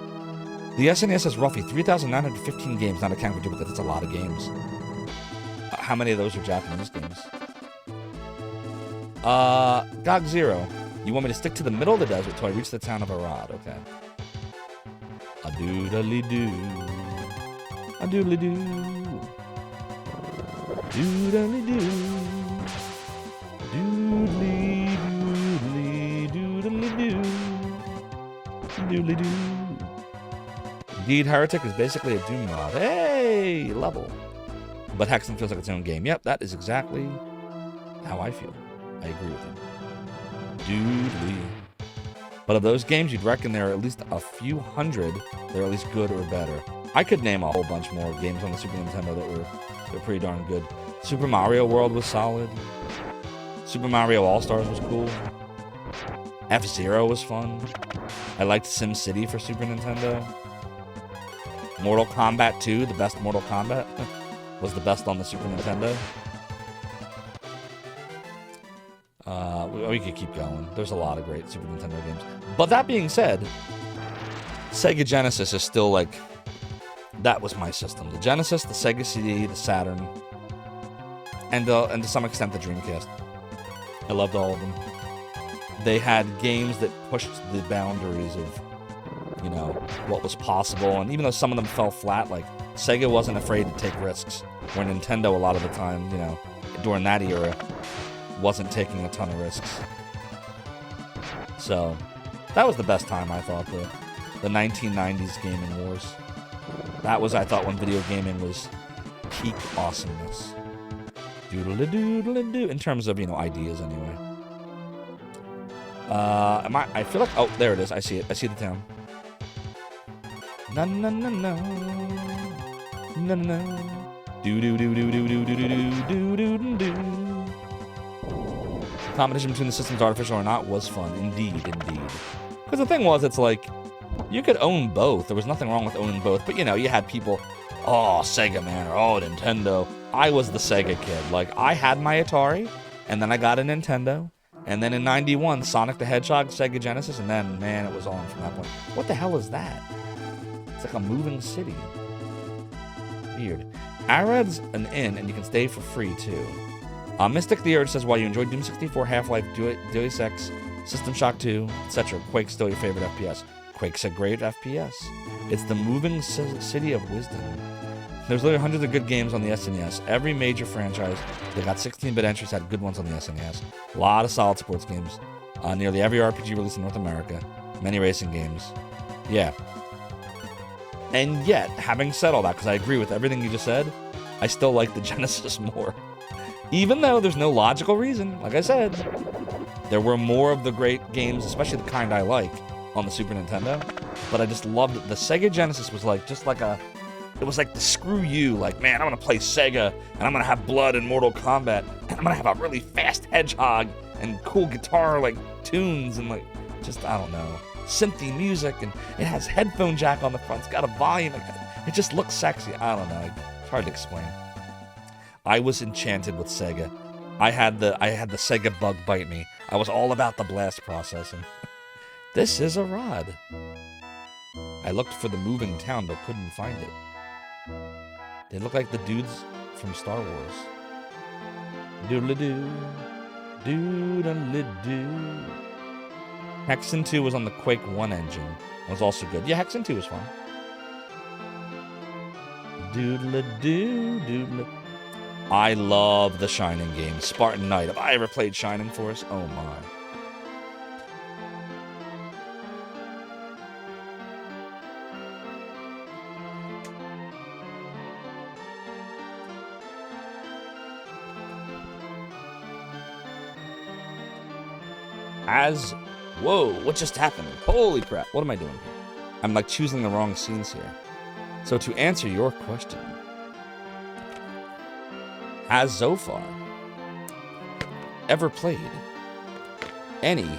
The SNES has roughly 3,915 games, not accounting for duplicates. That's a lot of games. How many of those are Japanese games? GOG Zero. You want me to stick to the middle of the desert till I reach the town of Arad? Okay. A-doodly-doo. A-doodly-doo. Doodly-doo. Doodly-doodly-doodly-doo. Doodly-doo. Indeed, Heretic is basically a Doom mod. Hey, level. But Hexen feels like its own game. Yep, that is exactly how I feel. I agree with you. Doodly. But of those games, you'd reckon there are at least a few hundred that are at least good or better. I could name a whole bunch more games on the Super Nintendo that were pretty darn good. Super Mario World was solid. Super Mario All-Stars was cool. F-Zero was fun. I liked SimCity for Super Nintendo. Mortal Kombat 2, the best Mortal Kombat, was the best on the Super Nintendo. We could keep going. There's a lot of great Super Nintendo games. But that being said, Sega Genesis is still like, that was my system. The Genesis, the Sega CD, the Saturn, and to some extent the Dreamcast. I loved all of them. They had games that pushed the boundaries of, you know, what was possible. And even though some of them fell flat, like Sega wasn't afraid to take risks, where Nintendo a lot of the time, you know, during that era, wasn't taking a ton of risks. So that was the best time, I thought, the 1990s gaming wars. That was, I thought, when video gaming was peak awesomeness. Doodle-a-doodle-a-doo, in terms of, you know, ideas anyway. I feel like, oh, there it is. I see it. I see the town. No, no, no, no. No, no, no. Do-do-do-do-do-do-do-do-do-do-do-do. Competition between the systems, artificial or not, was fun. Indeed, indeed. Because the thing was, it's like, you could own both. There was nothing wrong with owning both. But, you know, you had people, oh, Sega, man, or oh, Nintendo. I was the Sega kid. Like, I had my Atari, and then I got a Nintendo. And then in 91, Sonic the Hedgehog, Sega Genesis, and then, man, it was on from that point. What the hell is that? It's like a moving city. Weird. Arad's an inn, and you can stay for free, too. Mystic the Urge says, while you enjoyed Doom 64, Half-Life, Deus Ex, System Shock 2, etc., Quake's still your favorite FPS. Quake's a great FPS. It's the moving city of wisdom. There's literally hundreds of good games on the SNES. Every major franchise that got 16-bit entries had good ones on the SNES. A lot of solid sports games. Nearly every RPG released in North America. Many racing games. Yeah. And yet, having said all that, because I agree with everything you just said, I still like the Genesis more. Even though there's no logical reason, like I said, there were more of the great games, especially the kind I like, on the Super Nintendo. But I just loved it. The Sega Genesis was like, just like a... It was like the screw you, like, man, I'm going to play Sega, and I'm going to have blood and Mortal Kombat, and I'm going to have a really fast hedgehog, and cool guitar, like, tunes, and, like, just, I don't know, synthy music, and it has headphone jack on the front, it's got a volume, it just looks sexy. I don't know, it's hard to explain. I was enchanted with Sega. I had the Sega bug bite me. I was all about the blast processing. This is a rod. I looked for the moving town but couldn't find it. They look like the dudes from Star Wars. Doodle-doo. Doodle-doo. Hexen 2 was on the Quake 1 engine. It was also good. Yeah, Hexen 2 was fun. Doodle-doo. Doodle. I love the Shining games. Spartan Knight. Have I ever played Shining Force? Oh my. Whoa, what just happened? Holy crap, what am I doing here? I'm like choosing the wrong scenes here. So to answer your question, has Zophar ever played any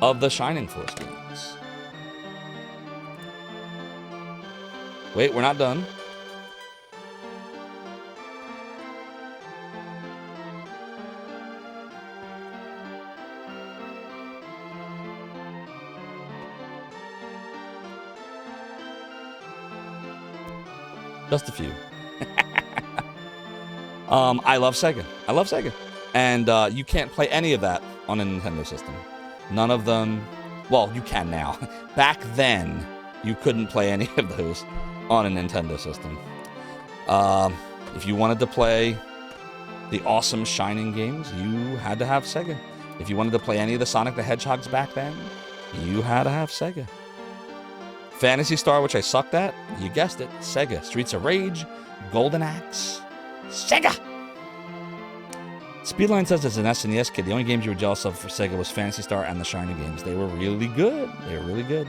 of the Shining Force games? Wait, we're not done. Just a few. I love Sega. I love Sega. And you can't play any of that on a Nintendo system. None of them. Well, you can now. Back then, you couldn't play any of those on a Nintendo system. If you wanted to play the awesome Shining games, you had to have Sega. If you wanted to play any of the Sonic the Hedgehogs back then, you had to have Sega. Phantasy Star, which I sucked at, you guessed it, Sega. Streets of Rage, Golden Axe, Sega! Speedline says as an SNES kid, the only games you were jealous of for Sega was Phantasy Star and the Shining games. They were really good. They were really good.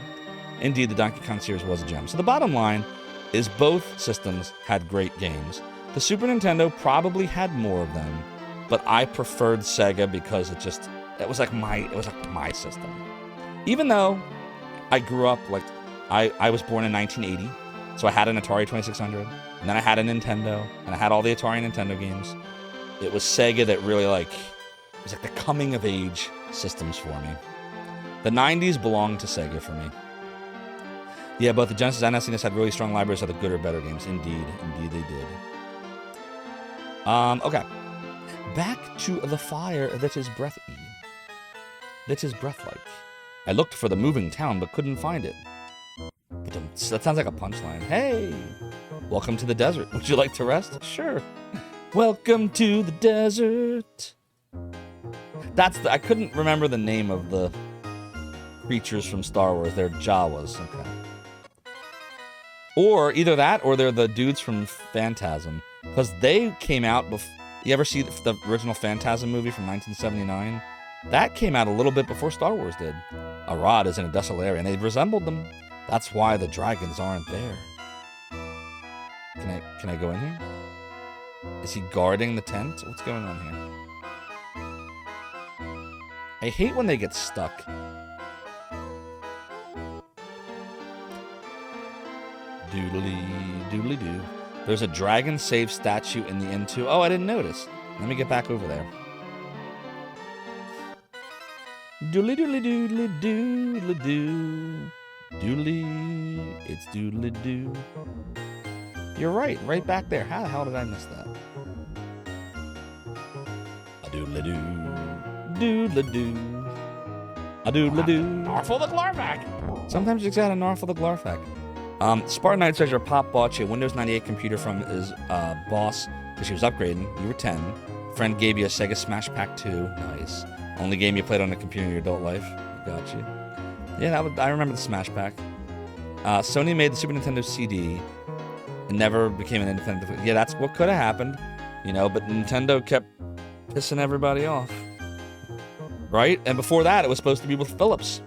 Indeed, the Donkey Kong series was a gem. So the bottom line is both systems had great games. The Super Nintendo probably had more of them, but I preferred Sega because it was like my system. Even though I grew up I was born in 1980, so I had an Atari 2600, and then I had a Nintendo, and I had all the Atari and Nintendo games. It was Sega that really it was like the coming of age systems for me. The 90s belonged to Sega for me. Yeah, both the Genesis and SNES had really strong libraries of the good or better games. Indeed they did. Okay. Back to the fire that is breathy. That is breath-like. I looked for the moving town, but couldn't find it. That sounds like a punchline. Hey, welcome to the desert. Would you like to rest? Sure. Welcome to the desert. I couldn't remember the name of the creatures from Star Wars. They're Jawas. Okay. Or either that, or they're the dudes from Phantasm, because they came out before. You ever see the original Phantasm movie from 1979? That came out a little bit before Star Wars did. Arad is in a desolate area, and they resembled them. That's why the dragons aren't there. Can I go in here? Is he guarding the tent? What's going on here? I hate when they get stuck. Doodly doo. There's a dragon save statue in the inn too. Oh, I didn't notice. Let me get back over there. Doodly doodly doo. Doodly, it's doodly doo. You're right back there. How the hell did I miss that? A doodly doo, doodly doo, a doodly doo. Narful the Glarvac. Sometimes you just gotta Narful the Glarvac. Spartan Knight says your pop bought you a Windows 98 computer from his boss because she was upgrading. You were 10. Friend gave you a Sega Smash Pack 2. Nice. Only game you played on a computer in your adult life. Got you. Yeah, I remember the Smash Pack. Sony made the Super Nintendo CD and never became an independent. Yeah, that's what could have happened, but Nintendo kept pissing everybody off. Right? And before that, it was supposed to be with Philips.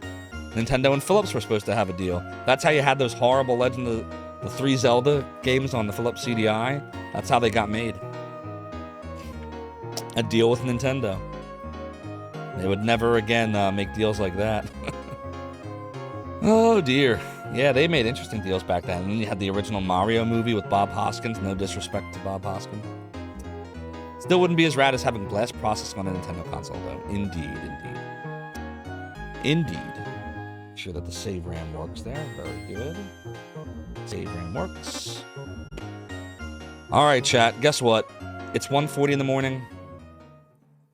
Nintendo and Philips were supposed to have a deal. That's how you had those horrible Legend of the 3 Zelda games on the Philips CDI. That's how they got made. A deal with Nintendo. They would never again make deals like that. Oh dear. Yeah, they made interesting deals back then. And then you had the original Mario movie with Bob Hoskins. No disrespect to Bob Hoskins. Still wouldn't be as rad as having blast processing on a Nintendo console, though. Indeed. sure that the save RAM works there. Very good. Save RAM works. All right, chat. Guess what? It's 1:40 in the morning.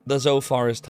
The Zophar is